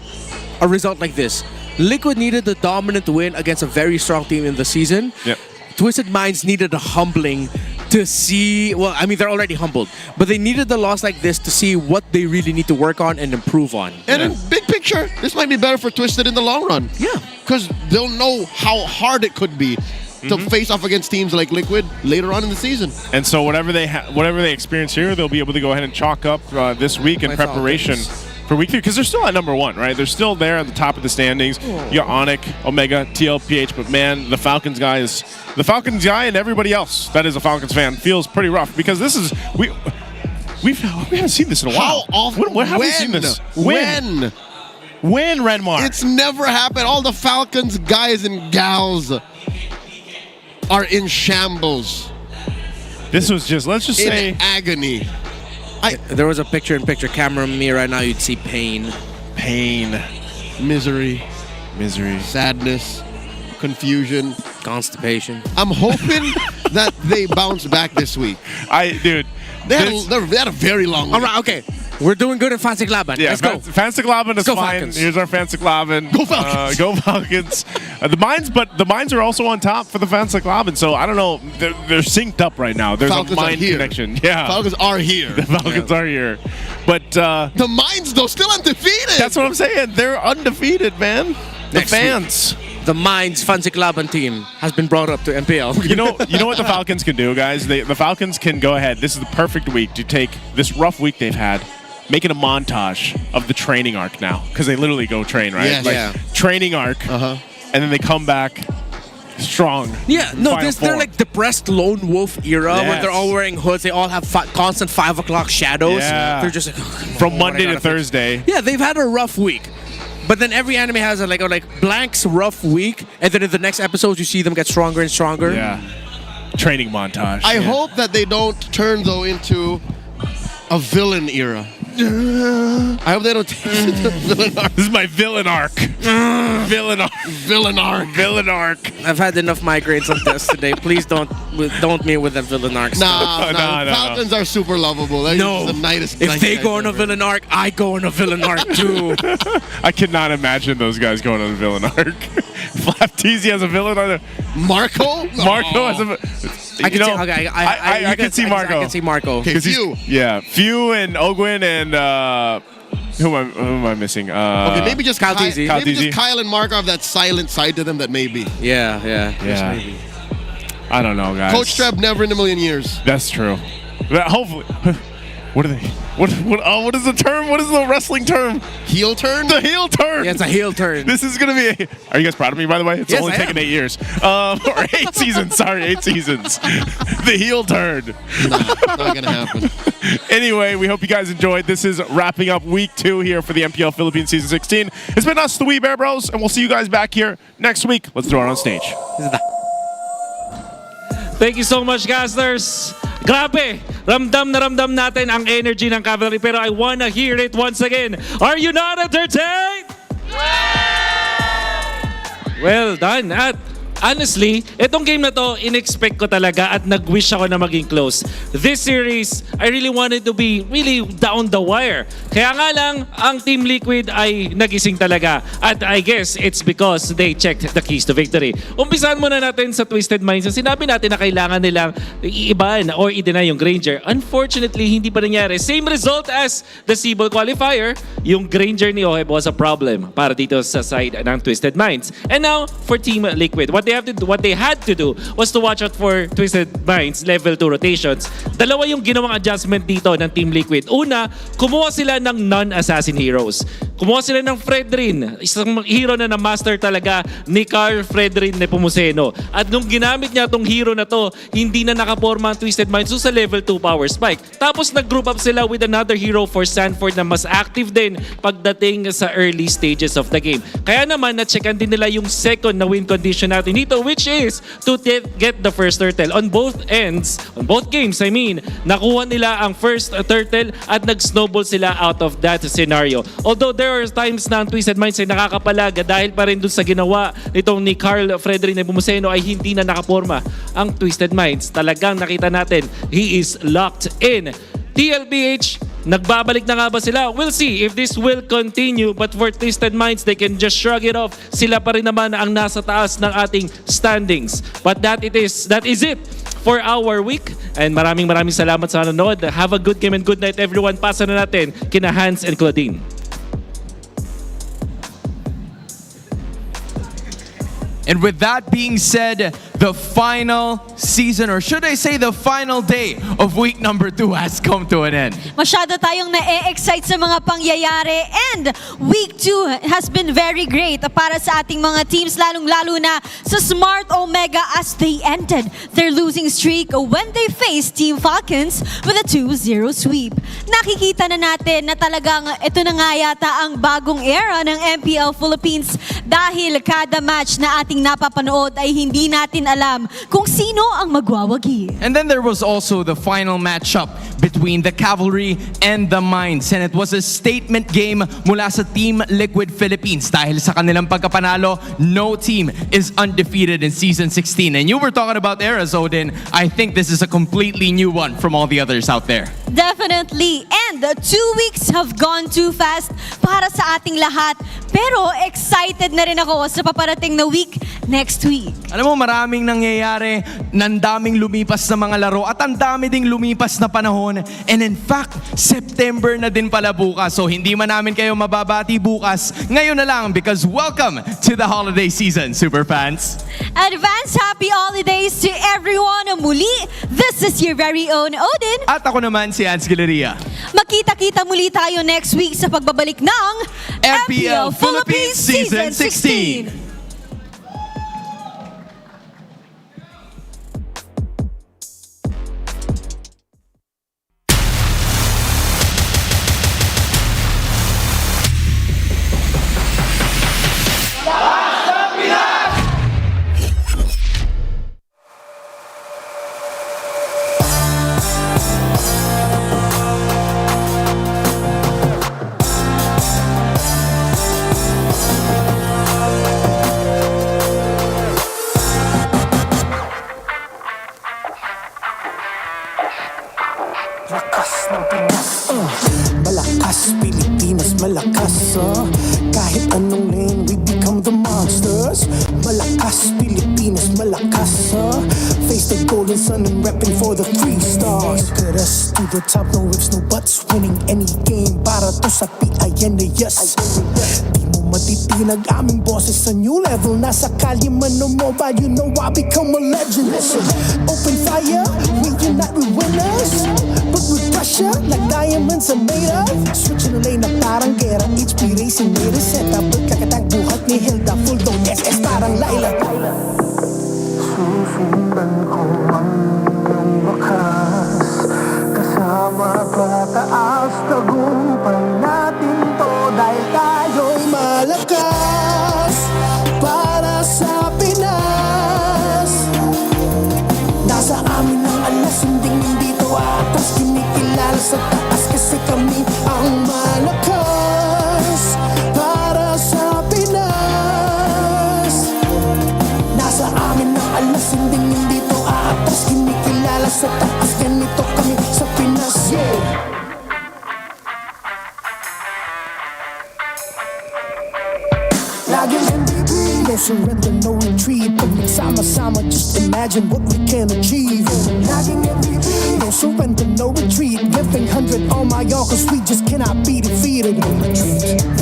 a result like this. Liquid needed the dominant win against a very strong team in the season. Yep. Twisted Minds needed a humbling to see, they're already humbled, but they needed the loss like this to see what they really need to work on and improve on. And in big picture, this might be better for Twisted in the long run. Yeah. Because they'll know how hard it could be to face off against teams like Liquid later on in the season. And so whatever they experience here, they'll be able to go ahead and chalk up this week in preparation for week 3, because they're still at number 1, right? They're still there at the top of the standings. You got Onyx, Omega, TLPH, but man, the Falcons guy and everybody else that is a Falcons fan feels pretty rough, because this is we haven't seen this in a while. How often? When have we seen this? When, Renmar? It's never happened. All the Falcons guys and gals are in shambles. This was just, let's just say, agony. There was a picture-in-picture camera of me right now. You'd see pain, misery, sadness, confusion, constipation. I'm hoping that they bounce back this week. Dude, they had a very long week. All right, okay. We're doing good in Fancy Glaban. Yeah, Let's go. Fancy Glaban is Go fine. Falcons. Here's our Fancy Glaban. Go Falcons. Go Falcons. The Mines are also on top for the Fancy Glaban, so I don't know. They're synced up right now. There's Falcons a are mind here. connection. Yeah. Falcons are here. The Falcons are here. But the Mines, though, still undefeated. That's what I'm saying. They're undefeated, man. The Next fans. week, the Minds Fancy Glaban team has been brought up to MPL. You know what the Falcons can do, guys? The Falcons can go ahead. This is the perfect week to take this rough week they've had, make it a montage of the training arc now, because they literally go train, right? Yes. Yeah. Training arc, and then they come back strong. Yeah, no, Final they're four. like depressed lone wolf era when Yes. they're all wearing hoods. They all have constant 5 o'clock shadows. Yeah. They're just like, From Monday to Thursday. Yeah, they've had a rough week. But then every anime has a Blank's rough week, and then in the next episodes you see them get stronger and stronger. Yeah. Training montage. I hope that they don't turn, though, into a villain era. I hope they don't take it to villain arc. This is my villain arc. Villain arc. Villain arc. Villain arc. I've had enough migraines on this today. Please don't me with the villain arc stuff. No. Falcons are super lovable. They're No. just the nicest. If they go on a villain arc, I go on a villain arc too. I cannot imagine those guys going on a villain arc. Flapteasy has a villain on Marco? Marco has a. I can see Marco. I can see Marco. Okay, Few. Yeah, Few and Ogwin and who am I missing? Okay, maybe just Kyle Kyle, Teasy. maybe just Kyle and Marco have that silent side to them that maybe. Yeah. Yeah. I don't know, guys. Coach Treb, never in a million years. That's true. But hopefully, what are they? What is the term? What is the wrestling term? Heel turn? The heel turn. Yeah, it's a heel turn. This is gonna be. Are you guys proud of me? By the way, it's Yes, only I taken am. 8 years, or 8 seasons. Sorry, 8 seasons. The heel turn. Not gonna happen. Anyway, we hope you guys enjoyed. This is wrapping up week 2 here for the MPL Philippines season 16. It's been us, the Wee Bear Bros, and we'll see you guys back here next week. Let's throw it on stage. Thank you so much, Gaslers. Grabe, ramdam na ramdam natin ang energy ng Cavalry, pero I wanna hear it once again. Are you not entertained? Well done. At honestly, itong game na to, in-expect ko talaga at nag-wish ako na maging close. This series, I really wanted to be really down the wire. Kaya nga lang, ang Team Liquid ay nagising talaga. At I guess it's because they checked the keys to victory. Umpisahan muna natin sa Twisted Minds. Sinabi natin na kailangan nilang iibahan or i-deny yung Granger. Unfortunately, hindi pa nangyari. Same result as the Cebol qualifier. Yung Granger ni Oheb was a problem para dito sa side ng Twisted Minds. And now, for Team Liquid, what they had to do was to watch out for Twisted Minds level 2 rotations. Dalawa yung ginawang adjustment dito ng Team Liquid. Una, kumuha sila ng non-assassin heroes. Kumuha sila ng Fredrin, isang hero na na-master talaga ni Carl Fredrin Nepomuceno. At nung ginamit niya tong hero na to, hindi na nakaporma ang Twisted Minds sa level 2 power spike. Tapos nag-group up sila with another hero for Sanford na mas active din pagdating sa early stages of the game. Kaya naman, na-checkan din nila yung second na win condition natin dito, which is to get the first turtle. On both ends, on both games, I mean, nakuha nila ang first turtle at nag-snowball sila out of that scenario. Although there are times na ang Twisted Minds ay nakakapalaga dahil pa rin dun sa ginawa nitong ni Carl Fredrin Nepomuceno ay hindi na nakaporma ang Twisted Minds. Talagang nakita natin, he is locked in. TLPH, nagbabalik na nga ba sila? We'll see if this will continue, but for Twisted Minds, they can just shrug it off. Sila pa rin naman ang nasa taas ng ating standings. But that is it for our week. And maraming salamat sa nanonood. Have a good game and good night everyone. Pasa na natin kina Hans and Claudine. And with that being said, the final season, or should I say the final day of week number 2 has come to an end. Masyado tayong na-excite sa mga pangyayari and week 2 has been very great para sa ating mga teams, lalong-lalo na sa Smart Omega as they ended their losing streak when they faced Team Falcons with a 2-0 sweep. Nakikita na natin na talagang ito na nga yata ang bagong era ng MPL Philippines dahil kada match na ating napapanood ay hindi natin natin alam kung sino ang magwawagi. And then there was also the final matchup between the Cavalry and the Mines. And it was a statement game mula sa Team Liquid Philippines. Dahil sa kanilang pagkapanalo, no team is undefeated in Season 16. And you were talking about eras, Odin. I think this is a completely new one from all the others out there. Definitely. And 2 weeks have gone too fast para sa ating lahat. Pero excited na rin ako sa paparating na week next week. Alam mo, maraming nangyayari, nandaming lumipas na mga laro, at ang dami ding lumipas na panahon. And in fact, September na din pala bukas. So hindi man namin kayo mababati bukas, ngayon na lang, because welcome to the holiday season, super fans. Advance happy holidays to everyone. Muli, this is your very own Odin. At ako naman si Ans Galeria. Makita-kita muli tayo next week sa pagbabalik ng MPL Philippines Season 16. Malakas, Pilipinas, malakas, kahit anong lane, we become the monsters. Malakas, Pilipinas, malakas, face the golden sun and repping for the 3 stars. Look at us, to the top, no ifs, no buts, winning any game, para to sa PIN na yes. Di mo matitinag aming boses sa new level, nasa kalye man o mobile, you know I become a legend. Listen, open fire, we unite, we winners, but with pressure, like diamonds are made of. Switching the lane na parang gera, HP racing made a setup, kakatang buhat ni Hilda, full dome SS parang Laila. Susundan ko ang iyong wakas, kasama pataas, tagumpay natin to, dahil tayo'y malakas para sa Pinas. Nasa amin ang alas, hindi to atas, kinikilala sa taas kasi kami ang malakas para sa Pinas. Nasa amin ang alas, hindi to atas, kinikilala sa taas, ganito kami sa Pinas. Yeah. Laging MVP, no surrender, no retreat. Pag nagsama-sama, just imagine what we can achieve. Laging MVP, no surrender, no retreat. Giving 100 on my all, cause we just cannot be defeated.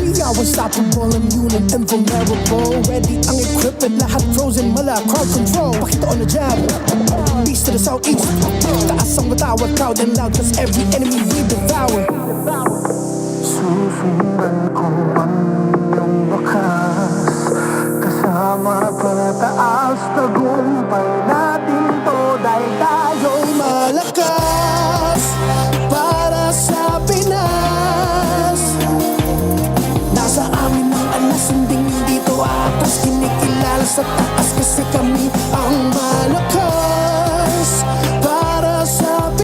We are unstoppable, immune and invulnerable. Ready ang equipment, lahat frozen, mala, crowd control. Pakita on the jab, east to the southeast. Taas ang matawag, proud and loud, cause every enemy we devour. Susundan ko ang iyong wakas, kasama pataas, tagumpay natin to, dahil tayo'y malakas para sa Pinas. Nasa amin ang alas, hindi to atas, kinikilala sa taas kasi kami ang malakas.